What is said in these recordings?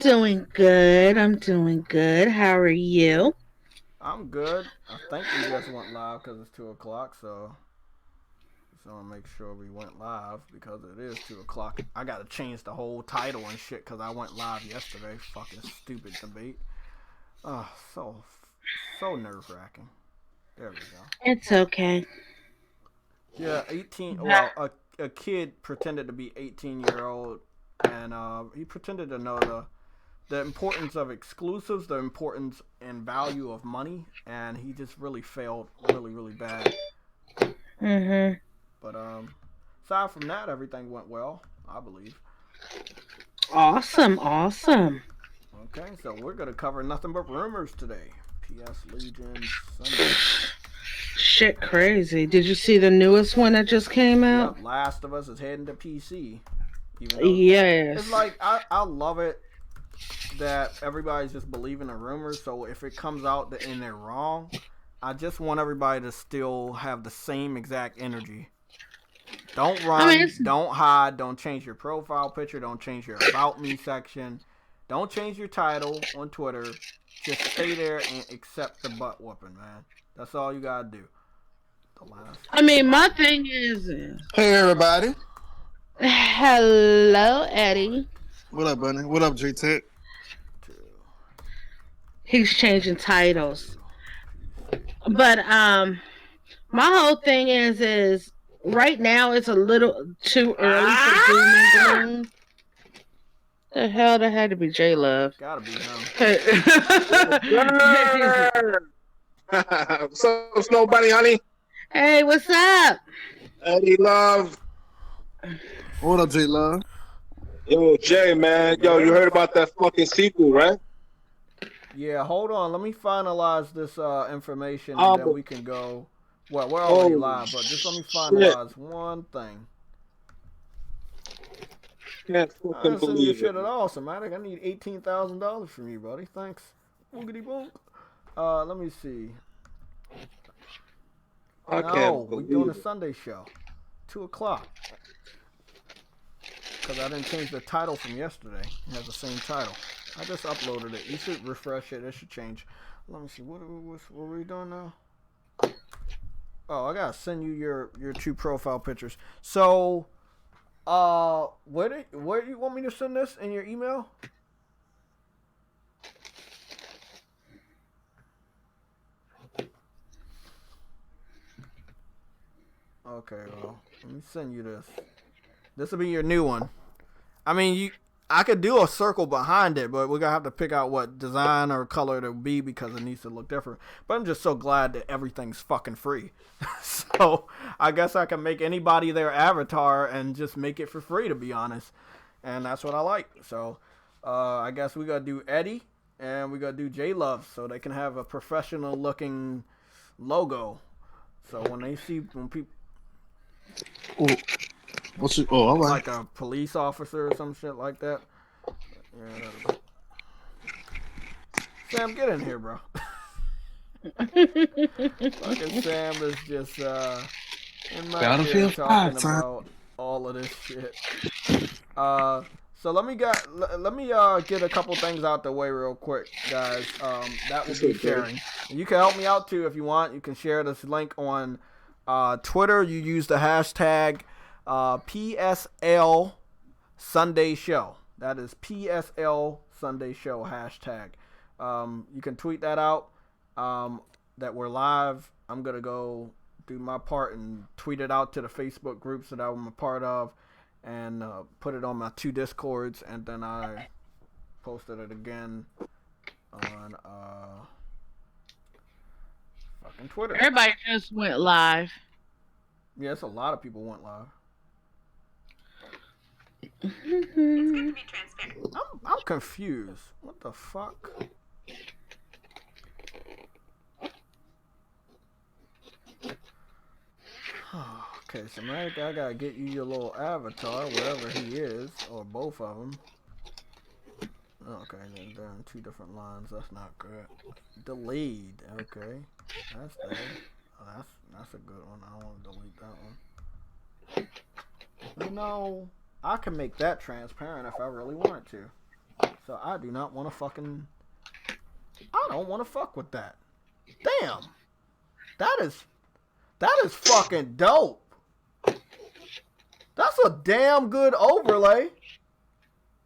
Doing good. I'm doing good. How are you? I'm good. I think we just went live because it's 2 o'clock. So I want to make sure we went live because it is 2 o'clock. I gotta change the whole title and shit because I went live yesterday. Fucking stupid debate. Oh, so nerve wracking. There we go. It's okay. Yeah, 18. Well, a kid pretended to be 18-year old, and he pretended to know the importance of exclusives, the importance and value of money, and he just really failed really bad. Mhm. But aside from that, everything went well, I believe. Awesome. Awesome. Okay, so we're gonna cover nothing but rumors today. PS Legends Sunday. Shit, crazy. Did you see the newest one that just came out? Yep, Last of Us is heading to PC. Even though it's Yes. like I love it that everybody's just believing the rumors. So if it comes out and they're wrong, I just want everybody to still have the same exact energy. Don't I mean, run, don't hide, don't change your profile picture, don't change your about me section, don't change your title on Twitter. Just stay there and accept the butt whooping, man. That's all you gotta do. The last. my thing is, Hey everybody, hello, Eddie. what up, buddy? What up, JayTech? Two, He's changing titles, two, PC. but my whole thing is right now it's a little too early for doom and gloom. The hell, that had to be J Love. Gotta be him. What's up, Snow Bunny, honey? Hey, what's up? Eddie Love. What up, J Love? Yo, Jay, man. Yo, you heard about that fucking sequel, right? Yeah, hold on. Let me finalize this information and then we can go. Well, we're already live, but just let me finalize one thing. Can't I fucking didn't send you believe shit it. at all, Somatic. I need $18,000 from you, buddy. Thanks. Boogity boom. Let me see. I No, can't we're doing a believe it. Sunday show. 2 o'clock. Because I didn't change the title from yesterday. It has the same title. I just uploaded it. You should refresh it. It should change. Let me see. What are we doing now? Oh, I gotta send you your two profile pictures. So, where do you want me to send this in your email? Okay, well, let me send you this. This will be your new one. I mean, I could do a circle behind it, but we're gonna have to pick out what design or color it'll be because it needs to look different. But I'm just so glad that everything's fucking free. So I guess I can make anybody their avatar and just make it for free, to be honest. And that's what I like. So I guess we gotta do Eddie and we gotta do J Love so they can have a professional looking logo. So when people All right. like a police officer or some shit like that. Yeah. Sam, get in here, bro. Fucking Sam is just in my ear Battlefield talking 5 time. about all of this shit. So let me get a couple things out the way real quick, guys. That will be sharing. You can help me out too if you want. You can share this link on Twitter. You use the hashtag PSL Sunday Show. That is PSL Sunday Show hashtag. You can tweet that out. That we're live. I'm gonna go do my part and tweet it out to the Facebook groups that I'm a part of, and put it on my two discords, and then I posted it again on fucking Twitter. Everybody just went live. Yes, a lot of people went live. It's good to be transparent. I'm confused. What the fuck? Okay, so I gotta get you your little avatar, wherever he is, or both of them. Okay, they're in two different lines. That's not good. Delayed. Okay, that's there. Oh, that's a good one. I don't want to delete that one. You know, I can make that transparent if I really wanted to. So I do not want to fucking. I don't want to fuck with that. Damn. That is fucking dope. That's a damn good overlay.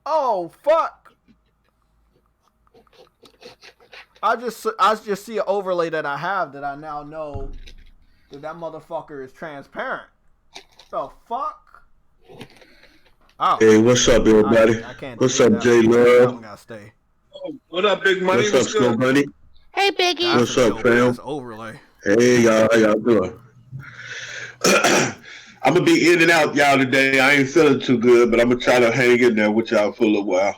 Oh fuck. I just see an overlay that I have that I now know that motherfucker is transparent. The fuck? Oh. Hey, what's up, everybody? I can't what's up, J Love? Gotta stay. What up, Big Money? What's up, Snow Bunny? Hey, Biggie. What's up, fam? Overlay. Hey, y'all. How y'all doing? I'm going to be in and out, y'all, today. I ain't feeling too good, but I'm going to try to hang in there with y'all for a little while.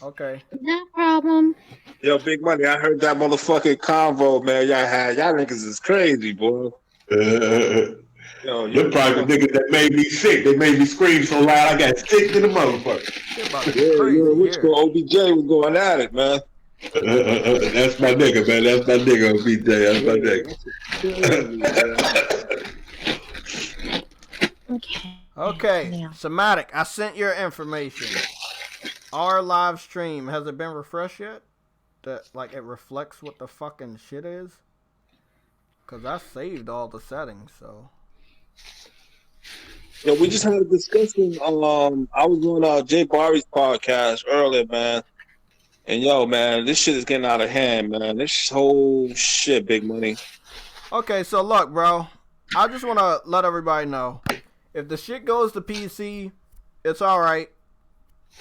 Okay. No problem. Yo, Big Money, I heard that motherfucking convo, man. Y'all had. Y'all niggas is crazy, boy. Yo, You're probably the niggas that made me sick. They made me scream so loud I got sick to the motherfucker. Which OBJ was going at it, man. That's my nigga, man. That's my nigga, OBJ. That's my Okay. Okay, Somatic, I sent your information. Our live stream, has it been refreshed yet? That, like, it reflects what the fucking shit is? Because I saved all the settings, so. Yeah, we just had a discussion. I was on Jay Barry's podcast earlier, man. And yo, man, this shit is getting out of hand, man. This whole shit, Big Money. Okay, so look, bro. I just want to let everybody know. If the shit goes to PC, it's alright.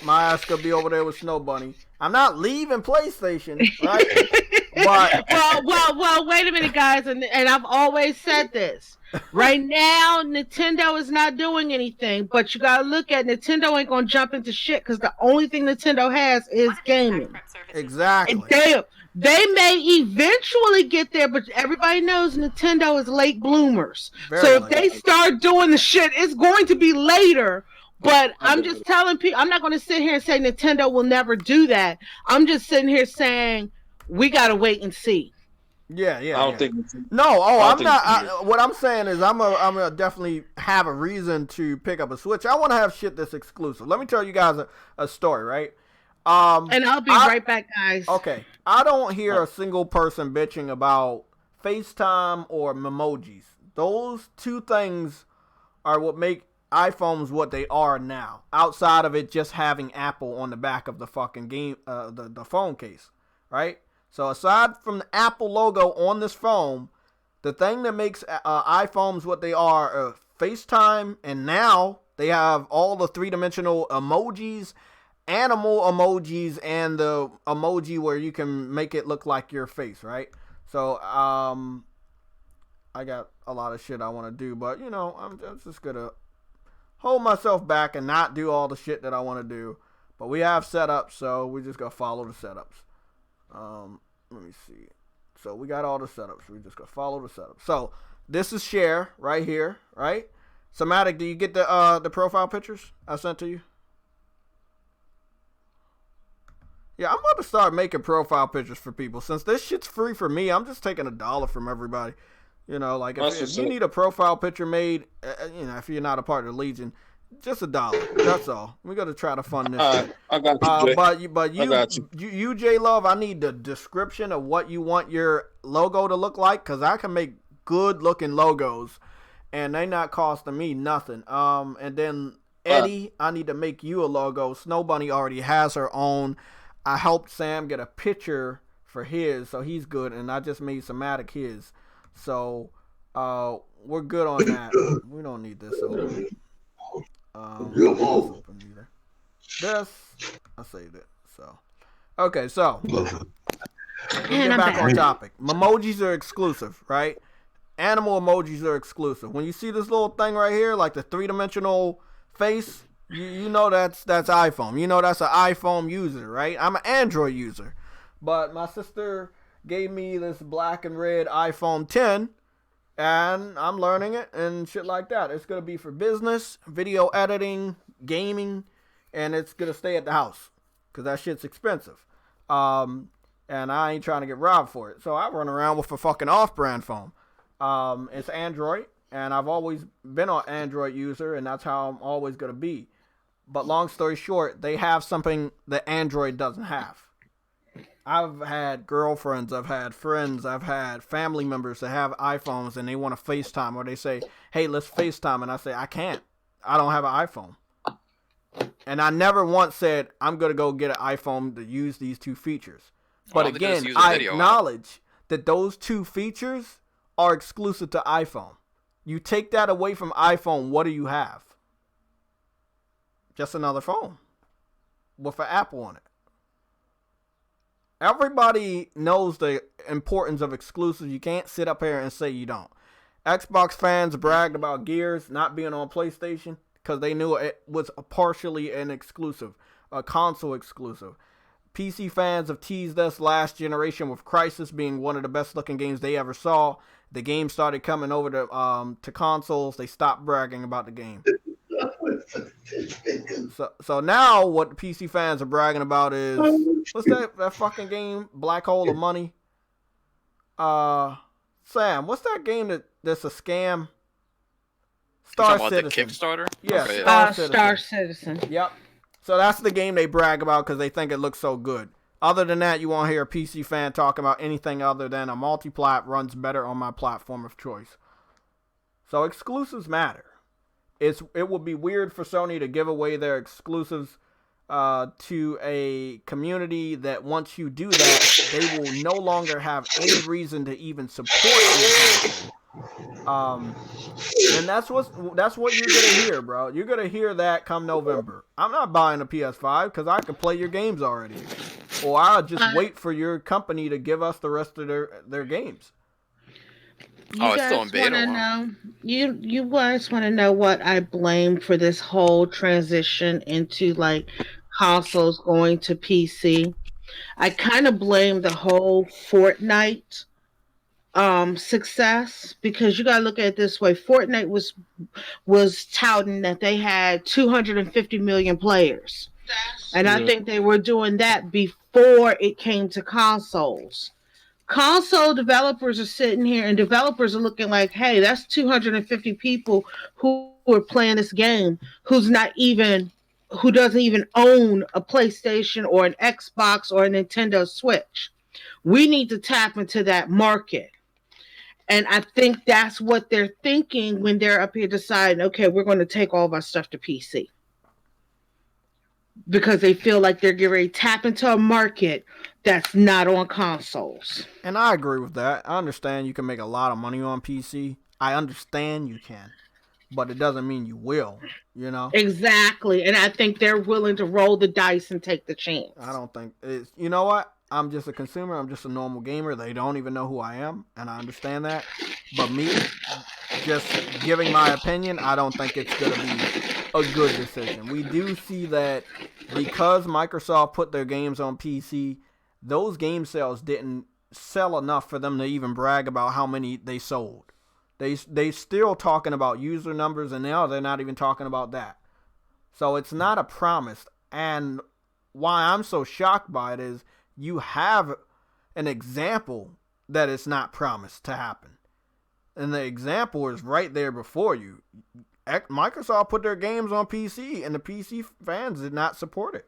My ass could be over there with Snow Bunny. I'm not leaving PlayStation, right? But well, wait a minute, guys, and I've always said this. Right now, Nintendo is not doing anything, but you gotta look at Nintendo ain't gonna jump into shit because the only thing Nintendo has is gaming. Exactly. And damn, they may eventually get there, but everybody knows Nintendo is late bloomers. So if they start doing the shit, it's going to be later. But I'm just telling people, I'm not going to sit here and say Nintendo will never do that. I'm just sitting here saying we got to wait and see. Yeah. I don't think. No, I'm not. What I'm saying is I'm gonna definitely have a reason to pick up a Switch. I want to have shit that's exclusive. Let me tell you guys a story, right? And I'll be right back, guys. Okay. I don't hear a single person bitching about FaceTime or memojis. Those two things are what make iPhones what they are now. Outside of it just having Apple on the back of the fucking game, the phone case, right? So aside from the Apple logo on this phone, the thing that makes iPhones what they are FaceTime, and now they have all the three-dimensional emojis, animal emojis, and the emoji where you can make it look like your face, right? So I got a lot of shit I want to do, but I'm just gonna hold myself back and not do all the shit that I want to do. But we have setups, so we just gotta follow the setups. Let me see. So we got all the setups. We just gotta follow the setups. So this is share right here, right? Somatic, do you get the profile pictures I sent to you? Yeah, I'm about to start making profile pictures for people. Since this shit's free for me, I'm just taking $1 from everybody. Like if you need a profile picture made, if you're not a part of the Legion, just $1. That's all. We got to try to fund this. I got you, Jay. But you, J Love, I need the description of what you want your logo to look like, because I can make good looking logos, and they not costing me nothing. And then Eddie, I need to make you a logo. Snow Bunny already has her own. I helped Sam get a picture for his, so he's good, and I just made Somatic his. So we're good on that. We don't need this open. This, I saved it. So okay, so let's get back on topic. Memojis are exclusive, right? Animal emojis are exclusive. When you see this little thing right here, like the three-dimensional face, you know that's iPhone. You know that's an iPhone user, right? I'm an Android user, but my sister gave me this black and red iPhone 10, and I'm learning it and shit like that. It's going to be for business, video editing, gaming, and it's going to stay at the house because that shit's expensive. And I ain't trying to get robbed for it. So I run around with a fucking off-brand phone. It's Android, and I've always been an Android user, and that's how I'm always going to be. But long story short, they have something that Android doesn't have. I've had girlfriends, I've had friends, I've had family members that have iPhones and they want to FaceTime, or they say, hey, let's FaceTime. And I say, I can't. I don't have an iPhone. And I never once said, I'm going to go get an iPhone to use these two features. But again, I acknowledge that those two features are exclusive to iPhone. You take that away from iPhone, what do you have? Just another phone with an Apple on it. Everybody knows the importance of exclusives. You can't sit up here and say you don't. Xbox fans bragged about Gears not being on PlayStation because they knew it was partially an exclusive, a console exclusive. PC fans have teased us last generation with Crysis being one of the best looking games they ever saw. The game started coming over to consoles. They stopped bragging about the game. So now what the PC fans are bragging about is, what's that fucking game, Black Hole of Money? Sam, what's that game that's a scam? Star Citizen. The Kickstarter? Yeah, okay. Star Citizen. Yep. So that's the game they brag about because they think it looks so good. Other than that, you won't hear a PC fan talking about anything other than a multi-plat runs better on my platform of choice. So exclusives matter. It would be weird for Sony to give away their exclusives to a community that once you do that, they will no longer have any reason to even support you. And that's what you're gonna hear, bro. You're gonna hear that come November. I'm not buying a PS5 because I can play your games already, or I'll just wait for your company to give us the rest of their games. It's still in beta. You guys want to know what I blame for this whole transition into like consoles going to PC? I kind of blame the whole Fortnite success, because you gotta look at it this way. Fortnite was touting that they had 250 million players, and I think they were doing that before it came to consoles. Console developers are sitting here and developers are looking like, hey, that's 250 people who are playing this game who doesn't even own a PlayStation or an Xbox or a Nintendo Switch. We need to tap into that market. And I think that's what they're thinking when they're up here deciding, okay, we're going to take all of our stuff to PC. Because they feel like they're getting ready to tap into a market that's not on consoles. And I agree with that. I understand you can make a lot of money on PC. I understand you can. But it doesn't mean you will, you know? Exactly. And I think they're willing to roll the dice and take the chance. I don't think it's, you know what? I'm just a consumer. I'm just a normal gamer. They don't even know who I am, and I understand that. But me, just giving my opinion, I don't think it's going to be a good decision. We do see that because Microsoft put their games on PC, those game sales didn't sell enough for them to even brag about how many they sold. They still talking about user numbers, and now they're not even talking about that. So it's not a promise. And why I'm so shocked by it is you have an example that it's not promised to happen. And the example is right there before you. Microsoft put their games on PC, and the PC fans did not support it.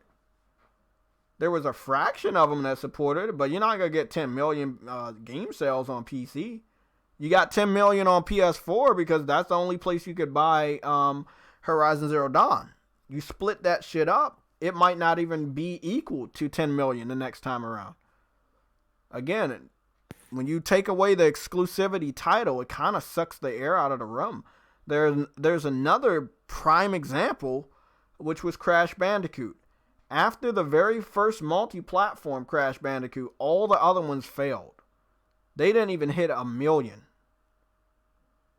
There was a fraction of them that supported it, but you're not going to get 10 million game sales on PC. You got 10 million on PS4 because that's the only place you could buy Horizon Zero Dawn. You split that shit up, it might not even be equal to 10 million the next time around. Again, when you take away the exclusivity title, it kind of sucks the air out of the room. There's another prime example, which was Crash Bandicoot. After the very first multi-platform Crash Bandicoot, all the other ones failed. They didn't even hit 1 million.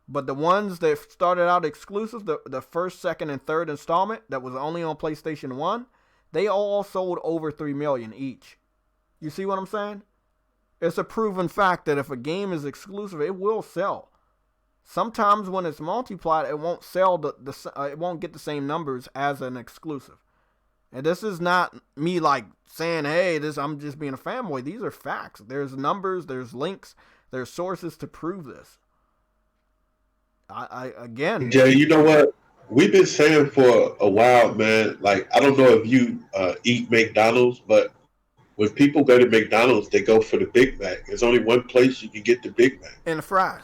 But the ones that started out exclusive, the first, second, and third installment that was only on PlayStation 1, they all sold over 3 million each. You see what I'm saying? It's a proven fact that if a game is exclusive, it will sell. Sometimes when it's multi-plat, it won't sell it won't get the same numbers as an exclusive. And this is not me like saying, hey, I'm just being a fanboy. These are facts. There's numbers, there's links, there's sources to prove this. I again, Jay, you know what? we've been saying for a while, man. Like, I don't know if you eat McDonald's, but when people go to McDonald's, they go for the Big Mac. There's only one place you can get the Big Mac. And the fries.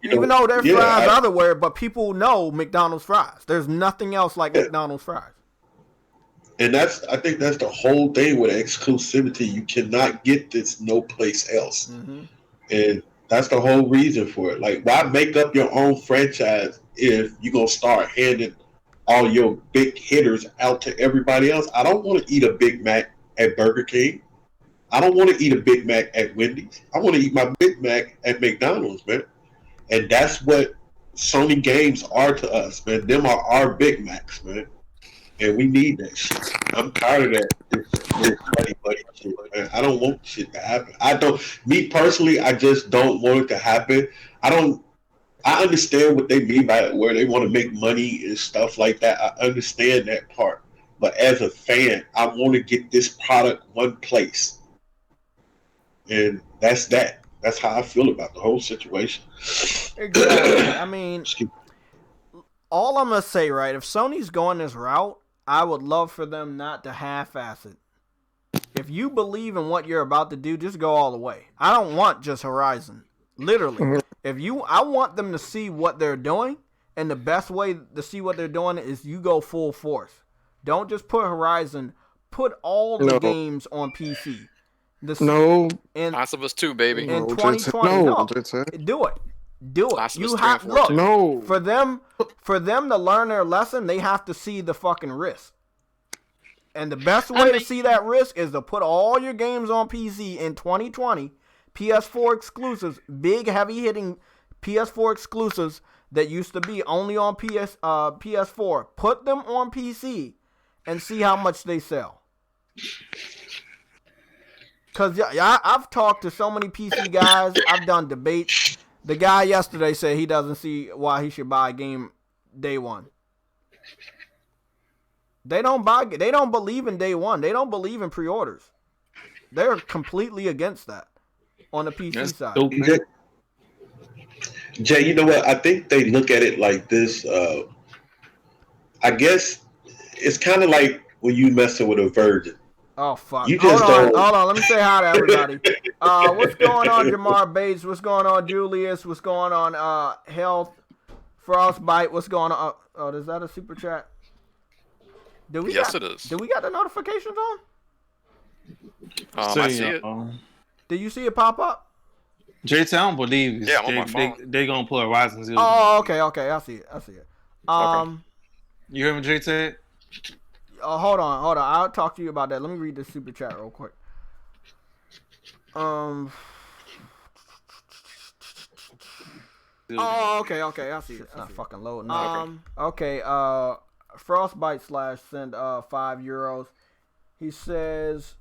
Even though there's fries everywhere, but people know McDonald's fries. There's nothing else like McDonald's fries. And I think that's the whole thing with exclusivity. You cannot get this no place else. Mm-hmm. And that's the whole reason for it. Like, why make up your own franchise if you're going to start handing all your big hitters out to everybody else? I don't want to eat a Big Mac at Burger King. I don't want to eat a Big Mac at Wendy's. I want to eat my Big Mac at McDonald's, man. And that's what Sony games are to us, man. Them are our Big Macs, man. And we need that shit. I'm tired of that. This buddy shit, man. I don't want shit to happen. Me personally, I just don't want it to happen. I understand what they mean by where they want to make money and stuff like that. I understand that part. But as a fan, I want to get this product one place. And that's that. That's how I feel about the whole situation. Exactly. I mean, all I'm going to say, right, if Sony's going this route, I would love for them not to half-ass it. If you believe in what you're about to do, just go all the way. I don't want just Horizon. Literally. I want them to see what they're doing, and the best way to see what they're doing is you go full force. Don't just put Horizon. Put all the games on PC. Last of Us 2, baby. In 2020, do it. You have for them to learn their lesson. They have to see the fucking risk, and the best way to see that risk is to put all your games on PC in 2020. PS4 exclusives, big heavy hitting PS4 exclusives that used to be only on PS4. Put them on PC and see how much they sell. Because I've talked to so many PC guys. I've done debates. The guy yesterday said he doesn't see why he should buy a game day one. They don't believe in day one. They don't believe in pre-orders. They're completely against that on the PC side. Jay, you know what? I think they look at it like this. I guess it's kind of like when you messing with a virgin. Oh, fuck. Hold on. Let me say hi to everybody. What's going on, Jamar Bates? What's going on, Julius? What's going on, Health? Frostbite? What's going on? Oh, is that a super chat? Yes, it is. Do we got the notifications on? I see it. Did you see it pop up? JT, I don't believe it. Yeah, I'm on my phone. They gonna put Horizon Zero. Oh, okay. I see it. Okay. You hear me, JT? Hold on. I'll talk to you about that. Let me read this super chat real quick. Oh, okay. I see it. It's not fucking loading. Okay. Frostbite / send €5. He says,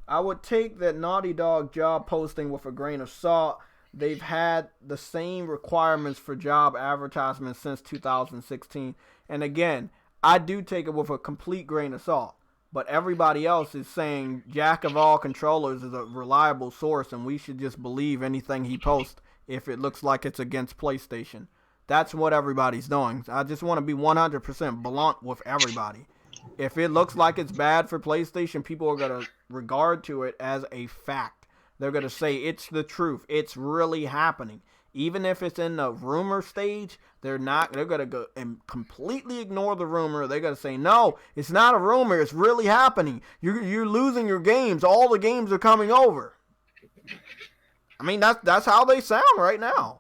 I would take that Naughty Dog job posting with a grain of salt. They've had the same requirements for job advertisements since 2016. And again, I do take it with a complete grain of salt. But everybody else is saying Jack of all controllers is a reliable source and we should just believe anything he posts if it looks like it's against PlayStation. That's what everybody's doing. I just want to be 100% blunt with everybody. If it looks like it's bad for PlayStation, people are going to regard to it as a fact. They're going to say it's the truth. It's really happening. Even if it's in the rumor stage, they're going to go and completely ignore the rumor. They're going to say, no, it's not a rumor. It's really happening. You're losing your games. All the games are coming over. I mean, that's how they sound right now.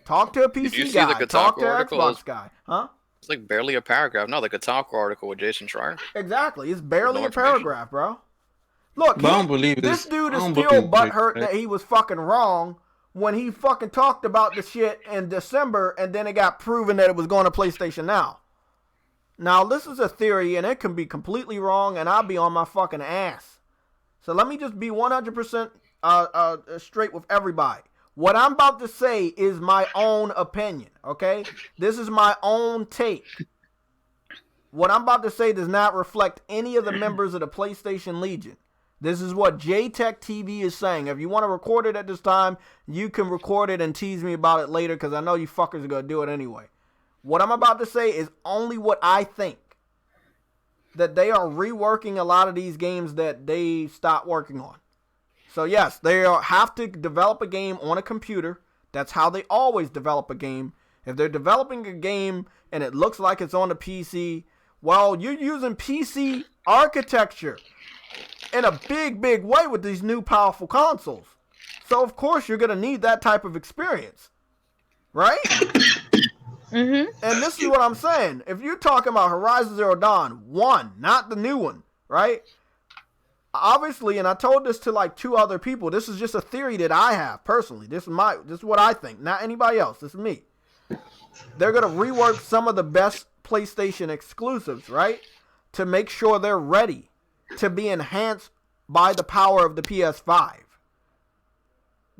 Talk to a PC guy. Talk to an Xbox guy. Huh? It's like barely a paragraph. No, like a Kotaku article with Jason Schreier. Exactly. It's barely a paragraph, bro. Look, this dude is still butthurt that he was fucking wrong when he fucking talked about the shit in December and then it got proven that it was going to PlayStation Now. Now, this is a theory and it can be completely wrong and I'll be on my fucking ass. So let me just be 100% straight with everybody. What I'm about to say is my own opinion, okay? This is my own take. What I'm about to say does not reflect any of the members of the PlayStation Legion. This is what JayTechTV is saying. If you want to record it at this time, you can record it and tease me about it later because I know you fuckers are going to do it anyway. What I'm about to say is only what I think. That they are reworking a lot of these games that they stopped working on. So yes, they have to develop a game on a computer. That's how they always develop a game. If they're developing a game and it looks like it's on the PC, well, you're using PC architecture in a big, big way with these new powerful consoles. So of course you're going to need that type of experience. Right? And this is what I'm saying. If you're talking about Horizon Zero Dawn 1, not the new one, right? Obviously, and I told this to like 2 other people, this is just a theory that I have personally. This is what I think, not anybody else. This is me. They're going to rework some of the best PlayStation exclusives, right? To make sure they're ready to be enhanced by the power of the PS5.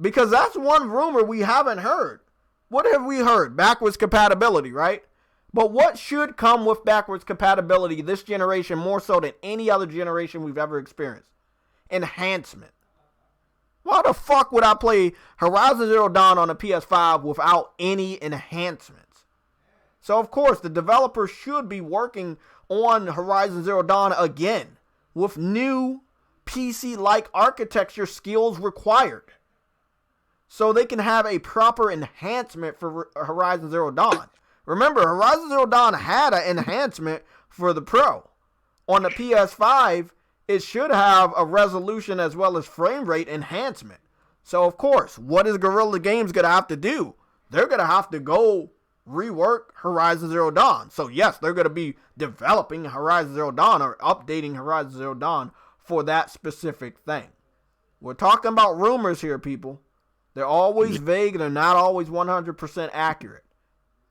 Because that's one rumor we haven't heard. What have we heard? Backwards compatibility, right? But what should come with backwards compatibility this generation more so than any other generation we've ever experienced? Enhancement. Why the fuck would I play Horizon Zero Dawn on a PS5 without any enhancements? So of course, the developers should be working on Horizon Zero Dawn again with new PC-like architecture skills required. So they can have a proper enhancement for Horizon Zero Dawn. Remember, Horizon Zero Dawn had an enhancement for the Pro. On the PS5, it should have a resolution as well as frame rate enhancement. So, of course, what is Guerrilla Games going to have to do? They're going to have to go rework Horizon Zero Dawn. So, yes, they're going to be developing Horizon Zero Dawn or updating Horizon Zero Dawn for that specific thing. We're talking about rumors here, people. They're always vague and they're not always 100% accurate.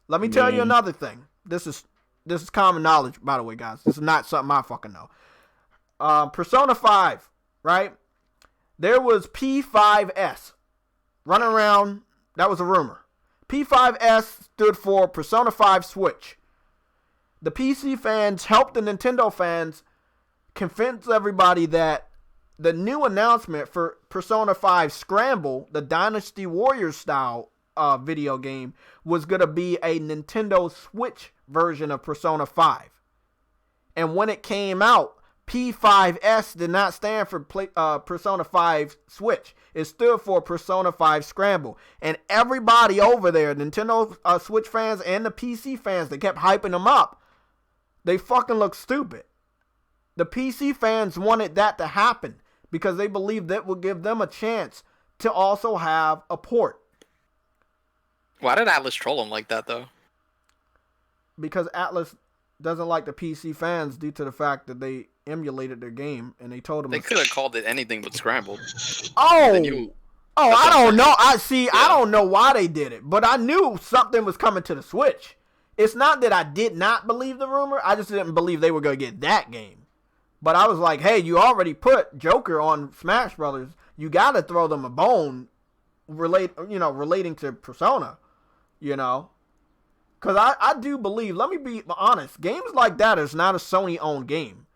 Let me tell you another thing. This is common knowledge, by the way, guys. This is not something I fucking know. Persona 5, right? There was P5S running around. That was a rumor. P5S stood for Persona 5 Switch. The PC fans helped the Nintendo fans convince everybody that the new announcement for Persona 5 Scramble, the Dynasty Warriors style video game, was going to be a Nintendo Switch version of Persona 5. And when it came out, P5S did not stand for Persona 5 Switch. It stood for Persona 5 Scramble. And everybody over there, Nintendo Switch fans and the PC fans, they kept hyping them up. They fucking look stupid. The PC fans wanted that to happen because they believed that would give them a chance to also have a port. Why did Atlas troll him like that, though? Because Atlas doesn't like the PC fans due to the fact that they emulated their game and they told them they could have called it anything but Scrambled. I don't know. I don't know why they did it, but I knew something was coming to the Switch. It's not that I did not believe the rumor. I just didn't believe they were going to get that game. But I was like, hey, you already put Joker on Smash Brothers. You got to throw them a bone relating to Persona, Because I do believe, let me be honest, games like that is not a Sony-owned game.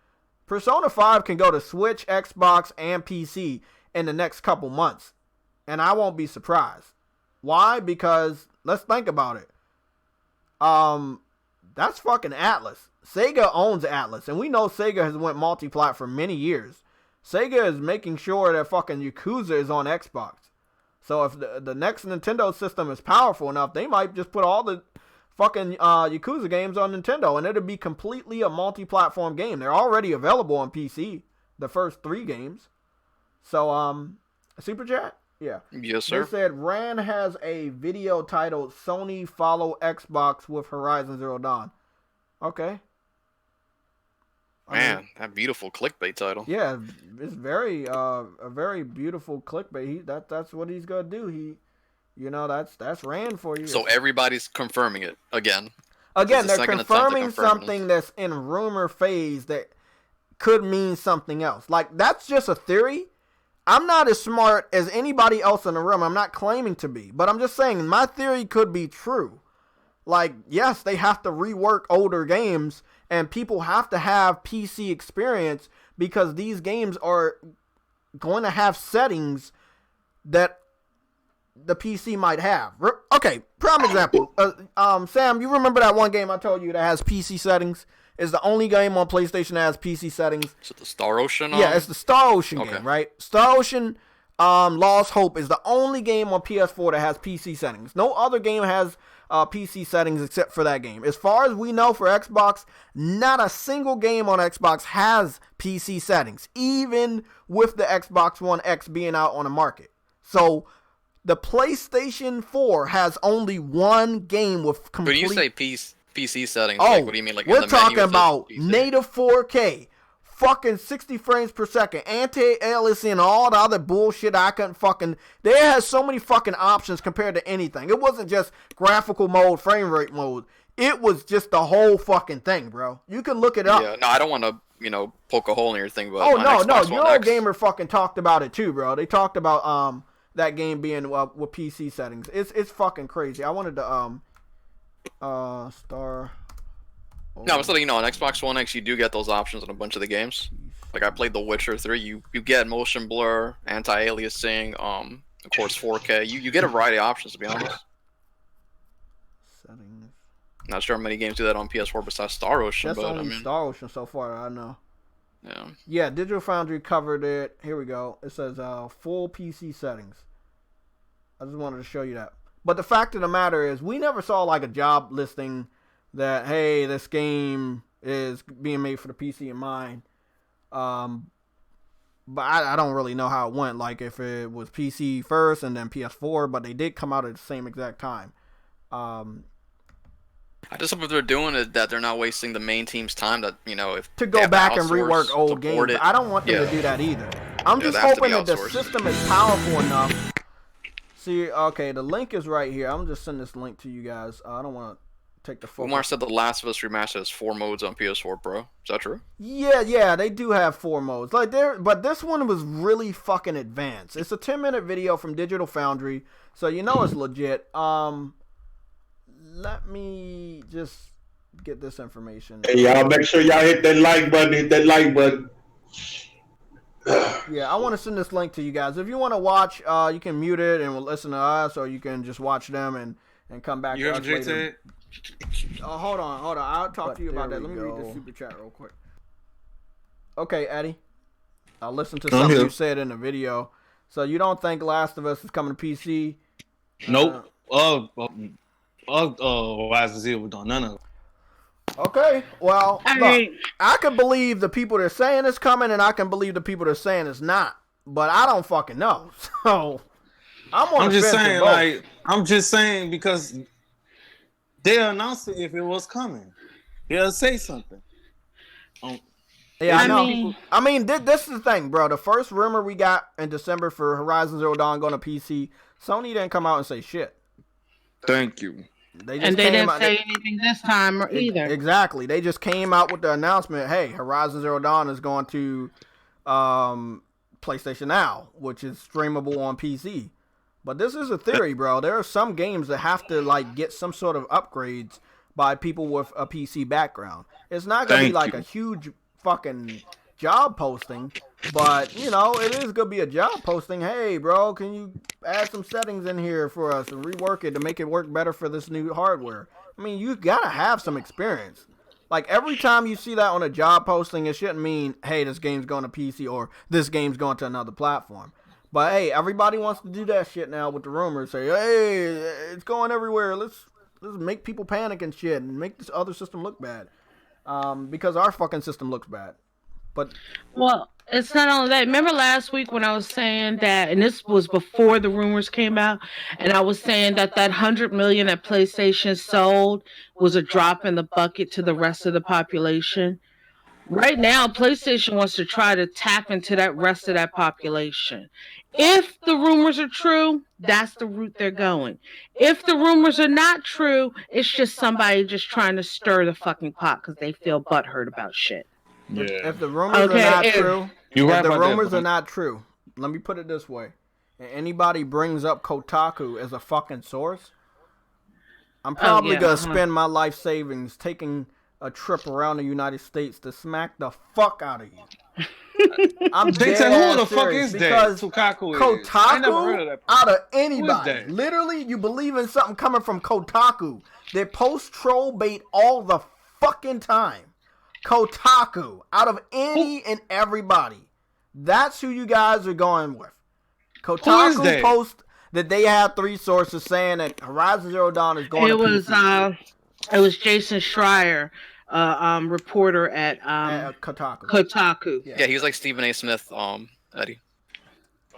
Persona 5 can go to Switch, Xbox, and PC in the next couple months. And I won't be surprised. Why? Because, let's think about it. That's fucking Atlas. Sega owns Atlas, and we know Sega has went multi-plat for many years. Sega is making sure that fucking Yakuza is on Xbox. So if the next Nintendo system is powerful enough, they might just put all the fucking Yakuza games on Nintendo, and it'll be completely a multi-platform game. They're already available on PC, the first 3 games. So, Super Chat? Yeah. Yes, sir. They said, Ran has a video titled Sony Follow Xbox with Horizon Zero Dawn. Okay. Man, that beautiful clickbait title. Yeah, it's very a very beautiful clickbait. That's what he's gonna do. That's Rand for you. So everybody's confirming it again. Again, they're confirming something that's in rumor phase that could mean something else. Like, that's just a theory. I'm not as smart as anybody else in the room. I'm not claiming to be, but I'm just saying my theory could be true. Like, yes, they have to rework older games, and people have to have PC experience because these games are going to have settings that the PC might have. Okay, prime example. Sam, you remember that one game I told you that has PC settings? It's the only game on PlayStation that has PC settings. Is it the Star Ocean? Yeah, it's the Star Ocean game, right? Star Ocean Lost Hope is the only game on PS4 that has PC settings. No other game has PC settings except for that game. As far as we know for Xbox, not a single game on Xbox has PC settings, even with the Xbox One X being out on the market. So the PlayStation 4 has only one game with complete... When you say PC settings, oh, like, what do you mean? Like, we're talking about native 4K, fucking 60 frames per second, anti-aliasing, and all the other bullshit I couldn't fucking... They had so many fucking options compared to anything. It wasn't just graphical mode, frame rate mode. It was just the whole fucking thing, bro. You can look it up. Yeah, no, I don't want to, poke a hole in your thing, but... Oh, no, Eurogamer fucking talked about it too, bro. They talked about that game being with PC settings. It's fucking crazy. I wanted to... Star... No, it's letting you know, on Xbox One X, you do get those options on a bunch of the games. Like, I played The Witcher 3, you get motion blur, anti-aliasing, of course 4K. You get a variety of options, to be honest. Settings. Not sure how many games do that on PS4 besides Star Ocean, That's but only Star Ocean so far, I know. Yeah. Yeah, Digital Foundry covered it. Here we go. It says full PC settings. I just wanted to show you that. But the fact of the matter is, we never saw like a job listing that, hey, this game is being made for the PC in mind. But I don't really know how it went. Like if it was PC first and then PS4, but they did come out at the same exact time. I just hope if they're doing it that they're not wasting the main team's time. That if to go back and rework old games. I don't want them to do that either. I'm just hoping that the system is powerful enough. See, okay, the link is right here. I'm just sending this link to you guys. I don't want to take the photo. Omar said The Last of Us Remastered has 4 modes on PS4 Pro. Is that true? Yeah, they do have 4 modes. But this one was really fucking advanced. It's a 10-minute video from Digital Foundry, so you know it's legit. Let me just get this information. Hey, y'all, make sure y'all hit that like button. Yeah, I want to send this link to you guys. If you want to watch, you can mute it and we'll listen to us, or you can just watch them and come back to us later. Oh, hold on. I'll talk to you about that. Let me read this super chat real quick. Okay, Eddie. I'll listen to something you said in the video. So you don't think Last of Us is coming to PC? Nope. Horizon Zero Dawn, none of it. Okay, well, look, I can believe the people that are saying it's coming, and I can believe the people that are saying it's not. But I don't fucking know. So I'm just saying because they announced it if it was coming. They'll say something. Yeah, I know. I mean, this is the thing, bro. The first rumor we got in December for Horizon Zero Dawn going to PC, Sony didn't come out and say shit. Thank you. They didn't say anything this time either. Exactly. They just came out with the announcement, hey, Horizon Zero Dawn is going to PlayStation Now, which is streamable on PC. But this is a theory, bro. There are some games that have to get some sort of upgrades by people with a PC background. It's not going to be like a huge fucking job posting, but it is gonna be a job posting. Hey, bro, can you add some settings in here for us and rework it to make it work better for this new hardware? I mean, you gotta have some experience. Like every time you see that on a job posting, it shouldn't mean, hey, this game's going to PC or this game's going to another platform. But hey, everybody wants to do that shit now with the rumors. Say, hey, it's going everywhere. Let's make people panic and shit and make this other system look bad. Because our fucking system looks bad. Well, it's not only that. Remember last week when I was saying that, and this was before the rumors came out, and I was saying that 100 million that PlayStation sold was a drop in the bucket to the rest of the population. Right now, PlayStation wants to try to tap into that rest of that population. If the rumors are true, that's the route they're going. If the rumors are not true, it's just somebody just trying to stir the fucking pot because they feel butthurt about shit. Yeah. If the rumors are not true, let me put it this way. And anybody brings up Kotaku as a fucking source, I'm probably going to spend my life savings taking a trip around the United States to smack the fuck out of you. I'm They dead said, who the ass fuck serious is that? because Kotaku is. I never heard of Kotaku, that. out of Who is anybody, that? literally, you believe in something coming from Kotaku. They post troll bait all the fucking time. Kotaku, out of any and everybody. That's who you guys are going with. Kotaku post that they have 3 sources saying that Horizon Zero Dawn is going to PC. It was Jason Schreier, reporter at Kotaku. Kotaku. Yeah, he's like Stephen A. Smith, Eddie.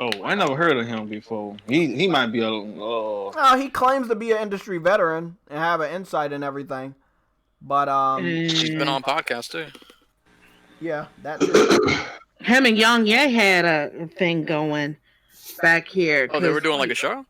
Oh, I never heard of him before. He might be a. No, he claims to be an industry veteran and have an insight in everything, but he's been on podcasts too. Yeah, that's true. Him and Young Ye had a thing going back here. Oh, they were doing like a show?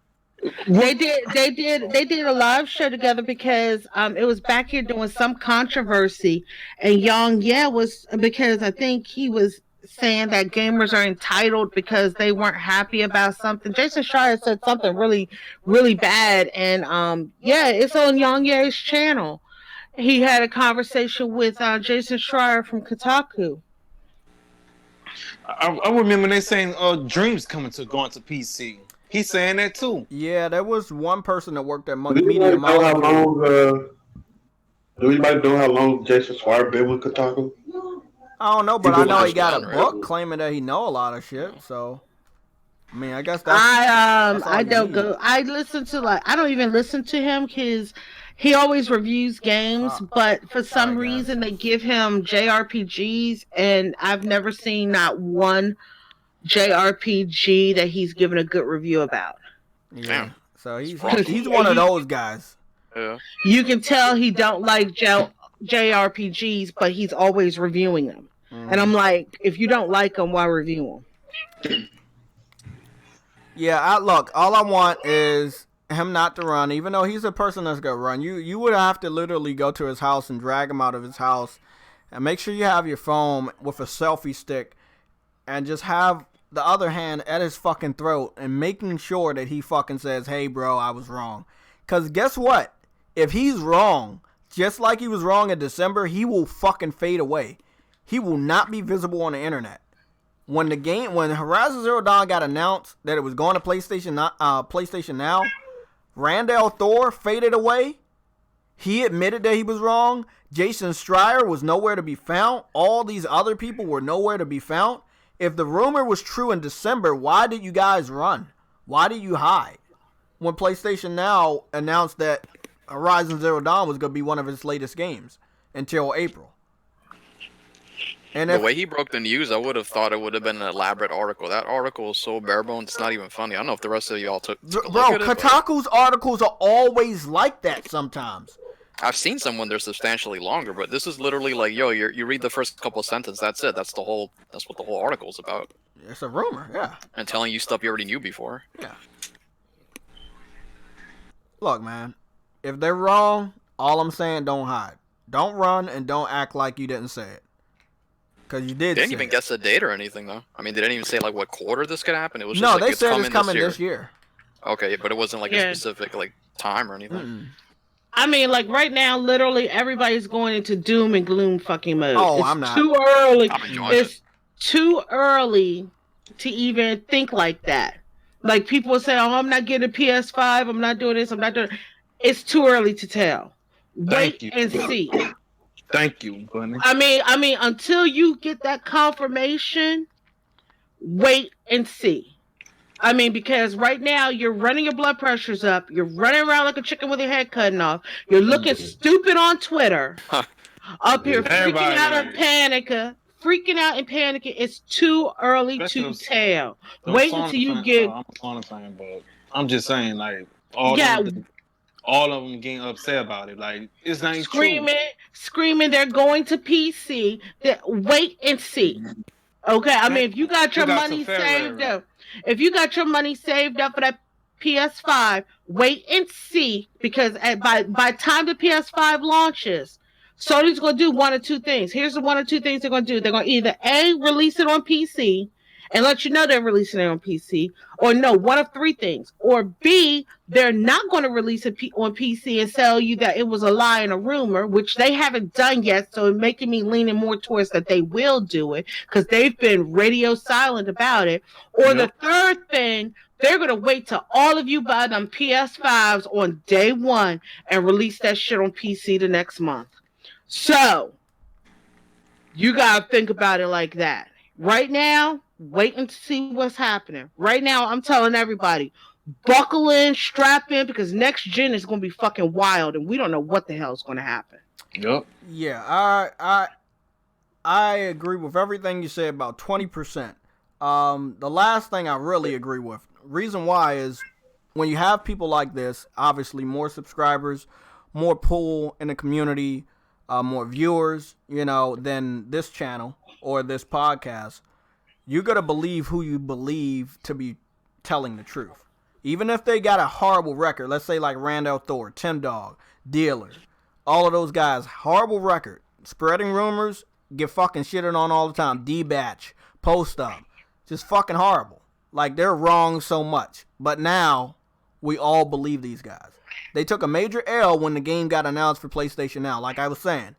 They did a live show together because it was back here doing some controversy, and Young Ye was, because I think he was saying that gamers are entitled because they weren't happy about something. Jason Schreier said something really, really bad, and yeah, it's on Young Ye's channel. He had a conversation with Jason Schreier from Kotaku. I remember they saying Dreams going to PC. He's saying that too. Yeah, there was one person that worked at Do anybody know how long Jason Schreier been with Kotaku? I don't know, but I know he got a book claiming that he know a lot of shit. So, I mean, I guess that's. I don't go. I listen to I don't even listen to him because he always reviews games, but for some reason they give him JRPGs, and I've never seen not one JRPG that he's given a good review about. Yeah. So he's one of those guys. Yeah. You can tell he don't like JRPGs, but he's always reviewing them. And I'm like, if you don't like them, why review them? Yeah, look, all I want is him not to run, even though he's a person that's gonna run. You would have to literally go to his house and drag him out of his house, and make sure you have your phone with a selfie stick, and just have the other hand at his fucking throat, and making sure that he fucking says, "Hey, bro, I was wrong." Cause guess what? If he's wrong, just like he was wrong in December, he will fucking fade away. He will not be visible on the internet. When Horizon Zero Dawn got announced that it was going to PlayStation Now, Randall Thor faded away. He admitted that he was wrong. Jason Schreier was nowhere to be found. All these other people were nowhere to be found. If the rumor was true in December, why did you guys run? Why did you hide? When PlayStation Now announced that Horizon Zero Dawn was going to be one of its latest games until April. And the way he broke the news, I would have thought it would have been an elaborate article. That article is so bare bones, it's not even funny. I don't know if the rest of y'all took a look at it, Kotaku's articles are always like that sometimes. I've seen some when they're substantially longer, but this is literally like, yo, you read the first couple of sentences, that's it. That's what the whole article is about. It's a rumor, yeah. And telling you stuff you already knew before. Yeah. Look, man, if they're wrong, all I'm saying, don't hide. Don't run and don't act like you didn't say it. Because you did. They didn't even guess a date or anything, though. I mean, they didn't even say like what quarter this could happen. It was just no, like, they it's said it's coming this year. Okay, but it wasn't like a specific like time or anything. Mm-mm. I mean, like right now, literally everybody's going into doom and gloom fucking mode. Oh, it's I'm not. Too early. I'm enjoying It's too early to even think like that. Like people say, "Oh, I'm not getting a PS5. I'm not doing this. I'm not doing." It's too early to tell. Wait and see. Thank you, Bunny. I mean, until you get that confirmation, wait and see. I mean, because right now you're running your blood pressures up. You're running around like a chicken with your head cutting off. You're looking stupid on Twitter. Up here freaking out and panicking. It's too early to tell. Wait until you get. I'm a Sonic fan, but I'm just saying, like, all of them getting upset about it. Like, it's not screaming. They're going to PC. Wait and see. Okay, I mean, if you got your money saved up, for that PS5, wait and see, because by time the PS5 launches, Sony's going to do one or two things. Here's the one or two things they're going to do. They're going to either A, release it on PC and let you know they're releasing it on PC. Or no, one of three things. Or B, they're not going to release it on PC and tell you that it was a lie and a rumor, which they haven't done yet. So it's making me leaning more towards that they will do it because they've been radio silent about it. Or the third thing, they're going to wait till all of you buy them PS5s on day one and release that shit on PC the next month. So you got to think about it like that. Right now, waiting to see what's happening. Right now, I'm telling everybody, buckle in, strap in, because next gen is going to be fucking wild, and we don't know what the hell is going to happen. Yep. Yeah, I agree with everything you said about 20%. The last thing I really agree with, reason why is when you have people like this, obviously more subscribers, more pull in the community, more viewers, than this channel or this podcast, you got to believe who you believe to be telling the truth. Even if they got a horrible record, let's say like Randall Thor, Tim Dog, Dealer, all of those guys, horrible record, spreading rumors, get fucking shitted on all the time, D-Batch, Post Up, just fucking horrible. Like, they're wrong so much. But now, we all believe these guys. They took a major L when the game got announced for PlayStation Now. Like I was saying,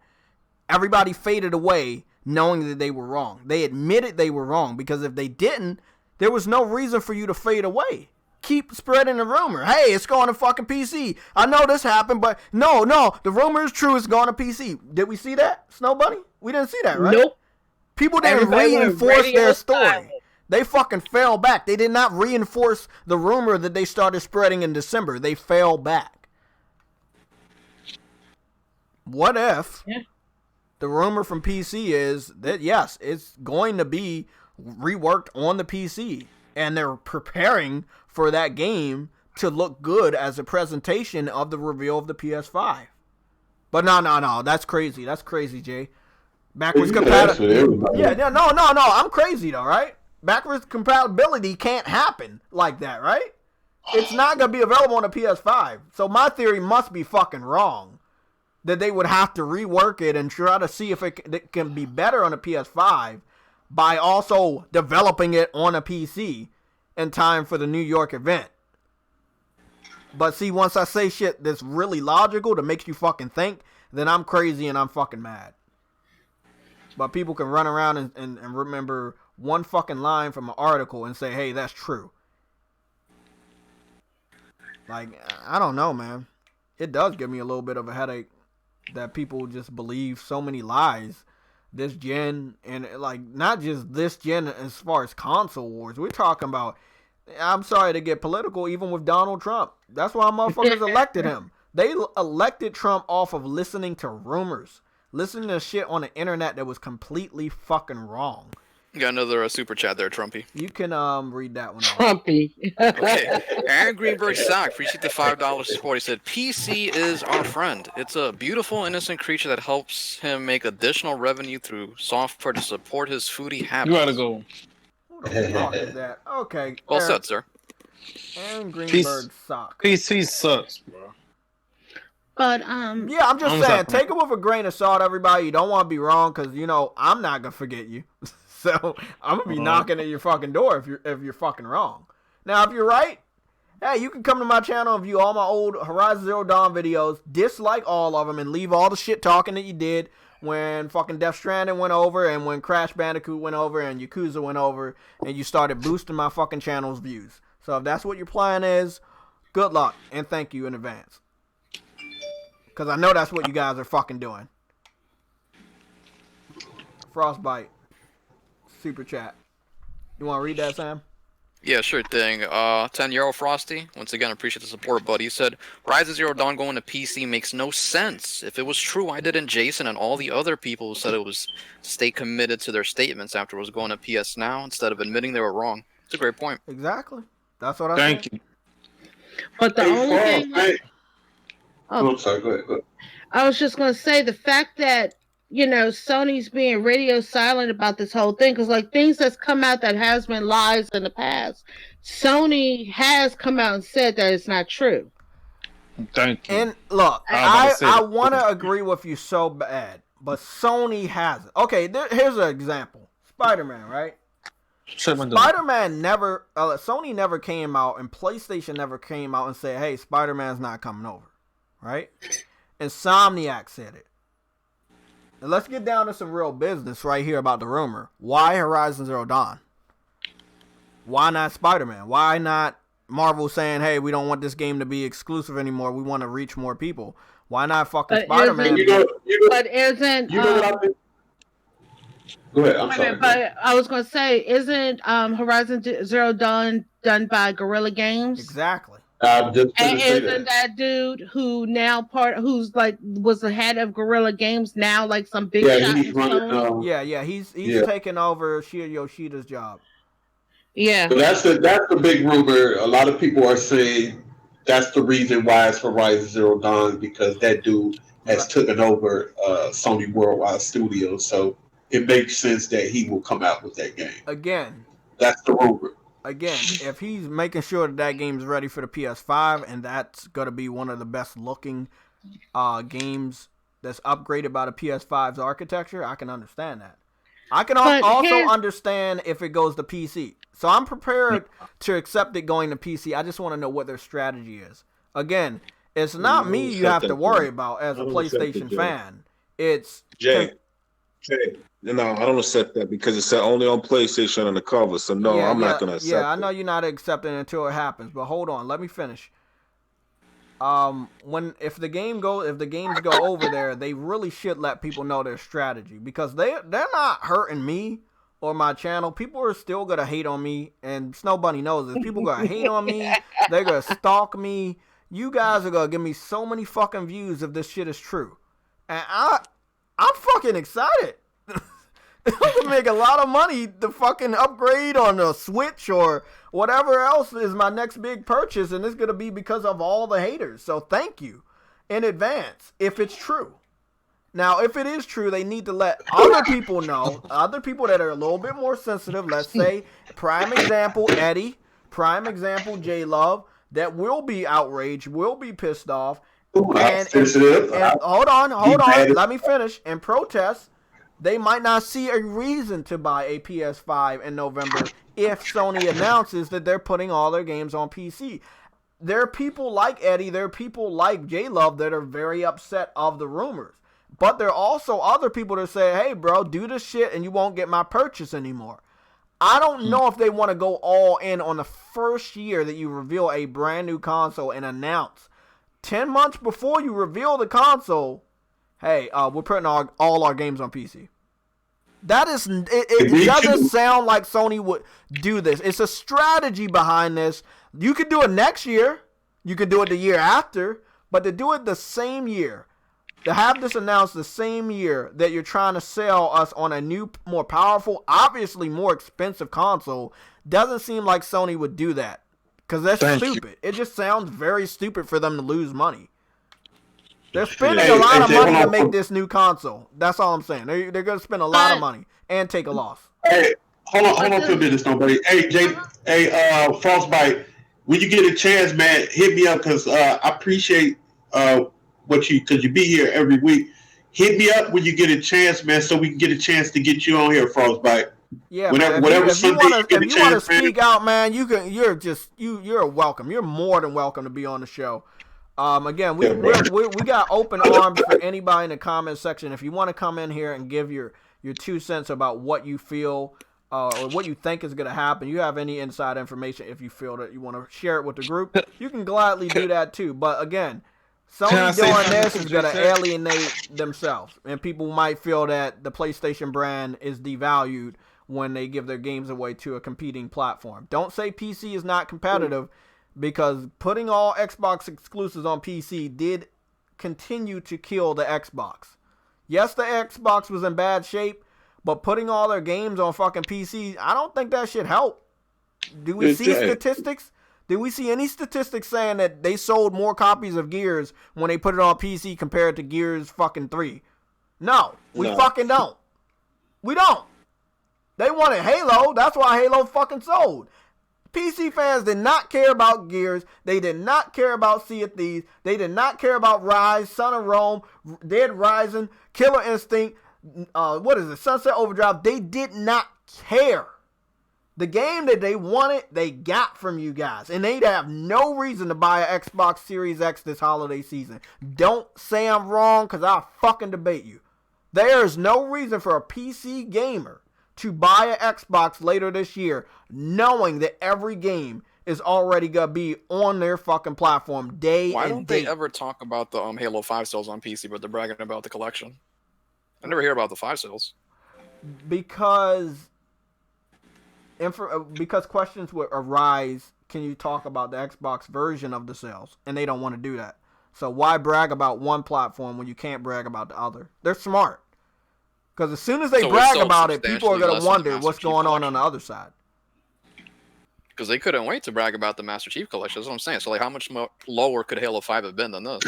everybody faded away knowing that they were wrong. They admitted they were wrong, because if they didn't, there was no reason for you to fade away. Keep spreading the rumor. Hey, it's going to fucking PC. I know this happened, but no, the rumor is true. It's going to PC. Did we see that, Snow Bunny? We didn't see that, right? Nope. People didn't reinforce their story. They fucking fell back. They did not reinforce the rumor that they started spreading in December. They fell back. What if the rumor from PC is that, yes, it's going to be reworked on the PC, and they're preparing for that game to look good as a presentation of the reveal of the PS5. But no, that's crazy. That's crazy, Jay. Backwards compatibility. Yeah, no, I'm crazy though, right? Backwards compatibility can't happen like that, right? It's not going to be available on the PS5. So my theory must be fucking wrong. That they would have to rework it and try to see if it can be better on a PS5 by also developing it on a PC in time for the New York event. But see, once I say shit that's really logical that makes you fucking think, then I'm crazy and I'm fucking mad. But people can run around and remember one fucking line from an article and say, hey, that's true. Like, I don't know, man. It does give me a little bit of a headache that people just believe so many lies this gen, and like not just this gen as far as console wars. We're talking about, I'm sorry to get political, even with Donald Trump. That's why motherfuckers elected him. They elected Trump off of listening to rumors, listening to shit on the internet that was completely fucking wrong. You got another super chat there, Trumpy. You can read that one. Trumpy. Okay. Aaron Greenberg Sock, appreciate the $5 support. He said, PC is our friend. It's a beautiful, innocent creature that helps him make additional revenue through software to support his foodie habits. You gotta go. Who the fuck is that? Okay. Well said, sir. Aaron Greenberg Sock. PC sucks, bro. But yeah, I'm just saying, take it with a grain of salt, everybody. You don't want to be wrong, because I'm not gonna forget you. So I'm gonna be knocking at your fucking door if you're fucking wrong. Now, if you're right, hey, you can come to my channel and view all my old Horizon Zero Dawn videos, dislike all of them, and leave all the shit talking that you did when fucking Death Stranding went over, and when Crash Bandicoot went over, and Yakuza went over, and you started boosting my fucking channel's views. So if that's what your plan is, good luck, and thank you in advance. Because I know that's what you guys are fucking doing. Frostbite. Super chat. You want to read that, Sam? Yeah, sure thing. 10-year-old Frosty, once again, appreciate the support, buddy. He said, Rise of Zero Dawn going to PC makes no sense. If it was true, why didn't Jason and all the other people who said it was stay committed to their statements after it was going to PS Now instead of admitting they were wrong? It's a great point. Exactly. That's what I Thank you. But the only thing... I'm sorry, go ahead. I was just going to say the fact that, Sony's being radio silent about this whole thing, because like things that's come out that has been lies in the past, Sony has come out and said that it's not true. Thank you. And look, I want to agree with you so bad, but Sony hasn't. Okay, here's an example. Spider-Man, right? Spider-Man never, Sony never came out and PlayStation never came out and said, hey, Spider-Man's not coming over, right? Insomniac said it. And let's get down to some real business right here about the rumor. Why Horizon Zero Dawn? Why not Spider-Man? Why not Marvel saying, hey, we don't want this game to be exclusive anymore. We want to reach more people. Why not fucking Spider-Man? But isn't... You know what I mean? Go ahead. I'm sorry. But I was going to say, isn't Horizon Zero Dawn done by Guerrilla Games? Exactly. And isn't that dude who now who's like was the head of Guerrilla Games now like some big shot? He's running. He's taking over Shinya Yoshida's job. Yeah. So that's the big rumor. A lot of people are saying that's the reason why it's Horizon Zero Dawn, because that dude has taken over Sony Worldwide Studios. So it makes sense that he will come out with that game. Again. That's the rumor. Again, if he's making sure that game's ready for the PS5, and that's going to be one of the best looking games that's upgraded by the PS5's architecture, I can understand that. I can also understand if it goes to PC. So I'm prepared to accept it going to PC. I just want to know what their strategy is. Again, it's not me you have to worry about as a PlayStation fan. It's Jay. No, I don't accept that because it said only on PlayStation on the cover. So no, I'm not gonna accept it. Yeah, I know you're not accepting it until it happens, but hold on, let me finish. If the games go over there, they really should let people know their strategy, because they're not hurting me or my channel. People are still gonna hate on me, and Snow Bunny knows this. People gonna hate on me. They're gonna stalk me. You guys are gonna give me so many fucking views if this shit is true, and I'm fucking excited. I can make a lot of money to fucking upgrade on a Switch or whatever else is my next big purchase, and it's going to be because of all the haters. So thank you in advance if it's true. Now, if it is true, they need to let other people know, other people that are a little bit more sensitive, let's say, prime example, Eddie, prime example, J-Love, that will be outraged, will be pissed off, and hold on, let me finish, and protest. They might not see a reason to buy a PS5 in November if Sony announces that they're putting all their games on PC. There are people like Eddie, there are people like J-Love that are very upset of the rumors. But there are also other people that say, hey, bro, do this shit and you won't get my purchase anymore. I don't know if they want to go all in on the first year that you reveal a brand new console and announce 10 months before you reveal the console, hey, we're putting all our games on PC. That is, it doesn't sound like Sony would do this. It's a strategy behind this. You could do it next year. You could do it the year after. But to do it the same year, to have this announced the same year that you're trying to sell us on a new, more powerful, obviously more expensive console, doesn't seem like Sony would do that. Because that's stupid. It just sounds very stupid for them to lose money. They're spending a lot of money to make this new console. That's all I'm saying. They're going to spend a lot of money and take a loss. Hey, hold on for a minute, nobody. Hey, Frostbite, when you get a chance, man, hit me up, because I appreciate because you be here every week. Hit me up when you get a chance, man, so we can get a chance to get you on here, Frostbite. Yeah, if you want to speak out, man, you're welcome. You're more than welcome to be on the show. Again, we got open arms for anybody in the comment section. If you want to come in here and give your 2 cents about what you feel or what you think is going to happen, you have any inside information, if you feel that you want to share it with the group, you can gladly do that too. But again, Sony doing this is going to alienate themselves, and people might feel that the PlayStation brand is devalued when they give their games away to a competing platform. Don't say PC is not competitive, because putting all Xbox exclusives on PC did continue to kill the Xbox. Yes, the Xbox was in bad shape, but putting all their games on fucking PC, I don't think that should help. Do we see statistics? Did we see any statistics saying that they sold more copies of Gears when they put it on PC compared to Gears fucking 3? No, we fucking don't. We don't. They wanted Halo. That's why Halo fucking sold. PC fans did not care about Gears. They did not care about Sea of Thieves. They did not care about Rise, Son of Rome, Dead Rising, Killer Instinct, Sunset Overdrive. They did not care. The game that they wanted, they got from you guys. And they'd have no reason to buy an Xbox Series X this holiday season. Don't say I'm wrong, because I'll fucking debate you. There is no reason for a PC gamer to buy an Xbox later this year, knowing that every game is already going to be on their fucking platform day and date. Why don't they ever talk about the Halo 5 sales on PC, but they're bragging about the collection? I never hear about the 5 sales. Because questions would arise, can you talk about the Xbox version of the sales? And they don't want to do that. So why brag about one platform when you can't brag about the other? They're smart. Because as soon as they brag about it, people are going to wonder what's going on the other side. Because they couldn't wait to brag about the Master Chief Collection. That's what I'm saying. So, like, how much lower could Halo 5 have been than this?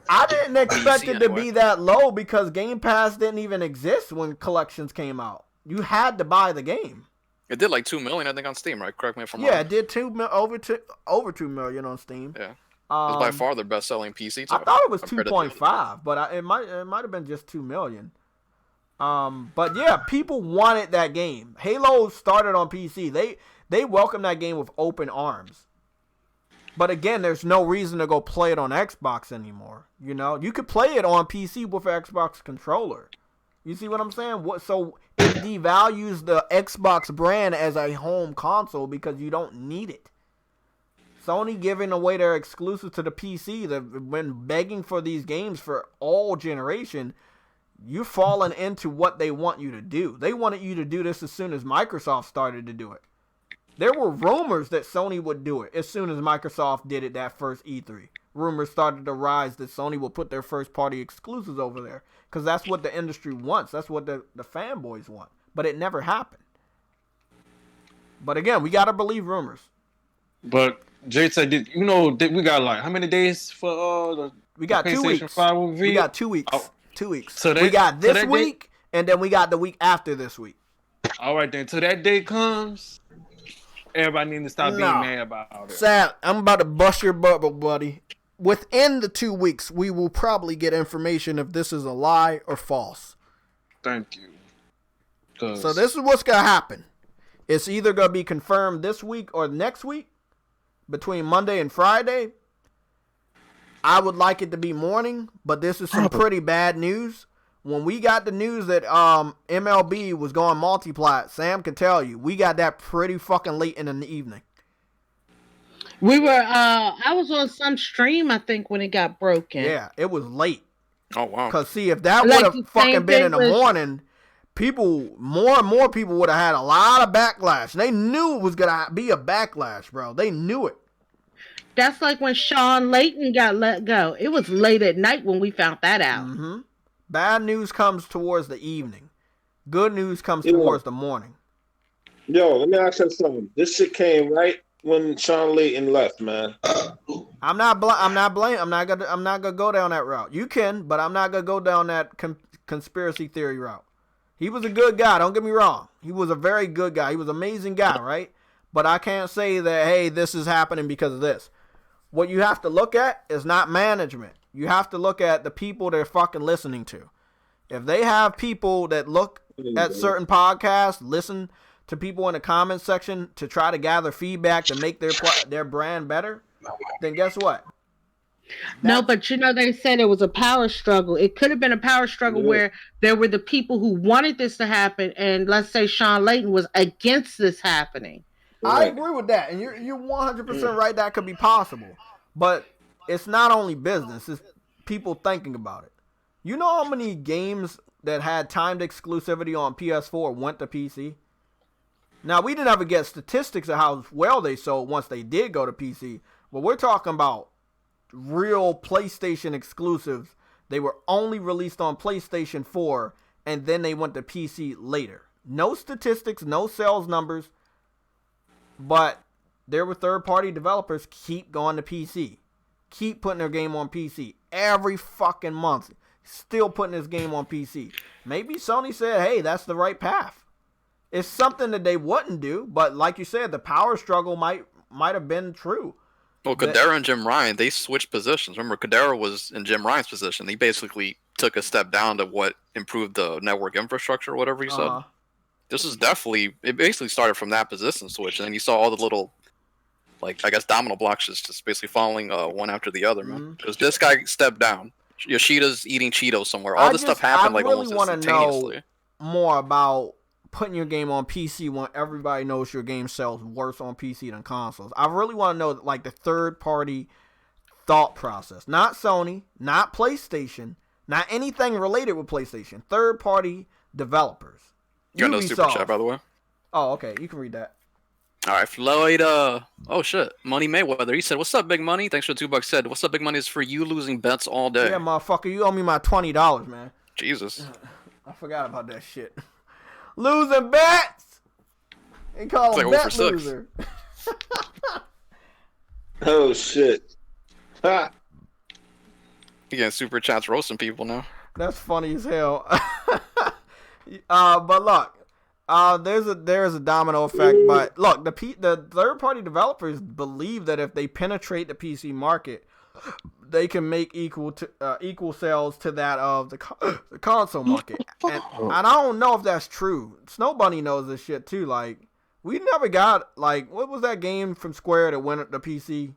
I didn't expect it to be that low because Game Pass didn't even exist when collections came out. You had to buy the game. It did like 2 million, I think, on Steam, right? Correct me if I'm wrong. Yeah, it did over 2 million on Steam. Yeah, it was by far their best-selling PC title. I thought it was 2.5, but it might have been just 2 million. But yeah, people wanted that game. Halo started on PC. They welcomed that game with open arms. But again, there's no reason to go play it on Xbox anymore. You know, you could play it on PC with an Xbox controller. You see what I'm saying? So it devalues the Xbox brand as a home console because you don't need it. Sony giving away their exclusive to the PC. They've been begging for these games for all generation. You're falling into what they want you to do. They wanted you to do this as soon as Microsoft started to do it. There were rumors that Sony would do it as soon as Microsoft did it that first E3. Rumors started to rise that Sony will put their first-party exclusives over there because that's what the industry wants. That's what the fanboys want. But it never happened. But again, we got to believe rumors. But Jay said, you know, we got like how many days for we got the 2 weeks. 5 will be? We got 2 weeks. Oh. 2 weeks. So we got this week, and then we got the week after this week. All right, then. Till that day comes, everybody needs to stop being mad about it. Sam, I'm about to bust your bubble, buddy. Within the 2 weeks, we will probably get information if this is a lie or false. Thank you. So this is what's going to happen. It's either going to be confirmed this week or next week, between Monday and Friday. I would like it to be morning, but this is some pretty bad news. When we got the news that MLB was going multiplat, Sam can tell you, we got that pretty fucking late in the evening. We were, I was on some stream, I think, when it got broken. Yeah, it was late. Oh, wow. Because, see, if that would have fucking been in the morning, more and more people would have had a lot of backlash. They knew it was going to be a backlash, bro. They knew it. That's like when Sean Layton got let go. It was late at night when we found that out. Mm-hmm. Bad news comes towards the evening. Good news comes towards the morning. Yo, let me ask you something. This shit came right when Sean Layton left, man. I'm not gonna go down that route. You can, but I'm not gonna go down that conspiracy theory route. He was a good guy. Don't get me wrong. He was a very good guy. He was an amazing guy, right? But I can't say that, hey, this is happening because of this. What you have to look at is not management. You have to look at the people they're fucking listening to. If they have people that look at certain podcasts, listen to people in the comment section to try to gather feedback to make their brand better, then guess what? No, but you know, they said it was a power struggle. It could have been a power struggle where there were the people who wanted this to happen, and let's say Sean Layton was against this happening. I agree with that, and you're 100% right. That could be possible, but it's not only business; it's people thinking about it. You know how many games that had timed exclusivity on PS4 went to PC? Now we didn't ever get statistics of how well they sold once they did go to PC, but we're talking about real PlayStation exclusives. They were only released on PlayStation 4, and then they went to PC later. No statistics, no sales numbers. But there were third-party developers keep going to PC. Keep putting their game on PC. Every fucking month. Still putting this game on PC. Maybe Sony said, hey, that's the right path. It's something that they wouldn't do. But like you said, the power struggle might have been true. Well, Kadera and Jim Ryan, they switched positions. Remember, Kadera was in Jim Ryan's position. He basically took a step down to what improved the network infrastructure or whatever he said. this is definitely, it basically started from that position switch, and then you saw all the little, like, I guess domino blocks just basically falling one after the other, man. Because this guy stepped down. Yoshida's eating Cheetos somewhere. All this stuff happened like almost instantaneously. Know more about putting your game on PC when everybody knows your game sells worse on PC than consoles. I really want to know like the third party thought process. Not Sony, not PlayStation, not anything related with PlayStation. Third party developers. You got no super chat, by the way. Oh, okay. You can read that. All right, Floyd. Oh shit, Money Mayweather. He said, "What's up, Big Money?" Thanks for the $2. Said, "What's up, Big Money?" Is for you losing bets all day. Yeah, motherfucker, you owe me my $20, man. Jesus. I forgot about that shit. Losing bets. They call him bet loser. Oh shit. Ha. You getting super chats roasting people now. That's funny as hell. But look. There's a domino effect, but look, the third party developers believe that if they penetrate the PC market, they can make equal sales to that of the console market. And I don't know if that's true. Snow Bunny knows this shit too. Like, we never got like, what was that game from Square that went at the PC?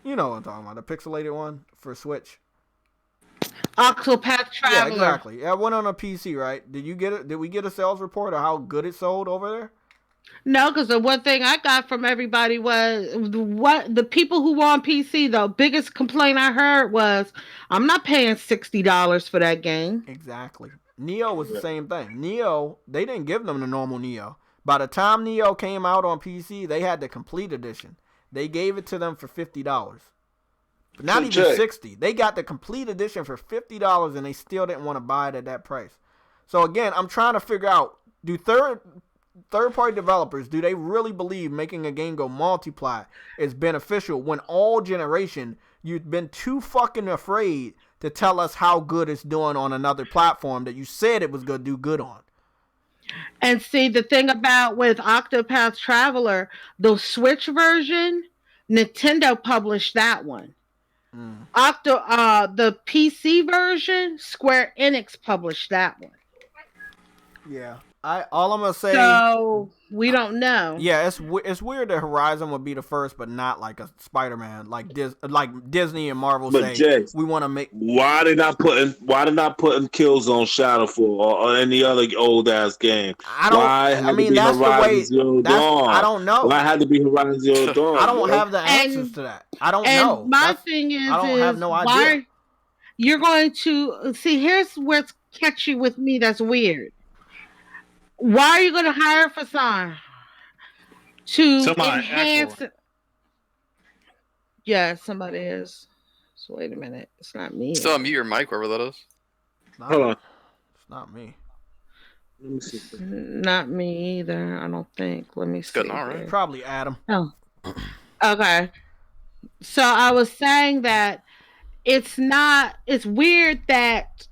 You know what I'm talking about, the pixelated one for Switch. Octopath Traveler. Yeah, exactly. That went on a PC, right? Did you get it? Did we get a sales report of how good it sold over there? No, because the one thing I got from everybody was what the people who were on PC. The biggest complaint I heard was, "I'm not paying $60 for that game." Exactly. Neo was the same thing. Neo, they didn't give them the normal Neo. By the time Neo came out on PC, they had the complete edition. They gave it to them for $50. But not even $60. They got the complete edition for $50 and they still didn't want to buy it at that price. So again, I'm trying to figure out, do third party developers, do they really believe making a game go multiply is beneficial when all generation you've been too fucking afraid to tell us how good it's doing on another platform that you said it was going to do good on? And see, the thing about with Octopath Traveler, the Switch version, Nintendo published that one. The PC version, Square Enix published that one. Yeah. All I'm gonna say. So we don't know. Yeah, it's weird that Horizon would be the first, but not like a Spider-Man, like Disney and Marvel say. Jay, we want to make. Why they not putting Killzone Shadowfall or any other old ass game? I mean, that's the way. I don't know. Why had to be Horizon Zero Dawn? I don't have the answers to that. I don't know. My thing is, I don't have no idea. You're going to see. Here's what's catchy with me. That's weird. Why are you going to hire Fasan to enhance? Yeah, somebody is. So wait a minute, it's not me. Still mute your mic, wherever that is. Hold on, it's not me. Let me see. Not me either. I don't think. Let me see. Good, all right. Probably Adam. Oh, okay. So I was saying that it's not. It's weird that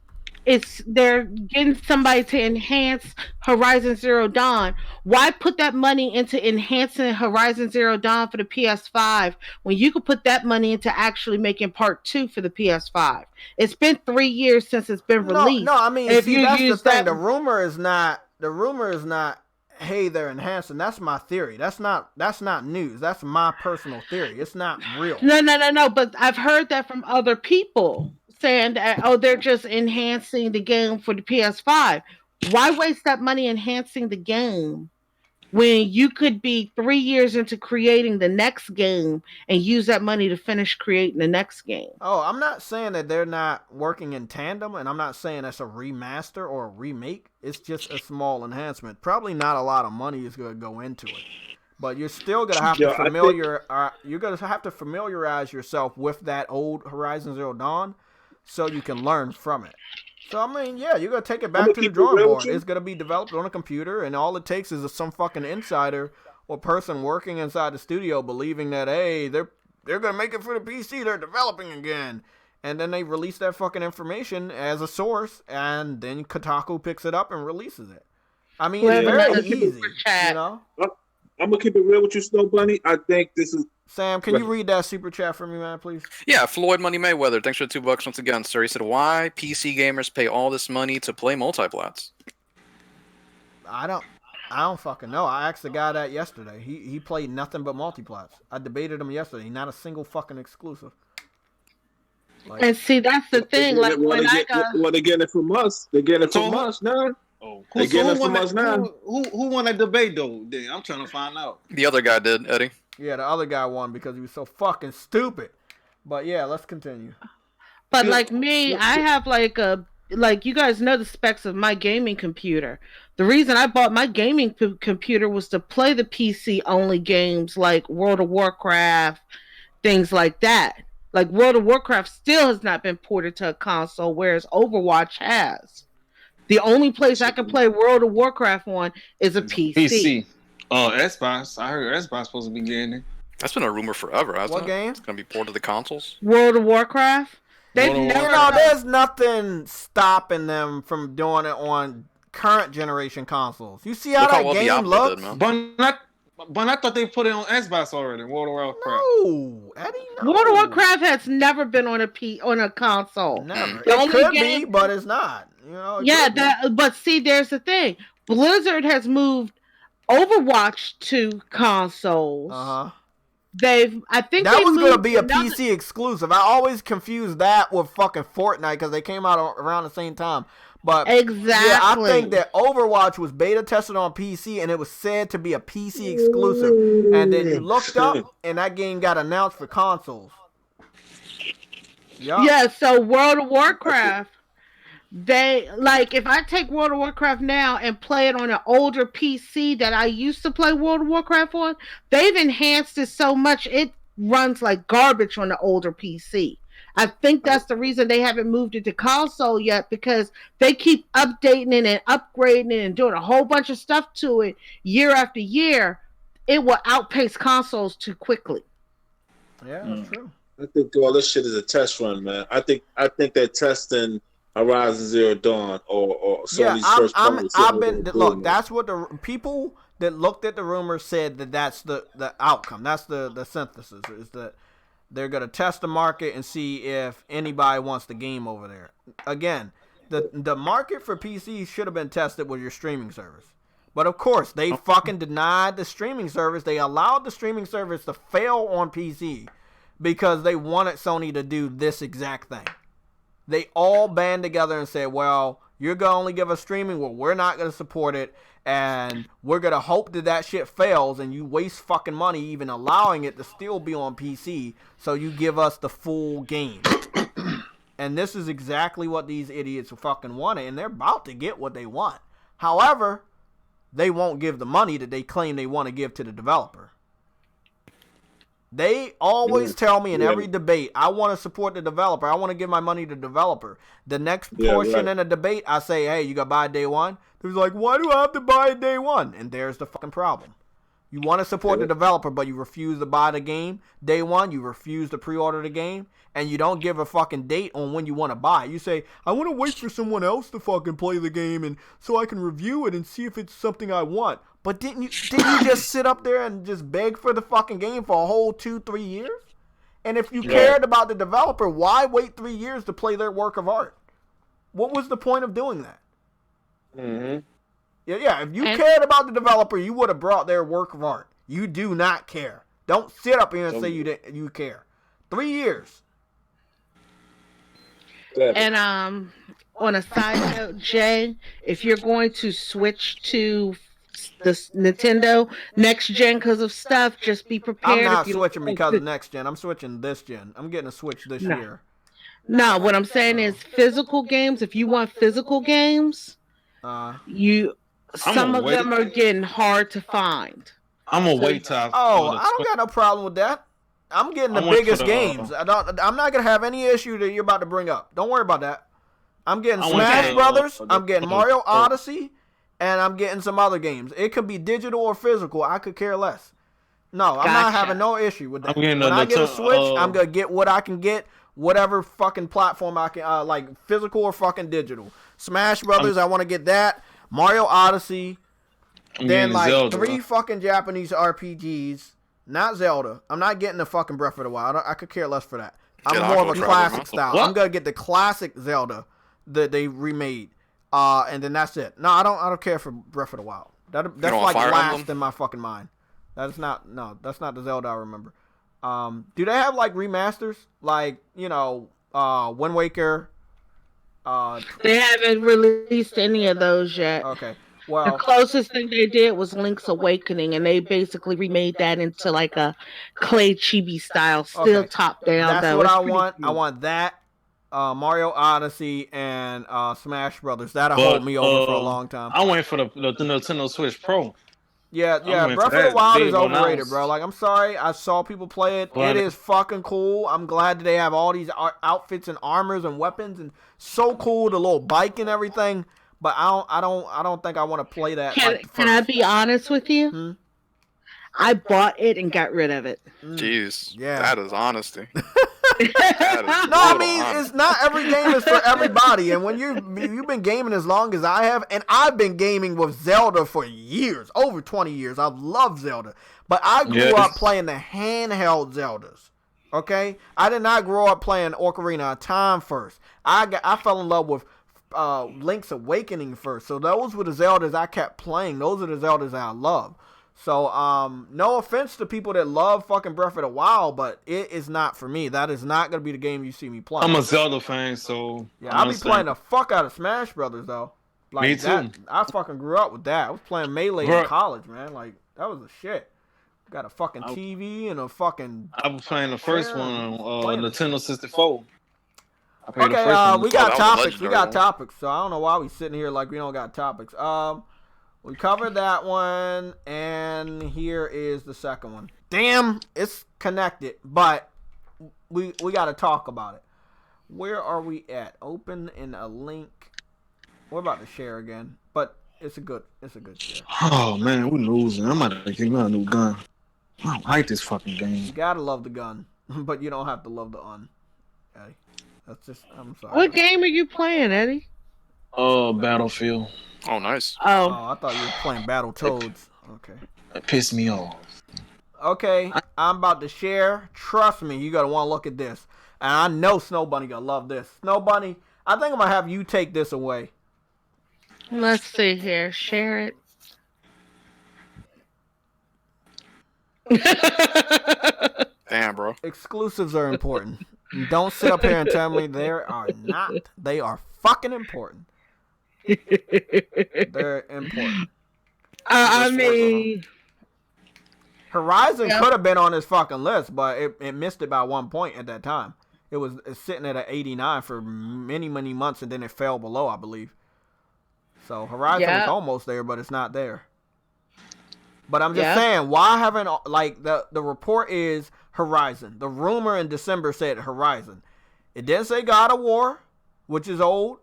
they're getting somebody to enhance Horizon Zero Dawn. Why put that money into enhancing Horizon Zero Dawn for the PS5 when you could put that money into actually making part 2 for the PS5? It's been 3 years since it's been released. No, I mean, if see, that's the thing. The rumor is not, hey, they're enhancing. That's my theory. That's not news. That's my personal theory. It's not real. No. But I've heard that from other people, saying that, they're just enhancing the game for the PS5. Why waste that money enhancing the game when you could be 3 years into creating the next game and use that money to finish creating the next game? Oh, I'm not saying that they're not working in tandem, and I'm not saying that's a remaster or a remake. It's just a small enhancement. Probably not a lot of money is going to go into it. But you're still gonna have to familiarize yourself with that old Horizon Zero Dawn, so you can learn from it. So, I mean, yeah, you're going to take it back to the drawing board. It's going to be developed on a computer, and all it takes is some fucking insider or person working inside the studio believing that, hey, they're going to make it for the PC, they're developing again. And then they release that fucking information as a source, and then Kotaku picks it up and releases it. I mean, it's very easy, you know? I'm going to keep it real with you, Snow Bunny. I think this is... Sam, can you read that super chat for me, man, please? Yeah, Floyd Money Mayweather. Thanks for the $2 once again, sir. He said, why PC gamers pay all this money to play multiplats? I don't fucking know. I asked the guy that yesterday. He played nothing but multiplats. I debated him yesterday. Not a single fucking exclusive. Like, and see, that's the thing. Like when they're getting it from us. They're getting it from us now. Oh, they're getting it from us now. Who won that debate though? I'm trying to find out. The other guy did, Eddie. Yeah, the other guy won because he was so fucking stupid. But yeah, let's continue. But like me, I have like you guys know the specs of my gaming computer. The reason I bought my gaming computer was to play the PC only games like World of Warcraft, things like that. Like World of Warcraft still has not been ported to a console, whereas Overwatch has. The only place I can play World of Warcraft on is a PC. Xbox. I heard Xbox supposed to be getting it. That's been a rumor forever, hasn't it? What game? It's gonna be ported to the consoles. World of Warcraft. There's nothing stopping them from doing it on current generation consoles. You see how that game looks? But I thought they put it on Xbox already. World of Warcraft. No, Eddie. No. World of Warcraft has never been on a console. Never. It could be, but it's not. You know. But see, there's the thing. Blizzard has moved Overwatch to consoles. I think that was going to be a PC exclusive. I always confuse that with fucking Fortnite because they came out around the same time. But exactly, yeah, I think that Overwatch was beta tested on PC and it was said to be a PC exclusive. And then you looked up and that game got announced for consoles. Yeah, so World of Warcraft, if I take World of Warcraft now and play it on an older PC that I used to play World of Warcraft on, they've enhanced it so much it runs like garbage on the older PC. I think that's the reason they haven't moved it to console yet, because they keep updating it and upgrading it and doing a whole bunch of stuff to it year after year. It will outpace consoles too quickly. Yeah, that's true. I think all this shit is a test run, man. I think they're testing Horizon Zero Dawn or Sony's first party. Look, that's what the people that looked at the rumors said that's the outcome. That's the synthesis is that they're going to test the market and see if anybody wants the game over there. Again, the market for PC should have been tested with your streaming service. But of course, they fucking denied the streaming service. They allowed the streaming service to fail on PC because they wanted Sony to do this exact thing. They all band together and said, well, you're going to only give us streaming. Well, we're not going to support it. And we're going to hope that shit fails and you waste fucking money even allowing it to still be on PC so you give us the full game. And this is exactly what these idiots fucking wanted, and they're about to get what they want. However, they won't give the money that they claim they want to give to the developer. They always tell me in every debate, I want to support the developer. I want to give my money to the developer. The next portion in a debate, I say, hey, you got to buy day one? They're like, why do I have to buy it day one? And there's the fucking problem. You want to support the developer, but you refuse to buy the game day one. You refuse to pre-order the game. And you don't give a fucking date on when you want to buy. You say, I want to wait for someone else to fucking play the game and so I can review it and see if it's something I want. But didn't you just sit up there and just beg for the fucking game for a whole 2-3 years? And if you cared about the developer, why wait 3 years to play their work of art? What was the point of doing that? Mm-hmm. Yeah, if you cared about the developer, you would have brought their work of art. You do not care. Don't sit up here and say you care. 3 years. And on a side note, Jay, if you're going to switch to the Nintendo next gen because of stuff, just be prepared. I'm not switching because of next gen. I'm switching this gen. I'm getting a Switch this year. No, what I'm saying is physical games. If you want physical games, some of them are getting hard to find. I'm gonna wait till. I don't got no problem with that. I'm getting the biggest games. I'm not gonna have any issue that you're about to bring up. Don't worry about that. I'm getting Smash Brothers. I'm getting Mario Odyssey, and I'm getting some other games. It could be digital or physical. I could care less. No, I'm not having no issue with that. When I get a Switch, I'm gonna get what I can get, whatever fucking platform I can, like physical or fucking digital. Smash Brothers, I want to get that. Mario Odyssey. Then like Zelda. 3 fucking Japanese RPGs. Not Zelda. I'm not getting the fucking Breath of the Wild. I could care less for that. I'm more of a classic style. I'm going to get the classic Zelda that they remade. And then that's it. No, I don't care for Breath of the Wild. That's like last in my fucking mind. That's not the Zelda I remember. Do they have like remasters? Like, Wind Waker? They haven't released any of those yet. Okay. Well, the closest thing they did was Link's Awakening, and they basically remade that into like a clay chibi style, still top down. That's what I want. Cute. I want that. Mario Odyssey and Smash Brothers. That'll hold me over for a long time. I went for the Nintendo Switch Pro. Yeah. Breath of the Wild is overrated, bro. Like, I'm sorry. I saw people play it. It is fucking cool. I'm glad that they have all these outfits and armors and weapons, and so cool, the little bike and everything. But I don't think I want to play that. Can I be honest with you? I bought it and got rid of it. Jeez. Yeah. That is honesty. It's not every game is for everybody. And when you've been gaming as long as I have, and I've been gaming with Zelda for years, over 20 years. I've loved Zelda. But I grew up playing the handheld Zeldas. Okay? I did not grow up playing Ocarina of Time first. I fell in love with Link's Awakening first. So those were the Zeldas I kept playing. Those are the Zeldas I love. So, no offense to people that love fucking Breath of the Wild, but it is not for me. That is not going to be the game you see me play. I'm a Zelda fan, so... Yeah, I'll be playing the fuck out of Smash Brothers, though. Like, me too. I fucking grew up with that. I was playing Melee in college, man. Like, that was the shit. Got a fucking TV and a fucking... I was playing the first one on Nintendo 64. Okay, we got topics. We got topics. So, I don't know why we sitting here like we don't got topics. We covered that one, and here is the second one. Damn, it's connected, but we got to talk about it. Where are we at? Open in a link. We're about to share again, but it's a good share. Oh man, we're losing. I'm about to get me a new gun. I don't like this fucking game. You gotta love the gun, but you don't have to love the Eddie. That's just. I'm sorry. What game are you playing, Eddie? Battlefield. Oh, nice. Oh, I thought you were playing Battletoads. Okay. That pissed me off. Okay, I'm about to share. Trust me, you gotta want to look at this. And I know Snow Bunny gonna love this. Snow Bunny, I think I'm gonna have you take this away. Let's see here. Share it. Damn, bro. Exclusives are important. Don't sit up here and tell me they are not. They are fucking important. They're important. I mean, Horizon could have been on this fucking list, but it missed it by 1 point at that time. It's sitting at an 89 for many months, and then it fell below, I believe. So Horizon is almost there, but it's not there. But I'm just saying, why haven't, like, the report is Horizon. The rumor in December said Horizon. It didn't say God of War, which is old.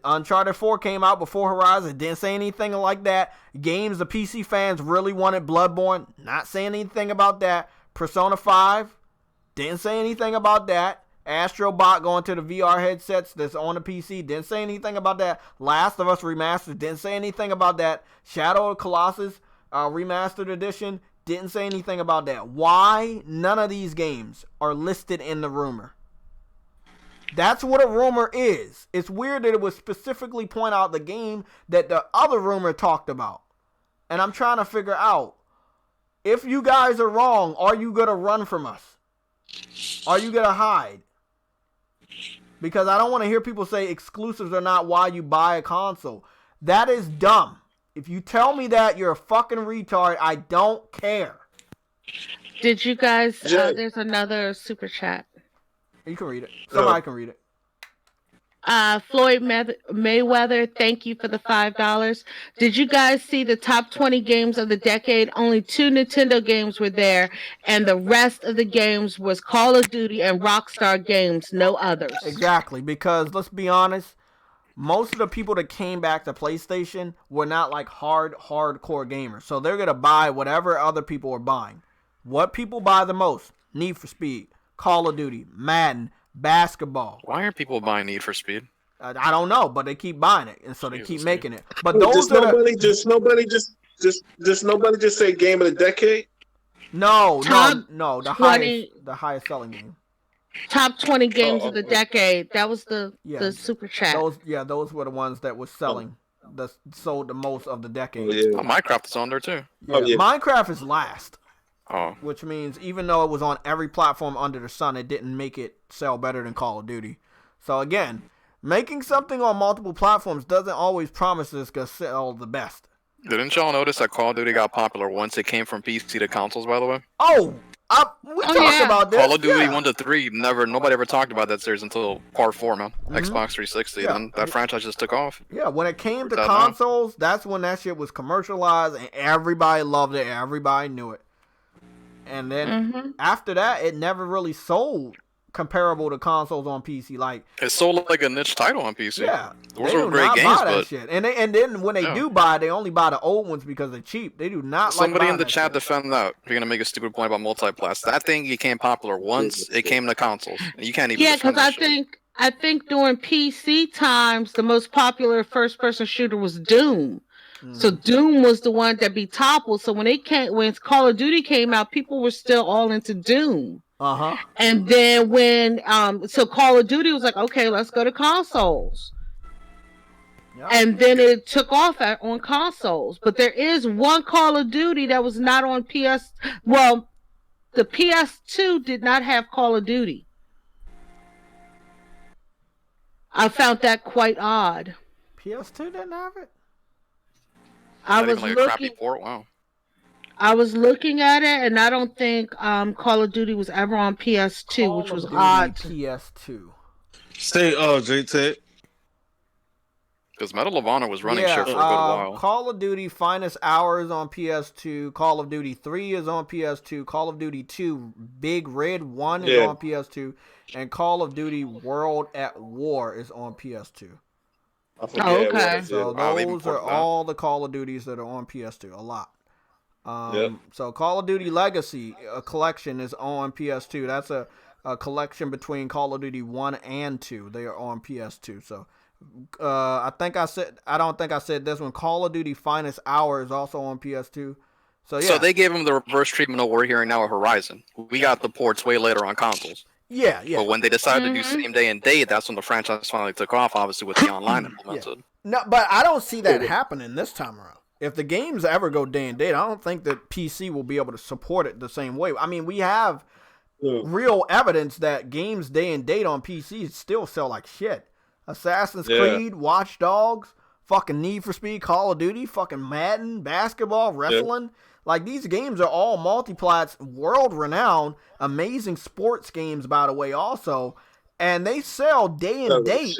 Uncharted 4 came out before Horizon. It didn't say anything like that. Games the PC fans really wanted, Bloodborne. Not saying anything about that. Persona 5. Didn't say anything about that. Astro Bot going to the VR headsets that's on the PC. Didn't say anything about that. Last of Us Remastered. Didn't say anything about that. Shadow of the Colossus Remastered Edition. Didn't say anything about that. Why none of these games are listed in the rumor? That's what a rumor is. It's weird that it would specifically point out the game that the other rumor talked about. And I'm trying to figure out, if you guys are wrong, are you going to run from us? Are you going to hide? Because I don't want to hear people say exclusives are not why you buy a console. That is dumb. If you tell me that, you're a fucking retard. I don't care. Did you guys... there's another super chat. You can read it. Somebody can read it. Floyd Mayweather, thank you for the $5. Did you guys see the top 20 games of the decade? Only 2 Nintendo games were there, and the rest of the games was Call of Duty and Rockstar Games, no others. Exactly, because let's be honest, most of the people that came back to PlayStation were not like hardcore gamers. So they're going to buy whatever other people are buying. What people buy the most? Need for Speed, Call of Duty, Madden, basketball. Why are people buying Need for Speed? I don't know, but they keep buying it, and so they keep making it. But those nobody just say game of the decade. No. The highest selling game. Top 20 games of the decade. That was the super chat. Those were the ones that were selling. That sold the most of the decade. Minecraft is on there too. Minecraft is last. Oh. Which means even though it was on every platform under the sun, it didn't make it sell better than Call of Duty. So again, making something on multiple platforms doesn't always promise it's going to sell the best. Didn't y'all notice that Call of Duty got popular once it came from PC to consoles, by the way? We talked about this. Call of Duty 1 to 3, nobody ever talked about that series until part 4, man. Xbox 360, then that franchise just took off. Yeah, when it came to consoles, that's when that shit was commercialized and everybody loved it, everybody knew it. And then after that, it never really sold comparable to consoles on PC. Like it sold like a niche title on PC. Yeah, those were great games, but shit. And then when they do buy, they only buy the old ones because they're cheap. They do not. Somebody in the chat defend that. If you're gonna make a stupid point about multiplats, that thing became popular once it came to consoles. You can't even. Yeah, because I think during PC times, the most popular first-person shooter was Doom. So Doom was the one that be toppled. So when Call of Duty came out, people were still all into Doom. And then when so Call of Duty was like, okay, let's go to consoles. And then it took off on consoles. But there is one Call of Duty that was not on PS. Well, the PS2 did not have Call of Duty. I found that quite odd. PS2 didn't have it? I was like a crappy port? Wow. I was looking at it, and I don't think Call of Duty was ever on PS2, which was odd. PS2. Say, JayTech. Because Medal of Honor was running shit for a good while. Call of Duty Finest Hours on PS2. Call of Duty 3 is on PS2. Call of Duty 2 Big Red 1 is on PS2. And Call of Duty World at War is on PS2. Okay. So those are all the Call of Duties that are on PS2. A lot. So Call of Duty Legacy, a collection, is on PS2. That's a collection between Call of Duty 1 and 2. They are on PS2. So I don't think I said this one. Call of Duty Finest Hour is also on PS2. So yeah. So they gave them the reverse treatment of what we're hearing now at Horizon. We got the ports way later on consoles. Yeah. But when they decided to do same day and date, that's when the franchise finally took off, obviously, with the online implemented. No, but I don't see that happening this time around. If the games ever go day and date, I don't think that PC will be able to support it the same way. I mean, we have real evidence that games day and date on PC still sell like shit. Assassin's Creed, Watch Dogs, fucking Need for Speed, Call of Duty, fucking Madden, basketball, wrestling. Like, these games are all multiplats, world-renowned, amazing sports games, by the way, also. And they sell day and date.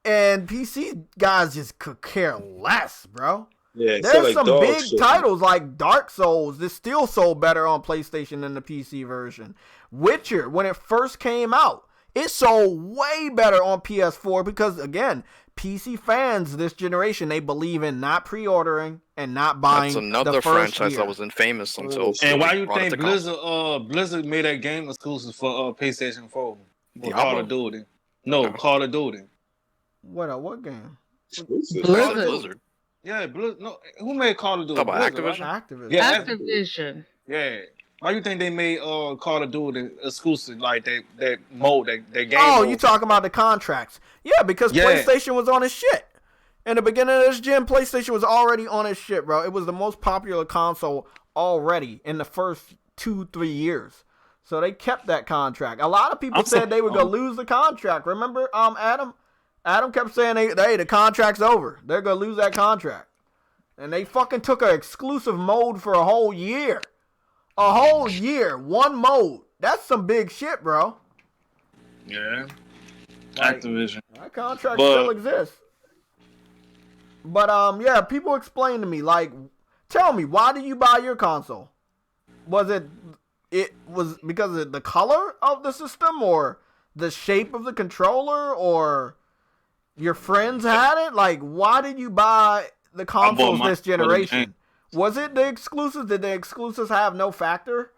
And PC guys just could care less, bro. Yeah, there's some big titles like Dark Souls that still sold better on PlayStation than the PC version. Witcher, when it first came out, it sold way better on PS4 because, again, PC fans this generation, they believe in not pre-ordering and not buying. That's another franchise that was infamous until. And why you think Blizzard made that game exclusive for PlayStation 4? Call of Duty. No, Call of Duty. What game? Blizzard. Yeah, Blizzard. No, who made Call of Duty? Activision. Right? Activision. Yeah, Activision. Yeah. Why you think they made Call of Duty exclusive, like that mode, that game? Oh, mode? You talking about the contracts? Yeah, because PlayStation was on its shit. In the beginning of this gen, PlayStation was already on its shit, bro. It was the most popular console already in the first 2-3 years. So they kept that contract. A lot of people said they were gonna lose the contract. Remember, Adam? Adam kept saying, hey, the contract's over. They're gonna lose that contract. And they fucking took an exclusive mode for a whole year. A whole year, one mode. That's some big shit, bro. Yeah. Activision. That contract still exists. But yeah, people explain to me, like, tell me, why did you buy your console? Was it was because of the color of the system, or the shape of the controller, or your friends had it? Like, why did you buy the consoles this generation? Was it the exclusives? Did the exclusives have no factor?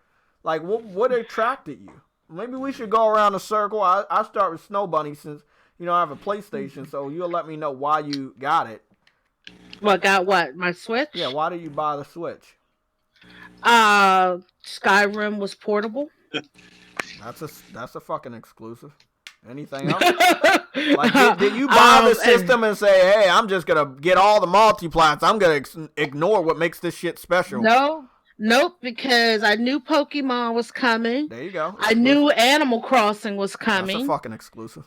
Like, what attracted you? Maybe we should go around the circle. I start with Snow Bunny since, I have a PlayStation, so you'll let me know why you got it. Got what? My Switch? Yeah, why did you buy the Switch? Skyrim was portable. That's a fucking exclusive. Anything else? Like, did you buy the system and say, hey, I'm just going to get all the multiplats. I'm going to ignore what makes this shit special? Nope, because I knew Pokemon was coming. There you go. I knew Animal Crossing was coming. That's a fucking exclusive.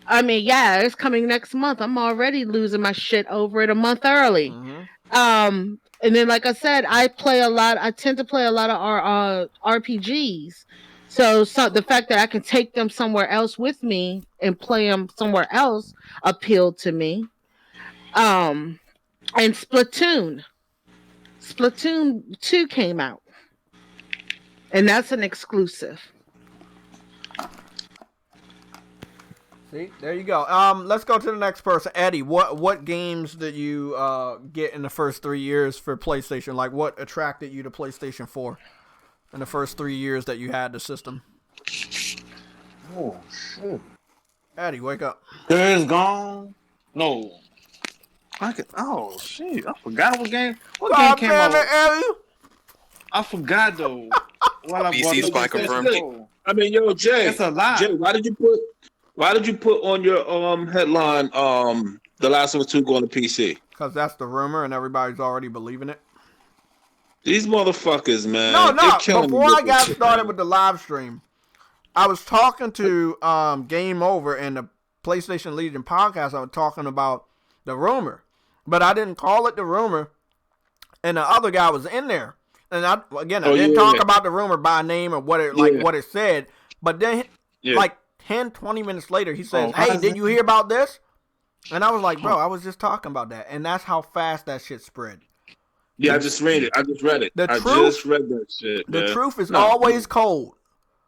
I mean, yeah, it's coming next month. I'm already losing my shit over it a month early. Mm-hmm. And then, like I said, I tend to play a lot of RPGs. So the fact that I can take them somewhere else with me and play them somewhere else appealed to me. And Splatoon 2 came out, and that's an exclusive. See, there you go. Let's go to the next person. Eddie, what games did you get in the first 3 years for PlayStation? Like, what attracted you to PlayStation 4 in the first 3 years that you had the system? Oh, shit. Eddie, wake up. Days Gone? No. Oh, shit. I forgot what game came out. Eddie. I forgot, though. PC Spy confirmed. I mean, yo, Jay. It's a lot. Jay, why did you put on your headline The Last of Us 2 going to PC? Because that's the rumor and everybody's already believing it. These motherfuckers, man. No. Before I got started with the live stream, I was talking to Game Over and the PlayStation Legion podcast. I was talking about the rumor, but I didn't call it the rumor. And the other guy was in there, and I didn't talk about the rumor by name or what it said. But then, like 10, 20 minutes later, he says, "Hey, did you hear about this?" And I was like, "Bro, I was just talking about that." And that's how fast that shit spread. Yeah, I just read it. I just read that shit. The truth is always cold,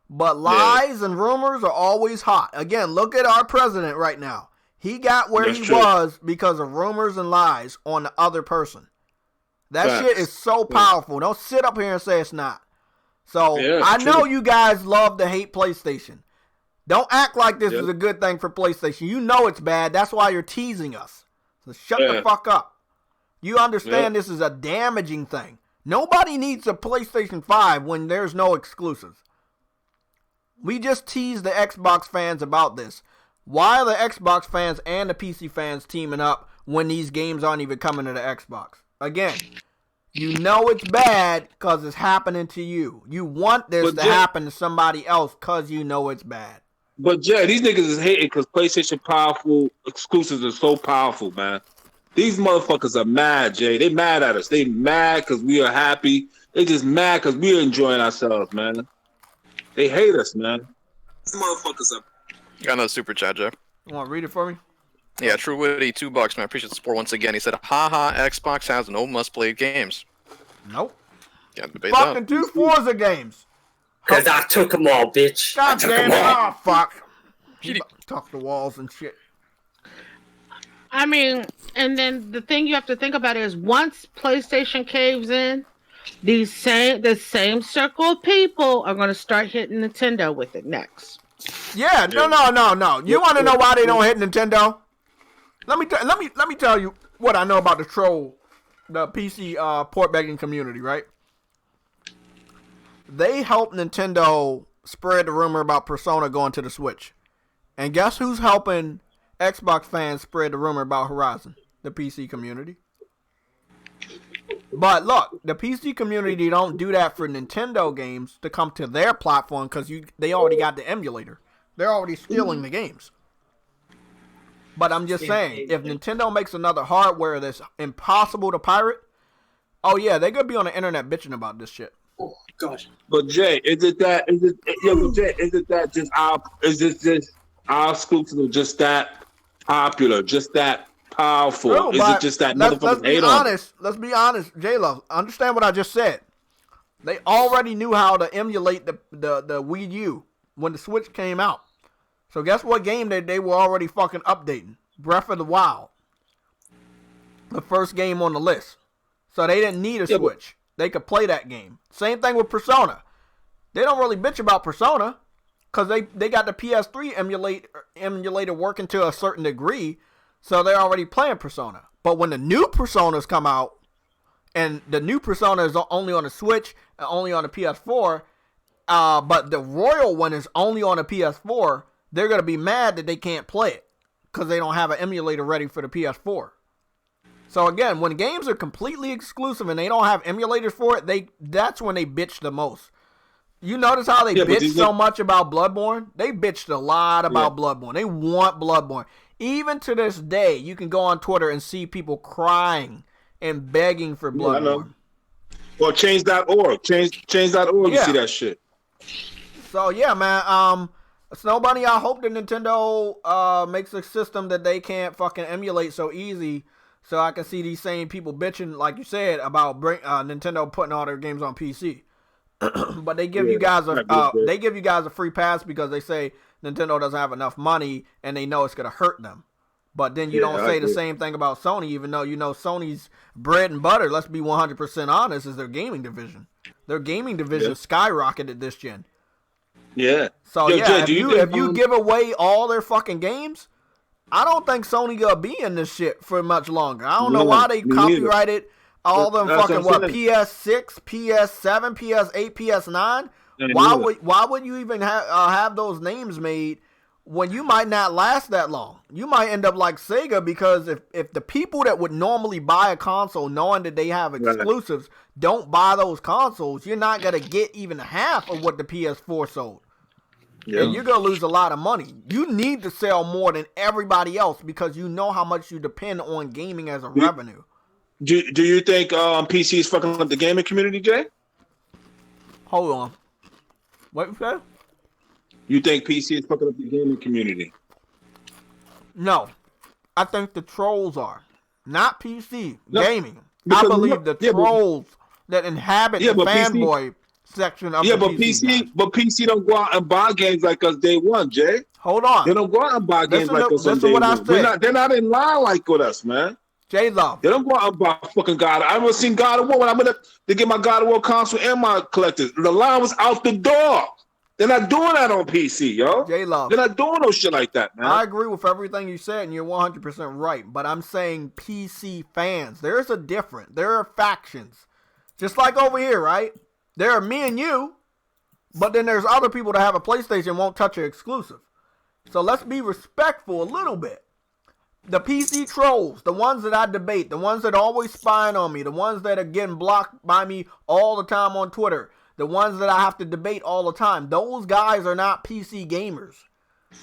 but lies and rumors are always hot. Again, look at our president right now. He got where he was because of rumors and lies on the other person. That shit is so powerful. Don't sit up here and say it's not. So I know you guys love to hate PlayStation. Don't act like this is a good thing for PlayStation. You know it's bad. That's why you're teasing us. So shut the fuck up. You understand this is a damaging thing. Nobody needs a PlayStation 5 when there's no exclusives. We just tease the Xbox fans about this. Why are the Xbox fans and the PC fans teaming up when these games aren't even coming to the Xbox? Again, you know it's bad because it's happening to you. You want this to happen to somebody else because you know it's bad. But Jay, these niggas is hating because PlayStation powerful exclusives are so powerful, man. These motherfuckers are mad, Jay. They mad at us. They mad because we are happy. They just mad because we are enjoying ourselves, man. They hate us, man. These motherfuckers are... Got another super chat, Jay. You want to read it for me? Yeah, True Witty, $2, man. I appreciate the support once again. He said, haha, Xbox has no must-play games. Nope. Can't debate fucking that. 2 Forza games. Because I took them all, bitch. God damn it. Oh, fuck. He talk to walls and shit. I mean, and then the thing you have to think about is once PlayStation caves in, the same circle of people are going to start hitting Nintendo with it next. Yeah, no. You want to know why they don't hit Nintendo? Let me tell you what I know about the PC port begging community, right? They helped Nintendo spread the rumor about Persona going to the Switch. And guess who's helping Xbox fans spread the rumor about Horizon? The PC community. But look, the PC community don't do that for Nintendo games to come to their platform because they already got the emulator. They're already stealing the games. But I'm just saying, if Nintendo makes another hardware that's impossible to pirate, oh yeah, they're gonna be on the internet bitching about this shit. Oh gosh. But Jay, is it that just our exclusive just that popular, just that powerful? No, is it just that motherfuckers hate on? Let's be honest, J-Lo. Understand what I just said. They already knew how to emulate the Wii U when the Switch came out. So guess what game they were already fucking updating? Breath of the Wild. The first game on the list. So they didn't need a Switch. They could play that game. Same thing with Persona. They don't really bitch about Persona because they got the PS3 emulator working to a certain degree, so they're already playing Persona. But when the new Personas come out, and the new Persona is only on the Switch and only on the PS4, but the Royal one is only on a PS4. They're gonna be mad that they can't play it because they don't have an emulator ready for the PS4. So again, when games are completely exclusive and they don't have emulators for it, that's when they bitch the most. You notice how they bitch so much about Bloodborne? They bitched a lot about Bloodborne. They want Bloodborne. Even to this day, you can go on Twitter and see people crying and begging for Bloodborne. I know. Or change.org. Change.org, you see that shit. So yeah, man. Snow Bunny, I hope that Nintendo makes a system that they can't fucking emulate so easy. So I can see these same people bitching, like you said, about Nintendo putting all their games on PC. But they give you guys a free pass because they say Nintendo doesn't have enough money and they know it's gonna hurt them. But then you don't say the same thing about Sony, even though you know Sony's bread and butter, let's be 100% honest, is their gaming division. Their gaming division skyrocketed this gen. Yeah. So Jay, if you give away all their fucking games, I don't think Sony gonna be in this shit for much longer. I don't know why they copyrighted all them fucking PS6, PS7, PS8, PS9. Why would you even have those names made when you might not last that long? You might end up like Sega because if the people that would normally buy a console knowing that they have exclusives don't buy those consoles, you're not gonna get even half of what the PS4 sold. Yeah. And you're going to lose a lot of money. You need to sell more than everybody else because you know how much you depend on gaming as a revenue. Do you think PC is fucking up the gaming community, Jay? Hold on. What you say? You think PC is fucking up the gaming community? No. I think the trolls are. Not PC. Gaming. I believe the trolls that inhabit the fanboy section of the PC. But PC don't go out and buy games like us day one, Jay. Hold on. They don't go out and buy games like us on day one. They're not in line like with us, man. Jay Love. They don't go out and buy fucking God. I haven't seen God of War when I'm gonna get my God of War console and my collectors. The line was out the door. They're not doing that on PC, yo. Jay Love. They're not doing no shit like that, man. I agree with everything you said, and you're 100% right. But I'm saying PC fans. There's a difference. There are factions. Just like over here, right? There are me and you, but then there's other people that have a PlayStation won't touch an exclusive. So let's be respectful a little bit. The PC trolls, the ones that I debate, the ones that are always spying on me, the ones that are getting blocked by me all the time on Twitter, the ones that I have to debate all the time, those guys are not PC gamers.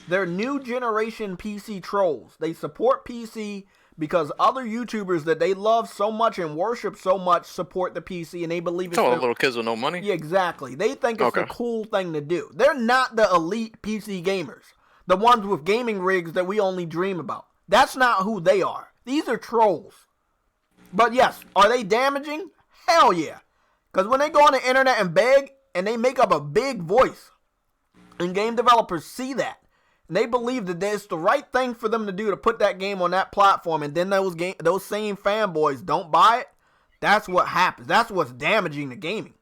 They're new generation PC trolls. They support PC because other YouTubers that they love so much and worship so much support the PC and they believe it's little kids with no money. Yeah, exactly. They think it's a cool thing to do. They're not the elite PC gamers. The ones with gaming rigs that we only dream about. That's not who they are. These are trolls. But yes, are they damaging? Hell yeah. Because when they go on the internet and beg and they make up a big voice and game developers see that, and they believe that it's the right thing for them to do to put that game on that platform, and then those same fanboys don't buy it. That's what happens. That's what's damaging the gaming.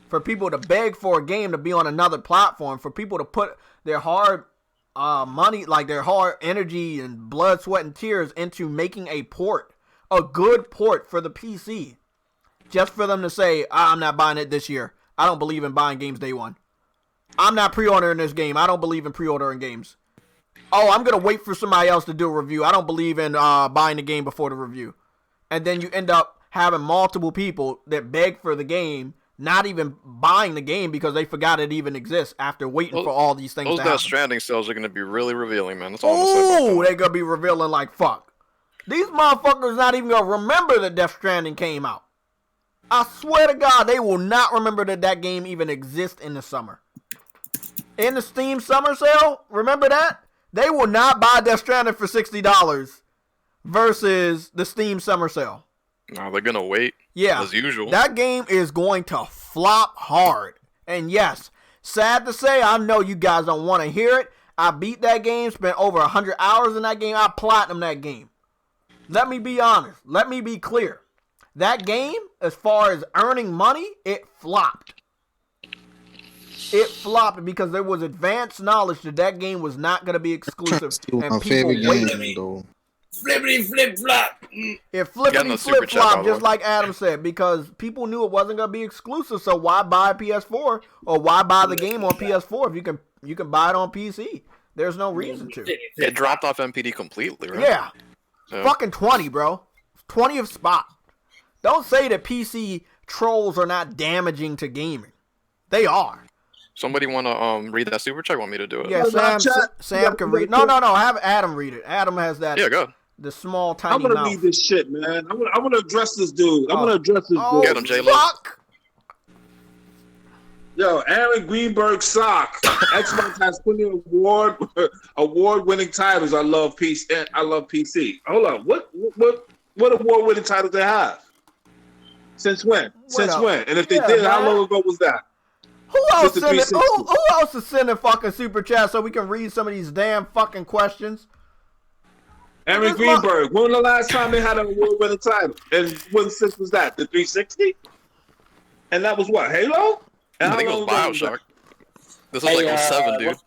For people to beg for a game to be on another platform, for people to put their hard money, like their hard energy and blood, sweat, and tears into making a port, a good port for the PC, just for them to say, I'm not buying it this year. I don't believe in buying games day one. I'm not pre-ordering this game. I don't believe in pre-ordering games. Oh, I'm going to wait for somebody else to do a review. I don't believe in buying the game before the review. And then you end up having multiple people that beg for the game, not even buying the game because they forgot it even exists after waiting for all these things to happen. Those Death Stranding sales are going to be really revealing, man. That's all I'm going to say about that. They're going to be revealing like fuck. These motherfuckers not even going to remember that Death Stranding came out. I swear to God, they will not remember that game even exists in the summer. In the Steam summer sale, remember that? They will not buy Death Stranding for $60 versus the Steam summer sale. No, they're going to wait. Yeah. As usual. That game is going to flop hard. And yes, sad to say, I know you guys don't want to hear it. I beat that game, spent over 100 hours in that game. I platinum that game. Let me be honest. Let me be clear. That game, as far as earning money, it flopped. It flopped because there was advanced knowledge that game was not going to be exclusive. Still my favorite game, though. Flippity flip flop. It flippity flip flop, just like Adam said, because people knew it wasn't gonna be exclusive. So why buy a PS4 or why buy the game on PS4 if you can buy it on PC? There's no reason to. It dropped off MPD completely, right? Yeah. Fucking 20, bro. 20th spot. Don't say that PC trolls are not damaging to gaming. They are. Somebody want to read that super chat? Want me to do it? Yeah, Sam can read. No. Have Adam read it. Adam has that. Yeah, go. The small, tiny I'm gonna mouth. read this shit, man. I'm gonna address this dude. I'm gonna address this dude. Get him, J-Lo. Fuck. Yo, Aaron Greenberg sock. Xbox has plenty of award-winning titles. I love PC. Hold on. What award-winning titles they have? Since when? And if they did, how long ago was that? Who else is sending fucking super chat so we can read some of these damn fucking questions? Aaron Greenberg. When was the last time they had an award-winning title? And what since was that? The 360? And that was what? Halo? I think it was Bioshock. This was like 07, dude.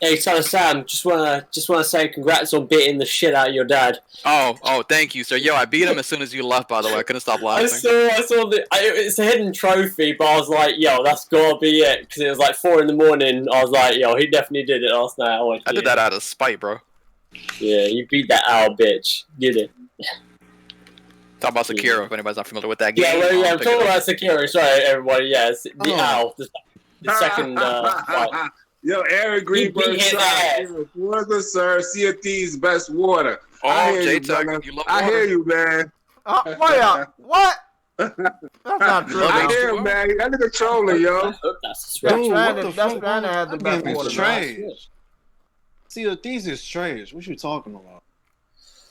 Hey, so Sam, just wanna say congrats on beating the shit out of your dad. Oh, thank you, sir. Yo, I beat him as soon as you left. By the way, I couldn't stop laughing. I saw it's a hidden trophy, but I was like, yo, that's gotta be it, because it was like 4 a.m. I was like, yo, he definitely did it last night. I did that out of spite, bro. Yeah, you beat that owl, bitch. Get it. Talk about Sekiro, if anybody's not familiar with that game. Yeah, I'm talking about Sekiro. Sorry, everybody. Yeah, it's the owl. The second fight. Yo, Aaron Greenberg, Forza, sir. Sea of Thieves, best water. Oh, JayTech, you love water. I hear you, man. What? That's not true. I hear him, man. That nigga trolling, yo. That's trying to have the best water. Trash. Sea of Thieves is trash. What you talking about?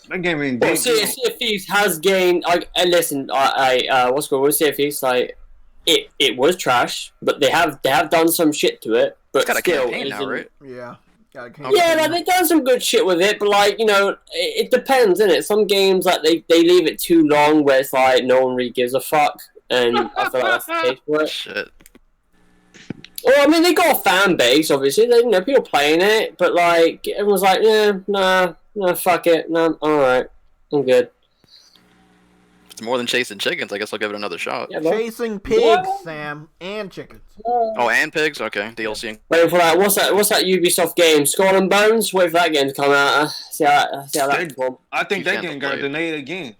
That game ain't deep. Sea of Thieves has gained. Listen, what's going on with Sea of Thieves? Like, it was trash, but they have done some shit to it. But it's got still, a campaign now, right? Yeah. Yeah, they've done some good shit with it, but like, you know, it depends, innit? Some games, like, they leave it too long where it's like no one really gives a fuck, and I feel like that's the case for it. Shit. Well, I mean, they got a fan base, obviously. They, you know, people playing it, but like, everyone's like, nah, fuck it, no, alright, I'm good. It's more than chasing chickens. I guess I'll give it another shot. Yeah, chasing pigs, Sam, and chickens. Oh, and pigs? Okay, DLC. Wait for that. What's that Ubisoft game? Skull and Bones? Wait for that game to come out. See how that performs. I think that game got delayed again.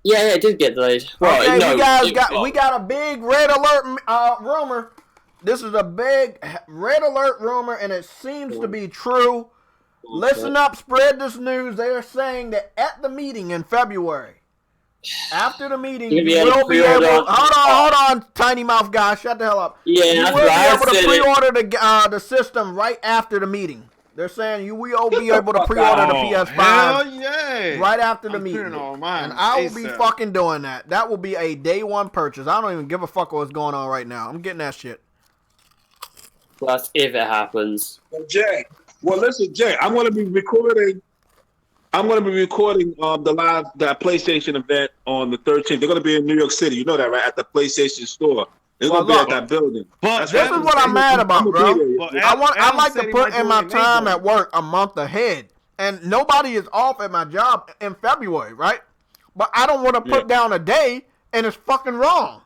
Yeah, it did get delayed. Well, okay, no, we got a big red alert rumor. This is a big red alert rumor, and it seems to be true. Listen up, spread this news. They are saying that at the meeting in February, after the meeting, you will be able. Hold on, tiny mouth guy, shut the hell up. Yeah, you will be able to pre-order the system right after the meeting. They're saying you will be able to pre-order the PS5 right after the meeting, and I will be fucking doing that. That will be a day one purchase. I don't even give a fuck what's going on right now. I'm getting that shit. Well, that's if it happens. Jay, listen, Jay, I'm gonna be recording that PlayStation event on the 13th. They're gonna be in New York City. You know that, right? At the PlayStation store. They're gonna be at that building. But this is what I'm mad about, bro. I like to put in my time at work a month ahead, and nobody is off at my job in February, right? But I don't want to put down a day, and it's fucking wrong.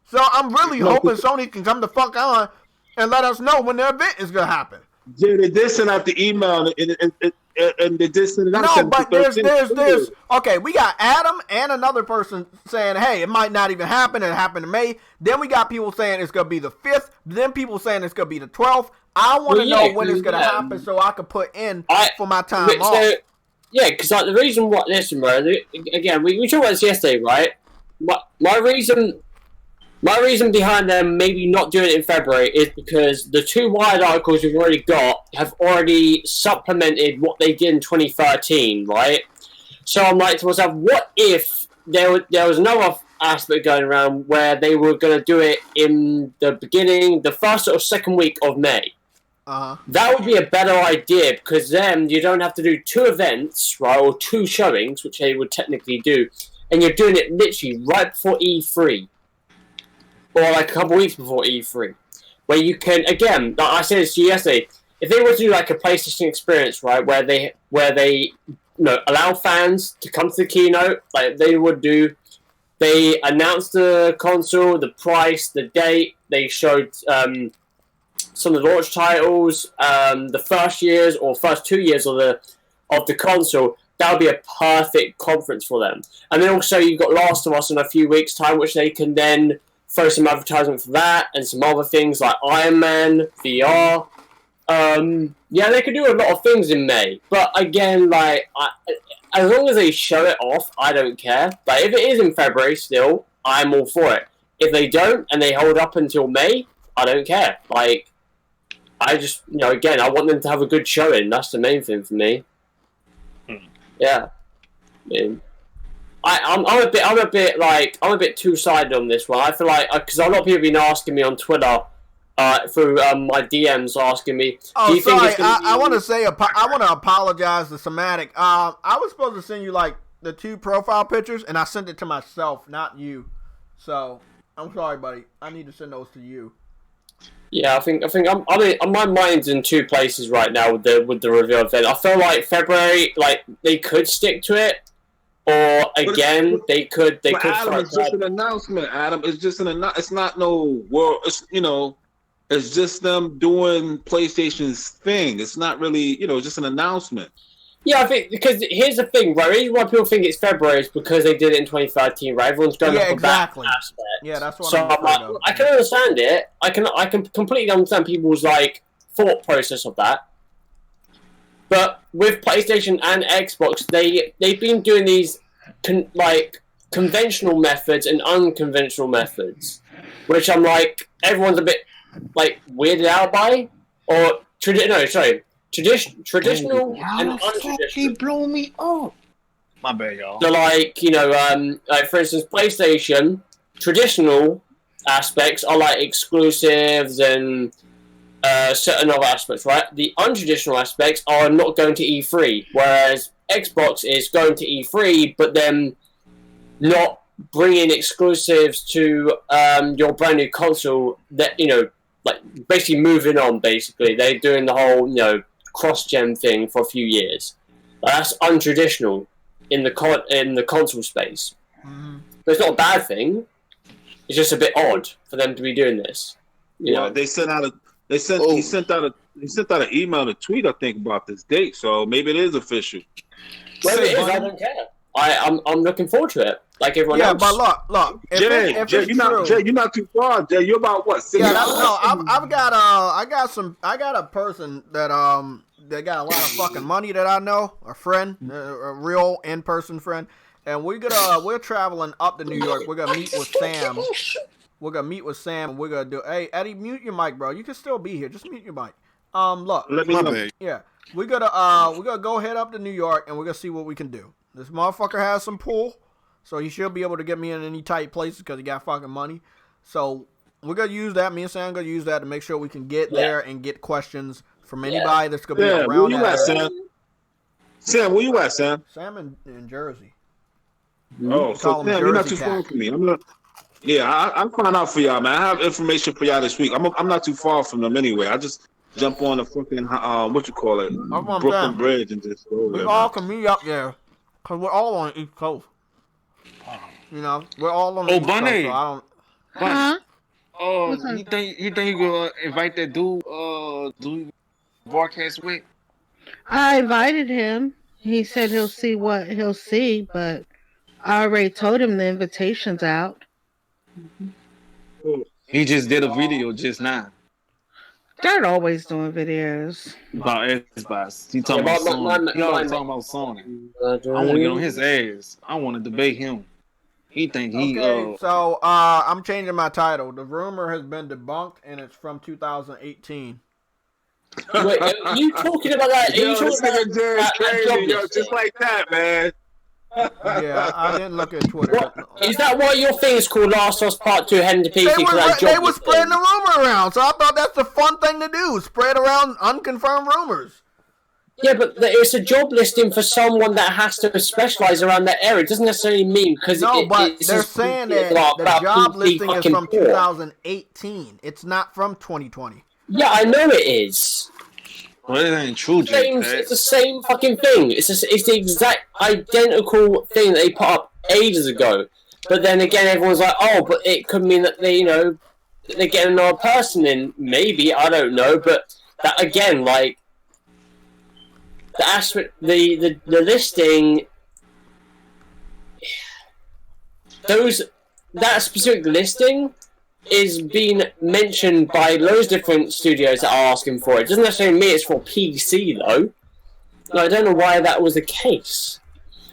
So I'm really hoping Sony can come the fuck on and let us know when the event is gonna happen. Yeah, they did send out the email, and they did send it out. No, but there's okay. We got Adam and another person saying, "Hey, it might not even happen. It happened in May." Then we got people saying it's gonna be the 5th. Then people saying it's gonna be the 12th. I want to know when it's gonna happen so I can put in for my time off. Yeah, because like the reason listen, bro. Again, we talked about this yesterday, right? My reason behind them maybe not doing it in February is because the 2 Wired articles we've already got have already supplemented what they did in 2013, right? So I'm like to myself, what if there was another aspect going around where they were going to do it in the first or second week of May? That would be a better idea, because then you don't have to do 2 events, right, or 2 showings, which they would technically do, and you're doing it literally right before E3. Or like a couple weeks before E3, where you can, again, like I said this to you yesterday, if they were to do like a PlayStation experience, right, where they allow fans to come to the keynote like they would do. They announced the console, the price, the date. They showed some of the launch titles, the first 2 years of the console. That would be a perfect conference for them. And then also you've got Last of Us in a few weeks' time, which they can then throw some advertisement for that and some other things like Iron Man, VR. They could do a lot of things in May. But again, as long as they show it off, I don't care. But if it is in February still, I'm all for it. If they don't and they hold up until May, I don't care. I just, again, I want them to have a good showing. That's the main thing for me. Yeah. I'm a bit two-sided on this one. I feel like, because a lot of people have been asking me on Twitter, through my DMs asking me. Oh, sorry. I want to say, I want to apologize to Somatic. I was supposed to send you the 2 profile pictures, and I sent it to myself, not you. So I'm sorry, buddy. I need to send those to you. Yeah, I think my mind's in 2 places right now with the reveal event. I feel like February, they could stick to it, or again they could. Adam, it's just an announcement. Adam, it's just It's not no world. It's just them doing PlayStation's thing. It's not really, just an announcement. Yeah, I think because here's the thing, right? The reason why people think it's February is because they did it in 2013, right? Everyone's going off exactly. that aspect. Yeah, that's what I'm like. I can understand it. I can completely understand people's thought process of that. But with PlayStation and Xbox, they've been doing these conventional methods and unconventional methods, which I'm everyone's a bit weirded out by, or traditional and untraditional. Blow me up. My bad, y'all. So for instance, PlayStation traditional aspects are exclusives and certain other aspects, right? The untraditional aspects are not going to E3, whereas Xbox is going to E3, but then not bringing exclusives to your brand new console. That basically moving on. Basically, they're doing the whole cross-gen thing for a few years. That's untraditional in the console space. Mm-hmm. But it's not a bad thing. It's just a bit odd for them to be doing this. They sent out he sent out an email, a tweet, I think, about this date. So maybe it is official. Whether it is, I don't care. I'm looking forward to it, like everyone else. Yeah, but look. Jay, you're not too far. Jay, you're about what? I got a person that got a lot of fucking money that I know, a friend, a real in-person friend, and we're traveling up to New York. We're gonna meet with Sam. And we're gonna do. Hey, Eddie, mute your mic, bro. You can still be here. Just mute your mic. Look. Let me know. Yeah, we're gonna go head up to New York, and we're gonna see what we can do. This motherfucker has some pull, so he should be able to get me in any tight places because he got fucking money. So we're gonna use that. Me and Sam gonna use that to make sure we can get there and get questions from anybody that's gonna be around. Where you at, Sam? Sam, where you at, Sam? Sam in Jersey. Oh, so Sam, you're not too far from me. I'll find out for y'all, man. I have information for y'all this week. I'm not too far from them anyway. I just jump on the fucking Brooklyn Bridge and just go over there. We all can meet up there. Cause we're all on the East Coast. We're all on the East Coast. So I don't. Huh? Oh, you think you gonna invite that dude broadcast with? I invited him. He said he'll see what he'll see, but I already told him the invitation's out. He just did a video just now. They're always doing videos about Xbox. He talking about Sony. He always talking about Sony. I want to get on his ass. I want to debate him. He think he. Okay, so I'm changing my title. The rumor has been debunked, and it's from 2018. Wait, are you talking about that? Yo, this nigga Jerry's crazy, yo, just like that, man. Yeah, I didn't look at Twitter. Is that why your thing is called Last of Us Part 2 heading to PC? They were spreading the rumor around, so I thought that's the fun thing to do, spread around unconfirmed rumors. Yeah, but it's a job listing for someone that has to specialize around that area. It doesn't necessarily mean because they're saying that the job listing is from 2018. It's not from 2020. Yeah, I know it is. Well, it ain't true, It's the same fucking thing. It's the exact identical thing that they put up ages ago. But then again, everyone's like, oh, but it could mean that they, they're getting another person in. Maybe, I don't know. But that again, like, the aspect, the listing, that specific listing is being mentioned by loads of different studios that are asking for it. It doesn't necessarily mean it's for PC though. I don't know why that was the case.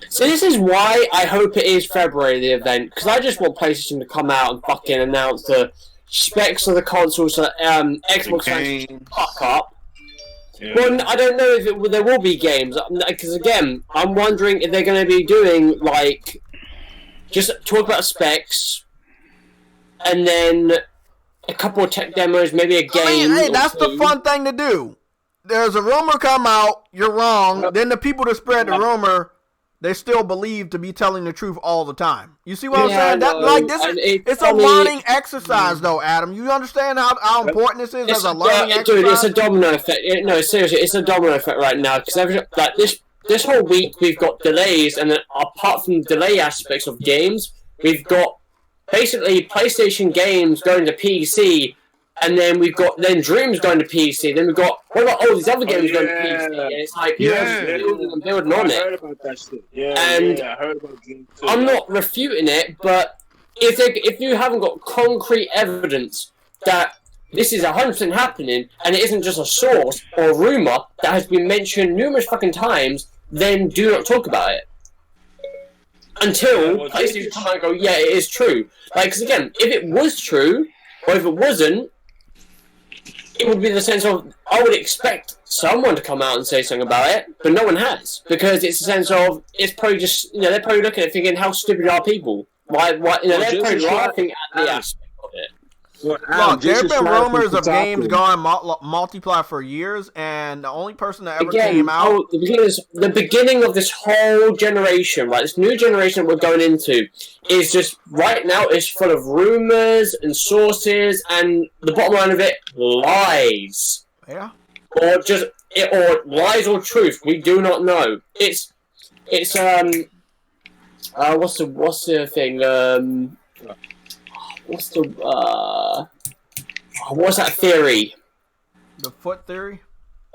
So this is why I hope it is February, the event, because I just want PlayStation to come out and fucking announce the specs of the consoles so Xbox fans fuck up. Yeah. Well, I don't know if there will be games, because again, I'm wondering if they're going to be doing, like, just talk about specs, and then a couple of tech demos, maybe a game. I mean, hey, that's the fun thing to do. There's a rumor come out, you're wrong, then the people that spread the rumor, they still believe to be telling the truth all the time. You see what I'm saying? It's a learning exercise, though, Adam. You understand how important this is as a learning exercise? Dude, it's a domino effect. No, seriously, it's a domino effect right now. Because like this whole week, we've got delays, and then apart from the delay aspects of games, we've got basically PlayStation games going to PC, and then we've got Dreams going to PC. Then we've got all these other games going to PC. And it's like building on it. I heard about that shit. I heard about Dreams too. I'm not refuting it, but if you haven't got concrete evidence that this is 100% happening, and it isn't just a source or a rumor that has been mentioned numerous fucking times, then do not talk about it. Until PlayStation come out and go, yeah, it is true. Like, because again, if it was true, or if it wasn't, it would be the sense of, I would expect someone to come out and say something about it, but no one has. Because it's a sense of, it's probably just, they're probably looking at it thinking, how stupid are people? Why they're probably laughing at the aspect of it. Look, there have been rumors of games going multiply for years, and the only person that ever came out... The beginning of this whole generation, right, this new generation that we're going into, is just, right now, is full of rumors and sources, and the bottom line of it, lies. Yeah. Or lies or truth, we do not know. It's what's the thing, what's that theory? The foot theory?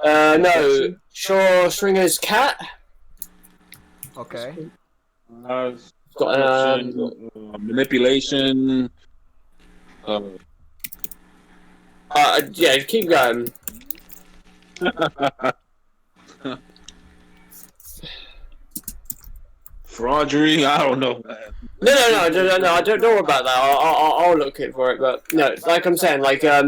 No. Schrodinger's cat? Okay. Got manipulation. Yeah, keep going. Fraudery? I don't know. No, I don't know about that. I'll look it for it, but no, like I'm saying, like I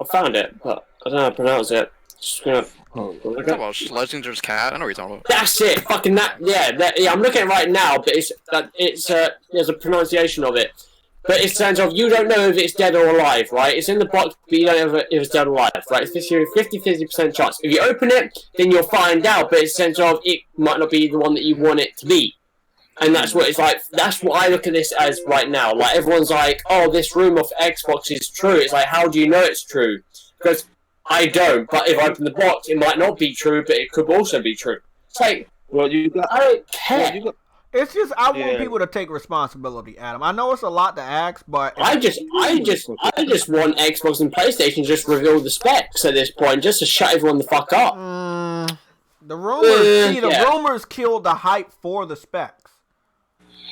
found it, but I don't know how to pronounce it. Just gonna. Talk about Schrodinger's cat. I know what you're talking about. That's it. Fucking that. Yeah. I'm looking at it right now, but there's a pronunciation of it. But it's sense of you don't know if it's dead or alive, right? It's in the box, but you don't know if it's dead or alive, right? It's 50% chance. If you open it, then you'll find out, but it's sense of it might not be the one that you want it to be. And that's what it's like. That's what I look at this as right now. Like, everyone's like, oh, this rumor of Xbox is true. It's like, how do you know it's true? Because I don't. But if I open the box, it might not be true, but it could also be true. It's like, I don't care. It's just I want people to take responsibility, Adam. I know it's a lot to ask, but I just want Xbox and PlayStation just reveal the specs at this point, just to shut everyone the fuck up. The rumors, rumors killed the hype for the specs.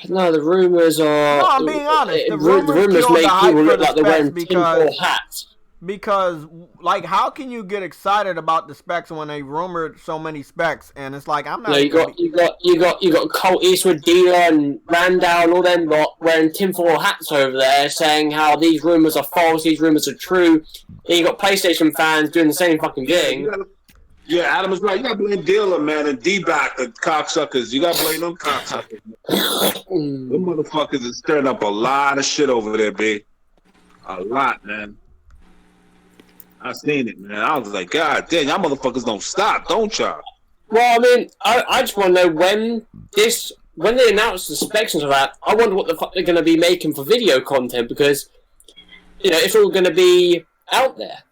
No, the rumors are. No, I'm being honest. The rumors make people look like they're wearing tinfoil hats. Because, like, how can you get excited about the specs when they rumored so many specs? And it's like, I'm not. No, you got Colt Eastwood, Dealer, and Randall, and all them lot wearing tinfoil hats over there, saying how these rumors are false, these rumors are true. Then you got PlayStation fans doing the same fucking thing. Yeah, Adam is right. You gotta blame Dealer, man, and D-Back, the cocksuckers. You gotta blame them cocksuckers. Them motherfuckers is stirring up a lot of shit over there, B. A lot, man. I seen it, man. I was like, God damn, y'all motherfuckers don't stop, don't y'all? Well, I mean, I just want to know when they announce the specs and stuff like that, I wonder what the fuck they're going to be making for video content, because it's all going to be out there.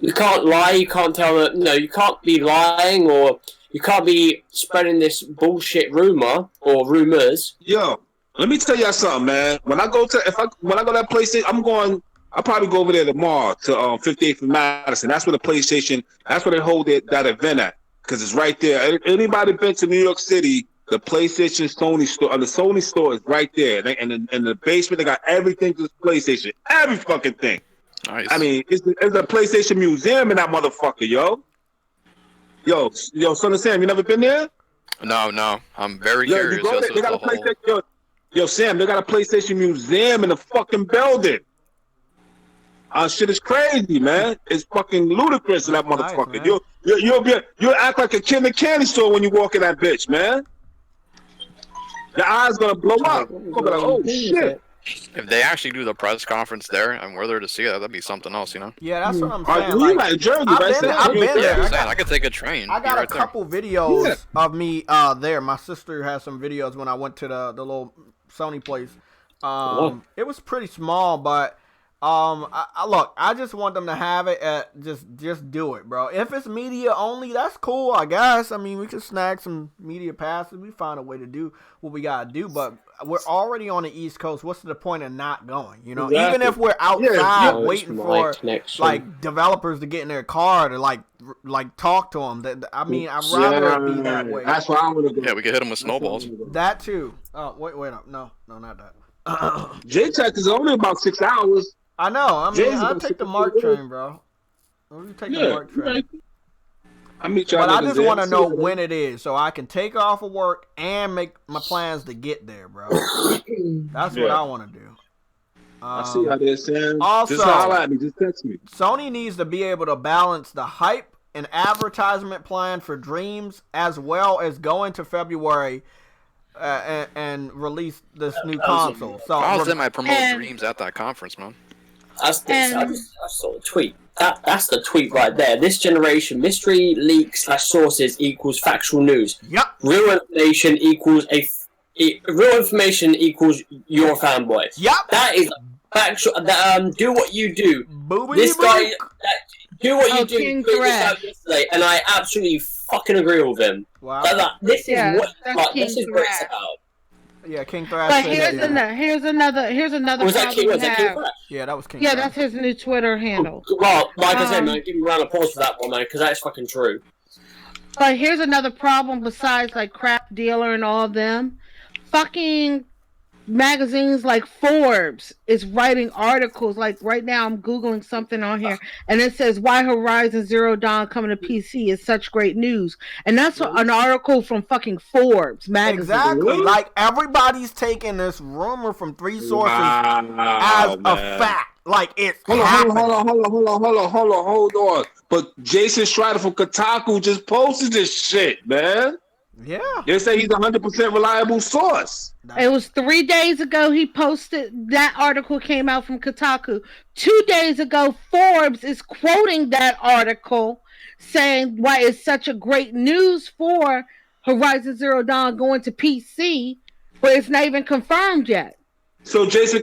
You can't lie. You can't tell that. You can't be lying, or you can't be spreading this bullshit rumor or rumors. Yo, let me tell y'all something, man. When I go to that PlayStation, I'll probably go over there tomorrow to 58th and Madison. That's where the PlayStation. That's where they hold that event at, because it's right there. Anybody been to New York City? The PlayStation Sony store, the Sony store is right there. And in the basement, they got everything to PlayStation, every fucking thing. Nice. I mean, it's a PlayStation museum in that motherfucker, yo. Yo, son of Sam, you never been there? No. I'm very curious. You go there, they got a PlayStation. Yo, Sam, they got a PlayStation museum in the fucking building. Shit is crazy, man. It's fucking ludicrous in that motherfucker. Nice, you'll act like a kid in a candy store when you walk in that bitch, man. Your eyes gonna blow up. Oh shit! If they actually do the press conference there and we're there to see it, that'd be something else, Yeah, that's what I'm saying. You like Jersey, I've been there. I could take a train. I got a couple videos of me there. My sister has some videos when I went to the little Sony place. It was pretty small, but I just want them to have it. Just do it, bro. If it's media only, that's cool, I guess. I mean, we could snag some media passes. We find a way to do what we gotta do. But we're already on the East Coast. What's the point of not going? Exactly. Even if we're outside waiting for like developers to get in their car to like talk to them. I mean, I'd rather it be that way. That's why I want to go. Yeah, we could hit them with snowballs. That too. Oh, wait up. No, not that. JayTech is only about 6 hours. I know. I mean, I'll take the MARC train, bro. We'll take the MARC train. Right. But I just want to know when it is, so I can take off of work and make my plans to get there, bro. That's what I want to do. I see how this Sam. Also, just holler at me. Just text me. Sony needs to be able to balance the hype and advertisement plan for Dreams, as well as go into February and release this new console. So how they might promote Dreams at that conference, man. I saw the tweet. That's the tweet right there. This generation, mystery leaks / sources equals factual news. Yep. Real information equals your fanboy. Yep. That is factual. Do what you do. This guy, do what you do. Yesterday, and I absolutely fucking agree with him. Wow. This is what it's about. Yeah, King Thrash. But here's another was that problem King Thrash? Yeah, that was King Yeah, Thrash. That's his new Twitter handle. Well, like I said, man, give me a round of applause for that one, man, because that's fucking true. But here's another problem besides like Crap Dealer and all of them. Fucking magazines like Forbes is writing articles. Like right now I'm Googling something on here and it says why Horizon Zero Dawn coming to PC is such great news. And that's an article from fucking Forbes magazine. Exactly. Like everybody's taking this rumor from 3 sources as a fact. Like it's hold on. But Jason Schreider from Kotaku just posted this shit, man. Yeah. They say he's a 100% reliable source. It was 3 days ago he posted that article came out from Kotaku. 2 days ago, Forbes is quoting that article saying why it's such a great news for Horizon Zero Dawn going to PC, but it's not even confirmed yet. So Jason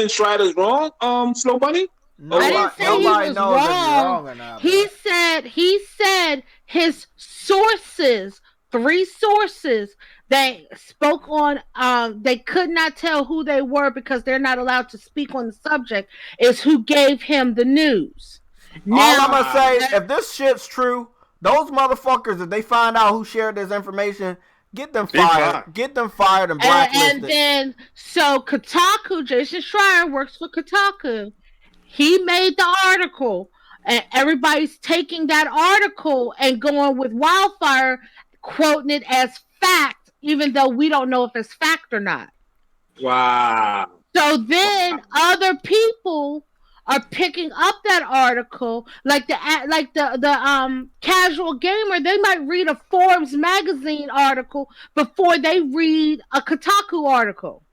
Schreider's wrong, Slow Bunny? I didn't say he was wrong. Or not, he said his sources, 3 sources that spoke on, they could not tell who they were because they're not allowed to speak on the subject, is who gave him the news. Now, all I'm gonna say, if this shit's true, those motherfuckers, if they find out who shared this information, get them fired. Get them fired and blacklisted. And then, so Kotaku, Jason Schreier works for Kotaku. He made the article, and everybody's taking that article and going with Wildfire, quoting it as fact, even though we don't know if it's fact or not. Wow. So then other people are picking up that article, like the casual gamer. They might read a Forbes magazine article before they read a Kotaku article.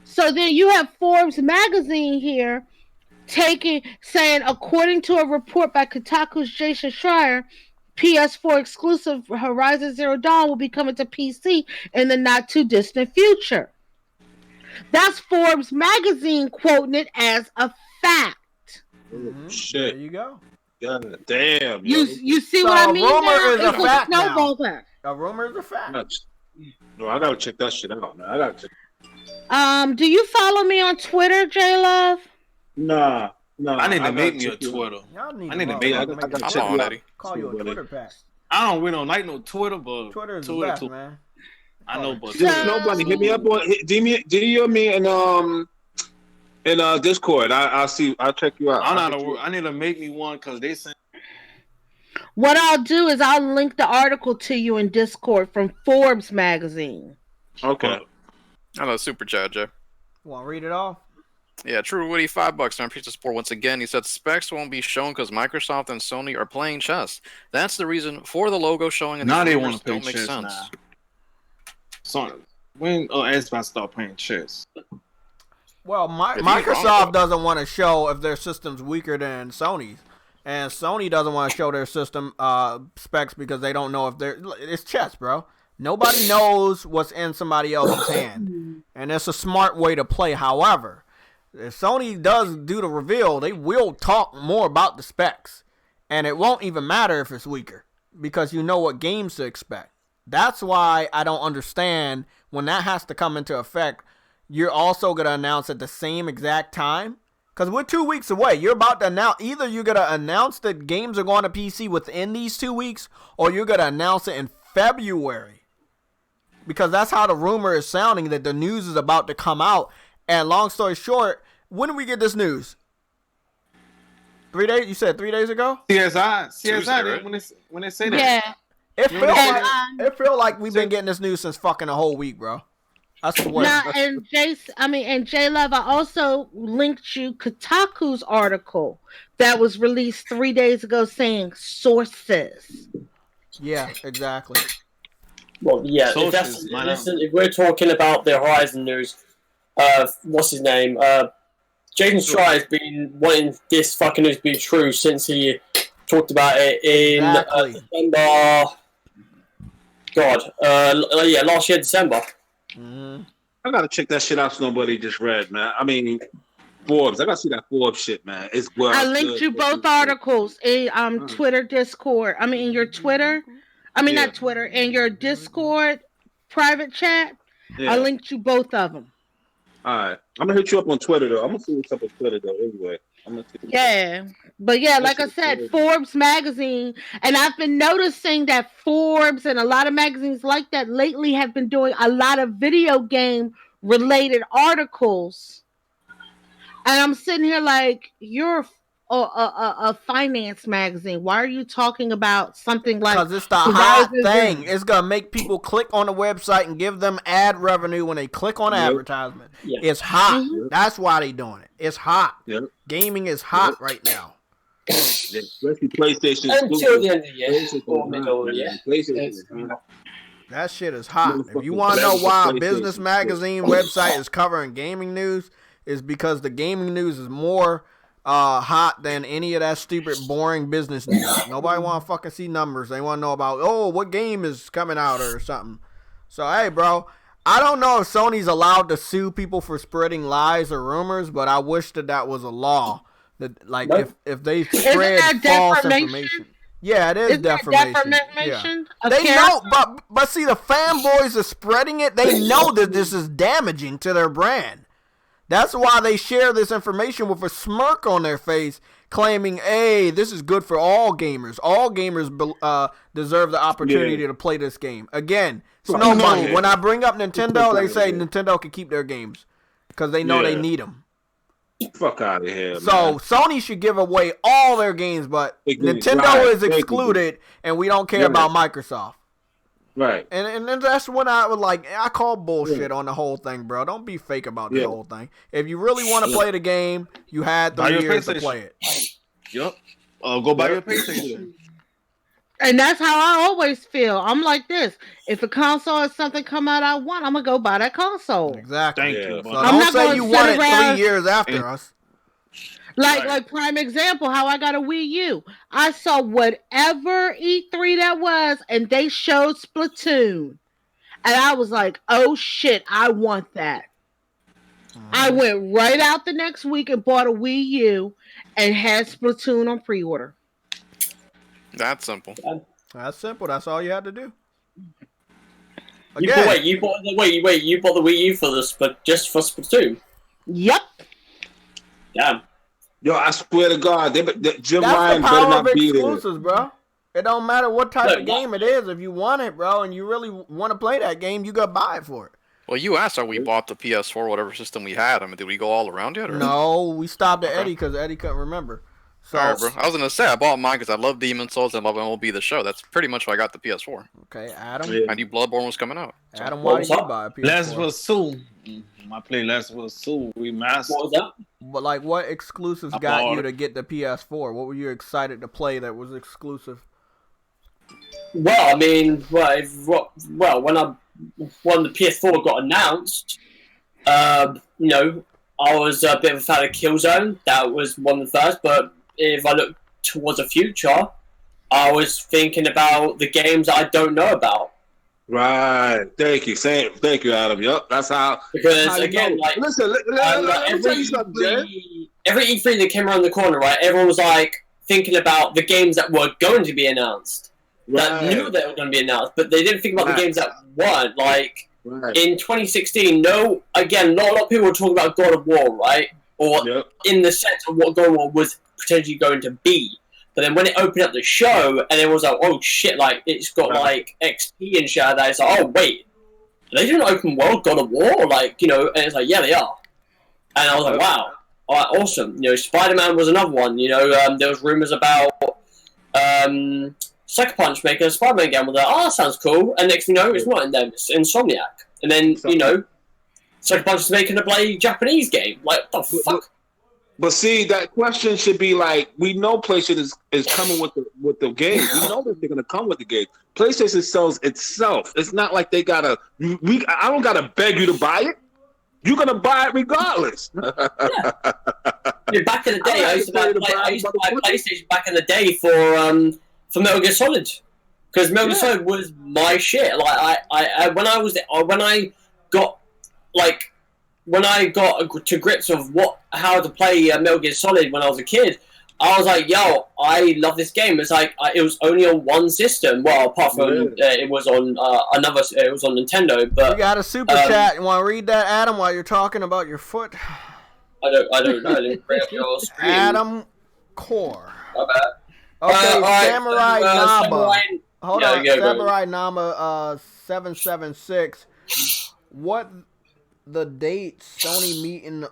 So then you have Forbes magazine here saying, according to a report by Kotaku's Jason Schreier, PS4 exclusive Horizon Zero Dawn will be coming to PC in the not too distant future. That's Forbes magazine quoting it as a fact. Shit. There you go. God damn. You see So what I mean? rumor now? is a It's fact now. snowball fact. A rumor is a fact. No, I gotta check that shit out, man. I gotta check. Do you follow me on Twitter, J Love? Nah. I need to make me a Twitter. Y'all need I need to to make I a gotta I'm check on, you out. Eddie. call you a Twitter pack. I don't like no Twitter, but Twitter is the best, man. I know, but Just nobody hit me up on DM me in Discord. I'll check you out. I need to make me one because they sent. What I'll do is I'll link the article to you in Discord from Forbes magazine. Okay. I know, super chat, Jay. Want to read it off? Yeah, True Woody, $5 on Pizza Sport once again. He said specs won't be shown because Microsoft and Sony are playing chess. That's the reason for the logo showing. Now they want want to play don't make chess sense. now. So when Xbox start playing chess? Well, If Microsoft doesn't want to show if their system's weaker than Sony's, and Sony doesn't want to show their system specs because they don't know if it's chess, bro. Nobody knows what's in somebody else's hand, and it's a smart way to play. However, if Sony does do the reveal, they will talk more about the specs, and it won't even matter if it's weaker because you know what games to expect. That's why I don't understand when that has to come into effect. You're also going to announce at the same exact time because we're 2 weeks away. You're about to announce, either you're going to announce that games are going to PC within these 2 weeks, or you're going to announce it in February, because that's how the rumor is sounding, that the news is about to come out. And long story short, when did we get this news? 3 days? You said 3 days ago? CSI, Tuesday, right? when they say that. Yeah. It feels like we've been getting this news since fucking a whole week, bro. I swear. Now, and J Love, I also linked you Kotaku's article that was released 3 days ago saying sources. Yeah, exactly. Well, yeah. If we're talking about the Horizon news, what's his name? Jason Schreier has been wanting this fucking news to be true since he talked about it in December. Last year, December. Mm-hmm. I gotta check that shit out. So nobody just read, man. I mean, Forbes. I gotta see that Forbes shit, man. It's well. I linked you both articles in Twitter Discord. I mean, in your Twitter. I mean, not Twitter. In your Discord private chat. Yeah. I linked you both of them. All right, I'm gonna hit you up on Twitter though. I'm gonna see what's up on Twitter though. Anyway, I'm gonna see. Yeah, but yeah, like I said, Forbes magazine, and I've been noticing that Forbes and a lot of magazines like that lately have been doing a lot of video game related articles, and I'm sitting here like, you're a finance magazine. Why are you talking about something like? Because it's the hot thing. It's gonna make people click on the website and give them ad revenue when they click on advertisement. Yeah. It's hot. That's why they doing it. It's hot. Yep. Gaming is hot right now. Especially PlayStation. Until the end of the year, or middle of the year. PlayStation. That shit is hot. If you want to know why a business magazine website is covering gaming news, is because the gaming news is more hot than any of that stupid boring business news. Nobody want to fucking see numbers. They want to know about what game is coming out or something. So hey, bro, I don't know if Sony's allowed to sue people for spreading lies or rumors, but I wish that was a law that, like, if they spread false information. Yeah, it is defamation. Yeah. They know, but see, the fanboys are spreading it. They know that this is damaging to their brand. That's why they share this information with a smirk on their face, claiming, hey, this is good for all gamers. All gamers deserve the opportunity to play this game. Again, Snowball, when I bring up Nintendo, they say Nintendo can keep their games because they know they need them. Fuck out of here, So Sony should give away all their games, but Nintendo is excluded, and we don't care about Microsoft. Right. And that's when I was like, I call bullshit on the whole thing, bro. Don't be fake about the whole thing. If you really want to play the game, you had 3 years to play it. Yep. Go buy your PlayStation. And that's how I always feel. I'm like this. If a console is something come out I want, I'm going to go buy that console. Exactly. Thank you. So don't say you want it 3 years after us. Like prime example, how I got a Wii U. I saw whatever E3 that was, and they showed Splatoon. And I was like, oh shit, I want that. I went right out the next week and bought a Wii U and had Splatoon on pre-order. That's simple. That's simple. That's all you had to do. You bought the Wii U for just for Splatoon? Yep. Damn. Yo, I swear to God, Jim That's Ryan the better power not of be exclusives, there. bro. It don't matter what type of game it is. If you want it, bro, and you really want to play that game, you gotta buy it for it. Well, you asked, are we bought the PS4, whatever system we had? I mean, did we go all around yet? Or? No, we stopped at Eddie because Eddie couldn't remember. So, all right, bro. I was gonna say I bought mine because I love Demon Souls and love MLB The Show. That's pretty much why I got the PS4. Okay, Adam. I knew Bloodborne was coming out. So. Adam, why did you buy a PS4? Last of Us 2. I played Last of Us 2 remastered. What was that? But like, what exclusives got you to get the PS4? What were you excited to play that was exclusive? Well, I mean, when the PS4 got announced, you know, I was a bit of a fan of Killzone. That was one of the first. But if I look towards the future, I was thinking about the games I don't know about. Right. Thank you. Thank you, Adam. Yep. That's how. Because again, like, listen, let me tell you something, Jay. Every E3 that came around the corner, right? Everyone was like thinking about the games that were going to be announced, that knew they were going to be announced, but they didn't think about the games that weren't. Like in 2016, again, not a lot of people were talking about God of War, right? Or in the sense of what God of War was potentially going to be. But then when it opened up the show, and it was like, oh shit, like it's got like XP and shit like that. It's like, oh wait, are they doing open world God of War? Like, you know, and it's like, yeah, they are. And I was like, wow, all right, awesome. You know, Spider-Man was another one. You know, there was rumors about Sucker Punch making a Spider-Man game. With that, oh, that sounds cool. And next thing you know, it's not in them. It's Insomniac. And then you know, Sucker Punch is making a bloody Japanese game. Like, what the fuck? But see, that question should be like, we know PlayStation is coming with the game. We know that they're gonna come with the game. PlayStation sells itself. It's not like they gotta. I don't gotta beg you to buy it. You're gonna buy it regardless. Yeah. Back in the day, I used to buy PlayStation back in the day for Metal Gear Solid, because Metal Gear Solid was my shit. Like when I got to grips of how to play Metal Gear Solid when I was a kid, I was like, yo, I love this game. It's like it was only on one system. Well, apart from it was on it was on Nintendo. But we got a super chat. You want to read that, Adam, while you're talking about your foot? I don't know. I didn't bring up your screen. Adam Core. My bad. Okay, Samurai Naba. Hold on, go, Samurai Naba 776. What the date Sony meeting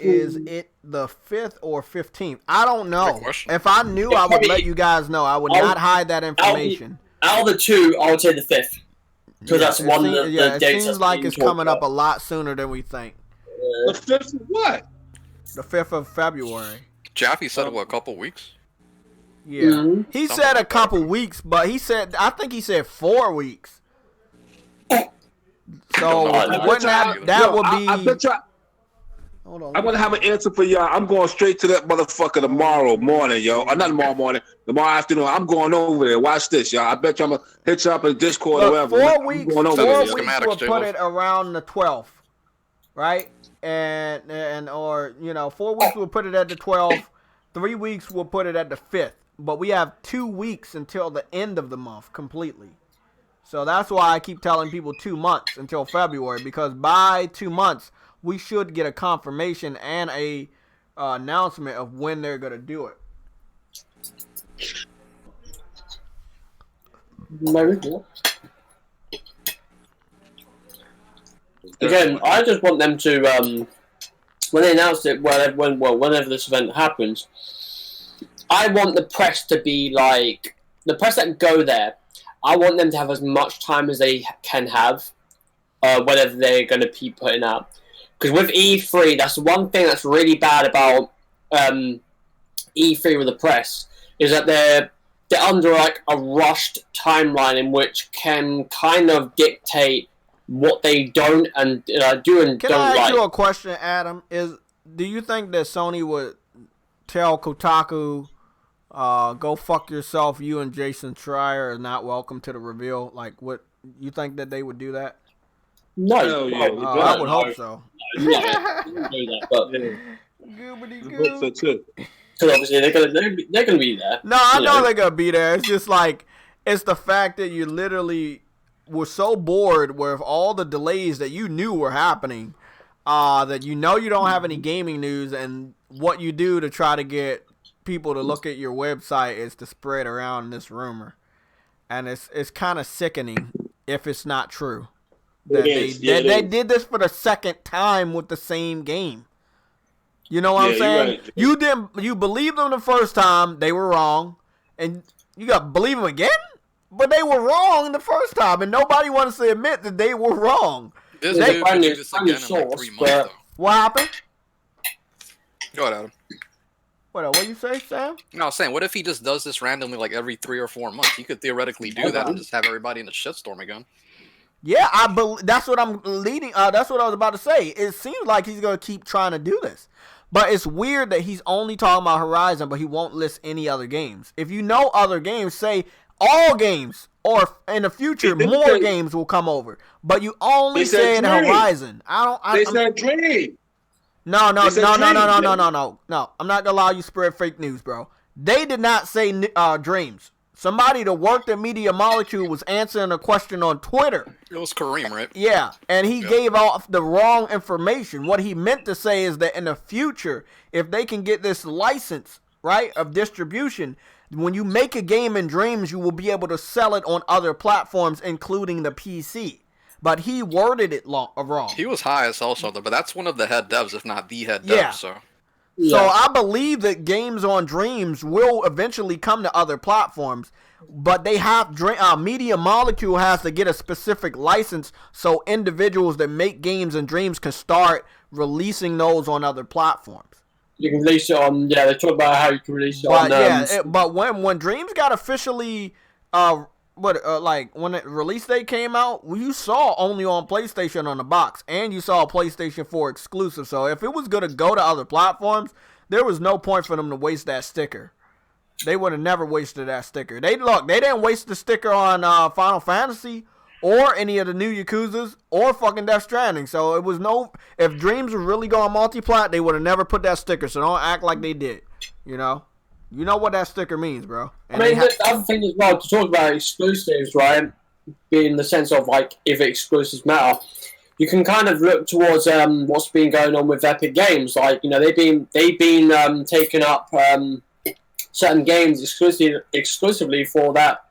is it the 5th or 15th? I don't know. If I knew, I would let you guys know. I would not hide that information. Out of the two, I would say the 5th. Because that's one of the dates. It seems like it's coming up a lot sooner than we think. The 5th of what? The 5th of February. Jaffe said, what, a couple weeks? Yeah. Mm-hmm. He said a couple weeks, but I think he said 4 weeks. So that would be. I bet you. Hold on. I'm gonna have an answer for y'all. I'm going straight to that motherfucker tomorrow morning, yo. Or not tomorrow morning. Tomorrow afternoon. I'm going over there. Watch this, y'all. I bet you I'm gonna hit you up in Discord or whatever. 4 weeks. 4 weeks will put it around the 12th, right? And or 4 weeks will put it at the 12th. 3 weeks will put it at the 5th. But we have 2 weeks until the end of the month completely. So that's why I keep telling people 2 months until February, because by 2 months we should get a confirmation and a announcement of when they're gonna do it. Again, I just want them to when they announce it, whenever this event happens, I want the press to be like the press that go there. I want them to have as much time as they can have, whatever they're going to be putting out. Because with E3, that's the one thing that's really bad about E3 with the press, is that they're under like a rushed timeline in which can kind of dictate what they don't and do and don't like. Can I ask you a question, Adam? Do you think that Sony would tell Kotaku, go fuck yourself, you and Jason Schreier are not welcome to the reveal? Like, what you think that they would do that? No, I would hope so. But Goobity-goo. because obviously they're gonna be there. No, I know they're gonna be there. It's just like it's the fact that you literally were so bored with all the delays that you knew were happening, that you don't have any gaming news, and what you do to try to get people to look at your website is to spread around this rumor, and it's kind of sickening if it's not true. That they did this for the second time with the same game. You know what I'm saying? Right. You believed them the first time, they were wrong, and you got to believe them again? But they were wrong the first time, and nobody wants to admit that they were wrong. This dude could do this again in like 3 months, though. What happened? Go ahead, Adam. What you say, Sam? No, I was saying, what if he just does this randomly like every 3 or 4 months? He could theoretically do that and just have everybody in the shitstorm again. Yeah, that's what I'm leading. That's what I was about to say. It seems like he's going to keep trying to do this. But it's weird that he's only talking about Horizon, but he won't list any other games. If you know other games, say all games, or in the future, more games will come over. But you only said Horizon. They said Dream. No. I'm not going to allow you to spread fake news, bro. They did not say Dreams. Somebody that worked at Media Molecule was answering a question on Twitter. It was Kareem, right? Yeah, and he gave off the wrong information. What he meant to say is that in the future, if they can get this license, right, of distribution, when you make a game in Dreams, you will be able to sell it on other platforms, including the PC. But he worded it wrong. He was high as hell, something, but that's one of the head devs, if not the head dev, so... So I believe that games on Dreams will eventually come to other platforms, but they have Media Molecule has to get a specific license so individuals that make games in Dreams can start releasing those on other platforms. You can release it on they talk about how you can release it on. But when Dreams got officially when the release date came out, you saw only on PlayStation on the box, and you saw a PlayStation 4 exclusive. So if it was going to go to other platforms, there was no point for them to waste that sticker. They would have never wasted that sticker. They didn't waste the sticker on Final Fantasy or any of the new Yakuzas or fucking Death Stranding. So it was if Dreams were really going multi-plat, they would have never put that sticker. So don't act like they did, You know what that sticker means, bro. And the other thing as well, to talk about exclusives, right, being in the sense of, like, if exclusives matter, you can kind of look towards what's been going on with Epic Games. Like, they've been taking up certain games exclusively for that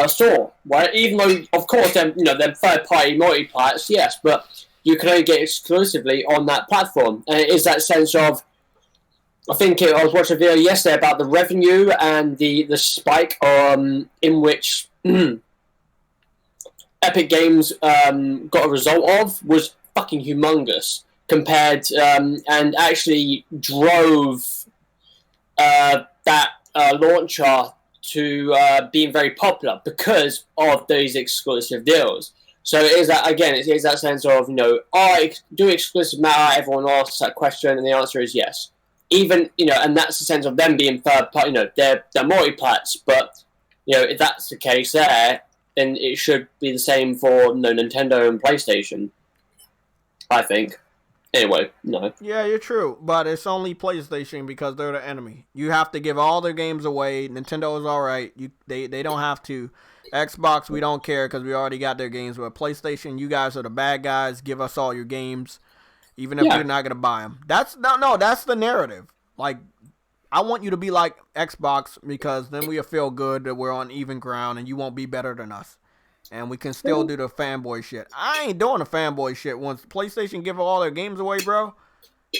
store, right? Even though, of course, they're third-party multi-plats, yes, but you can only get exclusively on that platform. And it is that sense of, I was watching a video yesterday about the revenue and the spike in which Epic Games got a result of was fucking humongous compared and actually drove that launcher to being very popular because of those exclusive deals. So it is that sense of, do exclusive matter? Everyone asks that question, and the answer is yes. Even, and that's the sense of them being third party, they're multi-plats, but, if that's the case there, then it should be the same for Nintendo and PlayStation, I think. Anyway, no. Yeah, you're true, but it's only PlayStation because they're the enemy. You have to give all their games away. Nintendo is alright. They don't have to. Xbox, we don't care because we already got their games, but PlayStation, you guys are the bad guys. Give us all your games. Even if you're not going to buy them. That's the narrative. Like, I want you to be like Xbox because then we'll feel good that we're on even ground and you won't be better than us. And we can still do the fanboy shit. I ain't doing the fanboy shit once PlayStation give all their games away, bro.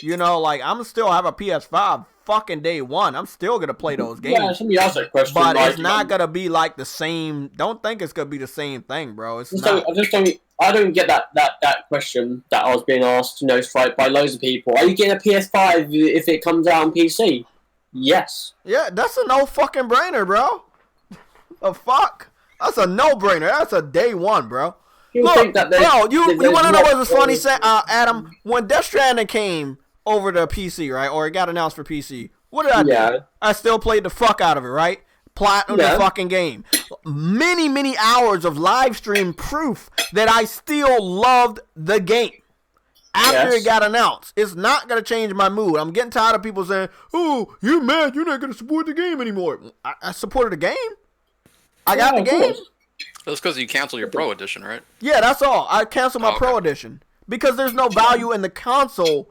I'm still have a PS5 fucking day one. I'm still going to play those games. Yeah, somebody else that question. But it's not going to be like the same. Don't think it's going to be the same thing, bro. It's not. I don't get that question that I was being asked, by loads of people. Are you getting a PS5 if it comes out on PC? Yes. Yeah, that's a no fucking brainer, bro. The fuck? That's a no brainer. That's a day one, bro. You want to know what's funny, Adam? When Death Stranding came over to PC, right, or it got announced for PC, what did I do? I still played the fuck out of it, right? Platinum the fucking game. Many, many hours of live stream proof that I still loved the game. after it got announced. It's not going to change my mood. I'm getting tired of people saying, oh, you're mad, you're not going to support the game anymore. I supported the game. I got the game. That's because you canceled your Pro Edition, right? Yeah, that's all. I canceled my Pro Edition. Because there's no value in the console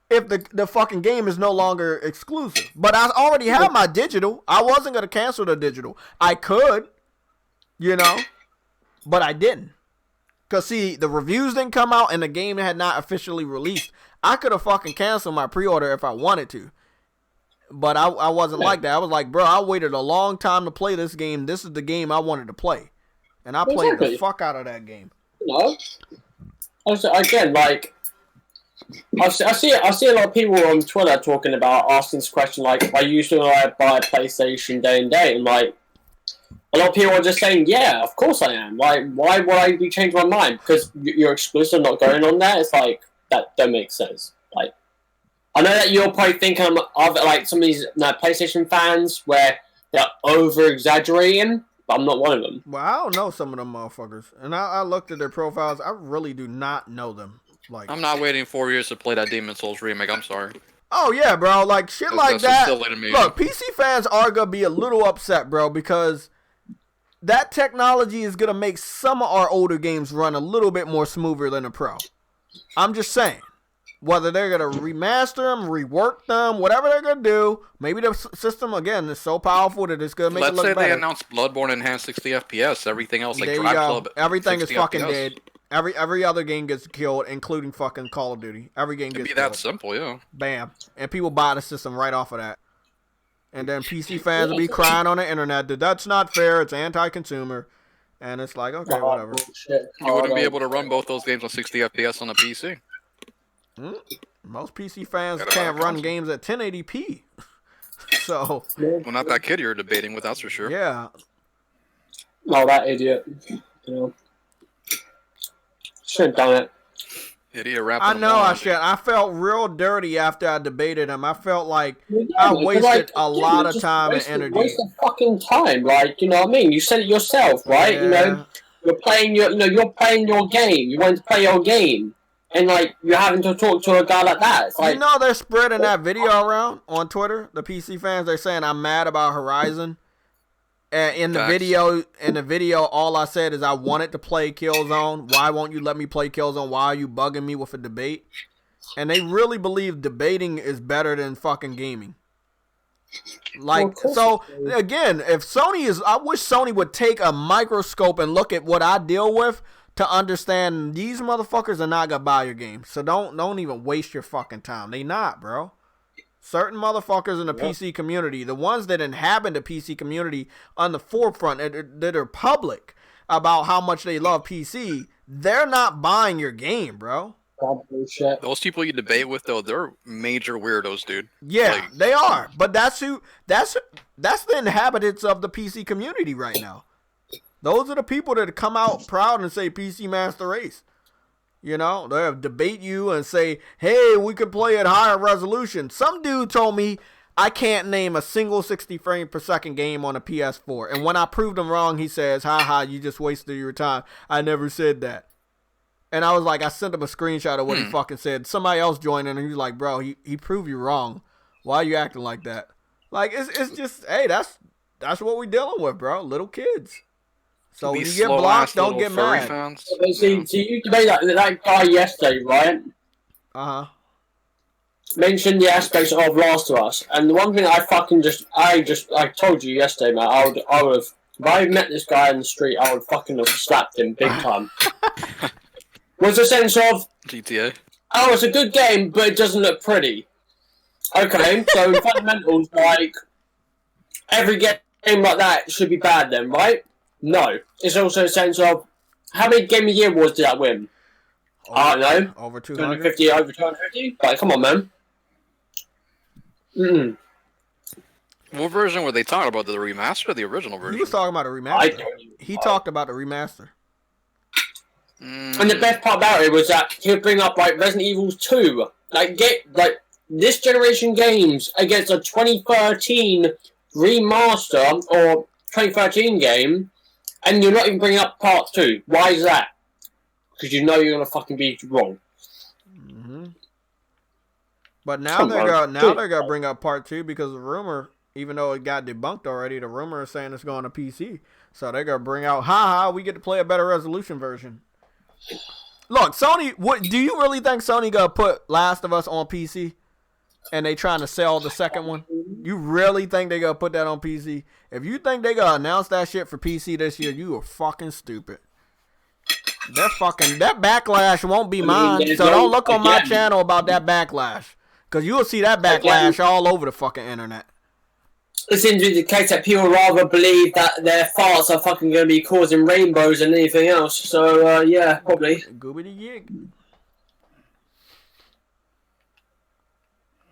if the fucking game is no longer exclusive. But I already have my digital. I wasn't going to cancel the digital. I could, but I didn't. Because, see, the reviews didn't come out and the game had not officially released. I could have fucking canceled my pre-order if I wanted to. But I wasn't like that. I was like, bro, I waited a long time to play this game. This is the game I wanted to play. And I played the fuck out of that game. Again, like, I see a lot of people on Twitter talking about asking this question, like, I used to buy a PlayStation day and day, and like, a lot of people are just saying, yeah, of course I am. Like, why would I be changing my mind? Because you're exclusive, not going on there. It's like, that don't make sense. Like, I know that you're probably thinking of like some of these PlayStation fans where they're over exaggerating, but I'm not one of them. Well, I don't know some of them motherfuckers, and I looked at their profiles. I really do not know them. Like, I'm not waiting 4 years to play that Demon's Souls remake. I'm sorry. Oh yeah, bro. Like shit like that. Look, PC fans are gonna be a little upset, bro, because that technology is gonna make some of our older games run a little bit more smoother than the Pro. I'm just saying. Whether they're going to remaster them, rework them, whatever they're going to do, maybe the system, again, is so powerful that it's going to make it look better. Let's say they announced Bloodborne enhanced 60 FPS. Everything else, like Drive Club, everything is fucking dead. Every other game gets killed, including fucking Call of Duty. Every game gets killed. It'd be that simple, yeah. Bam. And people buy the system right off of that. And then PC fans will be crying on the internet that that's not fair, it's anti-consumer. And it's like, okay, whatever. You wouldn't be able to run both those games on 60 FPS on a PC. Most PC fans can't run games at 1080p. So, well, not that kid you're debating with, that's for sure. Yeah. No, that idiot. Should have done it. Idiot rap. I know I should. I felt real dirty after I debated him. I felt like I wasted a lot of time and energy. Waste of fucking time, like, you know what I mean? You said it yourself, right? Yeah. You know, you're playing your game. You want to play your game. And, like, you're having to talk to a guy like that. It's like, they're spreading that video around on Twitter. The PC fans, they're saying I'm mad about Horizon. And in the video, all I said is I wanted to play Killzone. Why won't you let me play Killzone? Why are you bugging me with a debate? And they really believe debating is better than fucking gaming. Like, so, again, if I wish Sony would take a microscope and look at what I deal with to understand these motherfuckers are not gonna buy your game. So don't even waste your fucking time. They not, bro. Certain motherfuckers in the PC community, the ones that inhabit the PC community on the forefront that are public about how much they love PC, they're not buying your game, bro. Those people you debate with, though, they're major weirdos, dude. Yeah, like, they are. But that's the inhabitants of the PC community right now. Those are the people that come out proud and say PC Master Race. You know, they'll debate you and say, hey, we could play at higher resolution. Some dude told me I can't name a single 60 frame per second game on a PS4. And when I proved him wrong, he says, haha, you just wasted your time. I never said that. And I was like, I sent him a screenshot of what he fucking said. Somebody else joined in and he's like, bro, he proved you wrong. Why are you acting like that? Like, it's just, hey, that's what we dealing with, bro. Little kids. So when you get blocked, don't get mad. See, you debate that guy yesterday, right? Uh-huh. Mentioned the aspects of Last of Us, and the one thing I told you yesterday, man, I would have, if I met this guy in the street, I would fucking have slapped him big time. Was the sense of GTA. Oh, it's a good game, but it doesn't look pretty. Okay, so fundamentals, like every game like that should be bad then, right? No. It's also a sense of how many Game of the Year awards did that win? I don't know. Over 200? 250, over 250? Like, come on, man. Mm-mm. What version were they talking about? The remaster or the original version? He was talking about a remaster. He talked about the remaster. And the best part about it was that he'll bring up, like, Resident Evil 2. Like, this generation games against a 2013 remaster or 2013 game, and you're not even bringing up part 2. Why is that? Because you know you're going to fucking be wrong. Mm-hmm. But now they're gonna bring up part 2 because the rumor, even though it got debunked already, the rumor is saying it's going to PC. So they're gonna bring out, we get to play a better resolution version. Look, Sony, do you really think Sony gonna put Last of Us on PC? And they trying to sell the second one? You really think they gonna put that on PC? If you think they gonna announce that shit for PC this year, you are fucking stupid. That backlash won't be mine. So don't look on my channel about that backlash. Because you will see that backlash all over the fucking internet. It seems to be the case that people rather believe that their farts are fucking going to be causing rainbows than anything else. So, yeah, probably. Goobity yig. You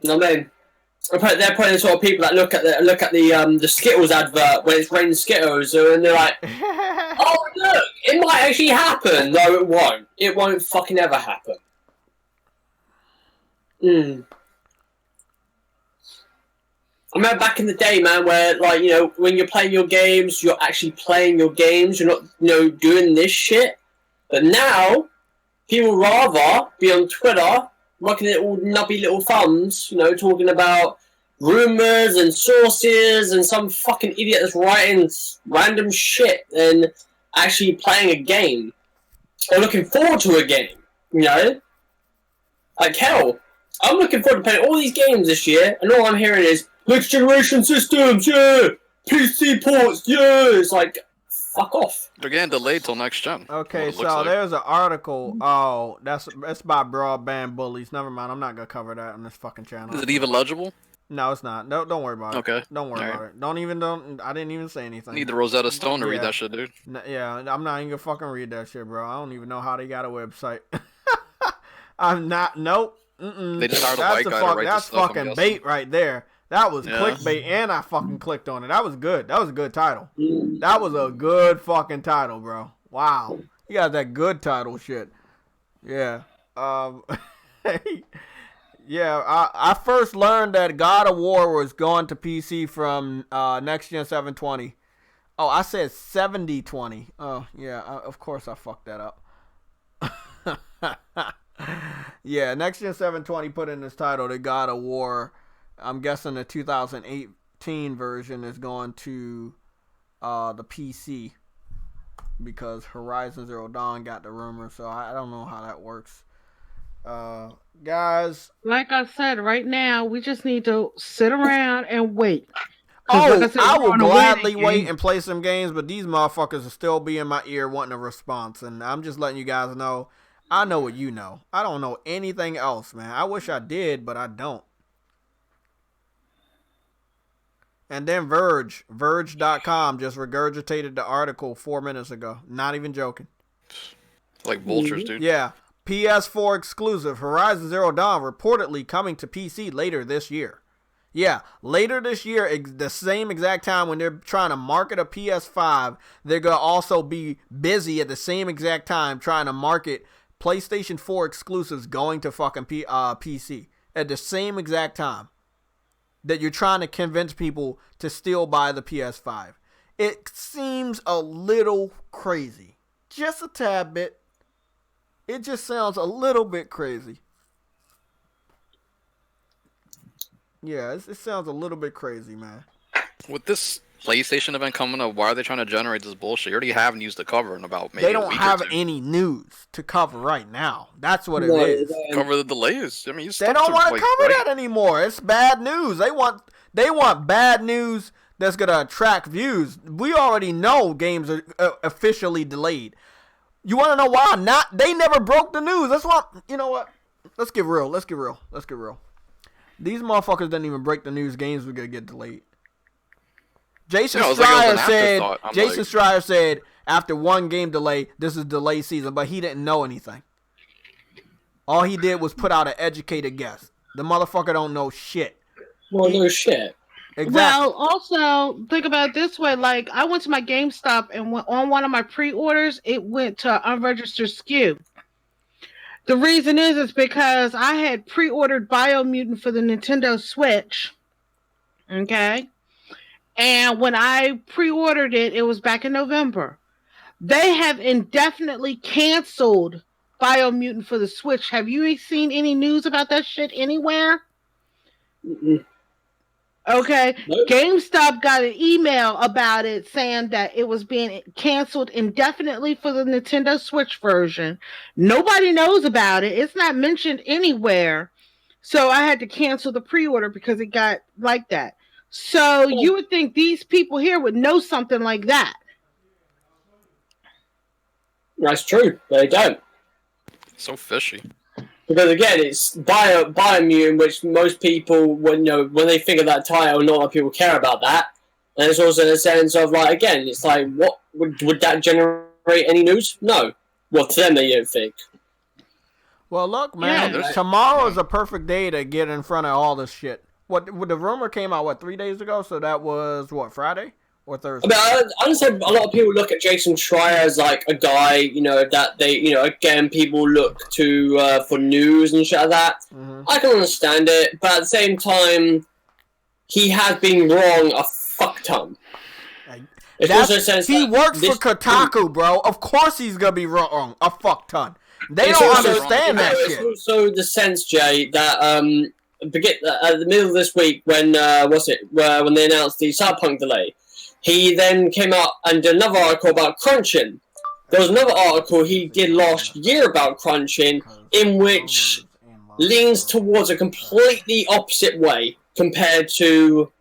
know what I mean? They're probably the sort of people that look at the Skittles advert when it's raining Skittles, and they're like, "Oh look, it might actually happen." No, it won't. It won't fucking ever happen. I remember back in the day, man, where when you're playing your games, you're actually playing your games. You're not, doing this shit. But now, people rather be on Twitter, rocking little nubby little thumbs, talking about rumors and sources and some fucking idiot that's writing random shit and actually playing a game or looking forward to a game. Like hell, I'm looking forward to playing all these games this year, and all I'm hearing is next generation systems, yeah, PC ports, yeah. It's like, fuck off. They're getting delayed till next gen. Okay, so there's an article. Oh, that's by Broadband Bullies. Never mind, I'm not gonna cover that on this fucking channel. Is it even legible? No, it's not. No, don't worry about it. Okay. Don't worry about it. I didn't even say anything. Need the Rosetta Stone to read that shit, dude. Yeah, I'm not even gonna fucking read that shit, bro. I don't even know how they got a website. I'm not. Nope. They just hired a white guy to write That's stuff, fucking bait right there. That was clickbait, and I fucking clicked on it. That was good. That was a good title. That was a good fucking title, bro. Wow. You got that good title shit. Yeah. Yeah, I first learned that God of War was going to PC from nxtgen720. Oh, I said 7020. Oh, yeah, of course I fucked that up. Yeah, nxtgen720 put in this title, the God of War. I'm guessing the 2018 version is going to the PC because Horizon Zero Dawn got the rumor, so I don't know how that works. Guys, like I said, right now we just need to sit around and wait. Oh, I will gladly wait and play some games, but these motherfuckers will still be in my ear wanting a response, and I'm just letting you guys know. I know what you know. I don't know anything else, man. I wish I did, but I don't. And then Verge.com just regurgitated the article 4 minutes ago. Not even joking. Like vultures, dude. Yeah. PS4 exclusive Horizon Zero Dawn reportedly coming to PC later this year. Yeah, later this year, the same exact time when they're trying to market a PS5, they're going to also be busy at the same exact time trying to market PlayStation 4 exclusives going to fucking PC at the same exact time that you're trying to convince people to still buy the PS5. It seems a little crazy. Just a tad bit. It just sounds a little bit crazy. Yeah, it sounds a little bit crazy, man. With this PlayStation event coming up, why are they trying to generate this bullshit? You already have news to cover in about maybe They don't have any news to cover right now. That's what it is. Cover the delays. I mean, they don't want to cover that anymore. It's bad news. They want bad news that's gonna attract views. We already know games are officially delayed. You want to know why? They never broke the news. That's why. You know what? Let's get real. These motherfuckers didn't even break the news. Games were gonna get delayed. Jason Schreier said after one game delay, this is delayed season, but he didn't know anything. All he did was put out an educated guess. The motherfucker don't know shit. Well, no shit. Exactly. Well, also think about it this way: like I went to my GameStop and on one of my pre-orders, it went to unregistered SKU. The reason is because I had pre-ordered Biomutant for the Nintendo Switch. Okay. And when I pre-ordered it, it was back in November. They have indefinitely canceled Biomutant for the Switch. Have you seen any news about that shit anywhere? Mm-mm. Okay. Nope. GameStop got an email about it saying that it was being canceled indefinitely for the Nintendo Switch version. Nobody knows about it. It's not mentioned anywhere. So I had to cancel the pre-order because it got like that. So you would think these people here would know something like that. That's true. They don't. So fishy. Because again, it's Biomutant, which most people, when they think of that title, not a lot of people care about that. And it's also a sense of like, again, it's like, what would that generate any news? No. Well, to them, they don't think. Well, look, man, tomorrow is a perfect day to get in front of all this shit. What the rumor came out 3 days ago, so that was Friday or Thursday. I mean, I understand a lot of people look at Jason Schreier as like a guy, that they, again, people look to for news and shit like that. Mm-hmm. I can understand it, but at the same time, he has been wrong a fuck ton. He works for Kotaku, bro. Of course he's gonna be wrong a fuck ton. They don't understand that shit. It's also the sense, Jay, that at the middle of this week when when they announced the Cyberpunk delay, he then came out and did another article about crunching. There was another article he did last year about crunching, in which leans towards a completely opposite way compared to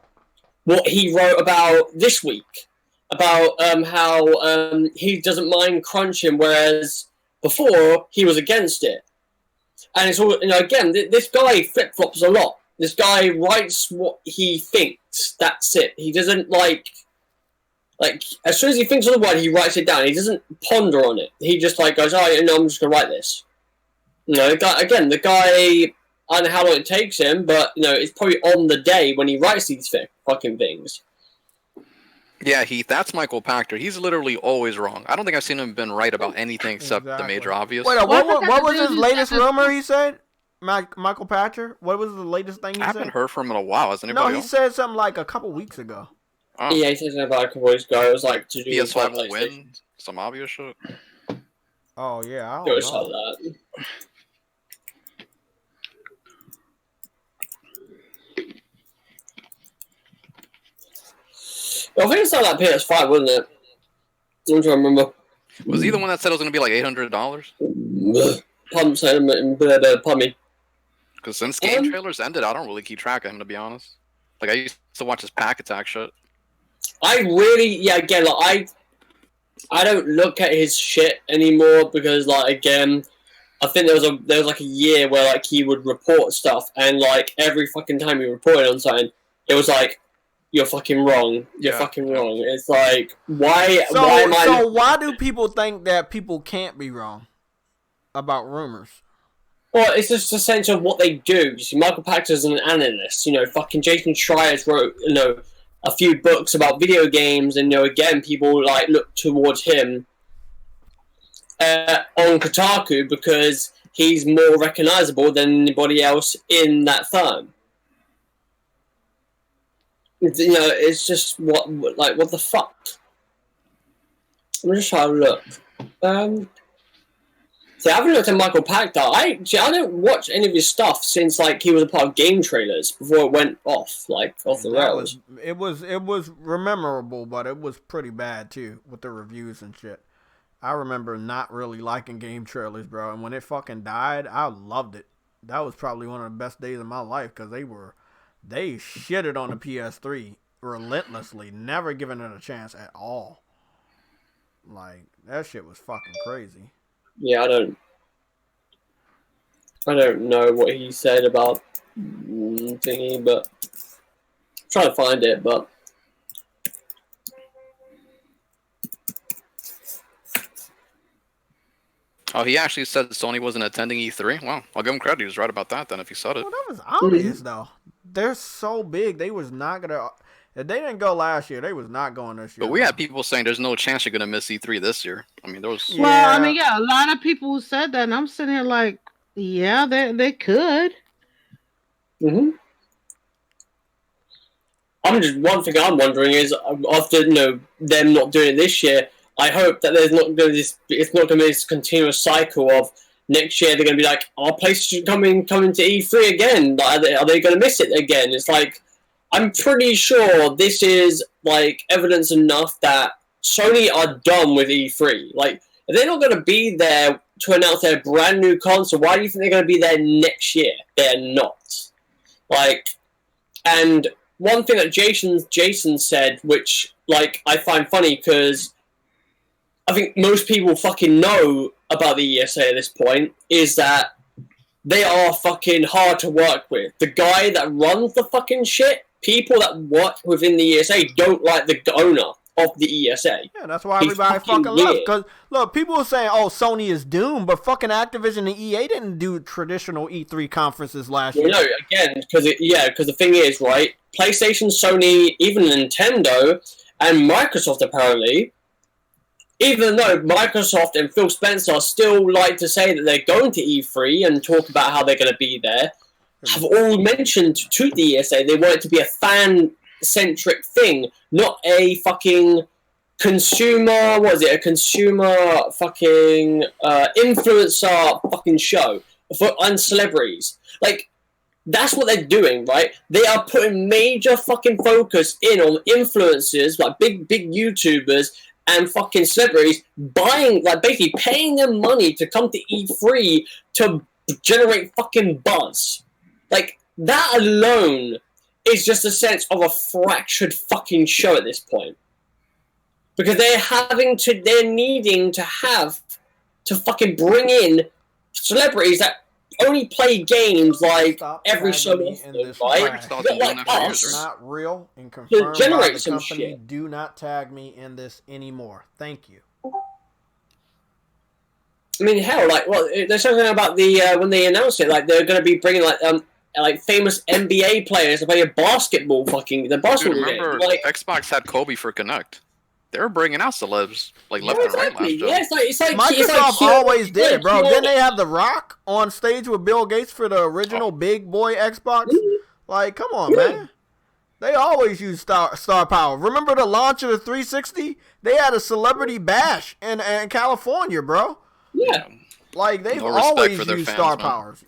what he wrote about this week, about how he doesn't mind crunching, whereas before he was against it. And it's all, again, this guy flip-flops a lot. This guy writes what he thinks. That's it. He doesn't like as soon as he thinks of the word, he writes it down. He doesn't ponder on it. He just goes, I'm just gonna write this. Again, the guy, I don't know how long it takes him, but it's probably on the day when he writes these fucking things. Yeah, Heath, that's Michael Pachter. He's literally always wrong. I don't think I've seen him been right about anything except the major obvious. Wait, what was his latest rumor he said? Michael Pachter? What was the latest thing he said? I haven't heard from him in a while. Has anybody else? He said something like a couple weeks ago. Oh. Yeah, he said something about a couple weeks ago. It was like to do PS5 will win? Some obvious shit? Oh, yeah, I don't know. That. I think it's not that PS5, wasn't it? I'm trying to remember. Was he the one that said it was going to be like $800? Pardon me. Because since game trailers ended, I don't really keep track of him, to be honest. Like, I used to watch his pack attack shit. I really, again, I don't look at his shit anymore because, again, I think there was like a year where, he would report stuff and, every fucking time he reported on something, it was like, you're fucking wrong. You're fucking wrong. It's like, why am I... So why do people think that people can't be wrong about rumors? Well, it's just a sense of what they do. You see, Michael Pachter's an analyst. Fucking Jason Schreier wrote, a few books about video games, and, again, people, look towards him on Kotaku because he's more recognizable than anybody else in that firm. It's just what the fuck? I'm just trying to look. See, I haven't looked at Michael Pachter. I don't watch any of his stuff since he was a part of game trailers before it went off the rails. It was memorable, but it was pretty bad too with the reviews and shit. I remember not really liking game trailers, bro. And when it fucking died, I loved it. That was probably one of the best days of my life because they shitted on the PS3 relentlessly, never giving it a chance at all. That shit was fucking crazy. Yeah, I don't know what he said about thingy, but I'm trying to find it, but oh, he actually said Sony wasn't attending E3? Wow, I'll give him credit. He was right about that then if he said it. Well, that was obvious, though. They're so big. They was not going to... If they didn't go last year, they was not going this year. But we had people saying there's no chance you're going to miss E3 this year. I mean, there was... Well, I mean, a lot of people who said that, and I'm sitting here yeah, they could. Mm-hmm. One thing I'm wondering is, after, them not doing it this year, I hope that there's not going to be it's not going to be this continuous cycle of next year they're going to be like, "Our PlayStation coming to E3 again? Are they going to miss it again?" It's like, I'm pretty sure this is like evidence enough that Sony are done with E3. Like, if they're not going to be there to announce their brand new console, why do you think they're going to be there next year? They're not. Like, and one thing that Jason said, which like I find funny because I think most people fucking know about the ESA at this point, is that they are fucking hard to work with. The guy that runs the fucking shit, people that work within the ESA don't like the owner of the ESA. Yeah, that's why everybody fucking loves. Because look, people are saying, "Oh, Sony is doomed," but fucking Activision and EA didn't do traditional E3 conferences last year. No, again, because the thing is, right? PlayStation, Sony, even Nintendo, and Microsoft apparently, even though Microsoft and Phil Spencer still like to say that they're going to E3 and talk about how they're going to be there, have all mentioned to the ESA they want it to be a fan-centric thing, not a fucking consumer, what is it, a consumer fucking influencer fucking show and celebrities. Like, that's what they're doing, right? They are putting major fucking focus in on influencers, like big YouTubers and fucking celebrities, buying, like basically paying them money to come to E3 to generate fucking buzz. Like, that alone is just a sense of a fractured fucking show at this point. Because they're needing to fucking bring in celebrities that only play games like every so often, right? Like us. Not real and confirmed by the company. Shit. Do not tag me in this anymore. Thank you. I mean, hell, like, well, there's something about the when they announced it, like they're going to be bringing like famous NBA players to play a basketball fucking basketball game. Remember, like, Xbox had Kobe for Connect. They were bringing out celebs like left and right last year. Yeah, it's like Microsoft always did it, bro. Didn't they have The Rock on stage with Bill Gates for the original big boy Xbox? Like, come on, man. They always use star power. Remember the launch of the 360? They had a celebrity bash in California, bro. Yeah. Like, they've always used star powers.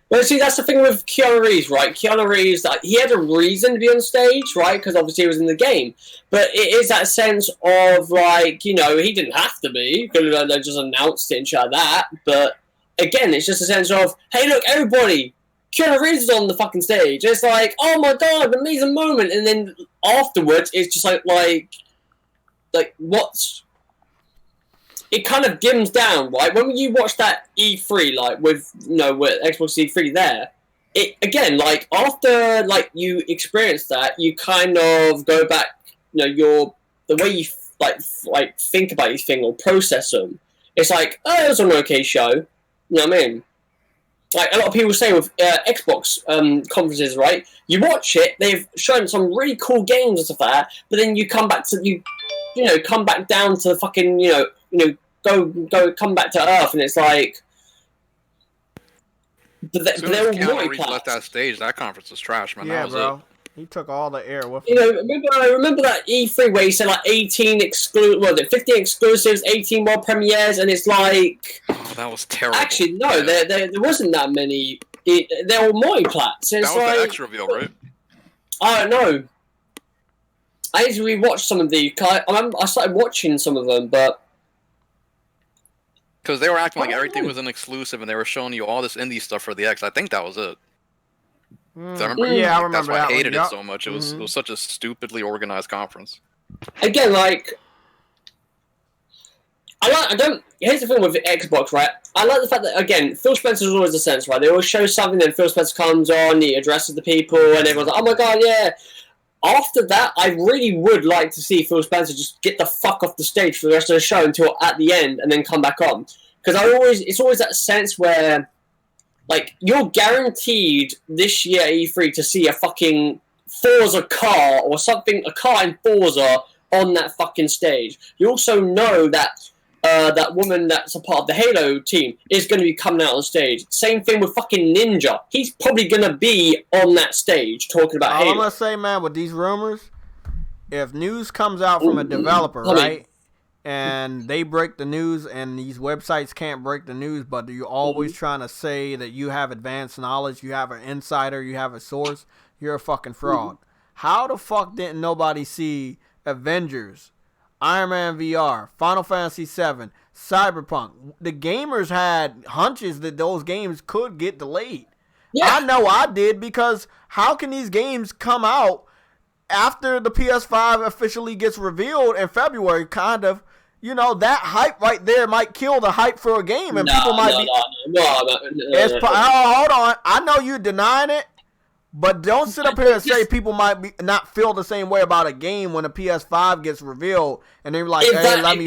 Well, see, that's the thing with Keanu Reeves, right? Keanu Reeves, he had a reason to be on stage, right? Because obviously he was in the game. But it is that sense of, like, you know, he didn't have to be. Because they just announced it and shit like that. But, again, it's just a sense of, hey, look, everybody, Keanu Reeves is on the fucking stage. It's like, oh my god, amazing moment. And then afterwards, it's just like, what's... It kind of dims down, right? When you watch that E3, like with Xbox E3 there, it again, like after like you experience that, you kind of go back, the way you like think about these things or process them. It's like, oh, it was an okay show. You know what I mean? Like a lot of people say with Xbox conferences, right? You watch it, they've shown some really cool games and stuff like that, but then you come back to come back down to the fucking come back to Earth, and it's like, As soon as Keanu Reeves left that stage, that conference was trash, man. Yeah, that was bro. It. He took all the air with him. Remember that E3 where he said like 15 exclusives, 18 more premieres, and it's like, oh, that was terrible. Actually, no, there wasn't that many. There were multiplats. That was the X reveal, right? I don't know. I need to rewatch some of the. I started watching some of them, but. Because they were acting like everything was an exclusive, and they were showing you all this indie stuff for the X. I think that was it. I remember, I remember that's why that I hated one. it so much. It was such a stupidly organized conference. Again, like, here's the thing with Xbox, right? I like the fact that, again, Phil Spencer's always the sense, right? They always show something, then Phil Spencer comes on, he addresses the people, and everyone's like, oh my god, yeah. After that, I really would like to see Phil Spencer just get the fuck off the stage for the rest of the show until at the end and then come back on. Because it's always that sense where, like, you're guaranteed this year at E3 to see a fucking Forza car or something, a car in Forza on that fucking stage. You also know that that woman that's a part of the Halo team is going to be coming out on stage. Same thing with fucking Ninja. He's probably going to be on that stage talking about Halo. I'm going to say, man, with these rumors, if news comes out from a developer, right, and they break the news, and these websites can't break the news, but you're always trying to say that you have advanced knowledge, you have an insider, you have a source, you're a fucking fraud. How the fuck didn't nobody see Avengers, Iron Man VR, Final Fantasy VII, Cyberpunk? The gamers had hunches that those games could get delayed. Yeah. I know I did, because how can these games come out after the PS5 officially gets revealed in February, kind of? You know, that hype right there might kill the hype for a game, and people might be... Hold on. I know you're denying it, but don't sit up here and say people might be not feel the same way about a game when the PS5 gets revealed, and they're like, "Hey, let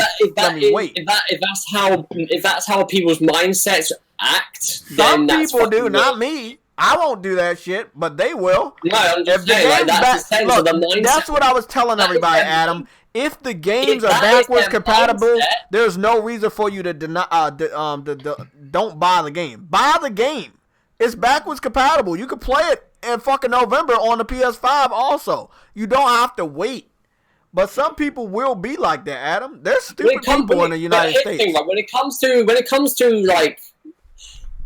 me wait." If that's how people's mindsets act, some people do, not me. I won't do that shit, but they will. No, I'm just saying, that's what I was telling everybody, Adam. If the games are backwards compatible, there's no reason for you to deny. Don't buy the game. Buy the game. It's backwards compatible. You can play it in fucking November on the PS5 also. You don't have to wait. But some people will be like that, Adam. There's stupid people in the United States. Thing, right, when it comes to like,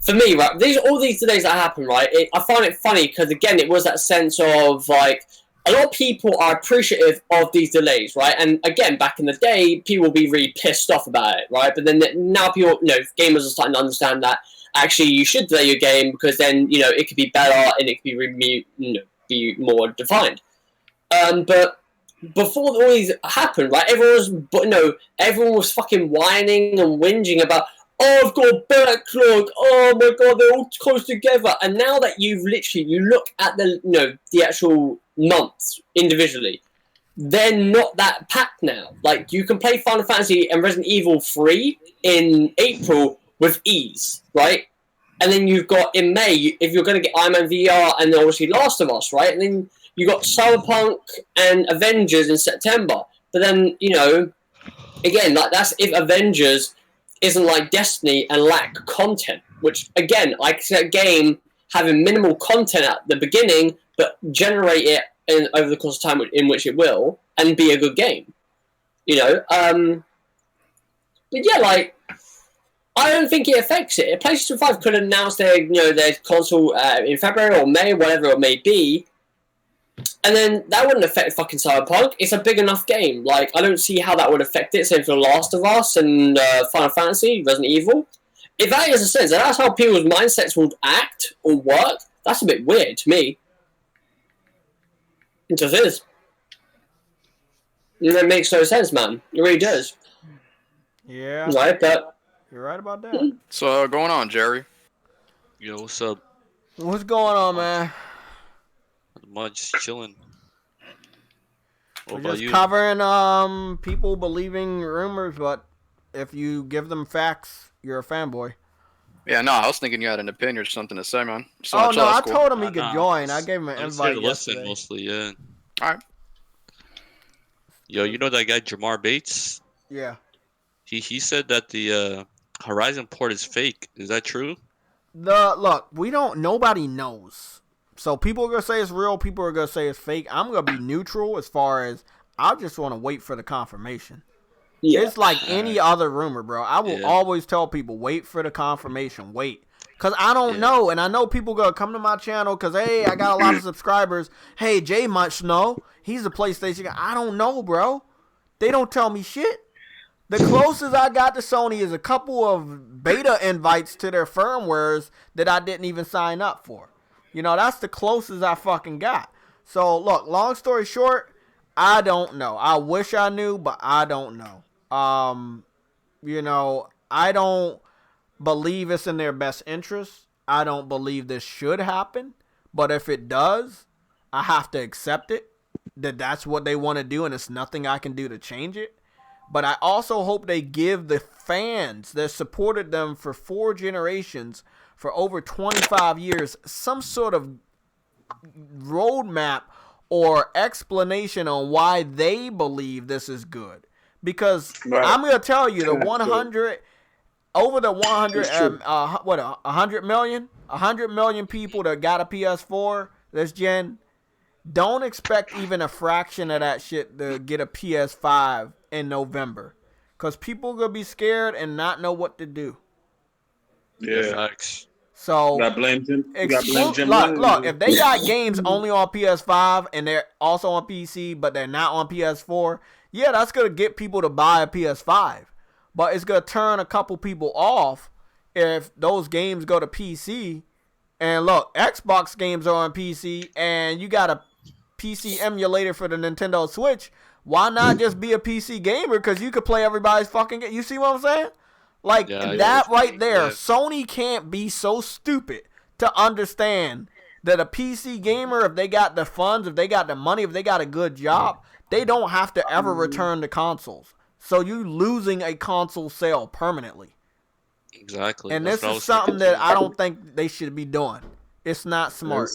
for me, right, all these delays that happen, right, I find it funny because, again, it was that sense of, like, a lot of people are appreciative of these delays, right? And, again, back in the day, people would be really pissed off about it, right? But then now people, gamers are starting to understand that, actually, you should delay your game because then, it could be better and it could be more defined. But before all these happened, right, everyone was fucking whining and whinging about, oh, I've got a backlog, oh my god, they're all close together. And now that you look at the actual months individually, they're not that packed now. Like, you can play Final Fantasy and Resident Evil 3 in April with ease, right? And then you've got in May, if you're going to get Iron Man VR and then obviously Last of Us, right? And then you got Cyberpunk and Avengers in September. But then, again, like, that's if Avengers isn't like Destiny and lack content, which, again, I can see that game having minimal content at the beginning, but generate it over the course of time in which it will, and be a good game. But yeah, like, I don't think it affects it. PlayStation 5 could announce their console in February or May, whatever it may be, and then that wouldn't affect fucking Cyberpunk. It's a big enough game. Like, I don't see how that would affect it. Same for The Last of Us and Final Fantasy, Resident Evil. If that is a sense, and that's how people's mindsets would act or work, that's a bit weird to me. It just is. And that makes no sense, man. It really does. Yeah. Right, but you're right about that. So, going on, Jerry? Yo, what's up? What's going on, man? Just chilling. We're just covering people believing rumors, but if you give them facts, you're a fanboy. Yeah, no, I was thinking you had an opinion or something to say, man. I told him he could join. I gave him an invite yesterday. Listen, mostly, yeah. All right. Yo, you know that guy Jamar Bates? Yeah. He said that the Horizon port is fake. Is that true? Look, nobody knows. So people are going to say it's real, people are going to say it's fake. I'm going to be neutral as far as I just want to wait for the confirmation. Yeah. It's like any other rumor, bro. I will always tell people, wait for the confirmation, wait. Because I don't know, and I know people going to come to my channel because, hey, I got a lot of subscribers. Hey, Jay must know. He's a PlayStation guy. I don't know, bro. They don't tell me shit. The closest I got to Sony is a couple of beta invites to their firmwares that I didn't even sign up for. That's the closest I fucking got. So, look, long story short, I don't know. I wish I knew, but I don't know. I don't believe it's in their best interest. I don't believe this should happen. But if it does, I have to accept it. That's what they want to do, and it's nothing I can do to change it. But I also hope they give the fans that supported them for 4 generations, for over 25 years, some sort of roadmap or explanation on why they believe this is good. Because I'm going to tell you, the 100, over the 100, 100 million? 100 million people that got a PS4 this gen, don't expect even a fraction of that shit to get a PS5 in November. because people are gonna be scared and not know what to do. Yeah. Facts. So You gotta blame Jim. You gotta blame Jim Ryan, look, man. if they got games only on PS5 and they're also on PC, but they're not on PS4, yeah, that's gonna get people to buy a PS5. But it's gonna turn a couple people off if those games go to PC. And look, Xbox games are on PC, and you got a PC emulator for the Nintendo Switch. Why not just be a PC gamer? Because you could play everybody's fucking game. You see what I'm saying? Like, that right there, Sony can't be so stupid to understand that a PC gamer, if they got the funds, if they got the money, if they got a good job, they don't have to ever return to consoles. So you losing a console sale permanently. Exactly. And this is something that I don't think they should be doing. It's not smart.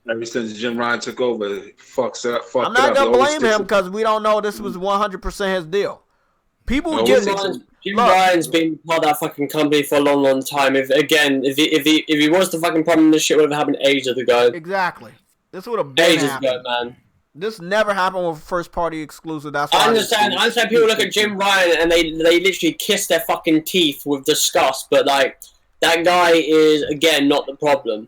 Ever since Jim Ryan took over, fucked it up. I'm not going to blame him because we don't know this was 100% his deal. People get Jim Ryan's been part of that fucking company for a long, long time. If he was the fucking problem, this shit would have happened ages ago. Exactly. This would have been ages ago, man. This never happened with first party exclusive. That's why I understand people look at Jim Ryan and they literally kiss their fucking teeth with disgust, but like that guy is again not the problem.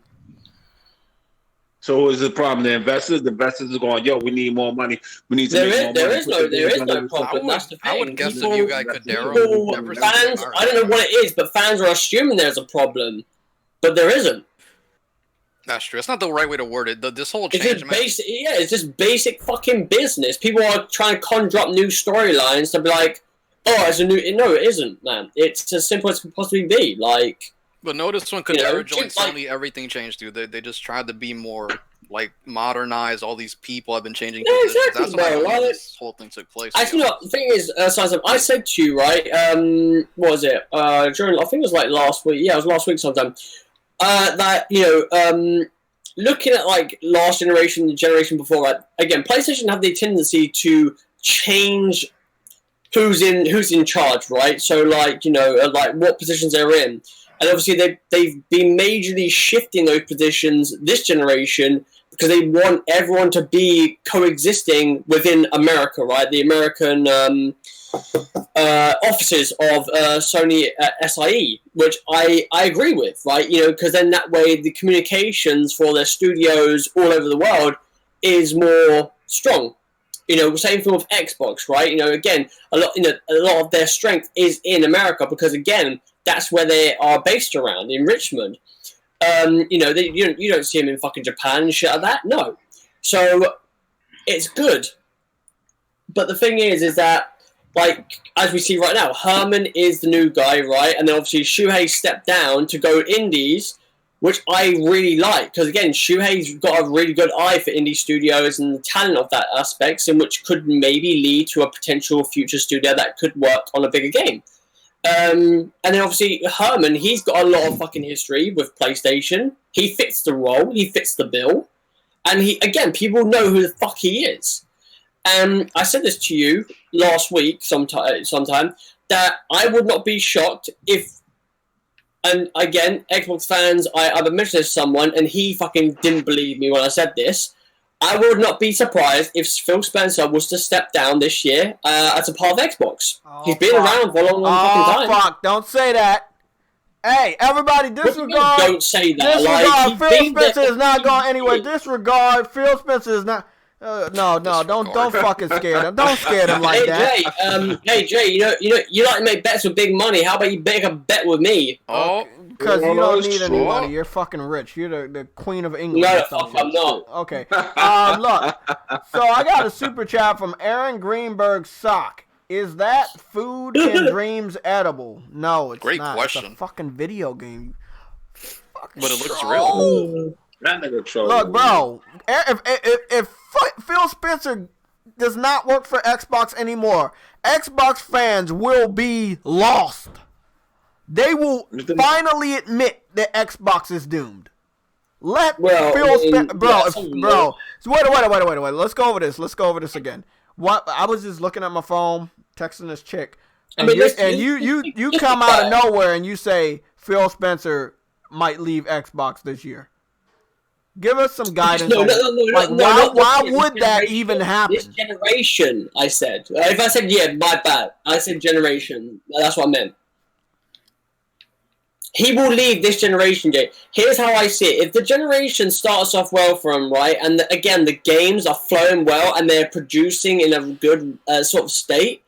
So what is the problem? The investors are going, yo, we need more money. We need to make more money. There is no problem. That's the thing. I would guess that you guys could fans, I don't know what it is, but fans are assuming there's a problem, but there isn't. That's true. It's not the right way to word it. This whole change, it's just basic fucking business. People are trying to conjure up new storylines to be like, oh, it's a new... No, it isn't, man. It's as simple as it could possibly be. Like... But notice when Kadera joined Sony, everything changed, dude. They just tried to be more, like, modernized. All these people have been changing positions. Exactly, that's why this whole thing took place. Actually, the thing is, Simon, I said to you, right, what was it? During, I think it was like last week. Yeah, it was last week sometime. That, you know, looking at, like, last generation, the generation before, right, again, PlayStation have the tendency to change who's in charge, right? So, like, you know, like, what positions they're in. And obviously, they've been majorly shifting those positions this generation because they want everyone to be coexisting within America, right? The American offices of Sony SIE, which I agree with, right? You know, because then that way the communications for their studios all over the world is more strong. You know, same thing with Xbox, right? You know, again, a lot of their strength is in America because again, that's where they are based around, in Richmond. You know, you don't see them in fucking Japan and shit like that. No. So, it's good. But the thing is that, like, as we see right now, Herman is the new guy, right? And then obviously Shuhei stepped down to go indies, which I really like. Because, again, Shuhei's got a really good eye for indie studios and the talent of that aspects, in which could maybe lead to a potential future studio that could work on a bigger game. And then obviously Herman, he's got a lot of fucking history with PlayStation. He fits the role, he fits the bill, and people know who the fuck he is. I said this to you last week, sometime that I would not be shocked if, and again, Xbox fans, I've mentioned this to someone, and he fucking didn't believe me when I said this. I would not be surprised if Phil Spencer was to step down this year as a part of Xbox. He's been around for a long fucking time. Oh, fuck. Don't say that. Hey, everybody, disregard. Don't say that. Disregard. Phil Spencer is not going anywhere. Disregard. Phil Spencer is not... no, don't fucking scare them. Don't scare them like that. Hey, Jay, you like to make bets with big money. How about you make a bet with me? Oh. Because you don't need any money. You're fucking rich. You're the queen of England. No, fuck, I'm not. Okay. Look. So I got a super chat from Aaron Greenberg Sock. Is that food in dreams edible? No, it's Great not. question. It's a fucking video game. But it looks real. That nigga troll. Look, bro. If Phil Spencer does not work for Xbox anymore, Xbox fans will be lost. They will finally admit that Xbox is doomed. Let Phil Spencer, bro. So wait. Let's go over this again. What I was just looking at my phone, texting this chick, and you come out of nowhere and you say Phil Spencer might leave Xbox this year. Give us some guidance. No, why would that even happen? This generation, I said. If I said my bad. I said generation. That's what I meant. He will leave this generation, Jay. Here's how I see it. If the generation starts off well for him, right, and again, the games are flowing well and they're producing in a good sort of state,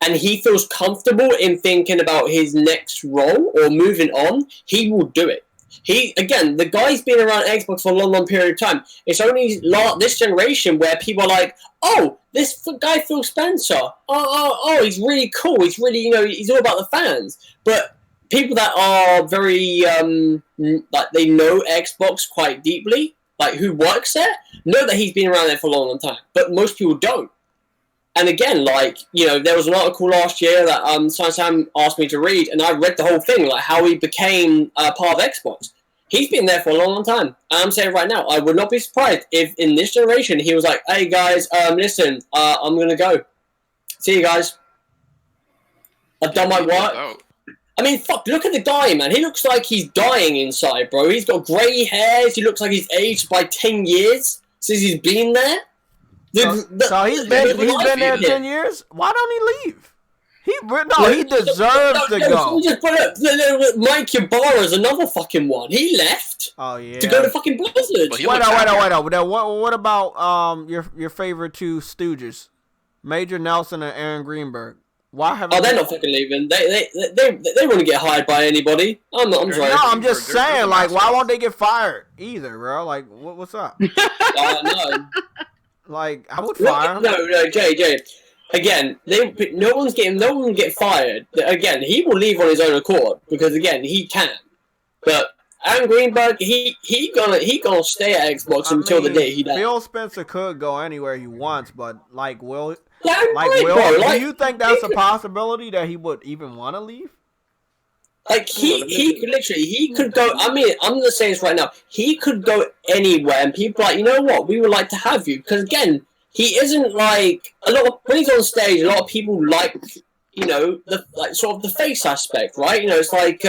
and he feels comfortable in thinking about his next role or moving on, he will do it. The guy's been around Xbox for a long, long period of time. It's only this generation where people are like, oh, this guy Phil Spencer, oh, he's really cool. He's really, he's all about the fans. But people that are very, like they know Xbox quite deeply, like who works there, know that he's been around there for a long, long time. But most people don't. And again, there was an article last year that Sam asked me to read, and I read the whole thing, like how he became part of Xbox. He's been there for a long, long time. And I'm saying right now, I would not be surprised if in this generation he was like, hey guys, listen, I'm going to go. See you guys. I've done my work. I mean, fuck, look at the guy, man. He looks like he's dying inside, bro. He's got grey hairs. He looks like he's aged by 10 years since he's been there. So he's been there 10 years? Why don't he leave? He deserves to go. We just put up Mike Ybarra's another fucking one. He left. Oh yeah. To go to fucking Blizzard. Wait up. What about your favorite two Stooges, Major Nelson and Aaron Greenberg? Why have? They're not fucking leaving. They wouldn't get hired by anybody. I'm sorry. No, I'm just saying, like, why won't they get fired either, bro? Like, what's up? No. Like, I would fire him. No, Jay. Again, no one will get fired. Again, he will leave on his own accord because again, he can. But Aaron Greenberg, he gonna stay at Xbox until the day he dies. Phil Spencer could go anywhere he wants, but do you think that's a possibility that he would even want to leave? Like he could go. I mean, I'm gonna say this right now. He could go anywhere, and people are like, you know what? We would like to have you because again, he isn't like when he's on stage. A lot of people like sort of the face aspect, right? It's like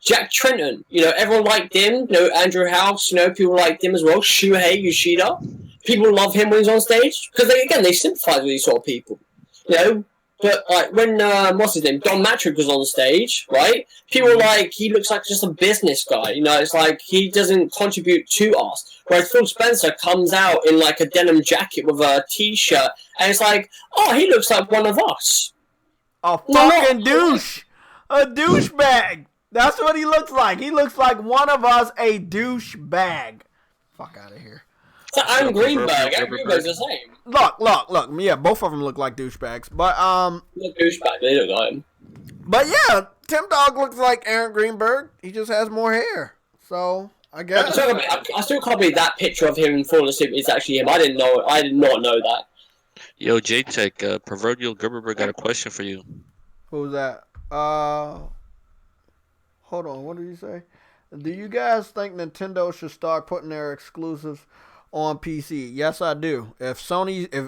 Jack Trenton. Everyone liked him. Andrew House. People liked him as well. Shuhei Yoshida. People love him when he's on stage because they sympathize with these sort of people. But like when what's his name, Don Matrick was on stage, right? People were like he looks like just a business guy. It's like he doesn't contribute to us. Whereas Phil Spencer comes out in like a denim jacket with a t-shirt, and it's like, oh, he looks like one of us. A fucking douche, a douchebag. That's what he looks like. He looks like one of us, a douchebag. Fuck out of here. So Aaron Greenberg. Aaron Greenberg's the same. Look. Yeah, both of them look like douchebags. But douchebag. They look like him. But yeah, Tim Dog looks like Aaron Greenberg. He just has more hair. So I guess. I still can't believe that picture of him falling asleep is actually him. I did not know that. Yo, JayTech, Proverbial Gerberberg got a question for you. Who's that? Hold on. What did you say? Do you guys think Nintendo should start putting their exclusives on PC? Yes, I do. If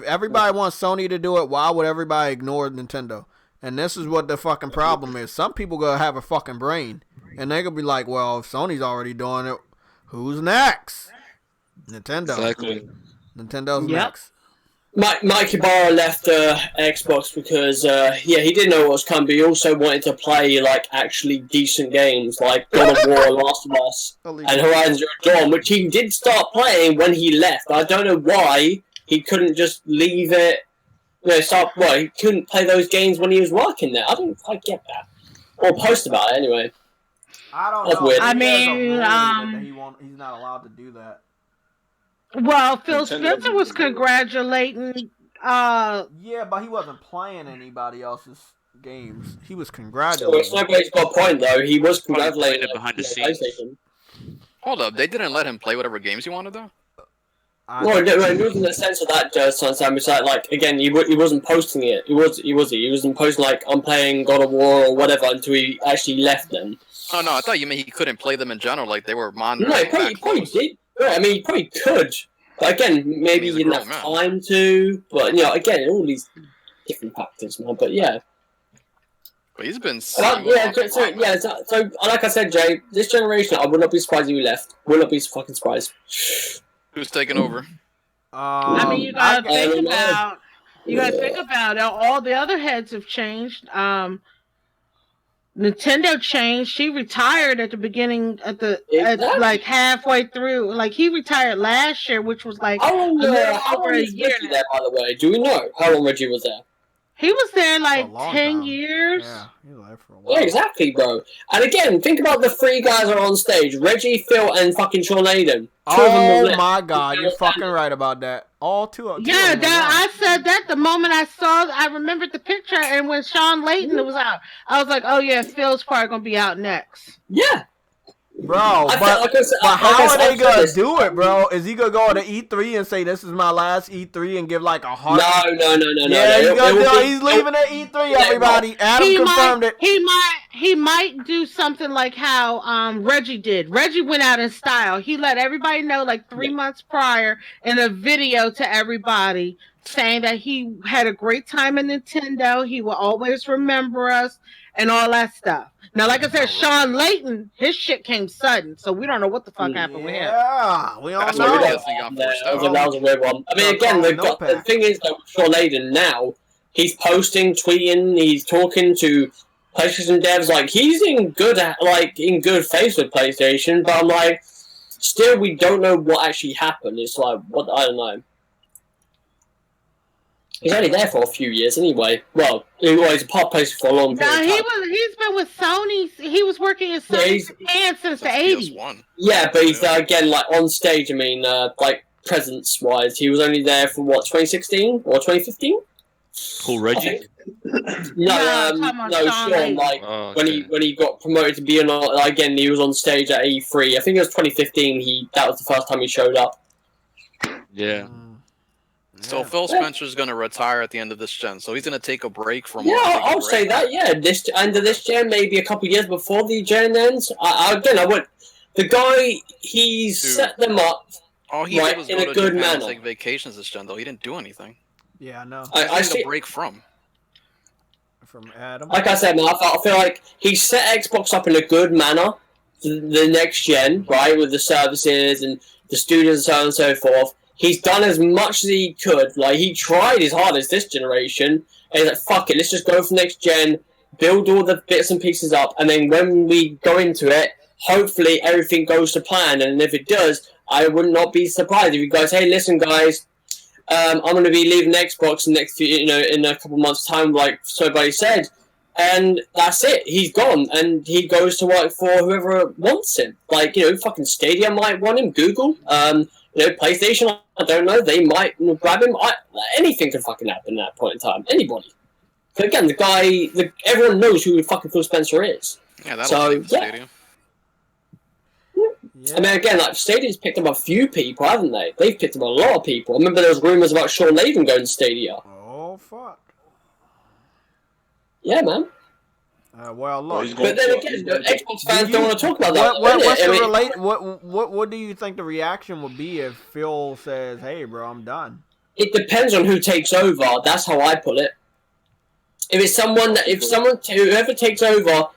everybody wants Sony to do it, why would everybody ignore Nintendo? And this is what the fucking problem is. Some people gonna have a fucking brain, and they gonna be like, "Well, if Sony's already doing it, who's next?" Nintendo. Exactly. Nintendo's next. Mike Ibarra left Xbox because he didn't know what was coming, but he also wanted to play like actually decent games like God of War, Last of Us, and Horizon Zero Dawn, which he did start playing when he left. I don't know why he couldn't just leave it. He couldn't play those games when he was working there. I don't quite get that. Or post about it anyway. I don't That's know. weird. I mean, he's not allowed to do that. Well, Phil Spencer was congratulating. Yeah, but he wasn't playing anybody else's games. He was congratulating. So it's got a point though. He was congratulating behind the scenes. Hold up, they didn't let him play whatever games he wanted though. No, it wasn't in the sense of that, Sam. It's like again, he wasn't posting it. He wasn't posting like I'm playing God of War or whatever until he actually left them. Oh no, I thought you meant he couldn't play them in general, like they were monitoring. No, he probably did. Yeah, I mean, he probably could, but again, maybe he didn't have time to. But again, all these different factors, man. But yeah, But he's been. So like I said, Jay, this generation, I would not be surprised if you left. Would not be fucking surprised. Who's taking over? I mean, you gotta think about. You gotta think about it. All the other heads have changed. Nintendo changed. She retired at the beginning, like halfway through. Like he retired last year, which was like how long was Reggie there, by the way? Do we know how long Reggie was there? He was there like 10 years. Yeah, he was there for a while. Yeah, exactly, bro. And again, think about the three guys that are on stage: Reggie, Phil, and fucking Sean Layden. Oh my God, you're fucking right about that. All two of them. Yeah, I said that the moment I remembered the picture, and when Sean Layton was out, I was like, oh yeah, Phil's probably gonna be out next. Yeah. Bro, but how are they gonna do it, bro? Is he gonna go to E3 and say this is my last E3 and give like a heart? No. Yeah, he's leaving at E3. Everybody, Adam confirmed it. He might do something like how Reggie did. Reggie went out in style. He let everybody know like 3 months prior in a video to everybody saying that he had a great time in Nintendo. He will always remember us and all that stuff. Now, like I said, Sean Layton, his shit came sudden, so we don't know what the fuck happened with him. Yeah, we don't know. That was a weird one. I mean, again, the thing is that Sean Layden now, he's posting, tweeting, he's talking to PlayStation devs. Like, he's in good faith with PlayStation, but I'm like, still, we don't know what actually happened. It's like, what? I don't know. He's only there for a few years anyway. Well, he's a part of PlayStation for a long period of time. He's been with Sony. He was working in Sony since the 80s. Yeah, but he's again, like, on stage, I mean, like, presence-wise, he was only there for, what, 2016 or 2015? Who, Reggie? No, Sean, like, when he got promoted to be again, he was on stage at E3. I think it was 2015, that was the first time he showed up. Yeah. So Phil Spencer's going to retire at the end of this gen, so he's going to take a break from. Yeah, I'll say that. Yeah, this end of this gen, maybe a couple of years before the gen ends. I would. The guy, set them up. All he did was go to Japan and take vacations this gen, though. He didn't do anything. Yeah, I know. I took a break from Adam. Like I said, man, I feel like he set Xbox up in a good manner. The next gen, right, with the services and the studios and so on and so forth. He's done as much as he could. Like, he tried his hardest this generation. And he's like, fuck it, let's just go for next gen, build all the bits and pieces up, and then when we go into it, hopefully everything goes to plan. And if it does, I would not be surprised if he goes, hey, listen, guys, I'm going to be leaving Xbox in a couple months' time, like somebody said. And that's it. He's gone. And he goes to work for whoever wants him. Like, fucking Stadia might want him, Google, PlayStation, I don't know, they might grab him. Anything could fucking happen at that point in time. Anybody. But again, the guy, everyone knows who fucking Phil Spencer is. Yeah, that'll Stadia. Yeah. I mean, again, like, Stadia's picked up a few people, haven't they? They've picked up a lot of people. I remember there was rumours about Sean Layden going to Stadia. Oh, fuck. Yeah, man. Well, look. But then again, Xbox fans don't want to talk about that. What do you think the reaction would be if Phil says, "Hey, bro, I'm done"? It depends on who takes over. That's how I put it. Whoever takes over,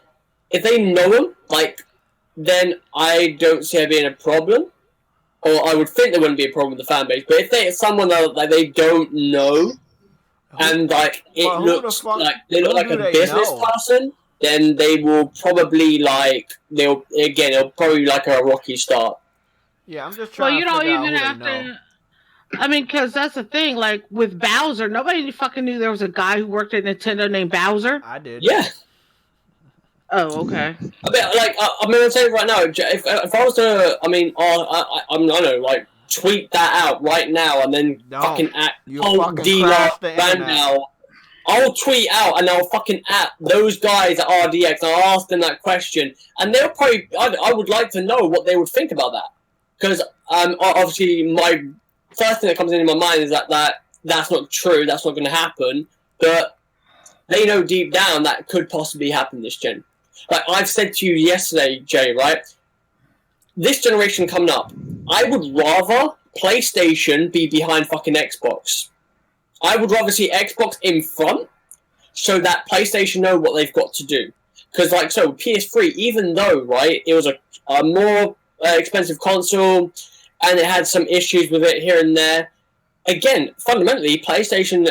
if they know him, then I don't see there being a problem. Or I would think there wouldn't be a problem with the fan base. But if it's someone that they don't know, and it looks like they look like a business person, then they will probably it'll probably like a rocky start. Yeah, I'm just trying. Well, you don't even have to. I mean, because that's the thing. Like with Bowser, nobody fucking knew there was a guy who worked at Nintendo named Bowser. I did. Yeah. Oh, okay. I'm gonna say right now, if I was to, I know, tweet that out right now and then fucking at now. I'll tweet out and I'll fucking at those guys at RDX and I'll ask them that question and they'll probably, I would like to know what they would think about that. Because obviously my first thing that comes into my mind is that's not true, that's not going to happen, but they know deep down that could possibly happen this gen. Like I've said to you yesterday, Jay, right? This generation coming up, I would rather PlayStation be behind fucking Xbox. I would rather see Xbox in front, so that PlayStation know what they've got to do. Because, like, so PS3, even though, right, it was a more expensive console, and it had some issues with it here and there. Again, fundamentally, PlayStation,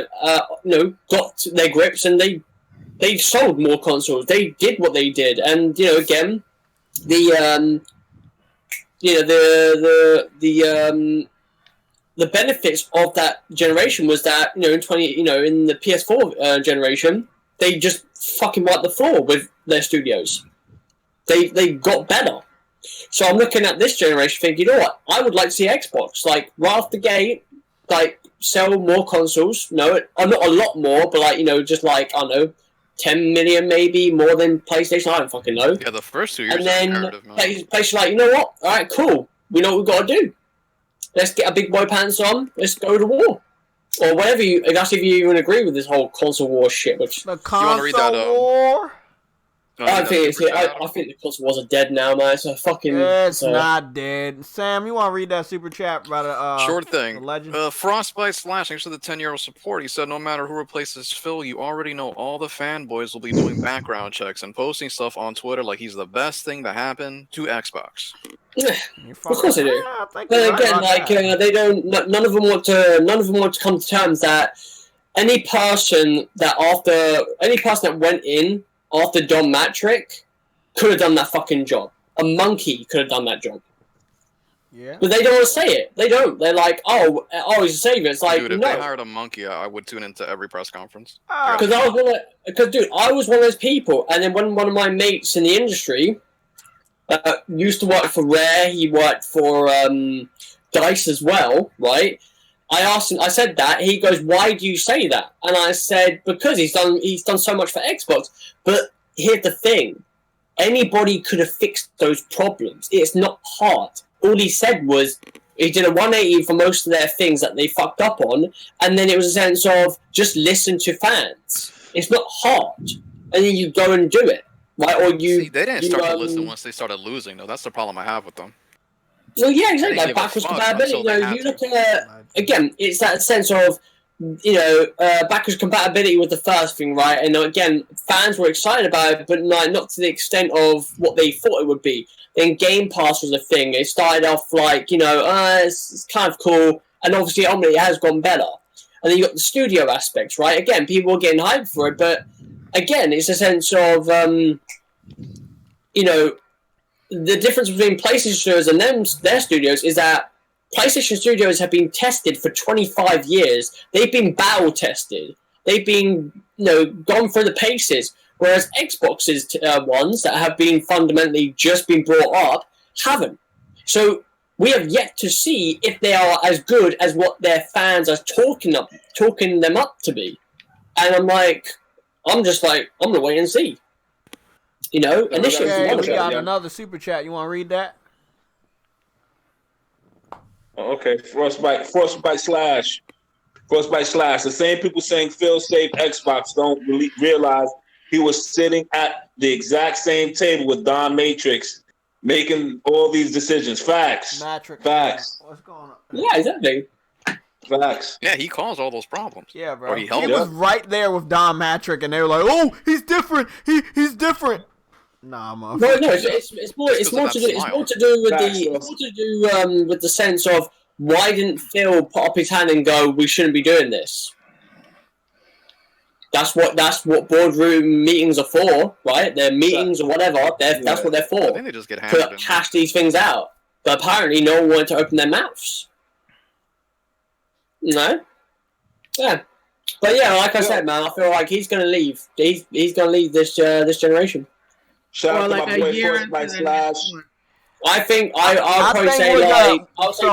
got their grips, and they sold more consoles. They did what they did, and again, the benefits of that generation was that in the PS4 generation, they just fucking wiped the floor with their studios. They got better. So I'm looking at this generation, thinking, you know what? I would like to see Xbox right off the gate, sell more consoles. Not a lot more, but just I don't know, 10 million maybe more than PlayStation. I don't fucking know. Yeah, the first 2 years. And then PlayStation, you know what? All right, cool. We know what we've got to do. Let's get our big boy pants on. Let's go to war. Or whatever if you even agree with this whole console war shit. Which the console war. I think the console wars are dead now, man. It's a fucking. It's not dead. Sam, you want to read that super chat about Sure thing. The legend? Frostbite Slash, thanks for the 10-year support. He said, no matter who replaces Phil, you already know all the fanboys will be doing background checks and posting stuff on Twitter like he's the best thing that happened to Xbox. Yeah, of course they do. But again, they don't. None of them want to come to terms that any person that went in after Don Matrick could have done that fucking job. A monkey could have done that job. Yeah. But they don't want to say it. They don't. They're like, oh, he's a savior. It's like, dude, if no. they hired a monkey, I would tune into every press conference. Because I was one of those people, and then when one of my mates in the industry used to work for Rare, he worked for DICE as well, right? I asked him, I said that, he goes, why do you say that? And I said, because he's done so much for Xbox. But here's the thing, anybody could have fixed those problems. It's not hard. All he said was, he did a 180 for most of their things that they fucked up on, and then it was a sense of, just listen to fans. It's not hard. And then you go and do it, right? Or you... See, they didn't start to listen once they started losing, though. That's the problem I have with them. Well, yeah, exactly. Like backwards compatibility. You look at again, it's that sense of backwards compatibility was the first thing, right? And again, fans were excited about it, but not to the extent of what they thought it would be. Then Game Pass was a thing. It started off it's kind of cool, and obviously, ultimately, it has gone better. And then you got the studio aspects, right? Again, people were getting hyped for it, but again, it's a sense of the difference between PlayStation Studios and their studios is that PlayStation Studios have been tested for 25 years. They've been battle tested. They've been, gone through the paces. Whereas Xbox's ones that have been fundamentally just been brought up haven't. So we have yet to see if they are as good as what their fans are talking them up to be. And I'm gonna wait and see. Initially, we got another super chat. You want to read that? Okay, Frostbite Slash. The same people saying Phil saved Xbox don't really realize he was sitting at the exact same table with Don Matrix, making all these decisions. Facts. Facts. What's going on? Yeah, exactly. Facts. Yeah, he caused all those problems. Yeah, bro. Or he was right there with Don Matrick, and they were like, "Oh, he's different. He's different." Nah, man. No, it's more to do with the sense of why didn't Phil put up his hand and go, we shouldn't be doing this. That's what boardroom meetings are for, right? They're meetings or whatever. That's what they're for. I think they just get hammered to hash these things out. But apparently, no one wanted to open their mouths. Yeah. But yeah, like I said, man, I feel like he's gonna leave. He's gonna leave this generation. Shout out to my boy Frostbite Slash. I think I'll probably say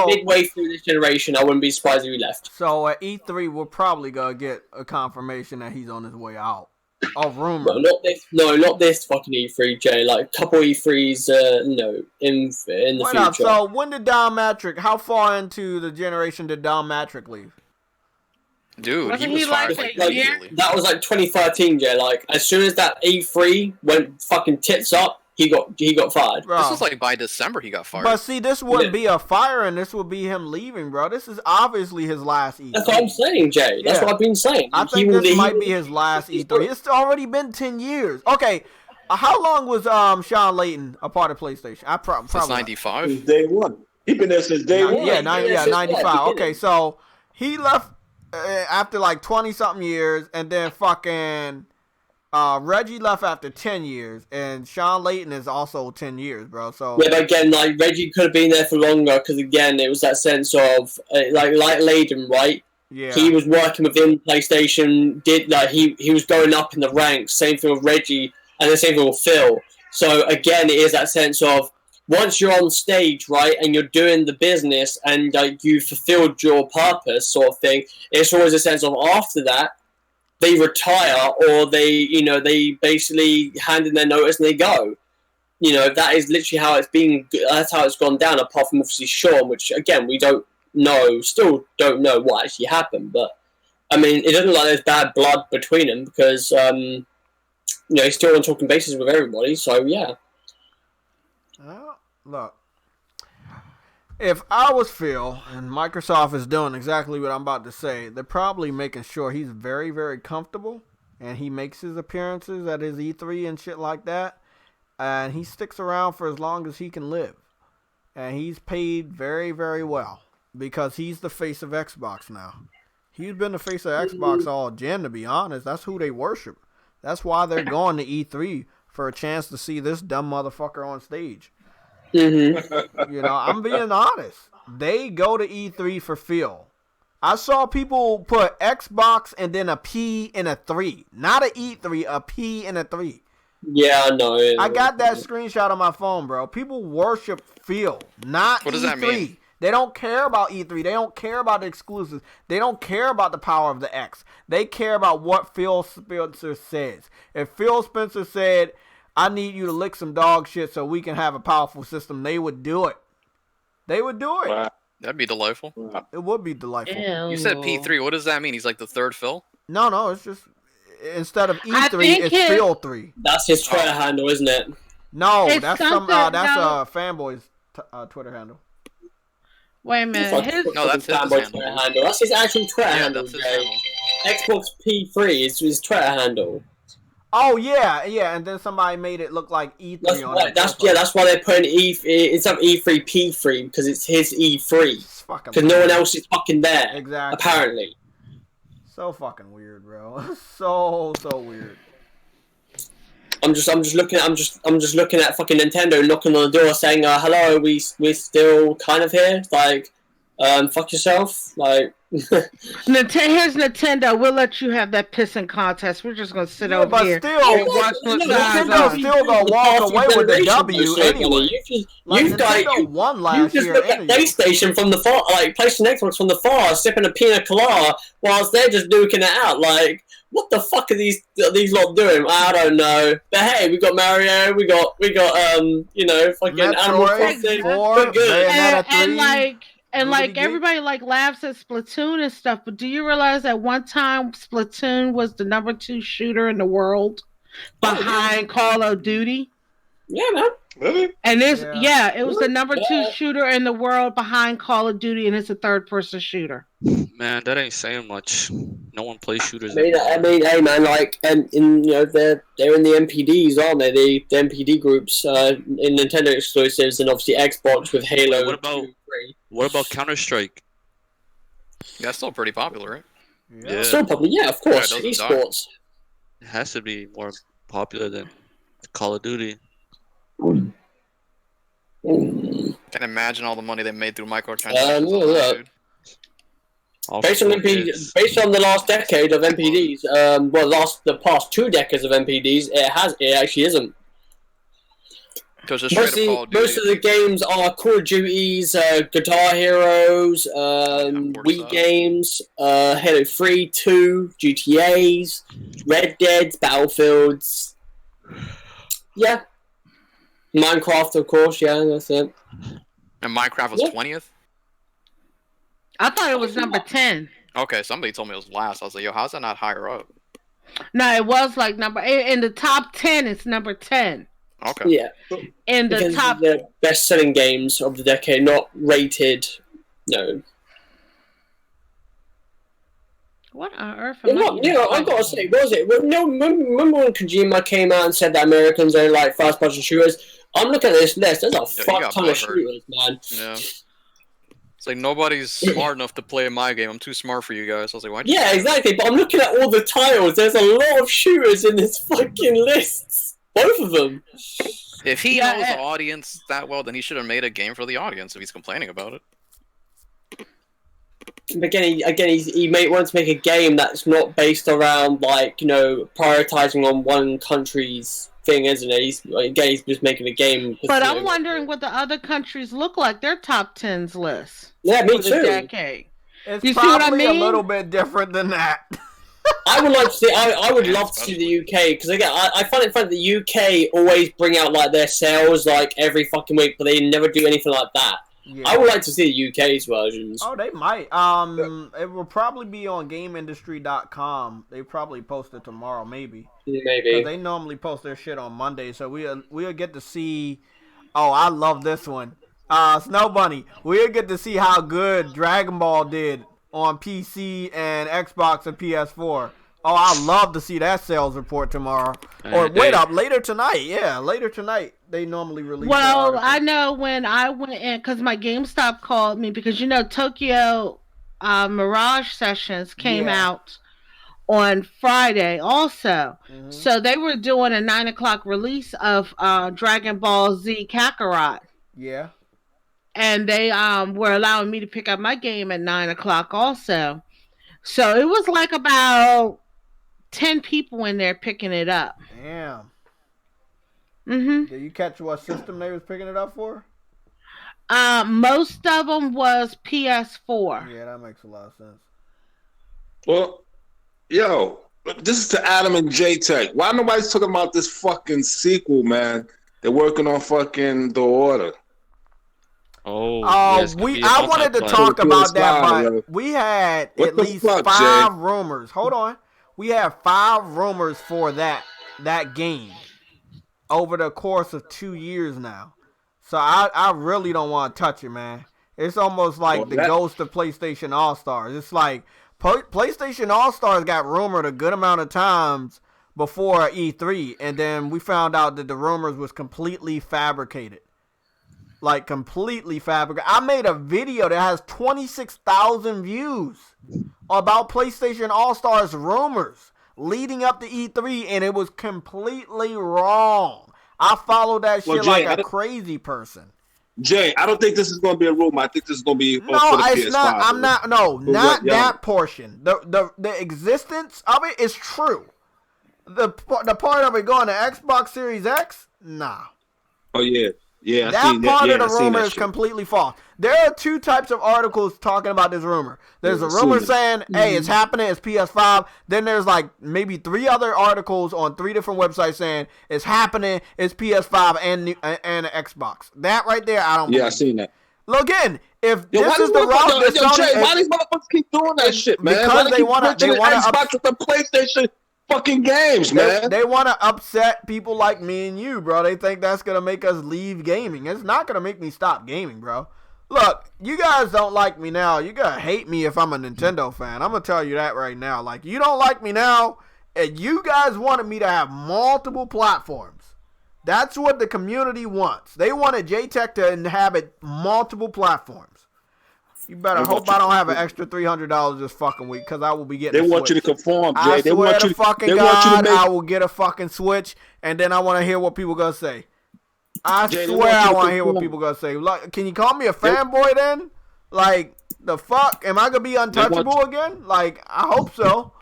midway through this generation, I wouldn't be surprised if he left. So at E3, we're probably gonna get a confirmation that he's on his way out. Of rumor. Not this fucking E3, Jay. Like a couple E3s, in the future. So when did Don Matrick? How far into the generation did Don Matrick leave? Dude, he was fired that was like 2013, Jay. Like as soon as that E3 went fucking tits up, he got fired. Bro. This was like by December he got fired. But see, this wouldn't be a firing. This would be him leaving, bro. This is obviously his last E3. That's what I'm saying, Jay. That's what I've been saying. I think this might be his last E3. It's already been 10 years. Okay, how long was Sean Layton a part of PlayStation? Probably since 95. Since day one. He been there since day one. Yeah, 95. Okay, so he left after like 20-something years, and then fucking Reggie left after 10 years, and Sean Layton is also 10 years, bro. So yeah, but again, like Reggie could have been there for longer because again, it was that sense of like Layden, right? Yeah. He was working within PlayStation. He was going up in the ranks. Same thing with Reggie, and the same thing with Phil. So again, it is that sense of once you're on stage, right, and you're doing the business and you fulfilled your purpose, sort of thing. It's always a sense of after that, they retire or they basically hand in their notice and they go. That is literally how it's been. That's how it's gone down. Apart from obviously Sean, which again we still don't know what actually happened. But I mean, it doesn't look like there's bad blood between them because he's still on talking basis with everybody. So yeah. Look, if I was Phil and Microsoft is doing exactly what I'm about to say, they're probably making sure he's very, very comfortable and he makes his appearances at his E3 and shit like that, and he sticks around for as long as he can live. And he's paid very, very well because he's the face of Xbox now. He's been the face of Xbox all gen, to be honest. That's who they worship. That's why they're going to E3, for a chance to see this dumb motherfucker on stage. Mm-hmm. I'm being honest. They go to E3 for Phil. I saw people put Xbox and then a P and a 3. Not an E3, a P and a 3. Yeah, I know. I got that screenshot on my phone, bro. People worship Phil, not what does E3. That mean? They don't care about E3. They don't care about the exclusives. They don't care about the power of the X. They care about what Phil Spencer says. If Phil Spencer said, I need you to lick some dog shit so we can have a powerful system, they would do it. They would do it. Wow. That'd be delightful. It would be delightful. You said P3. What does that mean? He's like the third Phil? No, it's just instead of E3, it's Phil 3. That's his Twitter handle, isn't it? No, that's Fanboy's Twitter handle. Wait a minute. That's his handle. That's his actual Twitter handle. That's his handle. Xbox P3 is his Twitter handle. Oh yeah, and then somebody made it look like E3 that's why they're putting instead of E3 P3 because it's his E3 because no one else is fucking there. Exactly. Apparently. So fucking weird, bro. So weird. I'm just looking at fucking Nintendo knocking on the door saying, hello, we're still kind of here. Like, fuck yourself. Like, here's Nintendo. We'll let you have that pissing contest. We're just gonna sit over here. But still, Nintendo's still gonna walk away with the W anyway. Nintendo won last year. You just look at PlayStation from the far, like PlayStation Xbox from the far, sipping a pina colada whilst they're just duking it out. Like, what the fuck are these lot doing? I don't know. But hey, we got Mario. We got fucking Animal Crossing. We're good. And everybody laughs at Splatoon and stuff, but do you realize at one time Splatoon was the number 2 shooter in the world behind Call of Duty? Yeah, man. Really? And it was the number 2 shooter in the world behind Call of Duty, and it's a third-person shooter. Man, that ain't saying much. No one plays shooters. I mean, hey man, they're in the MPDs, aren't they? The MPD groups in Nintendo exclusives, and obviously Xbox with Halo. What about Counter-Strike? That's still pretty popular, right? Yeah. Still popular, yeah, of course. Esports. It has to be more popular than Call of Duty. Can't imagine all the money they made through microtransactions. Based on the last decade of MPDs, the past 2 decades of MPDs, it actually isn't. Most of the games are Call of Duties, Guitar Heroes, Wii games, Halo 3, 2, GTAs, Red Dead, Battlefields. Yeah. Minecraft, of course, yeah, that's it. And Minecraft was 20th? I thought it was number 10. Okay, somebody told me it was last. I was like, yo, how's that not higher up? No, it was number 8. In the top 10, it's number 10. Okay. Yeah. In the Because top, the best-selling games of the decade, not rated. No. what on earth You am I even know, I gotta say, was it? Remember when Kojima came out and said that Americans only like first-person shooters? I'm looking at this list. There's a fuck ton of shooters, man. Yeah. It's like nobody's smart enough to play my game. I'm too smart for you guys. I was like, why? Yeah, exactly. But I'm looking at all the titles. There's a lot of shooters in this fucking list. Both of them. If he knows the audience that well, then he should have made a game for the audience if he's complaining about it. Again, he wants to make a game that's not based around, like, you know, prioritizing on one country's thing, isn't it? He's just making a game. But I'm wondering what the other countries look like. Their top 10s list. Yeah, me for the too. Decade. It's You see what I probably mean? a little bit different than that. I would like to see. I would love to see the UK, because again, I find it funny that the UK always bring out like their sales like every fucking week, but they never do anything like that. Yeah. I would like to see the UK's versions. Oh, they might. It will probably be on GameIndustry.com. They probably post it tomorrow, maybe. Maybe. Because they normally post their shit on Monday, so we'll get to see. Oh, I love this one. Snow Bunny. We'll get to see how good Dragon Ball did on PC and Xbox and PS4. Oh, I'd love to see that sales report tomorrow. Or wait up, later tonight. Yeah, later tonight. They normally release. Well, I know when I went in, because my GameStop called me, because, you know, Tokyo Mirage Sessions came out on Friday also. Mm-hmm. So they were doing a 9 o'clock release of Dragon Ball Z Kakarot. Yeah. And they were allowing me to pick up my game at 9 o'clock also. So it was like about 10 people in there picking it up. Damn. Mm-hmm. Did you catch what system they was picking it up for? Most of them was PS4. Yeah, that makes a lot of sense. Well, yo, this is to Adam and JayTech. Why nobody's talking about this fucking sequel, man? They're working on fucking The Order. Oh, yes, I wanted to talk about that, but we had at least 5 rumors. Hold on. We had 5 rumors for that game over the course of 2 years now. So I really don't want to touch it, man. It's almost like the ghost of PlayStation All-Stars. It's like PlayStation All-Stars got rumored a good amount of times before E3, and then we found out that the rumors was completely fabricated. Like, completely fabricated. I made a video that has 26,000 views about PlayStation All-Stars rumors leading up to E3, and it was completely wrong. I followed that shit like a crazy person. Jay, I don't think this is going to be a rumor. I think this is going to be for the PS5. Not. I'm not. No, not that portion. The existence of it is true. The part of it going to Xbox Series X, nah. Oh yeah. Yeah, that part of the rumor is completely false. There are 2 types of articles talking about this rumor. There's a rumor saying, hey, it's happening, it's PS5. Then there's like maybe 3 other articles on 3 different websites saying it's happening, it's PS5 and Xbox. That right there, I don't believe. Yeah, I seen that. Look, again, if this is the route, Jay, why these motherfuckers keep doing that shit, man? Because they want to Xbox with the PlayStation fucking games, man. They want to upset people like me and you, bro. They think that's going to make us leave gaming. It's not going to make me stop gaming, bro. Look, you guys don't like me now. You're going to hate me if I'm a Nintendo fan. I'm going to tell you that right now. Like, you don't like me now, and you guys wanted me to have multiple platforms. That's what the community wants. They wanted JayTech to inhabit multiple platforms. You better hope I don't have an extra $300 this fucking week, because I will be getting. They want you to conform, Jay. I swear to fucking God, I will get a fucking Switch, and then I want to hear what people gonna say. I swear I want to hear what people gonna say. Like, can you call me a fanboy then? Like, the fuck? Am I gonna be untouchable again? Like, I hope so.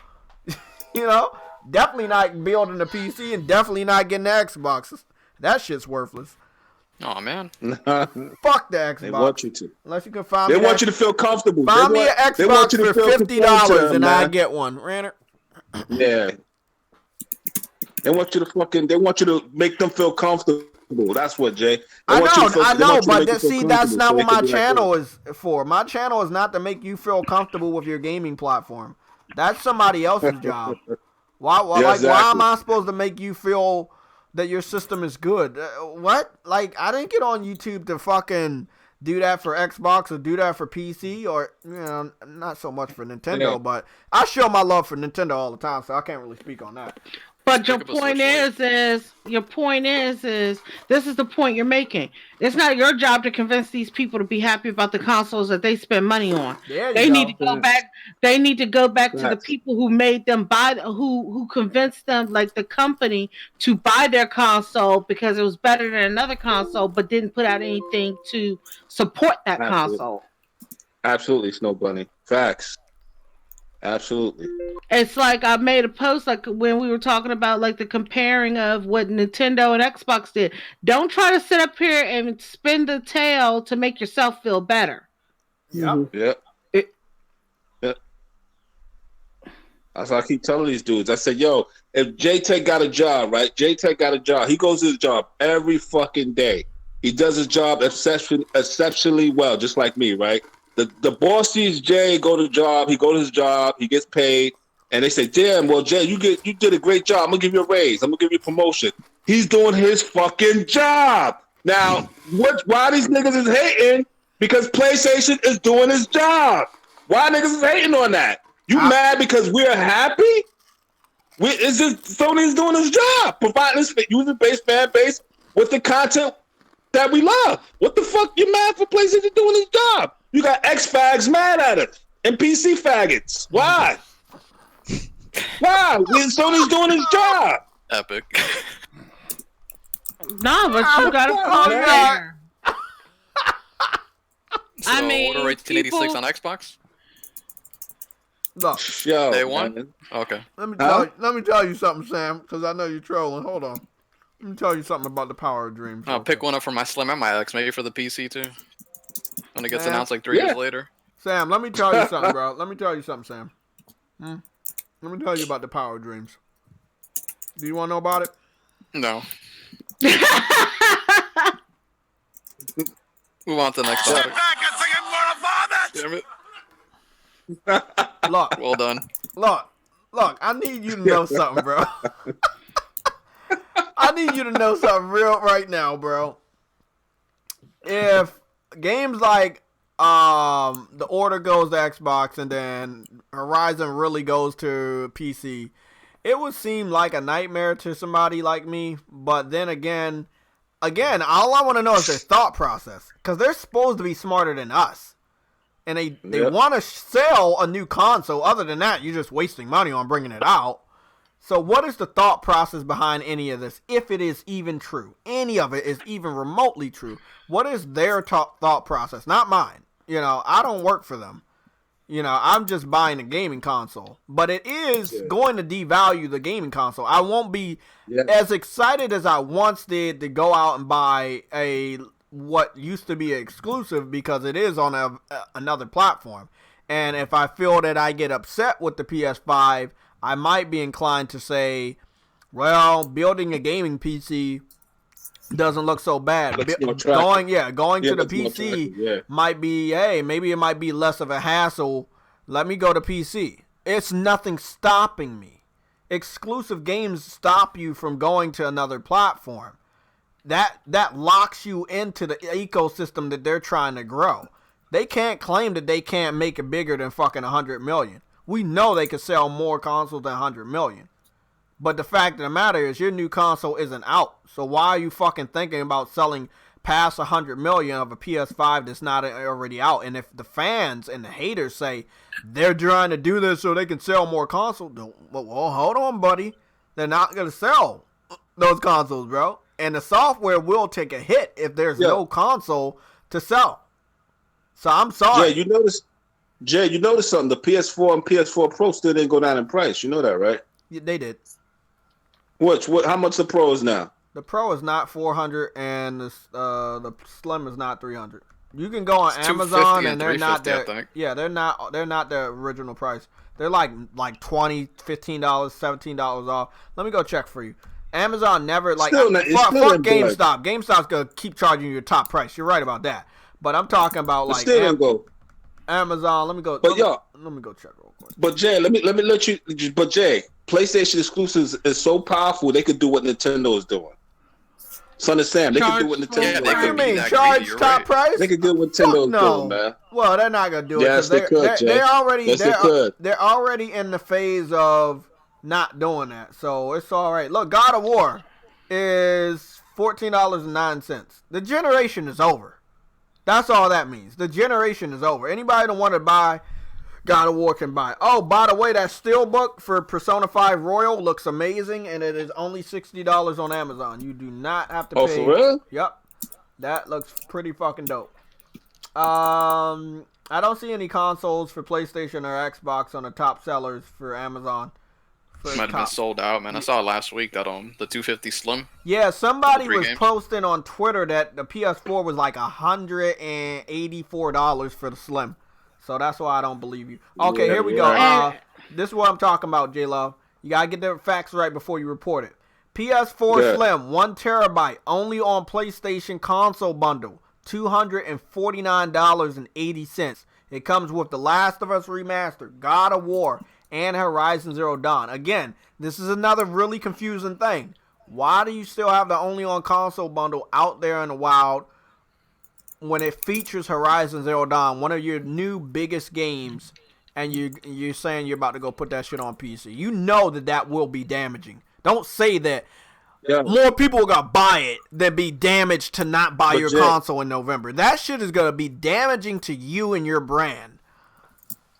You know, definitely not building the PC, and definitely not getting the Xboxes. That shit's worthless. Oh man. Fuck the Xbox. They want you to. Unless you can find me. They want you to feel comfortable. Find me an Xbox for $50 and I get one. Ranner. Yeah. They want you to make them feel comfortable. That's what, Jay. I know, but see, that's not what my channel is for. My channel is not to make you feel comfortable with your gaming platform. That's somebody else's job. Why am I supposed to make you feel that your system is good. What? Like, I didn't get on YouTube to fucking do that for Xbox or do that for PC or, not so much for Nintendo, but I show my love for Nintendo all the time, so I can't really speak on that. But your point is, this is the point you're making. It's not your job to convince these people to be happy about the consoles that they spend money on. They need to go back. They need to go back to the people who made them buy, who convinced them, like the company, to buy their console because it was better than another console, but didn't put out anything to support that console. Absolutely, Snow Bunny. Facts. Absolutely. It's like I made a post like when we were talking about like the comparing of what Nintendo and Xbox did. Don't try to sit up here and spin the tail to make yourself feel better. Yep. Yep. That's what I keep telling these dudes. I said, yo, if JayTech got a job, right? JayTech got a job. He goes to his job every fucking day. He does his job exceptionally well, just like me, right? The boss sees Jay go to the job. He go to his job. He gets paid, and they say, "Damn, well, Jay, you did a great job. I'm gonna give you a raise. I'm gonna give you a promotion." He's doing his fucking job. Now, why these niggas is hating? Because PlayStation is doing his job. Why niggas is hating on that? You mad because we're happy? It's just Sony's doing his job, providing this user-based fan base with the content that we love. What the fuck you mad for PlayStation doing his job? You got X-Fags mad at us and PC faggots. Why? Why? Sony's doing his job. Epic. No, but you gotta call there. So, I mean, order 1886 on Xbox? Look, Day one? Okay. Let me tell you something, Sam, because I know you're trolling. Hold on. Let me tell you something about the power of dreams. I'll pick one up for my Slim and my X, maybe for the PC too. When it gets announced like 3 years later. Sam, let me tell you something, bro. Let me tell you something, Sam. Let me tell you about the power of dreams. Do you want to know about it? No. Move on to the next topic. Damn it. Look. Well done. Look, I need you to know something, bro. I need you to know something real right now, bro. If games like The Order goes to Xbox and then Horizon really goes to PC, it would seem like a nightmare to somebody like me. But then again, all I want to know is their thought process, because they're supposed to be smarter than us. And they want to sell a new console. Other than that, you're just wasting money on bringing it out. So what is the thought process behind any of this, if it is even true? Any of it is even remotely true. What is their thought process? Not mine. I don't work for them. I'm just buying a gaming console. But it is going to devalue the gaming console. I won't be as excited as I once did to go out and buy what used to be exclusive, because it is on another platform. And if I feel that I get upset with the PS5, I might be inclined to say, well, building a gaming PC doesn't look so bad. Going to the PC might be, maybe it might be less of a hassle. Let me go to PC. It's nothing stopping me. Exclusive games stop you from going to another platform. That locks you into the ecosystem that they're trying to grow. They can't claim that they can't make it bigger than fucking 100 million. We know they could sell more consoles than 100 million. But the fact of the matter is, your new console isn't out. So why are you fucking thinking about selling past 100 million of a PS5 that's not already out? And if the fans and the haters say they're trying to do this so they can sell more consoles, well, hold on, buddy. They're not going to sell those consoles, bro. And the software will take a hit if there's no console to sell. So I'm sorry. Jay, you noticed something. The PS4 and PS4 Pro still didn't go down in price. You know that, right? Yeah, they did. How much the Pro is now? The Pro is not 400 and the Slim is not 300. You can go on Amazon and they're not there. Yeah, they're not the original price. They're like $20, $15, $17 off. Let me go check for you. Amazon never fuck GameStop. GameStop's gonna keep charging you your top price. You're right about that. But I'm talking about Amazon. Let me go. Let me go check real quick. But Jay, let me let you. But Jay, PlayStation exclusives is so powerful they could do what Nintendo is doing. Son of Sam, they could do what Nintendo. What do you mean? Charge top price? They could do what Nintendo's doing, man. Well, they're not gonna do it. Yes, they could, Jay. They're already. Yes, they could. They're already in the phase of not doing that, so it's all right. Look, God of War is $14.09. The generation is over. That's all that means. The generation is over. Anybody that want to buy God of War can buy. Oh, by the way, that steelbook for Persona 5 Royal looks amazing, and it is only $60 on Amazon. You do not have to pay. Oh, for real? Yep. That looks pretty fucking dope. I don't see any consoles for PlayStation or Xbox on the top sellers for Amazon. Might have been sold out, man. I saw it last week that the 250 Slim. Yeah, somebody was posting on Twitter that the PS4 was like $184 for the Slim. So that's why I don't believe you. Okay, here we go. This is what I'm talking about, J-Love. You gotta get the facts right before you report it. PS4 Slim, 1 terabyte, only on PlayStation console bundle, $249.80. It comes with The Last of Us Remastered, God of War, and Horizon Zero Dawn. Again, this is another really confusing thing. Why do you still have the only on console bundle out there in the wild when it features Horizon Zero Dawn, one of your new biggest games, and you're saying you're about to go put that shit on PC? You know that will be damaging. Don't say that more people are going to buy it than be damaged to not buy your console in November. That shit is going to be damaging to you and your brand.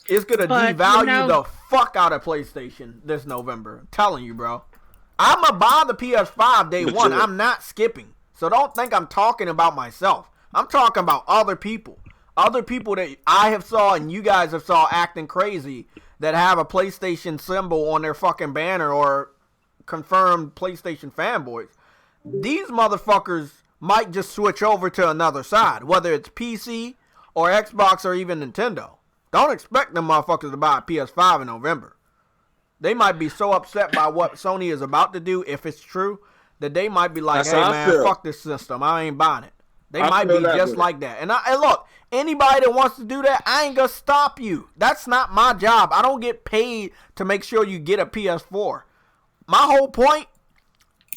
It's going to devalue the fuck out of PlayStation this November. I'm telling you, bro. I'm going to buy the PS5 day one. I'm not skipping. So don't think I'm talking about myself. I'm talking about other people. Other people that I have saw and you guys have saw acting crazy that have a PlayStation symbol on their fucking banner or confirmed PlayStation fanboys. These motherfuckers might just switch over to another side, whether it's PC or Xbox or even Nintendo. Don't expect them motherfuckers to buy a PS5 in November. They might be so upset by what Sony is about to do, if it's true, that they might be like, hey man, fuck this system. I ain't buying it. They might be just like that. And look, anybody that wants to do that, I ain't gonna stop you. That's not my job. I don't get paid to make sure you get a PS4. My whole point,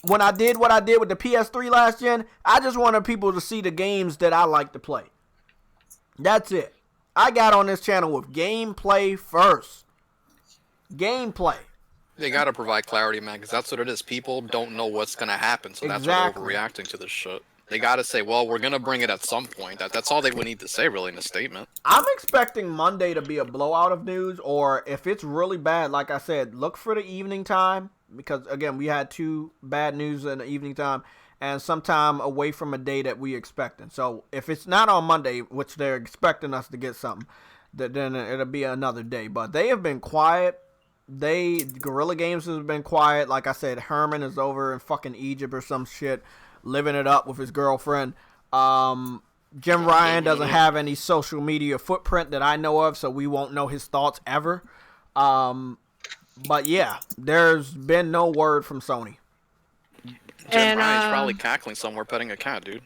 when I did what I did with the PS3 last gen, I just wanted people to see the games that I like to play. That's it. I got on this channel with gameplay first. Gameplay. They gotta provide clarity, man, because that's what it is. People don't know what's gonna happen, so that's why they're overreacting to this shit. They gotta say, well, we're gonna bring it at some point. That's all they would need to say, really, in a statement. I'm expecting Monday to be a blowout of news, or if it's really bad, like I said, look for the evening time, because, again, we had 2 bad news in the evening time, and sometime away from a day that we expecting. So if it's not on Monday, which they're expecting us to get something, then it'll be another day. But they have been quiet. Guerrilla Games has been quiet. Like I said, Herman is over in fucking Egypt or some shit, living it up with his girlfriend. Jim Ryan doesn't have any social media footprint that I know of, so we won't know his thoughts ever. But yeah, there's been no word from Sony. Jim Ryan's probably cackling somewhere petting a cat, dude.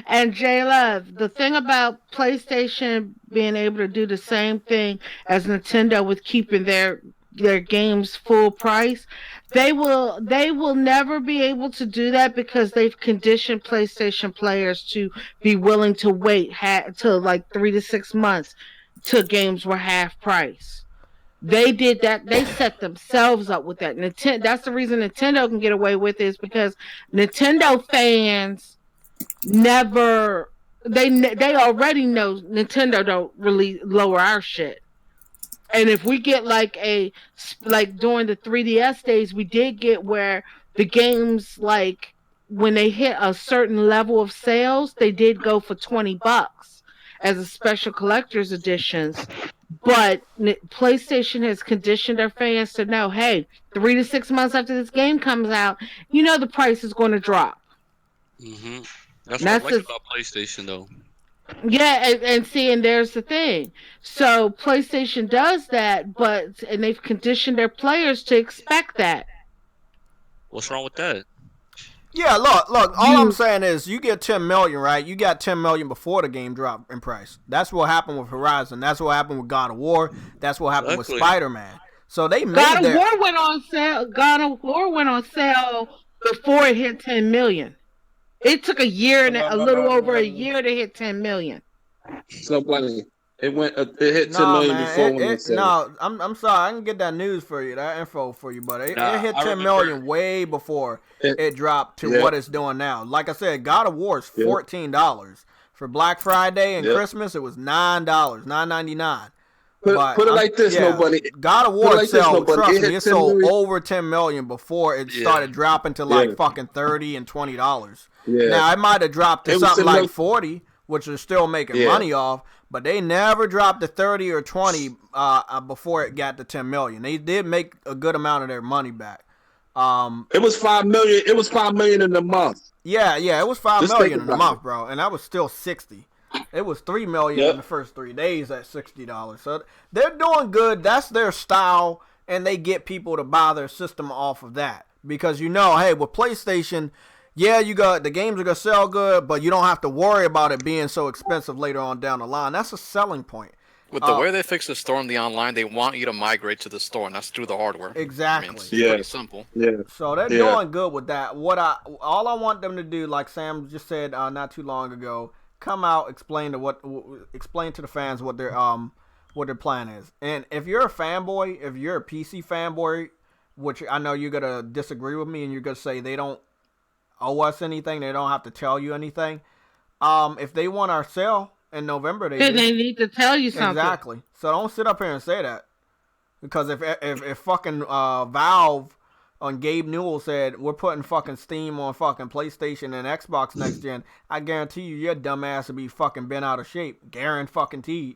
And J-Love, the thing about PlayStation being able to do the same thing as Nintendo with keeping their games full price, they will never be able to do that because they've conditioned PlayStation players to be willing to wait till like 3 to 6 months till games were half price. They did that. They set themselves up with that. That's the reason Nintendo can get away with it, is because Nintendo fans never. They already know Nintendo don't really lower our shit. And if we get like during the 3DS days, we did get where the games, like when they hit a certain level of sales, they did go for $20 as a special collector's editions. But PlayStation has conditioned their fans to know, hey, 3 to 6 months after this game comes out, you know the price is going to drop. Mm-hmm. That's what I like about PlayStation, though. Yeah, and see, and there's the thing. So PlayStation does that, and they've conditioned their players to expect that. What's wrong with that? Yeah, look, all I'm saying is you get 10 million, right? You got 10 million before the game dropped in price. That's what happened with Horizon. That's what happened with God of War. That's what happened with Spider-Man. So they made God of War went on sale. God of War went on sale before it hit 10 million. It took a year and a little over a year to hit 10 million. Somebody, it hit 10 million before when they said. No, I'm sorry, I can get that news for you, that info for you, but it hit 10 million way before it dropped to what it's doing now. Like I said, God of War is $14 for Black Friday and Christmas. It was $9, $9.99. Put it like this, nobody. God of War sold, trust me, it sold over 10 million before it started dropping to like fucking $30 and $20. Yeah. Now it might have dropped to something like 40, which is still making money off, but they never dropped to 30 or 20 before it got to 10 million. They did make a good amount of their money back. It was 5 million. It was 5 million in a month. Yeah, it was 5 million in a month, bro, and that was still 60. It was 3 million in the first 3 days at $60. So they're doing good. That's their style, and they get people to buy their system off of that. Because hey, with PlayStation, the games are gonna sell good, but you don't have to worry about it being so expensive later on down the line. That's a selling point. With the way they fix the store in the online, they want you to migrate to the store, and that's through the hardware. Exactly. I mean, it's pretty simple. Yeah. So they're doing good with that. All I want them to do, like Sam just said not too long ago, come out, explain to the fans what their plan is. And if you're a fanboy, if you're a PC fanboy, which I know you're gonna disagree with me, and you're gonna say they don't owe us anything, they don't have to tell you anything. If they want our sale in November, they need to tell you something. Exactly. So don't sit up here and say that, because if fucking Valve on Gabe Newell said we're putting fucking Steam on fucking PlayStation and Xbox next gen, I guarantee you your dumb ass will be fucking bent out of shape. Guaranteed.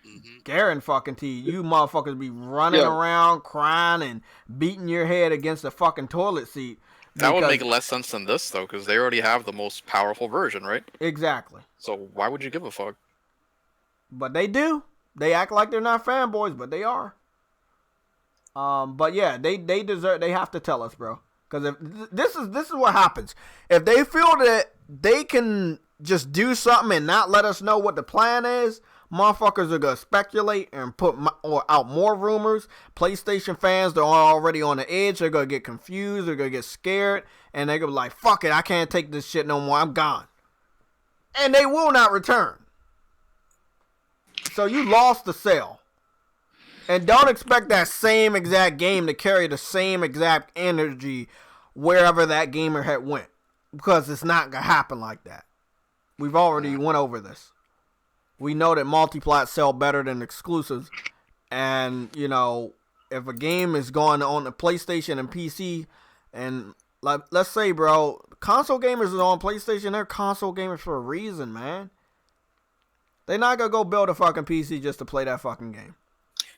You motherfuckers be running around crying and beating your head against the fucking toilet seat. That would make less sense than this, though, because they already have the most powerful version, right? Exactly. So why would you give a fuck? But they do. They act like they're not fanboys, but they are. But yeah, they deserve. They have to tell us, bro. Because if this is what happens. If they feel that they can just do something and not let us know what the plan is, motherfuckers are gonna speculate and put out more rumors. PlayStation fans, they're already on the edge. They're gonna get confused. They're gonna get scared, and they're gonna be like, "Fuck it, I can't take this shit no more. I'm gone." And they will not return. So you lost the sale. And don't expect that same exact game to carry the same exact energy wherever that gamer had went. Because it's not going to happen like that. We've already went over this. We know that multiplat sell better than exclusives. And, if a game is going on the PlayStation and PC, and let's say, bro, console gamers are on PlayStation, they're console gamers for a reason, man. They're not going to go build a fucking PC just to play that fucking game.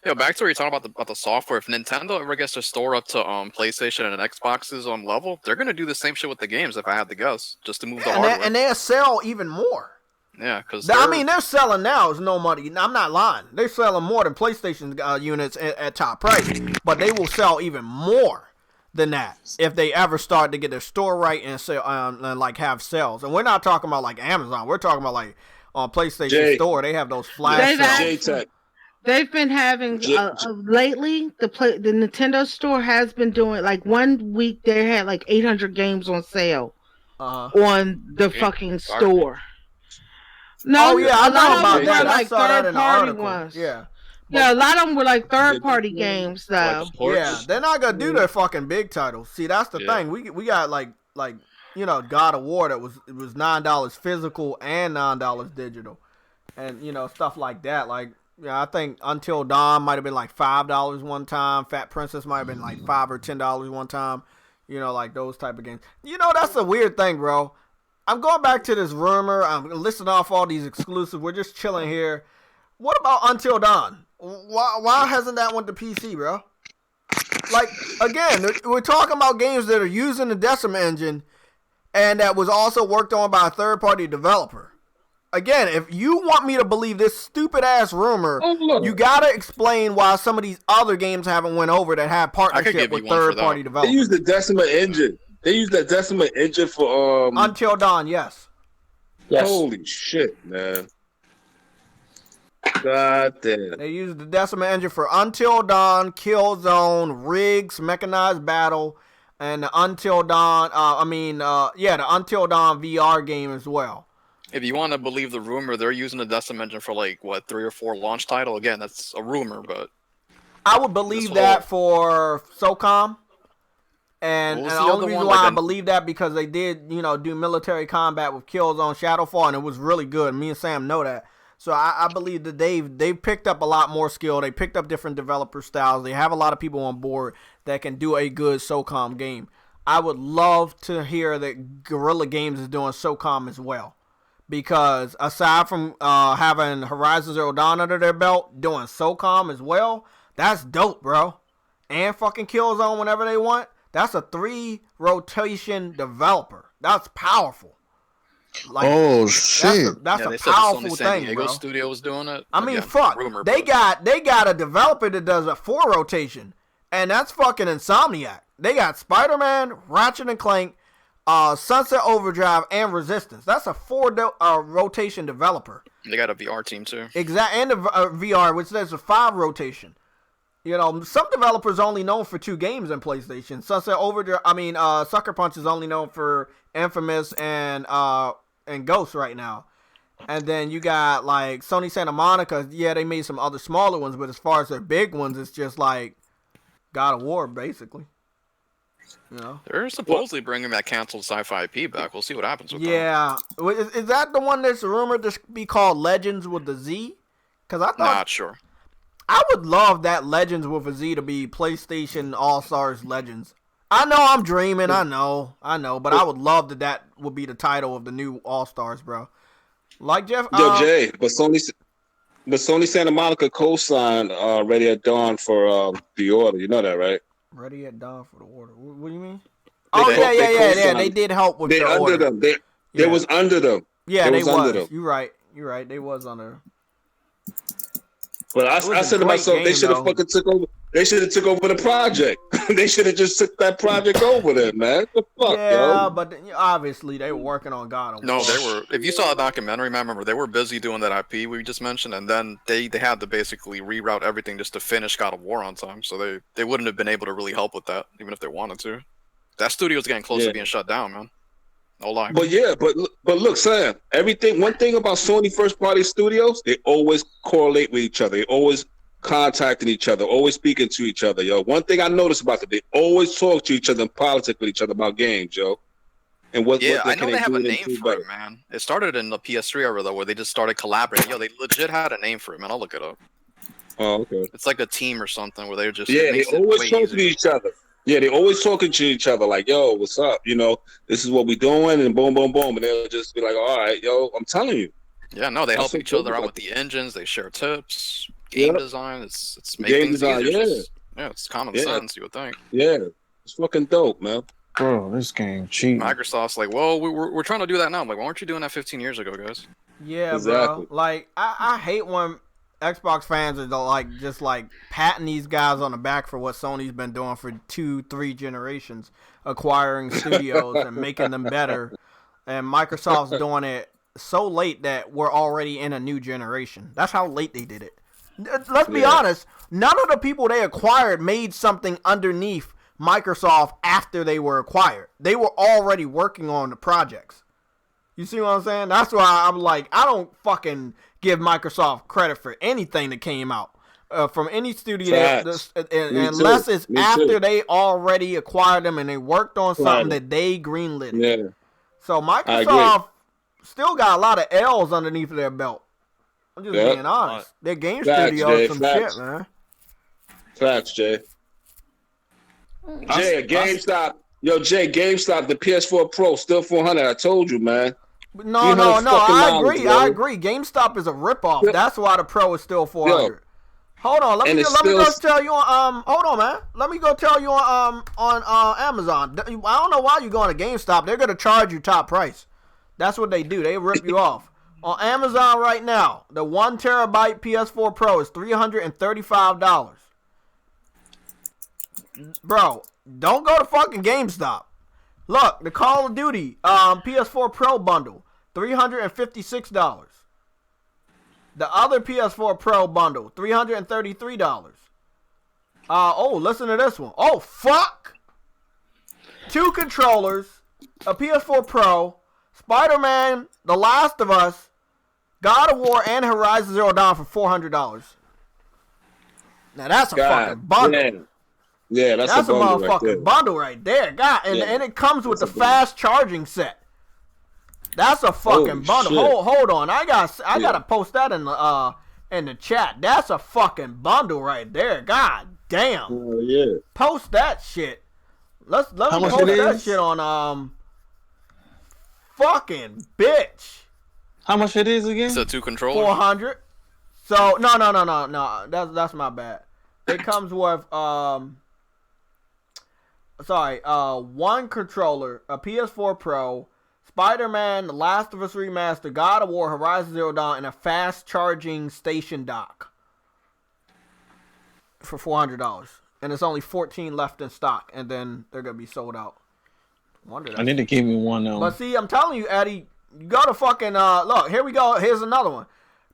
Yeah, back to what you're talking about the software. If Nintendo ever gets their store up to PlayStation and Xbox's level, they're gonna do the same shit with the games. If I had to guess, just to move the hardware. And they'll sell even more. Yeah, because they're selling now is no money. I'm not lying. They're selling more than PlayStation units at top price, but they will sell even more than that if they ever start to get their store right and sell and have sales. And we're not talking about like Amazon. We're talking about like on PlayStation Store. They have those flash sales. JayTech. They've been having lately. The Nintendo store has been doing like 1 week. They had like 800 games on sale on the fucking store. No, I know about that. Like I saw that in the article. Ones. Yeah, a lot of them were like third-party games though. Yeah, they're not gonna do their fucking big titles. See, that's the thing. We got like God of War that was $9 physical and $9 digital, and stuff like that. Like. Yeah, I think Until Dawn might have been like $5 one time. Fat Princess might have been like $5 or $10 one time. Like those type of games. That's a weird thing, bro. I'm going back to this rumor. I'm listing off all these exclusives. We're just chilling here. What about Until Dawn? Why hasn't that went to PC, bro? Like, again, we're talking about games that are using the Decima engine and that was also worked on by a third-party developer. Again, if you want me to believe this stupid-ass rumor, you gotta explain why some of these other games haven't went over that have partnership with third-party developers. They use the Decima engine. They use that Decima engine for Until Dawn, yes. Holy shit, man. God damn. They use the Decima engine for Until Dawn, Killzone, Rigs, Mechanized Battle, And the Until Dawn, the Until Dawn VR game as well. If you want to believe the rumor, they're using the Decim engine for like, what, 3 or 4 launch title? Again, that's a rumor, but... I would believe that for SOCOM. And the only reason why I believe that because they did, do military combat with Killzone Shadowfall, and it was really good. Me and Sam know that. So I believe that they've picked up a lot more skill. They picked up different developer styles. They have a lot of people on board that can do a good SOCOM game. I would love to hear that Guerrilla Games is doing SOCOM as well. Because aside from having Horizon Zero Dawn under their belt, doing SOCOM as well, that's dope, bro. And fucking Killzone whenever they want. That's a 3-rotation developer. That's powerful. Like, shit! That's a powerful thing, Diego bro. Studio was doing it. I mean, fuck. Rumor, they got a developer that does a 4-rotation, and that's fucking Insomniac. They got Spider-Man, Ratchet and Clank, Sunset Overdrive, and Resistance. That's a 4-rotation developer. They got a VR team too. Exactly, and a VR, which says a 5-rotation. Some developers only known for 2 games in PlayStation. Sucker Punch is only known for Infamous and Ghost right now. And then you got like Sony Santa Monica. Yeah, they made some other smaller ones, but as far as their big ones, it's just like God of War, basically. They're supposedly bringing that canceled sci-fi IP back. We'll see what happens with that. Yeah, is that the one that's rumored to be called Legends with the Z? Because I thought not sure. I would love that Legends with a Z to be PlayStation All-Stars Legends. I know I'm dreaming, I know, but I would love that would be the title of the new All-Stars, bro. Like Jeff... Jay, but Sony Santa Monica co-signed Ready at Dawn for The Order. You know that, right? Ready at Dawn for The Order. What do you mean? Yeah. They did help with The Order. Them. They was under them. Yeah, they was. Under them. You're right. They was under... But I said to myself, they should have fucking took over. They should have took over the project. They should have just took that project over there, man. What the fuck, yo? But obviously they were working on God of War. No, they were. If you saw the documentary, man, remember they were busy doing that IP we just mentioned, and then they had to basically reroute everything just to finish God of War on time. So they wouldn't have been able to really help with that, even if they wanted to. That studio's getting close to being shut down, man. No lie. But look, Sam. One thing about Sony first party studios, they always correlate with each other. They always contacting each other, always speaking to each other, yo. One thing I noticed about them, they always talk to each other and politic with each other about games, yo. And I know they have a name for it, man. It started in the PS3 era though, where they just started collaborating. Yo, they legit had a name for it, man. I'll look it up. Oh, okay. It's like a team or something where they're just they always talk to each other. Yeah, they always talking to each other like, yo, what's up? This is what we doing, and boom, boom, boom. And they'll just be like, all right, yo, I'm telling you. Yeah, no, they help each other out with the engines. They share tips, game design. It's making things easier. Yeah, it's common sense, you would think. Yeah, it's fucking dope, man. Bro, this game cheap. Microsoft's like, well, we're trying to do that now. I'm like, why weren't you doing that 15 years ago, guys? Yeah, exactly. Bro. Like, I hate when Xbox fans are just patting these guys on the back for what Sony's been doing for 2-3 generations, acquiring studios and making them better, and Microsoft's doing it so late that we're already in a new generation. That's how late they did it. Let's be honest, none of the people they acquired made something underneath Microsoft after they were acquired. They were already working on the projects. You see what I'm saying? That's why I'm like, I don't fucking give Microsoft credit for anything that came out from any studio unless it's after they already acquired them and they worked on something that they greenlit. Yeah. So Microsoft still got a lot of L's underneath their belt. I'm just being honest. Their game studio is some shit, man. Facts, Jay. GameStop. Yo, Jay, GameStop, the PS4 Pro, still $400. I told you, man. No. I agree. GameStop is a ripoff. That's why the Pro is still $400. Yo, hold on. Let me go tell you on. Hold on, man. Let me go tell you on Amazon. I don't know why you're going to GameStop. They're gonna charge you top price. That's what they do. They rip you off. On Amazon right now, the 1 terabyte PS4 Pro is $335. Bro, don't go to fucking GameStop. Look, the Call of Duty PS4 Pro bundle, $356. The other PS4 Pro bundle, $333. Listen to this one. Oh, fuck. 2 controllers, a PS4 Pro, Spider-Man, The Last of Us, God of War, and Horizon Zero Dawn for $400. Now that's a fucking bundle. Yeah, that's a motherfucking bundle right there. God, and it comes with the fast charging set. That's a fucking bundle. Hold on, I gotta post that in the chat. That's a fucking bundle right there. God damn. Oh yeah. Post that shit. Let me post that shit on fucking bitch. How much it is again? So 2 controllers. 400. So no. That's my bad. It comes with 1 controller, a PS4 Pro, Spider-Man, The Last of Us Remastered, God of War, Horizon Zero Dawn, and a fast charging station dock for $400. And it's only 14 left in stock, and then they're gonna be sold out. I need to give me one now. But see, I'm telling you, Eddie, you gotta fucking look. Here we go. Here's another one.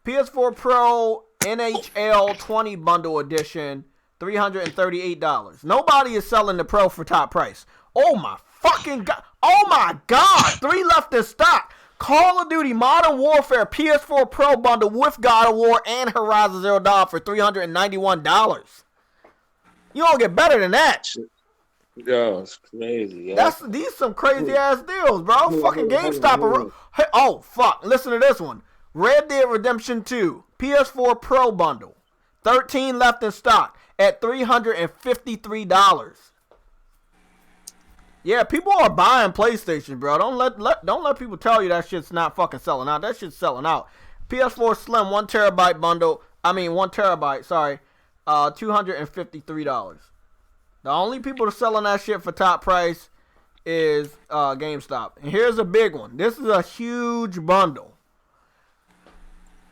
PS4 Pro NHL 20 bundle edition, $338. Nobody is selling the Pro for top price. Oh my fucking god! Oh my god! 3 left in stock. Call of Duty Modern Warfare PS4 Pro bundle with God of War and Horizon Zero Dawn for $391. You don't get better than that. Yo, it's crazy. Yo. These some crazy ass deals, bro. Fucking GameStop. Oh fuck! Listen to this one. Red Dead Redemption 2 PS4 Pro bundle, 13 left in stock at $353. Yeah, people are buying PlayStation, bro. Don't let people tell you that shit's not fucking selling out. That shit's selling out. PS4 Slim 1 terabyte bundle. 1 terabyte. Sorry, $253. The only people that are selling that shit for top price is GameStop. And here's a big one. This is a huge bundle.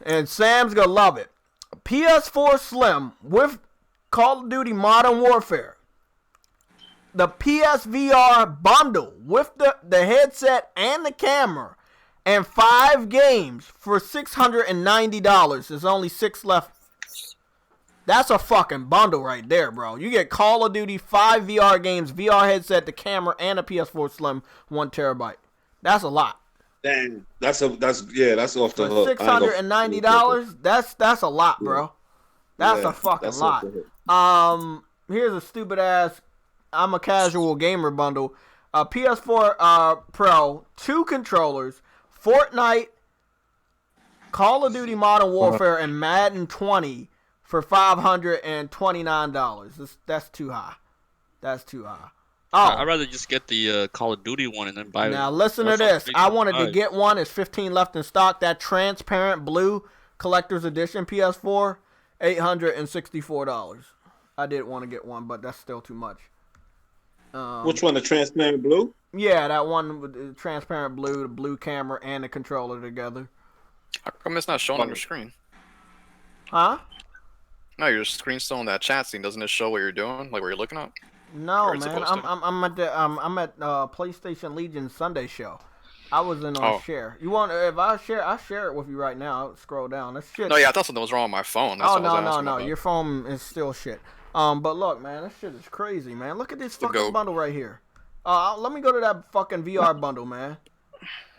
And Sam's gonna love it. PS4 Slim with Call of Duty Modern Warfare. The PSVR bundle with the headset and the camera. And 5 games for $690. There's only 6 left. That's a fucking bundle right there, bro. You get Call of Duty, 5 VR games, VR headset, the camera, and a PS4 Slim 1 terabyte. That's a lot. Dang, that's off the hook. $690. That's a lot, bro. That's a fucking lot. Here's a stupid ass. I'm a casual gamer bundle. PS4 Pro, 2 controllers, Fortnite, Call of Duty Modern Warfare, and Madden 20 for $529. That's too high. That's too high. Oh, I'd rather just get the Call of Duty one and then buy it. Now listen to this. I wanted to get one. It's 15 left in stock. That transparent blue collector's edition PS4, $864. I did want to get one, but that's still too much. Which one? The transparent blue? Yeah, that one with the transparent blue, the blue camera, and the controller together. How come it's not showing on your screen? Huh? No, your screen's still in that chat scene. Doesn't it show what you're doing, like what you're looking at? No, man. I'm at PlayStation Legion Sunday Show. I was in on share. You want? If I share it with you right now. I'll scroll down. That's shit. No, yeah, I thought something was wrong with my phone. That's no. Your phone is still shit. But look, man, that shit is crazy, man. Look at this fucking bundle right here. Let me go to that fucking VR bundle, man.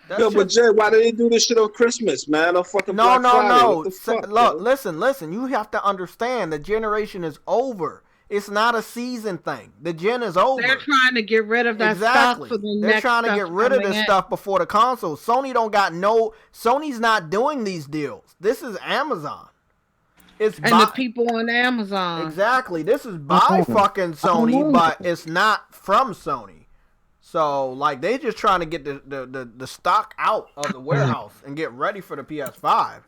But Jay, why did they do this shit on Christmas, man? On fucking Black Friday? No. Look, listen. You have to understand the generation is over. It's not a season thing. The gen is over. They're trying to get rid of that stuff for the next. They're trying to get rid of this stuff before the console. Sony's not doing these deals. This is Amazon. The people on Amazon. Exactly. This is by fucking Sony, but it's not from Sony. So, like, they just trying to get the stock out of the warehouse and get ready for the PS5.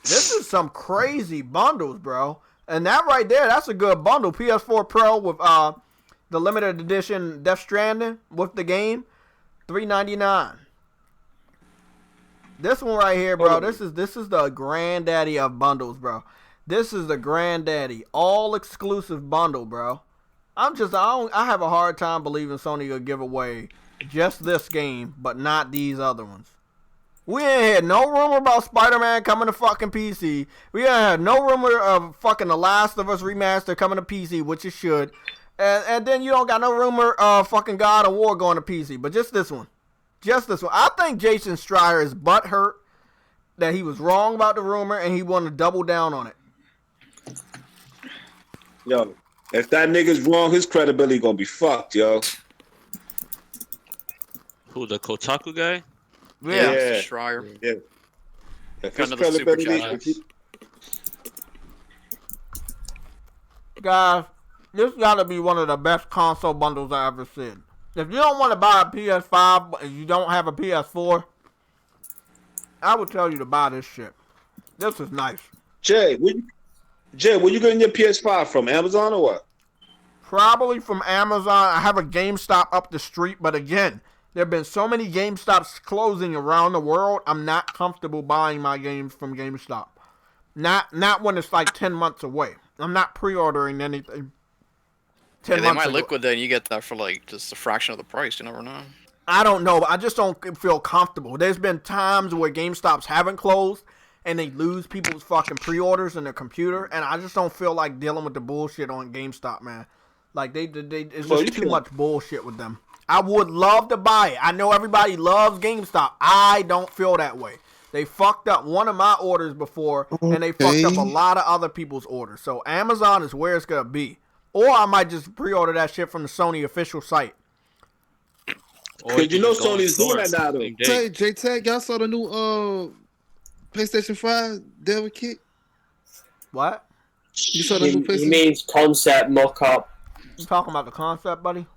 This is some crazy bundles, bro. And that right there, that's a good bundle. PS4 Pro with the limited edition Death Stranding with the game, $399. This one right here, bro. This is the granddaddy of bundles, bro. This is the granddaddy, all exclusive bundle, bro. I have a hard time believing Sony will give away just this game, but not these other ones. We ain't had no rumor about Spider-Man coming to fucking PC. We ain't had no rumor of fucking The Last of Us Remastered coming to PC, which it should. And then you don't got no rumor of fucking God of War going to PC, but just this one. Just this one. I think Jason Schreier is butthurt that he was wrong about the rumor and he wanted to double down on it. Yo, if that nigga's wrong, his credibility gonna be fucked, yo. Who, the Kotaku guy? Yeah. Schreier. Yeah. If his Another super credibility... chat. Guys, this gotta be one of the best console bundles I ever seen. If you don't want to buy a PS5 but you don't have a PS4, I would tell you to buy this shit. This is nice. Jay, where you getting your PS5 from? Amazon or what? Probably from Amazon. I have a GameStop up the street, but again, there have been so many GameStops closing around the world, I'm not comfortable buying my games from GameStop. Not when it's like 10 months away. I'm not pre-ordering anything. Yeah, they might liquidate and you get that for like just a fraction of the price. You never know. I don't know, but I just don't feel comfortable. There's been times where GameStops haven't closed and they lose people's fucking pre-orders in their computer, and I just don't feel like dealing with the bullshit on GameStop, man. Like it's just too much bullshit with them. I would love to buy it. I know everybody loves GameStop. I don't feel that way. They fucked up one of my orders before, and they fucked up a lot of other people's orders. So Amazon is where it's gonna be. Or I might just pre-order that shit from the Sony official site. Because you know Sony's doing that now, though. Hey, JayTech, y'all saw the new PlayStation 5 Devil Kit? What? You saw the new PlayStation? He means concept mock-up. You talking about the concept, buddy?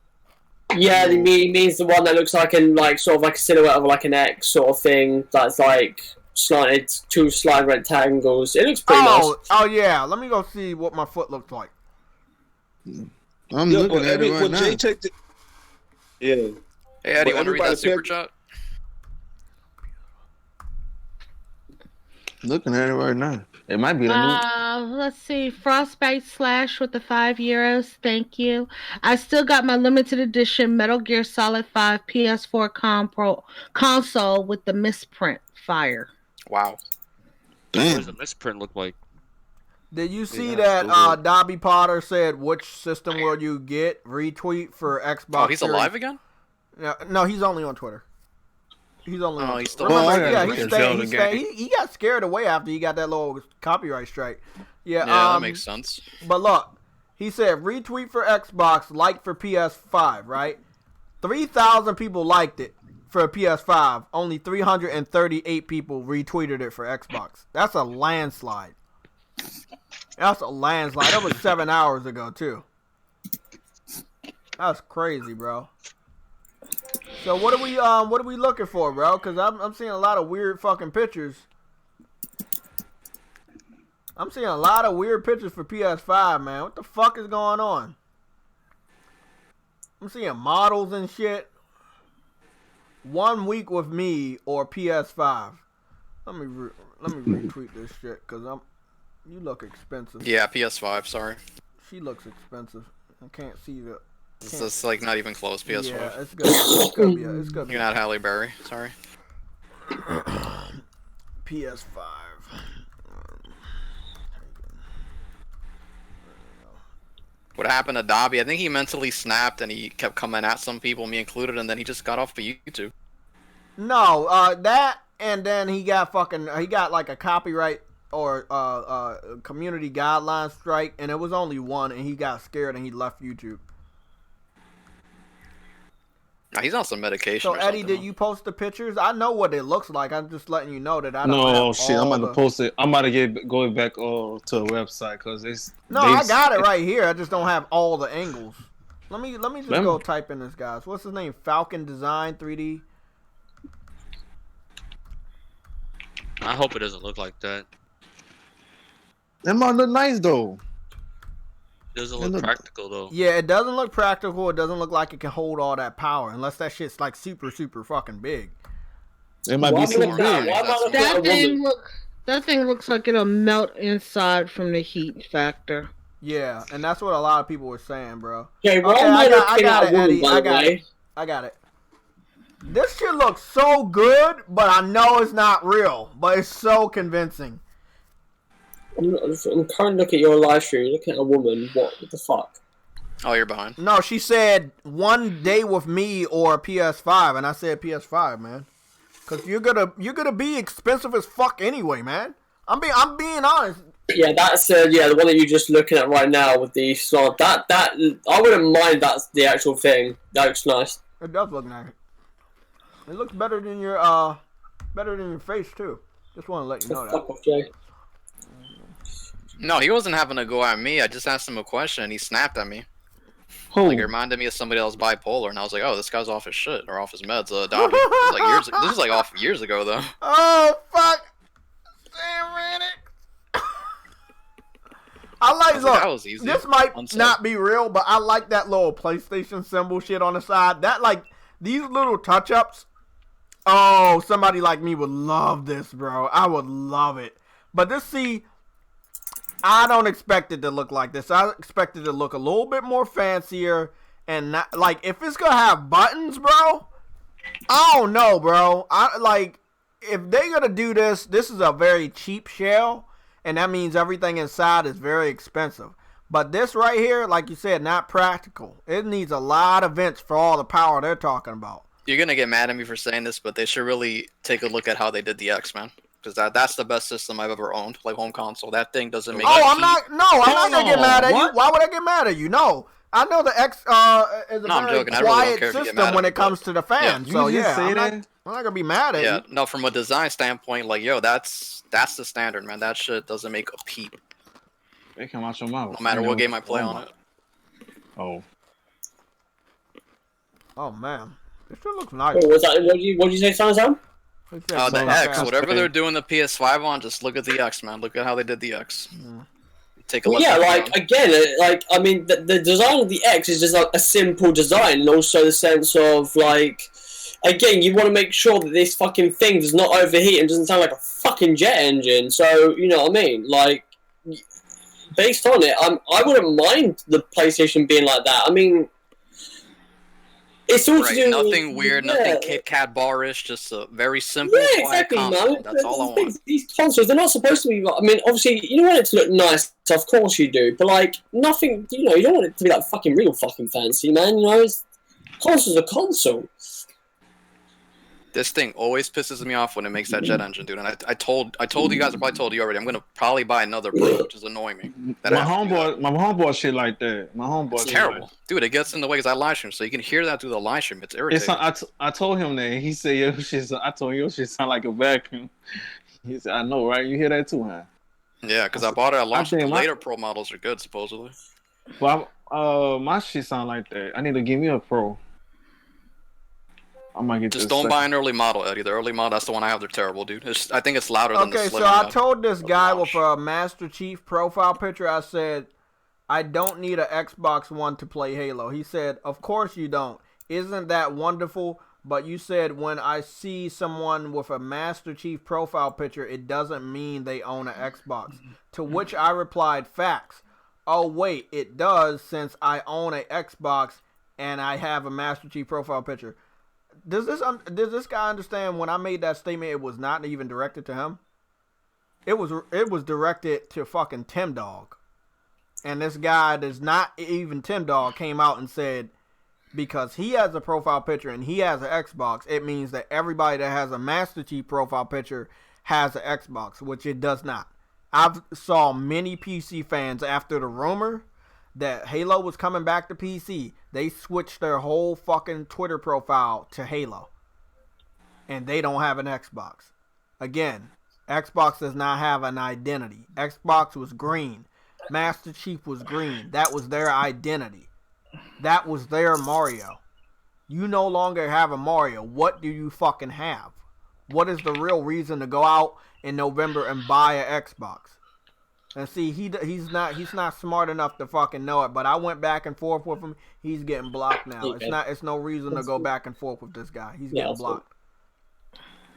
Yeah, he means the one that looks like sort of like a silhouette of like an X sort of thing. That's like slanted, two slight rectangles. It looks pretty nice. Oh yeah. Let me go see what my foot looks like. I'm looking at it right now. Yeah. Hey, Eddie, you want to read that super chat? Looking at it right now. It might be the new. Let's see. Frostbite Slash with the €5. Thank you. I still got my limited edition Metal Gear Solid 5 PS4 console with the misprint. Fire. Wow. Damn. What does the misprint look like? Did you see that Dobby Potter said, which system will you get? Retweet for Xbox. Oh, he's alive again? Yeah, no, he's only on Twitter. He's only on he's still he got scared away after he got that little copyright strike. Yeah, that makes sense. But look, he said retweet for Xbox, like for PS5, right? 3,000 people liked it for a PS5. Only 338 people retweeted it for Xbox. That's a landslide. That's a landslide. That was 7 hours ago too. That's crazy, bro. So what are we looking for, bro? Because I'm seeing a lot of weird fucking pictures. I'm seeing a lot of weird pictures for PS5, man. What the fuck is going on? I'm seeing models and shit. 1 week with me or PS5. Let me retweet this shit because you look expensive. Yeah, PS5. Sorry. She looks expensive. I can't see the. It's like not even close. PS5. Yeah, it's gonna be. You're not Halle Berry. Sorry. PS5. What happened to Dobby? I think he mentally snapped and he kept coming at some people, me included, and then he just got off of YouTube. No, that and then he got like a copyright or community guideline strike, and it was only one, and he got scared and he left YouTube. Nah, he's on some medication. So Eddie, did you post the pictures? I know what it looks like. I'm just letting you know that I don't. No shit, I'm about to post it. I'm about to go back to a website because it's. No, I got it right here. I just don't have all the angles. Let me just go type in this guy's. What's his name? Falcon Design 3D. I hope it doesn't look like that. That might look nice though. It doesn't look practical though. Yeah, it doesn't look practical. It doesn't look like it can hold all that power unless that shit's like super fucking big. It might be super big. That thing looks like it'll melt inside from the heat factor. Yeah, and that's what a lot of people were saying, bro. Okay, I got it, Eddie. I got it. This shit looks so good, but I know it's not real. But it's so convincing. I'm trying to look at your live stream. You're looking at a woman. What the fuck? Oh, you're behind. No, she said one day with me or a PS5, and I said PS5, man. Cause you're gonna be expensive as fuck anyway, man. I'm being honest. Yeah, that's the one that you're just looking at right now with the slot. That I wouldn't mind. That's the actual thing. That looks nice. It does look nice. It looks better than your face too. Just want to let you know that. Fuck off, Jay. No, he wasn't having to go at me. I just asked him a question and he snapped at me. Who? Like, it reminded me of somebody else bipolar, and I was like, "Oh, this guy's off his shit or off his meds." Dobby. This is like off years ago, though. Oh fuck! Damn, Rannick. I like look. That was easy. This might not be real, but I like that little PlayStation symbol shit on the side. That like these little touch ups. Oh, somebody like me would love this, bro. I would love it. But this, see, I don't expect it to look like this. I expect it to look a little bit more fancier and not like if it's gonna have buttons, bro. I don't know, bro. I like if they're gonna do this. This is a very cheap shell, and that means everything inside is very expensive. But this right here, like you said, not practical. It needs a lot of vents for all the power they're talking about. You're gonna get mad at me for saying this, but they should really take a look at how they did the X, man. Because that's the best system I've ever owned, like home console. That thing doesn't make. I'm not gonna get mad at you. Why would I get mad at you? No, I know the X is a very quiet system when it comes to the fans. Yeah. So yeah, I'm not gonna be mad at you. Yeah, no, from a design standpoint, like yo, that's the standard, man. That shit doesn't make a peep. They come out your mouth. No matter what game I play on it. Oh man, this shit looks nice. What was that? What did you say, Sam? The X, whatever they're doing the PS5 on, just look at the X, man. Look at how they did the X. Take a look. Yeah, like again, like I mean, the design of the X is just like a simple design, and also the sense of like, again, you want to make sure that this fucking thing does not overheat and doesn't sound like a fucking jet engine. So you know what I mean? Like, based on it, I wouldn't mind the PlayStation being like that. I mean. It's all to do nothing weird, nothing Kit Kat bar-ish, just a very simple, quiet console. Man. That's all I want. These consoles, they're not supposed to be. I mean, obviously, you don't want it to look nice. Of course you do, but like nothing. You know, you don't want it to be like fucking real fucking fancy, man. You know, console's a console. This thing always pisses me off when it makes that jet engine, dude. And I told you guys, I probably told you already. I'm gonna probably buy another Pro, which is annoying me. My homeboy shit like that. My homeboy. It's terrible, like dude. It gets in the way because I live stream, so you can hear that through the live stream. It's irritating. I told him that. He said, "Yo, shit." I told him, "Yo, shit sound like a vacuum." He said, "I know, right? You hear that too, huh?" Yeah, because I bought it at launch. The later Pro models are good, supposedly. Well, my shit sound like that. I need to give me a Pro. I might get just don't buy an early model, Eddie. The early model, that's the one I have. They're terrible, dude. I think it's louder than the Slim. Okay, so I told this guy with a Master Chief profile picture, I said, I don't need an Xbox One to play Halo. He said, of course you don't. Isn't that wonderful? But you said when I see someone with a Master Chief profile picture, it doesn't mean they own an Xbox. To which I replied, facts. Oh, wait, it does since I own an Xbox and I have a Master Chief profile picture. Does this guy understand when I made that statement it was not even directed to him? It was directed to fucking Tim Dog. And this guy that's not even Tim Dog came out and said because he has a profile picture and he has an Xbox, it means that everybody that has a Master Chief profile picture has an Xbox, which it does not. I've saw many PC fans after the rumor that Halo was coming back to PC, they switched their whole fucking Twitter profile to Halo. And they don't have an Xbox. Again, Xbox does not have an identity. Xbox was green. Master Chief was green. That was their identity. That was their Mario. You no longer have a Mario. What do you fucking have? What is the real reason to go out in November and buy an Xbox? And see, he's not smart enough to fucking know it. But I went back and forth with him. He's getting blocked now. It's no reason to go back and forth with this guy. He's getting blocked.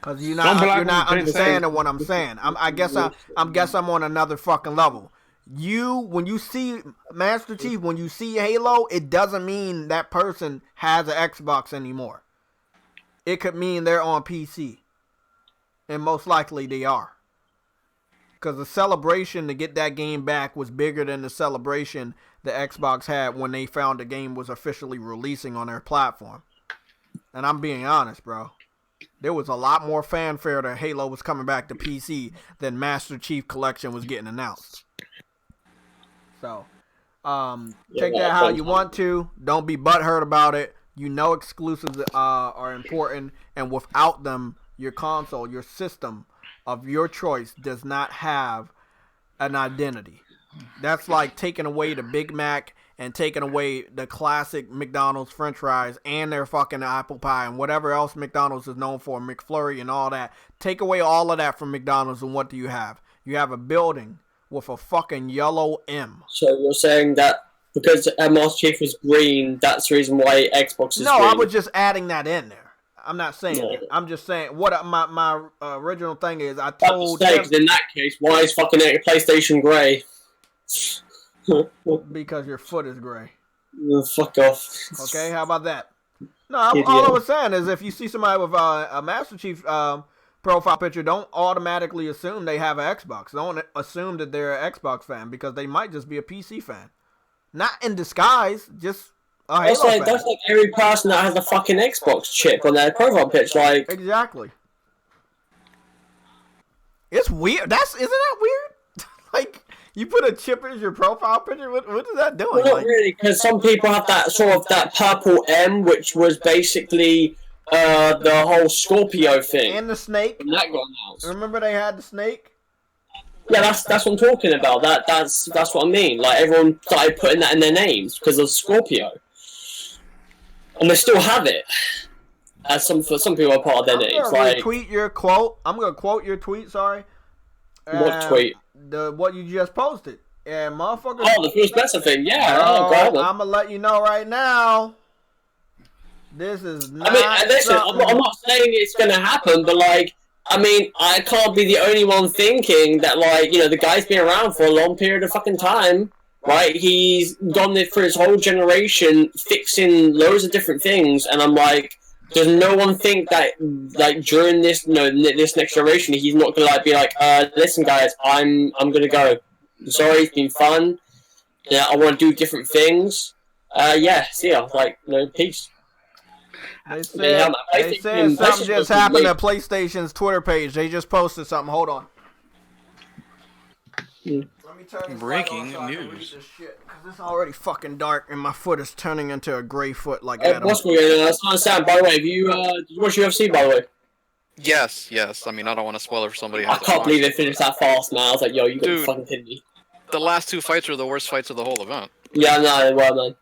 Cause you're not understanding what I'm saying. I guess I'm on another fucking level. When you see Master Chief, when you see Halo, it doesn't mean that person has an Xbox anymore. It could mean they're on PC, and most likely they are. Because the celebration to get that game back was bigger than the celebration the Xbox had when they found the game was officially releasing on their platform. And I'm being honest, bro. There was a lot more fanfare that Halo was coming back to PC than Master Chief Collection was getting announced. So, take that how you want to. Don't be butthurt about it. You know exclusives are important, and without them, your console, your system of your choice does not have an identity. That's like taking away the Big Mac and taking away the classic McDonald's French fries and their fucking apple pie and whatever else McDonald's is known for, McFlurry and all that. Take away all of that from McDonald's, and what do you have? You have a building with a fucking yellow M. So you're saying that because Master Chief is green, that's the reason why Xbox is green? No, I was just adding that in there. I'm not saying that. I'm just saying what my original thing is. I told him, in that case, why is fucking PlayStation grey? Because your foot is gray. Fuck off. Okay, how about that? No, all I was saying is if you see somebody with a Master Chief profile picture, don't automatically assume they have an Xbox. Don't assume that they're an Xbox fan, because they might just be a PC fan. Not in disguise, just a Halo fan. That's like every person that has a fucking Xbox chip on their profile picture. Like, exactly. It's weird. Isn't that weird? Like, you put a chip in your profile picture? What is that doing? Well, not really, because some people have that sort of that purple M, which was basically the whole Scorpio thing. And the snake. And that got announced. Remember they had the snake? Yeah, that's what I'm talking about. That's what I mean. Like, everyone started putting that in their names because of Scorpio. And they still have it. As some people are part of their names. Like, tweet your quote. I'm gonna quote your tweet. Sorry. What tweet? What you just posted. And motherfuckers. Oh, the first Spencer thing. Yeah. I'm gonna let you know right now. This is not. I mean, listen. I'm not saying it's gonna happen, but like, I mean, I can't be the only one thinking that, like, you know, the guy's been around for a long period of fucking time. Right, he's done it for his whole generation, fixing loads of different things, and I'm like, does no one think that, like, during this, this next generation, he's not gonna like be like, listen, guys, I'm gonna go. Sorry, it's been fun. Yeah, I want to do different things. Yeah, see ya. Like, peace. They said something just happened at PlayStation's Twitter page. They just posted something. Hold on. Breaking news. It's already fucking dark and my foot is turning into a gray foot like Adam. What's weird? That's not Sam. By the way, have you did you watch UFC? By the way. Yes. I mean, I don't want to spoil it for somebody. I can't believe they finished that fast, man. I was like, yo, you got to fucking kidding me. The last two fights were the worst fights of the whole event. Yeah, no, well done.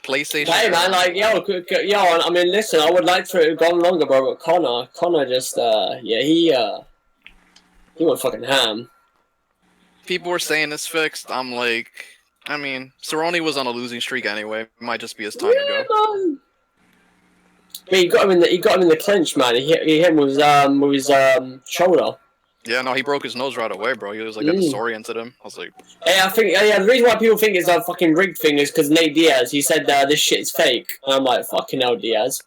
PlayStation. Hey man, like, yo, I mean, listen, I would like to have gone longer, bro, but Connor just, he went fucking ham. People were saying it's fixed. I'm like, I mean, Cerrone was on a losing streak anyway. It might just be his time to go. Man. I mean, he got him in the clinch, man. He hit him with his shoulder. Yeah, no, he broke his nose right away, bro. He was like, disoriented him. I was like, hey, I think, the reason why people think it's a fucking rigged thing is because Nate Diaz, he said this shit's fake. And I'm like, fucking hell, Diaz.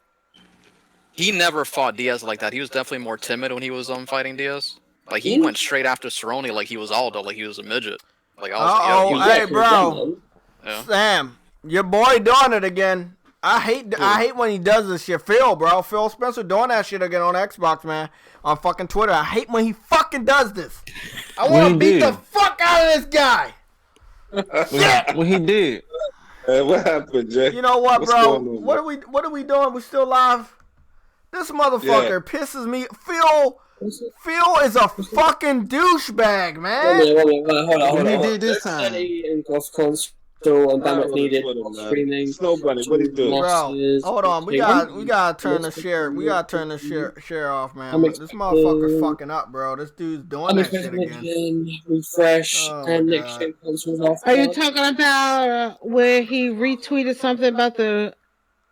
He never fought Diaz like that. He was definitely more timid when he was fighting Diaz. Like, he went straight after Cerrone like he was Aldo, like he was a midget. Like, I was, hey, bro. Yeah. Sam, your boy doing it again. I hate when he does this shit. Phil Spencer doing that shit again on Xbox, man. On fucking Twitter. I hate when he fucking does this. I want to beat the fuck out of this guy. What he did. Hey, what happened, Jay? You know what, bro? What are we doing? We still live? This motherfucker pisses me. Phil is a fucking douchebag, man. Hold on. What he did this time? And Bandwidth needed. Screaming. Snow Bunny, what he doing? Bro, hold on. We gotta turn the share. We gotta turn the share off, man. This motherfucker's fucking up, bro. This dude's doing that shit again. Refresh and next gen consoles off. Are you talking about where he retweeted something about the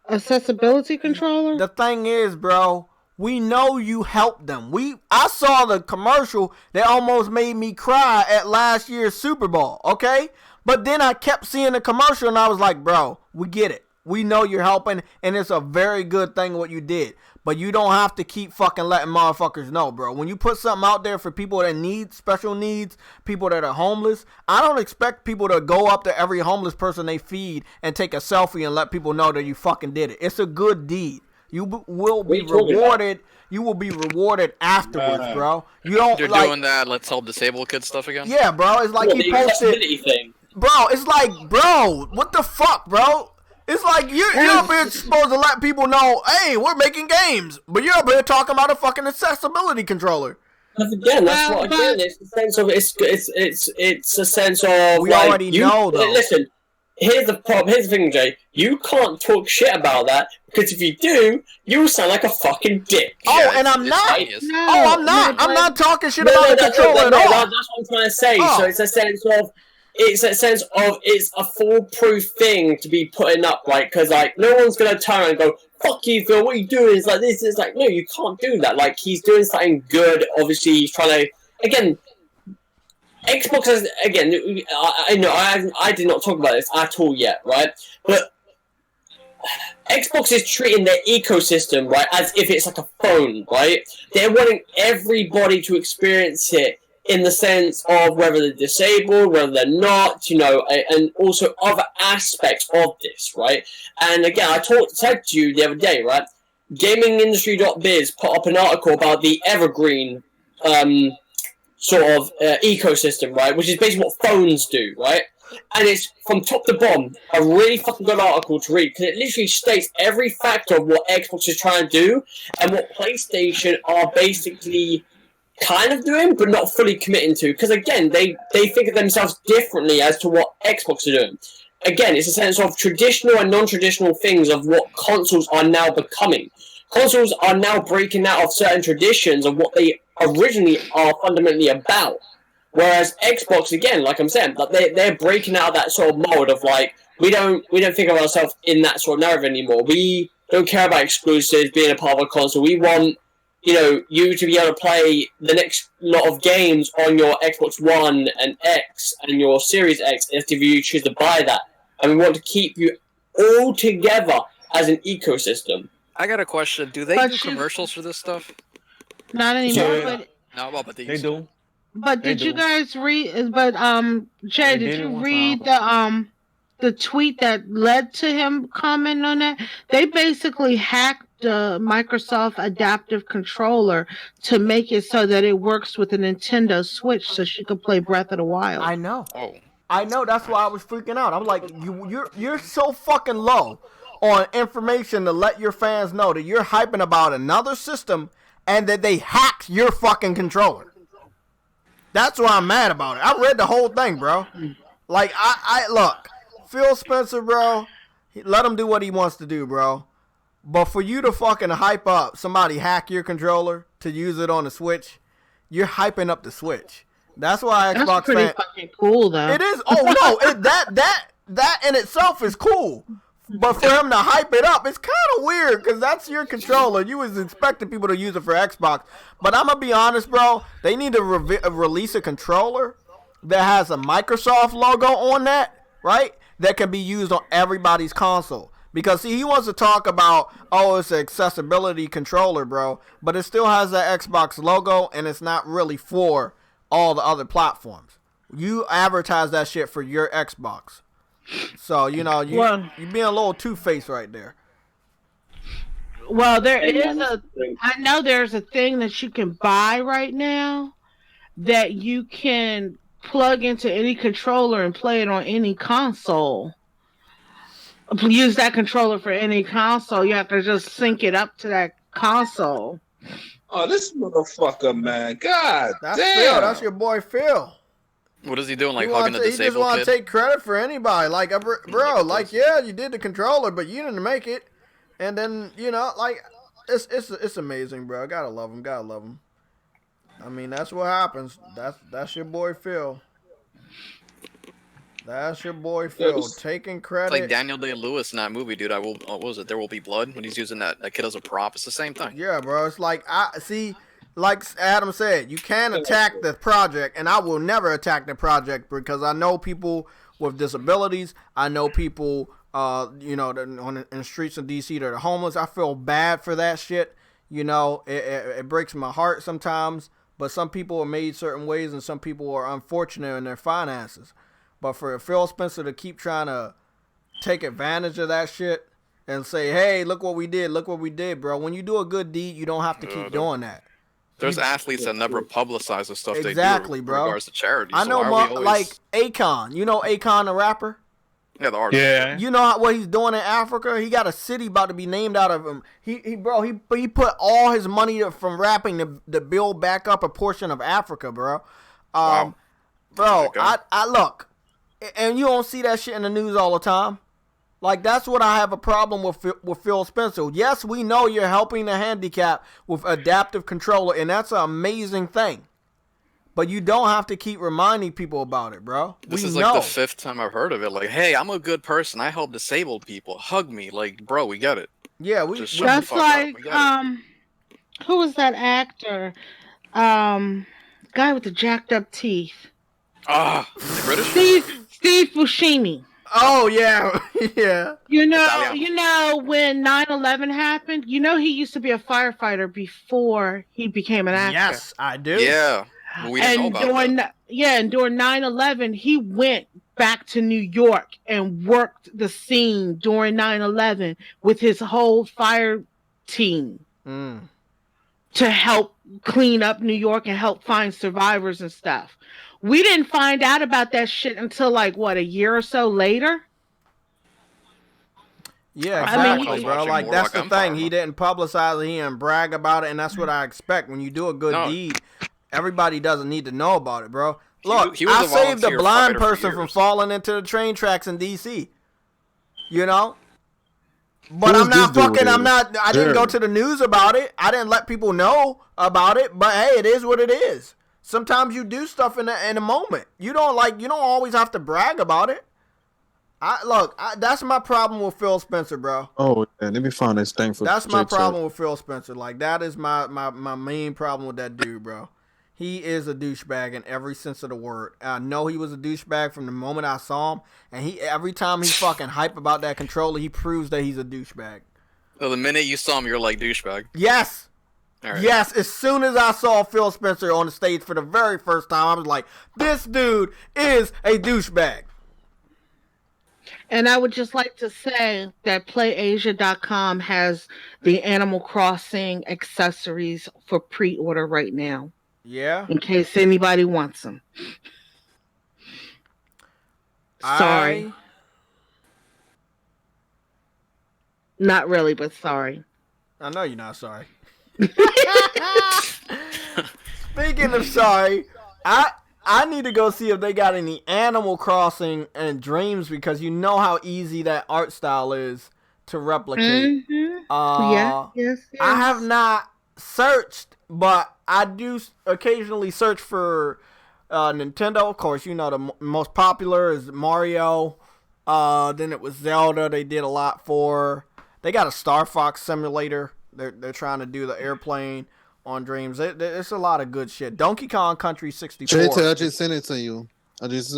accessibility controller? The thing is, bro, we know you helped them. I saw the commercial that almost made me cry at last year's Super Bowl, okay? But then I kept seeing the commercial and I was like, bro, we get it. We know you're helping and it's a very good thing what you did. but you don't have to keep fucking letting motherfuckers know, bro. When you put something out there for people that need special needs, people that are homeless, I don't expect people to go up to every homeless person they feed and take a selfie and let people know that you fucking did it. It's a good deed. You will be rewarded. You will be rewarded afterwards, bro. You don't. You're doing that. Let's help disabled kids stuff again. Yeah, bro. It's like he posted. Bro, it's like, bro, what the fuck, bro? It's like you're up here supposed to let people know, hey, we're making games, but you're up here talking about a fucking accessibility controller. But again, that's what again. It's a sense of it's a sense of we already know though. Listen, here's the problem. Here's the thing, Jay. You can't talk shit about that because if you do, you sound like a fucking dick. Oh, and I'm not. I'm not. I'm not talking shit about the controller at all. That's what I'm trying to say. So it's a sense of. It's a foolproof thing to be putting up, right? Because, like, no one's going to turn around and go, fuck you, Phil, what are you doing? It's like this. It's like, no, you can't do that. Like, he's doing something good. Obviously, he's trying to, again, Xbox has, again, I know, I did not talk about this at all yet, right? But Xbox is treating their ecosystem, right, as if it's like a phone, right? They're wanting everybody to experience it in the sense of whether they're disabled, whether they're not, you know, and also other aspects of this, right? And again, I said to you the other day, right? GamingIndustry.biz put up an article about the evergreen sort of ecosystem, right? Which is basically what phones do, right? And it's from top to bottom a really fucking good article to read because it literally states every factor of what Xbox is trying to do and what PlayStation are basically kind of doing, but not fully committing to. Because again, they think of themselves differently as to what Xbox are doing. Again, it's a sense of traditional and non-traditional things of what consoles are now becoming. Consoles are now breaking out of certain traditions of what they originally are fundamentally about. Whereas Xbox, again, like I'm saying, like they're breaking out of that sort of mode of like, we don't think of ourselves in that sort of narrative anymore. We don't care about exclusives, being a part of a console. We want, you know, you to be able to play the next lot of games on your Xbox One and X and your Series X if you choose to buy that. And we want to keep you all together as an ecosystem. I got a question. Do they do commercials for this stuff? Not anymore. But they do. But did you guys read? But Jay, did you read the tweet that led to him commenting on that? They basically hacked the Microsoft Adaptive Controller to make it so that it works with the Nintendo Switch, so she could play Breath of the Wild. I know. Oh. I know. That's why I was freaking out. I'm like, you're so fucking low on information to let your fans know that you're hyping about another system and that they hacked your fucking controller. That's why I'm mad about it. I read the whole thing, bro. Like, I look, Phil Spencer, bro, let him do what he wants to do, bro. But for you to fucking hype up somebody hack your controller to use it on the Switch, you're hyping up the Switch. That's why Xbox That's pretty fucking cool, though. It is. Oh no, that in itself is cool. But for him to hype it up, it's kind of weird because that's your controller. You was expecting people to use it for Xbox. But I'm going to be honest, bro. They need to release a controller that has a Microsoft logo on that, right? That can be used on everybody's console. Because, see, he wants to talk about, oh, it's an accessibility controller, bro. But it still has that Xbox logo, and it's not really for all the other platforms. You advertise that shit for your Xbox. So, you know, you're being a little two-faced right there. Well, I know there's a thing that you can buy right now that you can plug into any controller and play it on any console. Use that controller for any console. You have to just sync it up to that console. Oh, this motherfucker, man. God that's damn. Phil. That's your boy, Phil. What is he doing? Like hugging the disabled kid? He just want to take credit for anybody. Like, bro, like, yeah, you did the controller, but you didn't make it. And then, you know, like, it's amazing, bro. Gotta love him. I mean, that's what happens. That's your boy, Phil. That's your boy, Phil, taking credit. It's like Daniel Day-Lewis in that movie, dude. What was it? There Will Be Blood, when he's using that kid as a prop. It's the same thing. Yeah, bro. It's like, like Adam said, you can attack the project, and I will never attack the project because I know people with disabilities. I know people, you know, in the streets of D.C. that are homeless. I feel bad for that shit. You know, it breaks my heart sometimes, but some people are made certain ways and some people are unfortunate in their finances. But for Phil Spencer to keep trying to take advantage of that shit and say, hey, look what we did, bro. When you do a good deed, you don't have to keep doing that. There's athletes that never publicize the stuff exactly, they do bro. in regards to charity. I know, always... like Akon. You know Akon, the rapper? Yeah, the artist. Yeah. You know what he's doing in Africa? He got a city about to be named out of him. He put all his money from rapping to build back up a portion of Africa, bro. Wow. Bro, I look, and you don't see that shit in the news all the time. Like, that's what I have a problem with Phil Spencer. Yes, we know you're helping the handicap with adaptive controller, and that's an amazing thing. But you don't have to keep reminding people about it, bro. This is like the 5th time I've heard of it. Like, hey, I'm a good person. I help disabled people. Hug me. Like, bro, we get it. Yeah, that's like, who was that actor? Guy with the jacked up teeth. British? Steve Buscemi. Oh, yeah. Yeah. You know, when 9/11 happened, you know he used to be a firefighter before he became an actor. Yes, I do. Yeah. We didn't know about that. And during 9/11, he went back to New York and worked the scene during 9/11 with his whole fire team to help clean up New York and help find survivors and stuff. We didn't find out about that shit until like a year or so later. Yeah, exactly, bro. Like, that's the thing. He didn't publicize it. He didn't brag about it, and that's what I expect. When you do a good deed, everybody doesn't need to know about it, bro. Look, I saved a blind person from falling into the train tracks in D.C. You know? But I didn't go to the news about it. I didn't let people know about it. But hey, it is what it is. Sometimes you do stuff in a moment. You don't always have to brag about it. That's my problem with Phil Spencer, bro. Oh, and let me find this thing for. That's my problem with Phil Spencer. Like, that is my main problem with that dude, bro. He is a douchebag in every sense of the word. I know he was a douchebag from the moment I saw him, and every time he fucking hype about that controller, he proves that he's a douchebag. So the minute you saw him, you're like, douchebag. Yes. Right. Yes, as soon as I saw Phil Spencer on the stage for the very first time, I was like, this dude is a douchebag. And I would just like to say that PlayAsia.com has the Animal Crossing accessories for pre-order right now. Yeah? In case anybody wants them. Sorry. Not really, but sorry. I know you're not sorry. Speaking of sorry, I need to go see if they got any Animal Crossing and Dreams, because you know how easy that art style is to replicate. Yes. I have not searched, but I do occasionally search for Nintendo. Of course, you know the most popular is Mario. Then it was Zelda. They did a lot for. They got a Star Fox simulator. They're trying to do the airplane on Dreams. It's a lot of good shit. Donkey Kong Country 64. JT, I just sent it to you. I just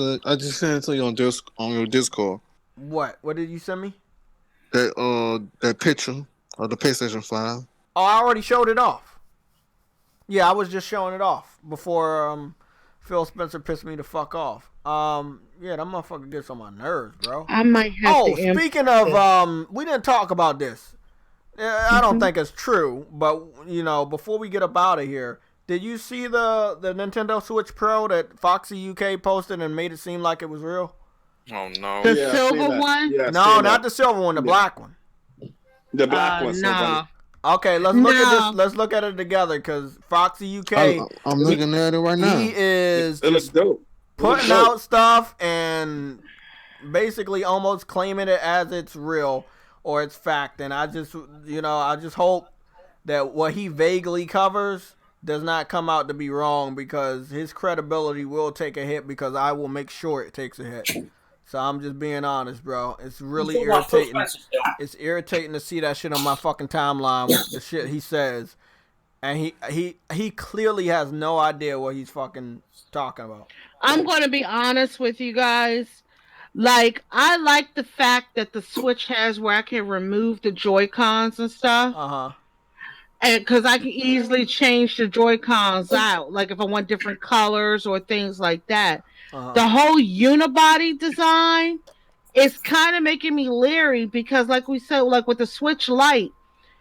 sent it to you on your Discord. What? What did you send me? That picture of the PlayStation 5. Oh, I already showed it off. Yeah, I was just showing it off before Phil Spencer pissed me the fuck off. Yeah, that motherfucker gets on my nerves, bro. I might have to. Speaking of, we didn't talk about this. I don't think it's true, but you know, before we get up out of here, did you see the Nintendo Switch Pro that Foxy UK posted and made it seem like it was real? Oh no! The silver one? Yeah, no, not the silver one, the black one. The black one. No. Okay, let's look at this. Let's look at it together, because Foxy UK. I'm looking at it right now. He is It looks dope. putting out stuff and basically almost claiming it as it's real or it's fact. And I just hope that what he vaguely covers does not come out to be wrong, because his credibility will take a hit, because I will make sure it takes a hit. So I'm just being honest, bro. It's really irritating. It's irritating to see that shit on my fucking timeline with the shit he says. And he clearly has no idea what he's fucking talking about. I'm going to be honest with you guys. Like, I like the fact that the Switch has where I can remove the Joy-Cons and stuff. Uh-huh. and because I can easily change the Joy-Cons out, like if I want different colors or things like that. The whole unibody design is kind of making me leery because, like we said, like with the Switch Lite,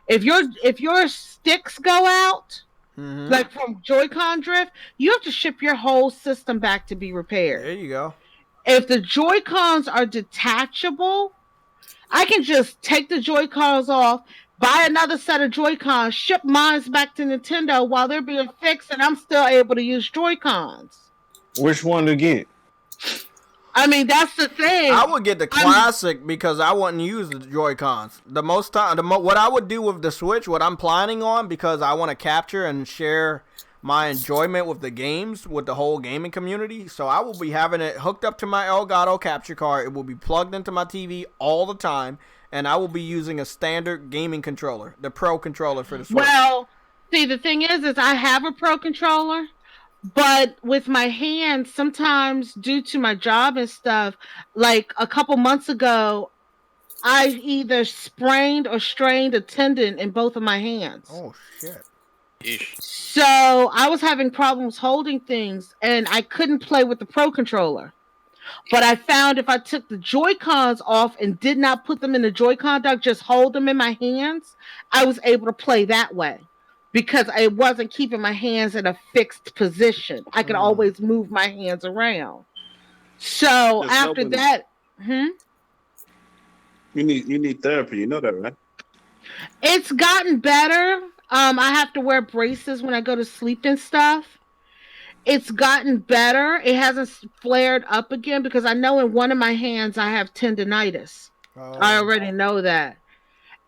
if your sticks go out, like from Joy-Con drift, you have to ship your whole system back to be repaired. There you go. If the Joy-Cons are detachable, I can just take the Joy-Cons off, buy another set of Joy-Cons, ship mine back to Nintendo while they're being fixed, and I'm still able to use Joy-Cons. Which one to get? I mean, that's the thing. I would get the classic because I wouldn't use the Joy-Cons. What I would do with the Switch, what I'm planning on, because I want to capture and share my enjoyment with the games, with the whole gaming community. So I will be having it hooked up to my Elgato capture card. It will be plugged into my TV all the time, and I will be using a standard gaming controller, the Pro controller for the Switch. Well, see, the thing is I have a Pro controller. But with my hands, sometimes due to my job and stuff, like a couple months ago, I either sprained or strained a tendon in both of my hands. Oh, shit. Eesh. So I was having problems holding things, and I couldn't play with the Pro controller. But I found if I took the Joy-Cons off and did not put them in the Joy-Con dock, just hold them in my hands, I was able to play that way. Because I wasn't keeping my hands in a fixed position. I could always move my hands around. So after that, you need therapy. You know that, right? It's gotten better. I have to wear braces when I go to sleep and stuff. It's gotten better. It hasn't flared up again because I know in one of my hands I have tendonitis. I already know that.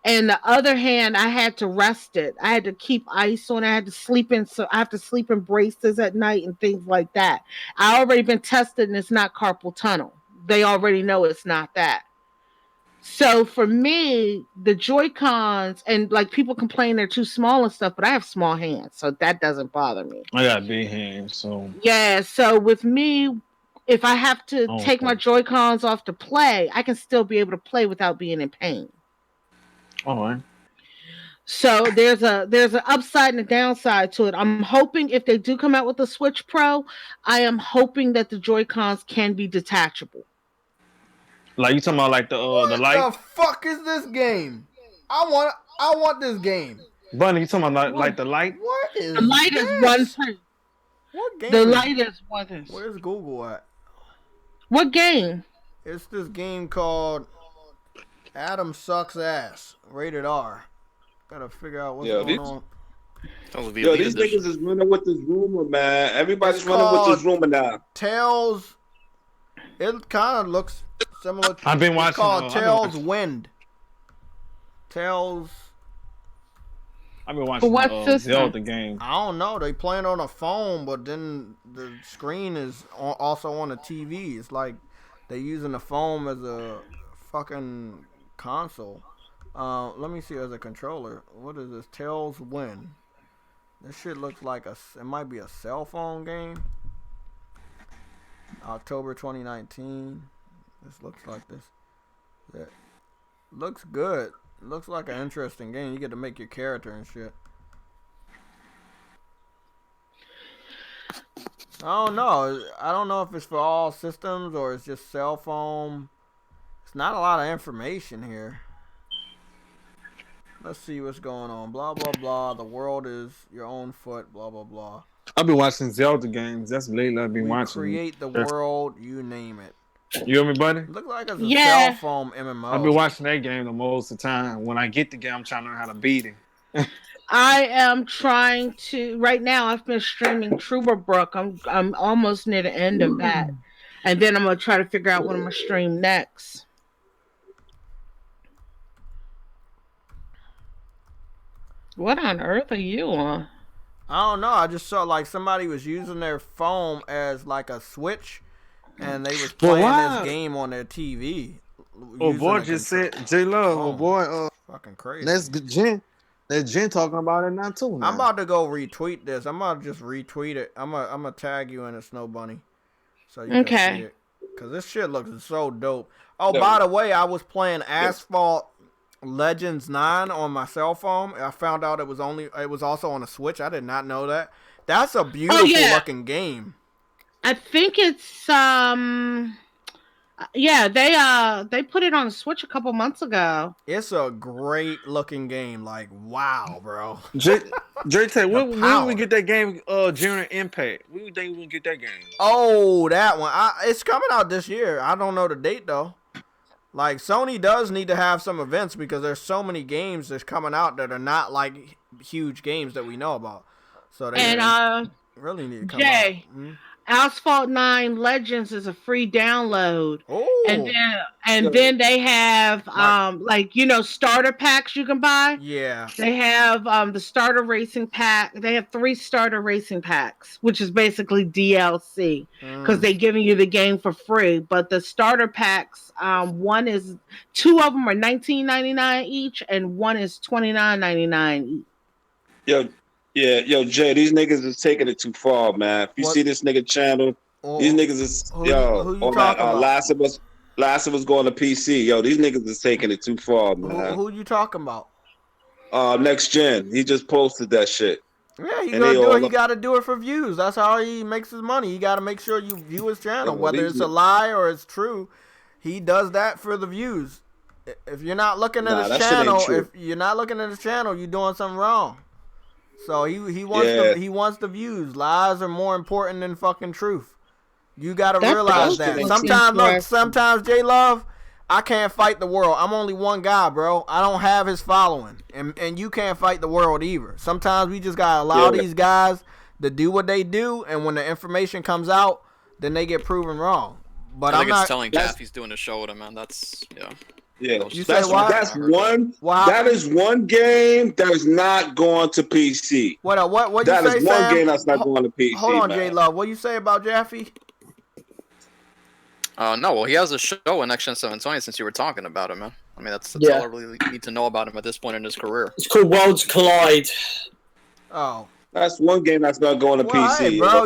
And the other hand, I had to rest it. I had to keep ice on. I had to sleep in. So I have to sleep in braces at night and things like that. I already been tested, and it's not carpal tunnel. They already know it's not that. So for me, the Joy-Cons, and like people complain they're too small and stuff, but I have small hands, so that doesn't bother me. I got big hands, so yeah. So with me, if I have to take my Joy-Cons off to play, I can still be able to play without being in pain. All right. So there's an upside and a downside to it. I'm hoping if they do come out with the Switch Pro, I am hoping that the Joy-Cons can be detachable. Like you talking about like the light? What the fuck is this game? I want this game. Bunny, you talking about like the light? What is the light this? is one thing. What game? The light is one thing. Where's Google at? What game? It's this game called Adam Sucks Ass, rated R. Gotta figure out what's going on. Yo, these niggas is running with this rumor, man. Everybody's running with this rumor now. Tales. It kind of looks similar. I've been watching. It's called Tales Wind. Tales. I've been watching the Zelda game. I don't know. They playing on a phone, but then the screen is also on a TV. It's like they using the phone as a fucking console. Let me see as a controller. What is this? Tales Win. This shit looks like it might be a cell phone game. October 2019. This looks like this. Yeah. Looks good. Looks like an interesting game. You get to make your character and shit. I don't know. I don't know if it's for all systems or it's just cell phone. It's not a lot of information here. Let's see what's going on. Blah, blah, blah. The world is your own foot. Blah, blah, blah. I've been watching Zelda games. That's lately I've been watching. Create the world. You name it. You hear me, buddy? Look like it's a cell phone MMO. I've been watching that game the most of the time. When I get the game, I'm trying to learn how to beat it. I am trying to. Right now, I've been streaming Truberbrook. I'm almost near the end of that, and then I'm gonna try to figure out what I'm gonna stream next. What on earth are you on? I don't know. I just saw like somebody was using their phone as like a Switch, and they was playing this game on their TV. Oh boy, just said J Love. Oh boy, fucking crazy. That's Jen. That's Jen talking about it now too. I'm about to go retweet this. I'm about to just retweet it. I'm gonna tag you in it, Snow Bunny, so you can see it. Cause this shit looks so dope. Oh, by the way, I was playing Asphalt Legends 9 on my cell phone. I found out it was also on a Switch. I did not know that. That's a beautiful looking game. I think it's they put it on the Switch a couple months ago. It's a great looking game. Like, wow, bro. JayTech, when we get that game Genuine Impact? When do you think we get that game? Oh, that one. It's coming out this year. I don't know the date though. Like, Sony does need to have some events because there's so many games that's coming out that are not like huge games that we know about. So they really need to come out. Mm-hmm. Asphalt 9 Legends is a free download. Oh. And then they have starter packs you can buy. Yeah. They have the starter racing pack. They have 3 starter racing packs, which is basically DLC because they're giving you the game for free. But the starter packs, 2 of them are $19.99 each, and 1 is $29.99 each. Yo, Jay, these niggas is taking it too far, man. If you see this nigga channel, these niggas is who you on that about? Last of Us going to PC. Yo, these niggas is taking it too far, man. Who you talking about? Next Gen. He just posted that shit. Yeah, he gonna do it. He gotta do it for views. That's how he makes his money. You gotta make sure you view his channel, whether it's a lie or it's true. He does that for the views. If you're not looking at his channel, you're doing something wrong. So he wants the views. Lies are more important than fucking truth. You gotta realize that. Sometimes J Love, I can't fight the world. I'm only one guy, bro. I don't have his following, and you can't fight the world either. Sometimes we just gotta allow these guys to do what they do, and when the information comes out, then they get proven wrong. But I think it's telling Jeff he's doing a show with him, man. That's Yeah, that's one. That is one game that is not going to PC. What you that say, is one Sam? game that's not going to PC. Hold on, J Love. What you say about Jaffe? No, well, he has a show in nxtgen720 since you were talking about him, man. I mean, that's all I really need to know about him at this point in his career. It's called Worlds Collide. Oh. That's one game that's not going to PC. Hey, bro,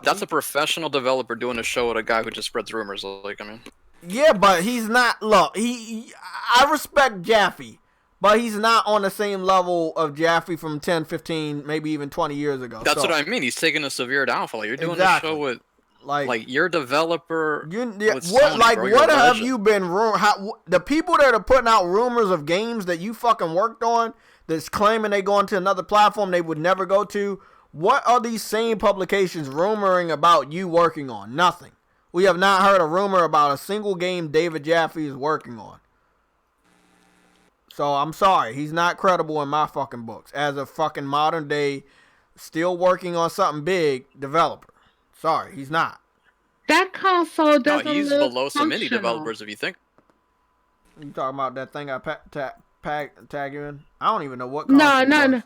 that's a professional developer doing a show with a guy who just spreads rumors. Like, I mean. Yeah, but he's not. Look, I respect Jaffe, but he's not on the same level of Jaffe from 10, 15, maybe even 20 years ago. That's what I mean. He's taking a severe downfall. You're doing a show with like your developer. What have you been? The people that are putting out rumors of games that you fucking worked on, that's claiming they go into another platform they would never go to. What are these same publications rumoring about you working on? Nothing. We have not heard a rumor about a single game David Jaffe is working on. So I'm sorry, he's not credible in my fucking books as a fucking modern day, still working on something big developer. Sorry, he's not. That console doesn't. No, he's below some indie developers if you think. You talking about that thing I tag you in? I don't even know what. No. I'm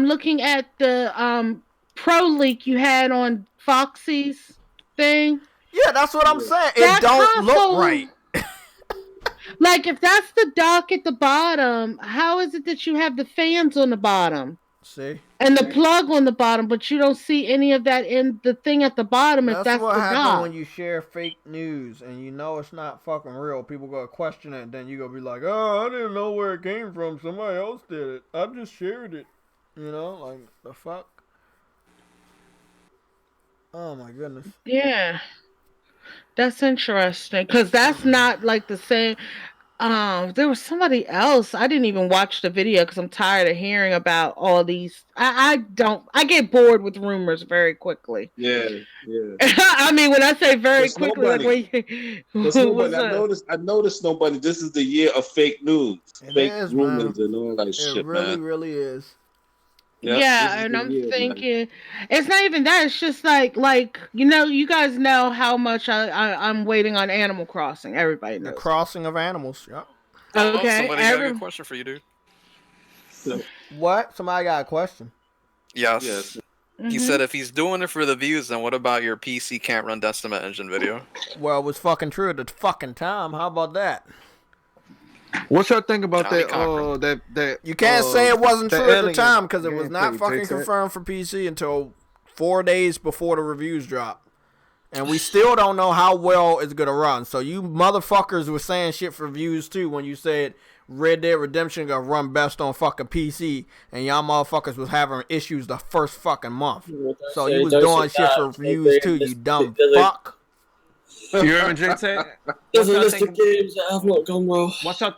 looking at the Pro Leak you had on Foxy's thing. Yeah, that's what I'm saying. It don't look right. Like, if that's the dock at the bottom, how is it that you have the fans on the bottom? See? And the plug on the bottom, but you don't see any of that in the thing at the bottom. That's if that's what the happens dock. when you share fake news and you know it's not fucking real. People go to question it, and then you go be like, "Oh, I didn't know where it came from. Somebody else did it. I just shared it." You know, like the fuck. Oh my goodness. Yeah, that's interesting because that's not like the same. There was somebody else. I didn't even watch the video because I'm tired of hearing about all these. I get bored with rumors very quickly. Yeah. I mean, when I say very quickly, I noticed nobody. This is the year of fake news, fake rumors, and all that shit. It really is. Yeah, and I'm thinking, it's not even that. It's just like you guys know how much I'm waiting on Animal Crossing. Everybody knows the crossing of animals. Yep. Okay. Somebody got a question for you, dude. What? Somebody got a question? Yes. Mm-hmm. He said if he's doing it for the views, then what about your PC can't run Decima Engine video? Well, it was fucking true at the fucking time. How about that? What y'all think about that? That you can't say it wasn't true at the time because it was not fucking confirmed for PC until 4 days before the reviews dropped. And we still don't know how well it's gonna run. So you motherfuckers were saying shit for views too when you said Red Dead Redemption gonna run best on fucking PC, and y'all motherfuckers was having issues the first fucking month. So you was doing shit for views too, you dumb fuck. You hear me, JayTech? There's a list of games that have not gone well. What y'all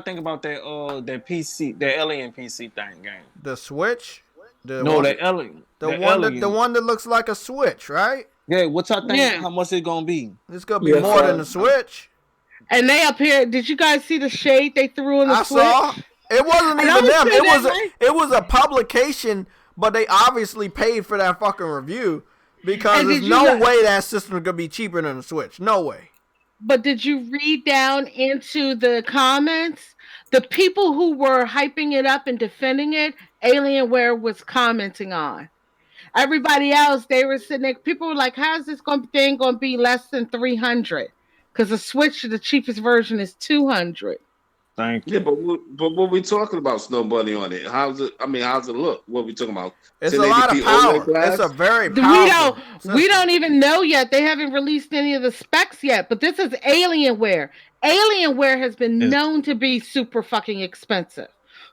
think about that that PC, that Alien PC thing game? The Switch? The Alien. The one that looks like a Switch, right? Yeah, what y'all think? How much it gonna be? It's gonna be more than the Switch. And they up here. Did you guys see the shade they threw in the Switch? I saw. It wasn't even them. It was a publication, but they obviously paid for that fucking review because there's no way that system is gonna be cheaper than the Switch. No way. But did you read down into the comments? The people who were hyping it up and defending it, Alienware was commenting on. Everybody else, they were sitting there. People were like, "How's this thing going to be less than 300?" Because the Switch, the cheapest version, is 200. Thank you. Yeah, but what we talking about, Snow Bunny, on it? How's it? I mean, how's it look? What we talking about? It's a lot of power. It's a very powerful. We don't even know yet. They haven't released any of the specs yet. But this is Alienware. Alienware has been known to be super fucking expensive.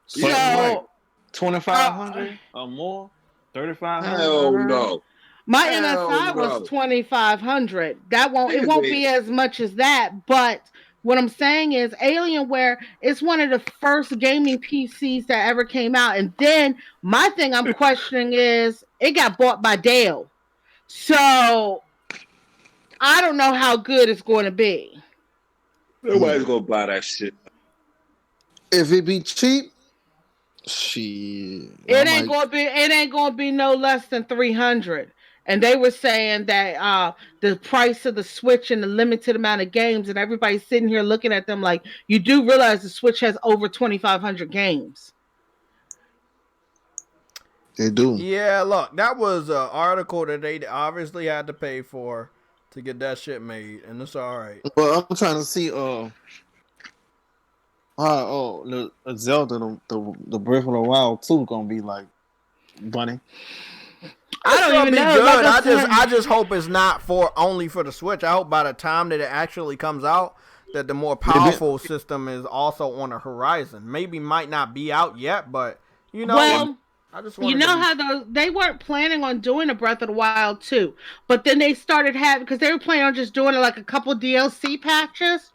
So like 2,500 or more. 3,500. Hell no. My MSI was 2,500. It won't be as much as that, but what I'm saying is Alienware is one of the first gaming PCs that ever came out. And then my thing I'm questioning is it got bought by Dell. So I don't know how good it's going to be. Nobody's gonna buy that shit. If it be cheap, shit. It ain't gonna be no less than 300. And they were saying that the price of the Switch and the limited amount of games, and everybody's sitting here looking at them like, you do realize the Switch has over 2,500 games. They do. Yeah, look, that was an article that they obviously had to pay for to get that shit made, and it's all right. Well, I'm trying to see the Zelda, the Breath of the Wild 2 gonna be like, Bunny. I don't even know. Good. I just hope it's not only for the Switch. I hope by the time that it actually comes out, that the more powerful system is also on the horizon. Maybe might not be out yet, but you know. Well, I just how they weren't planning on doing a Breath of the Wild 2, but then they started having, because they were planning on just doing like a couple DLC patches.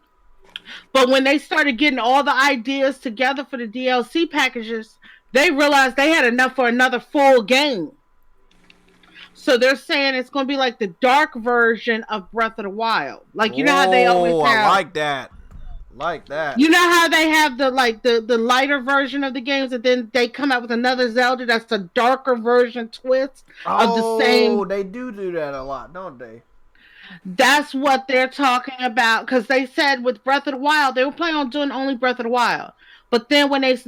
But when they started getting all the ideas together for the DLC packages, they realized they had enough for another full game. So they're saying it's going to be like the dark version of Breath of the Wild. Like, you know how they always have... I like that. Like that. You know how they have the lighter version of the games, and then they come out with another Zelda that's a darker version twist of the same... Oh, they do that a lot, don't they? That's what they're talking about, because they said with Breath of the Wild, they were planning on doing only Breath of the Wild. But then Breath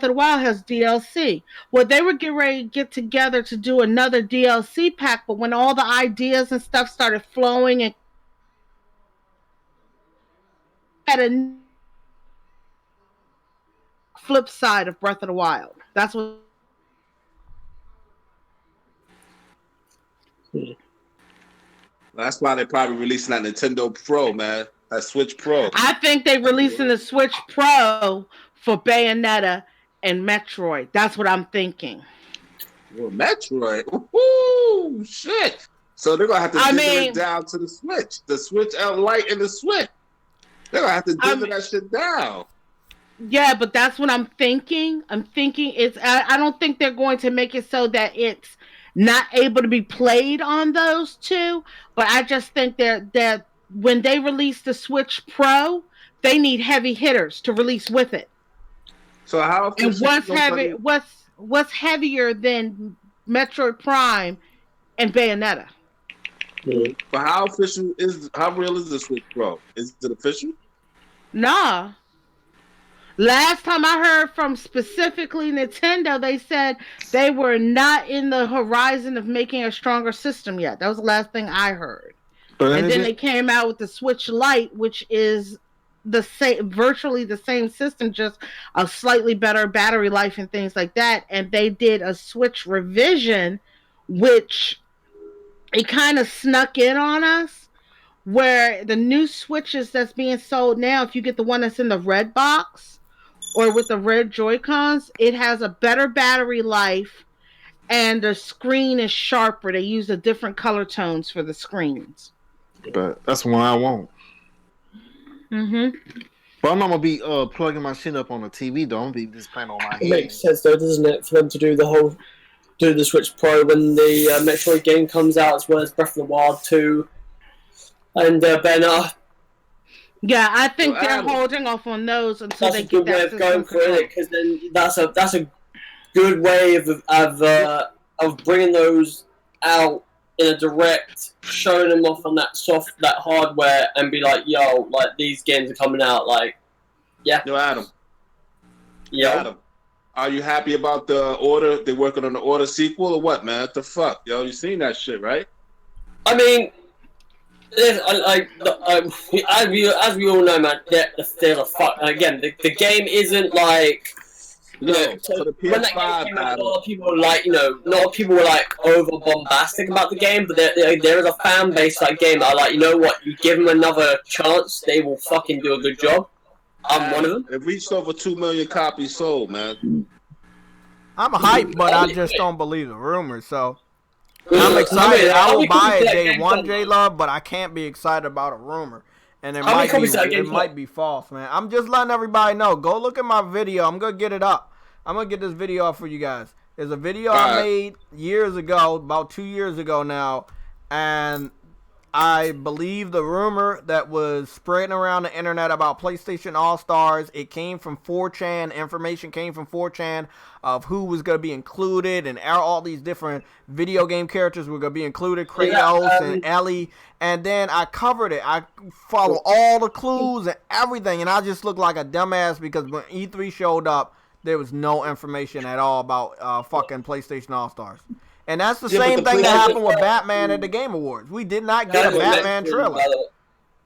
of the Wild has DLC. Well, they were getting ready to get together to do another DLC pack, but when all the ideas and stuff started flowing and had a flip side of Breath of the Wild. That's what. That's why they're probably releasing that Nintendo Pro, man. That Switch Pro. I think they're releasing the Switch Pro for Bayonetta and Metroid. That's what I'm thinking. Well, Metroid? Ooh, shit. So they're going to have to digital it down to the Switch. The Switch Lite and the Switch. They're going to have to digital that shit down. Yeah, but that's what I'm thinking. I'm thinking I don't think they're going to make it so that it's not able to be played on those two. But I just think that when they release the Switch Pro, they need heavy hitters to release with it. So how? And what's heavier than Metroid Prime and Bayonetta? But how real is the Switch Pro? Is it official? Nah. Last time I heard from specifically Nintendo, they said they were not in the horizon of making a stronger system yet. That was the last thing I heard. And then they came out with the Switch Lite, which is virtually the same system, just a slightly better battery life and things like that. And they did a Switch revision, which it kind of snuck in on us. Where the new Switches that's being sold now, if you get the one that's in the red box or with the red Joy-Cons, it has a better battery life and the screen is sharper. They use a different color tones for the screens. But that's one I want. Mm-hmm. But I'm not gonna be plugging my shit up on the TV though. I'm gonna be just playing on my head. It makes sense though, doesn't it, for them to do the Switch Pro when the Metroid game comes out, as well as Breath of the Wild 2 and Bayonetta. Yeah, I think they're holding off on those until they get that system going for it, because then that's a good way of bringing those out in a direct, showing them off on that hardware, and be like, yo, like these games are coming out, like, yeah. Yo, Adam. Yo. Adam, are you happy about the Order? They're working on the Order sequel or what, man? What the fuck, yo? You seen that shit, right? I mean, as we all know, man, there's a fuck. And again, the game isn't like. You know, so when that game came out, a lot of people were like, over bombastic about the game, but there is a fan base for that game that are like, you know what, you give them another chance, they will fucking do a good job. I'm one of them. It reached over 2 million copies sold, man. I'm hyped, but I just don't believe the rumors, so I'm excited. I will buy it day one, J-Love, but I can't be excited about a rumor. And it might be false, man. I'm just letting everybody know. Go look at my video. I'm going to get it up. I'm going to get this video up for you guys. There's a video I made years ago, about 2 years ago now, and I believe the rumor that was spreading around the internet about PlayStation All-Stars, it came from 4chan. Information came from 4chan of who was going to be included, and all these different video game characters were going to be included, Kratos and Ellie. And then I covered it. I followed all the clues and everything, and I just looked like a dumbass because when E3 showed up, there was no information at all about fucking PlayStation All-Stars. And that's the same thing that happened with Batman at the Game Awards. We did not get a Batman trailer.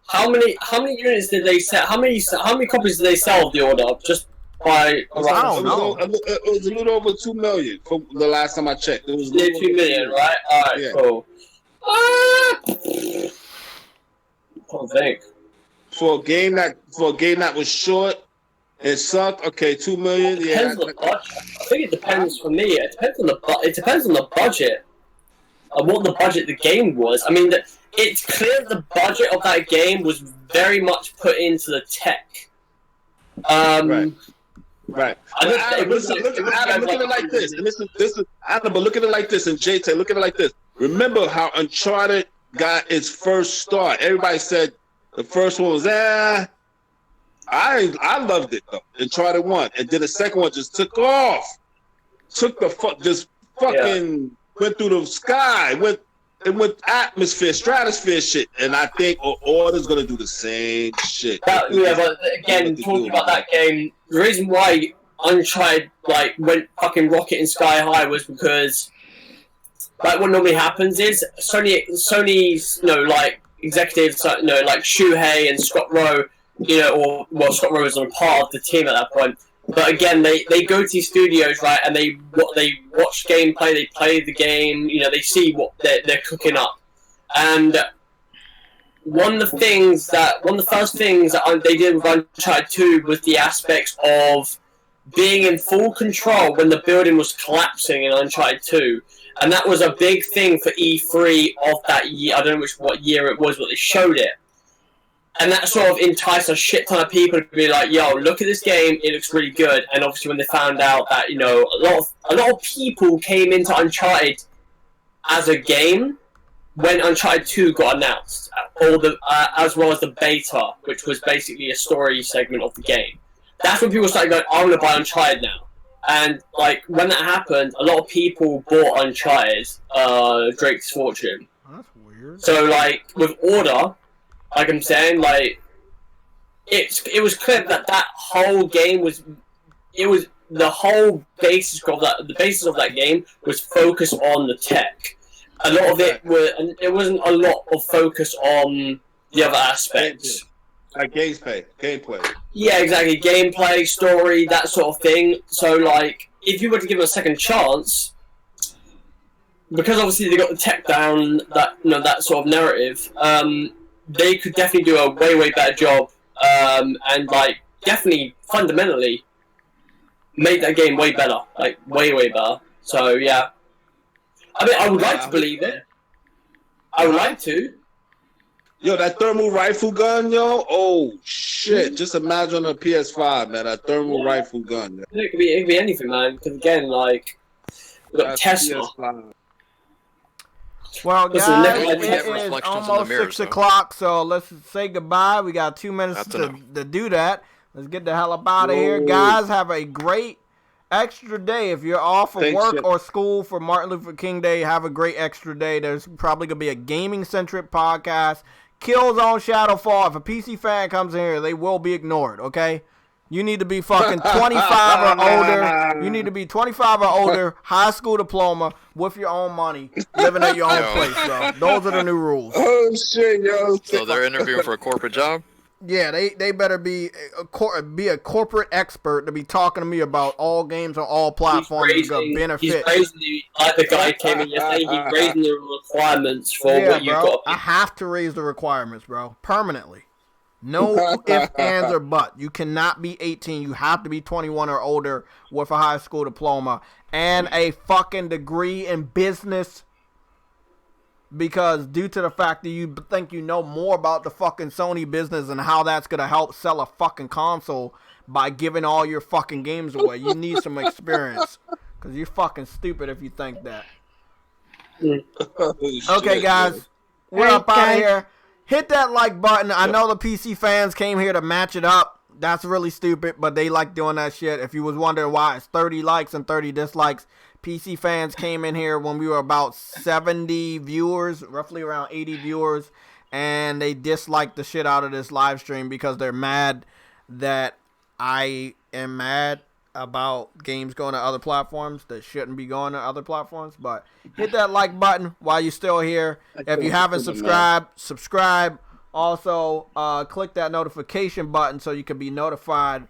How many units did they sell? How many copies did they sell of the Order? Just by I don't know. It was a little over 2 million from the last time I checked. It was 2 million, right? All right, cool. I don't think. For a game that was short. It sucked. Okay, 2 million. Depends on the budget. I think it depends for me. It depends on the budget and what the budget of the game was. I mean, it's clear the budget of that game was very much put into the tech. Right. Adam, look at it like this. And this is Adam, but look at it like this. And JayTech, look at it like this. Remember how Uncharted got its first start? Everybody said the first one was I loved it though. Uncharted 1, and then the second one just took off. Went through the sky. Went atmosphere, stratosphere shit. And I think Order's gonna do the same shit. But again, talking about that game, the reason why Uncharted went fucking rocket and sky high was because what normally happens is Sony's executives like Shuhei and Scott Rowe. Scott Rowe was on part of the team at that point. But again, they go to these studios, right, and they watch gameplay, they play the game, they see what they're cooking up. And one of the first things that they did with Uncharted 2 was the aspects of being in full control when the building was collapsing in Uncharted 2. And that was a big thing for E3 of that year. I don't know what year it was, but they showed it. And that sort of enticed a shit ton of people to be like, yo, look at this game, it looks really good. And obviously when they found out that, a lot of people came into Uncharted as a game when Uncharted 2 got announced, as well as the beta, which was basically a story segment of the game. That's when people started going, I want to buy Uncharted now. And when that happened, a lot of people bought Uncharted, Drake's Fortune. That's weird. So with Order, like I'm saying, it was clear that whole game was the whole basis of that game was focused on the tech. A lot of it and there wasn't a lot of focus on the other aspects. Like gameplay. Yeah, exactly. Gameplay, story, that sort of thing. So if you were to give it a second chance, because obviously they got the tech down, that that sort of narrative, they could definitely do a way better job, and like definitely fundamentally make that game way better, like way better. So yeah, I mean, I would like to believe it. I would like to. Yo, that thermal rifle gun, yo. Oh shit! Just imagine on a PS5, man. That thermal rifle gun. Man. It could be anything, man. Because again, like we got Tesla. PS5. Well, Listen, guys, never- it never is reflections in the almost mirrors, 6 o'clock, so let's say goodbye. We got 2 minutes That's to enough. do that. Let's get the hell up out of here. Guys, have a great extra day. If you're off of Thanks, work Chip. or school for Martin Luther King Day, have a great extra day. There's probably going to be a gaming-centric podcast. Killzone Shadowfall. If a PC fan comes in here, they will be ignored, okay? You need to be fucking 25 or older. You need to be 25 or older, high school diploma, with your own money, living at your own place, bro. Those are the new rules. Oh shit, yo. So they're interviewing for a corporate job? Yeah, they better be a corporate expert to be talking to me about all games on all platforms. He's benefit. raising like the guy came in yesterday. He's raising the requirements for what you've got. I have to raise the requirements, bro, permanently. No ifs, ands, or buts. You cannot be 18. You have to be 21 or older with a high school diploma and a fucking degree in business. Because due to the fact that you think you know more about the fucking Sony business and how that's going to help sell a fucking console by giving all your fucking games away, you need some experience. Because you're fucking stupid if you think that. Okay, guys. We're up out of here. Hit that like button. I know the PC fans came here to match it up. That's really stupid, but they like doing that shit. If you was wondering why it's 30 likes and 30 dislikes, PC fans came in here when we were about 70 viewers, roughly around 80 viewers, and they disliked the shit out of this live stream because they're mad that I am mad about games going to other platforms that shouldn't be going to other platforms. But hit that like button while you're still here. If you haven't subscribed, subscribe. Also, click that notification button so you can be notified.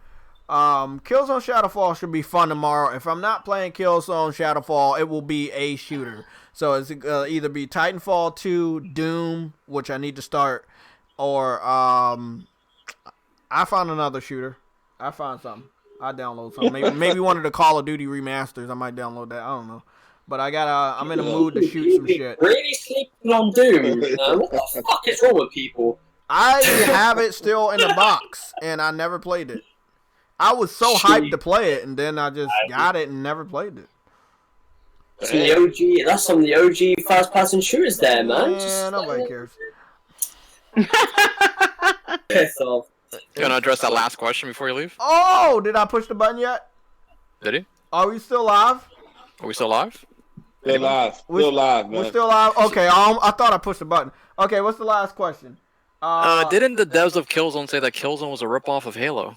Killzone Shadowfall should be fun tomorrow. If I'm not playing Killzone Shadowfall, it will be a shooter. So it's either be Titanfall 2, Doom, which I need to start, or I found another shooter. I found something. I download something. Maybe one of the Call of Duty remasters. I might download that. I don't know. But I'm in a mood to shoot some shit. Really sleeping on Doom? What the fuck is wrong with people? I have it still in the box, and I never played it. I was so hyped to play it, and then I just got it and never played it. Some of the OG, that's some of the OG first-person shooters there, man. Yeah, nobody cares. Piss off. You want to address that last question before you leave? Oh, did I push the button yet? Did he? Are we still live? Are we still live? Still live. Still live, man. We're still live? Okay, I thought I pushed the button. Okay, what's the last question? Didn't the devs of Killzone say that Killzone was a ripoff of Halo?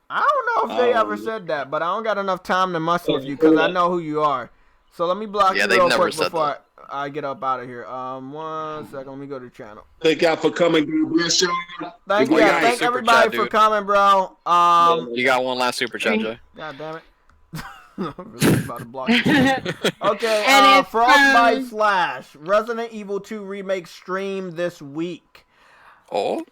I don't know if they ever said that, but I don't got enough time to mess with you because I know who you are. So let me block you real quick before I get up out of here. 1 second, let me go to the channel. Thank y'all for coming. Thank everybody for coming, bro. You got one last super chat, Jay. God damn it. I'm really about to block you. Okay, Frostbite Slash Resident Evil 2 Remake stream this week. Oh?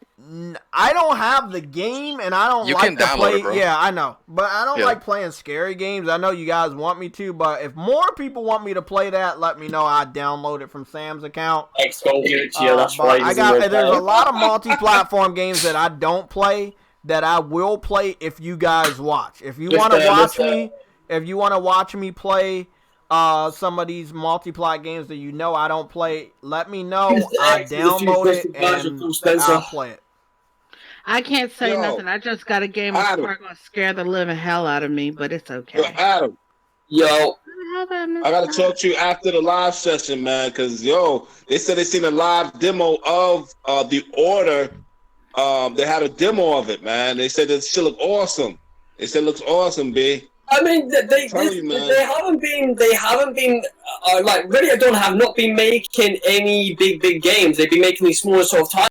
I don't have the game, and I don't like to play. It, bro. Yeah, I know, but I don't like playing scary games. I know you guys want me to, but if more people want me to play that, let me know. I download it from Sam's account. That's right. There's a lot of multi-platform games that I don't play that I will play if you guys watch. If you want to watch me play some of these multi-plat games that you know I don't play, let me know. I download it and I'll play it. I can't say nothing. I just got a game that's going to scare the living hell out of me, but it's okay. Adam. Yo. I got to talk to you after the live session, man, because, they said they seen a live demo of the Order. They had a demo of it, man. They said it shit look awesome. They said it looks awesome, B. I mean, they haven't been like really. I don't have not been making any big games. They've been making these smaller sort of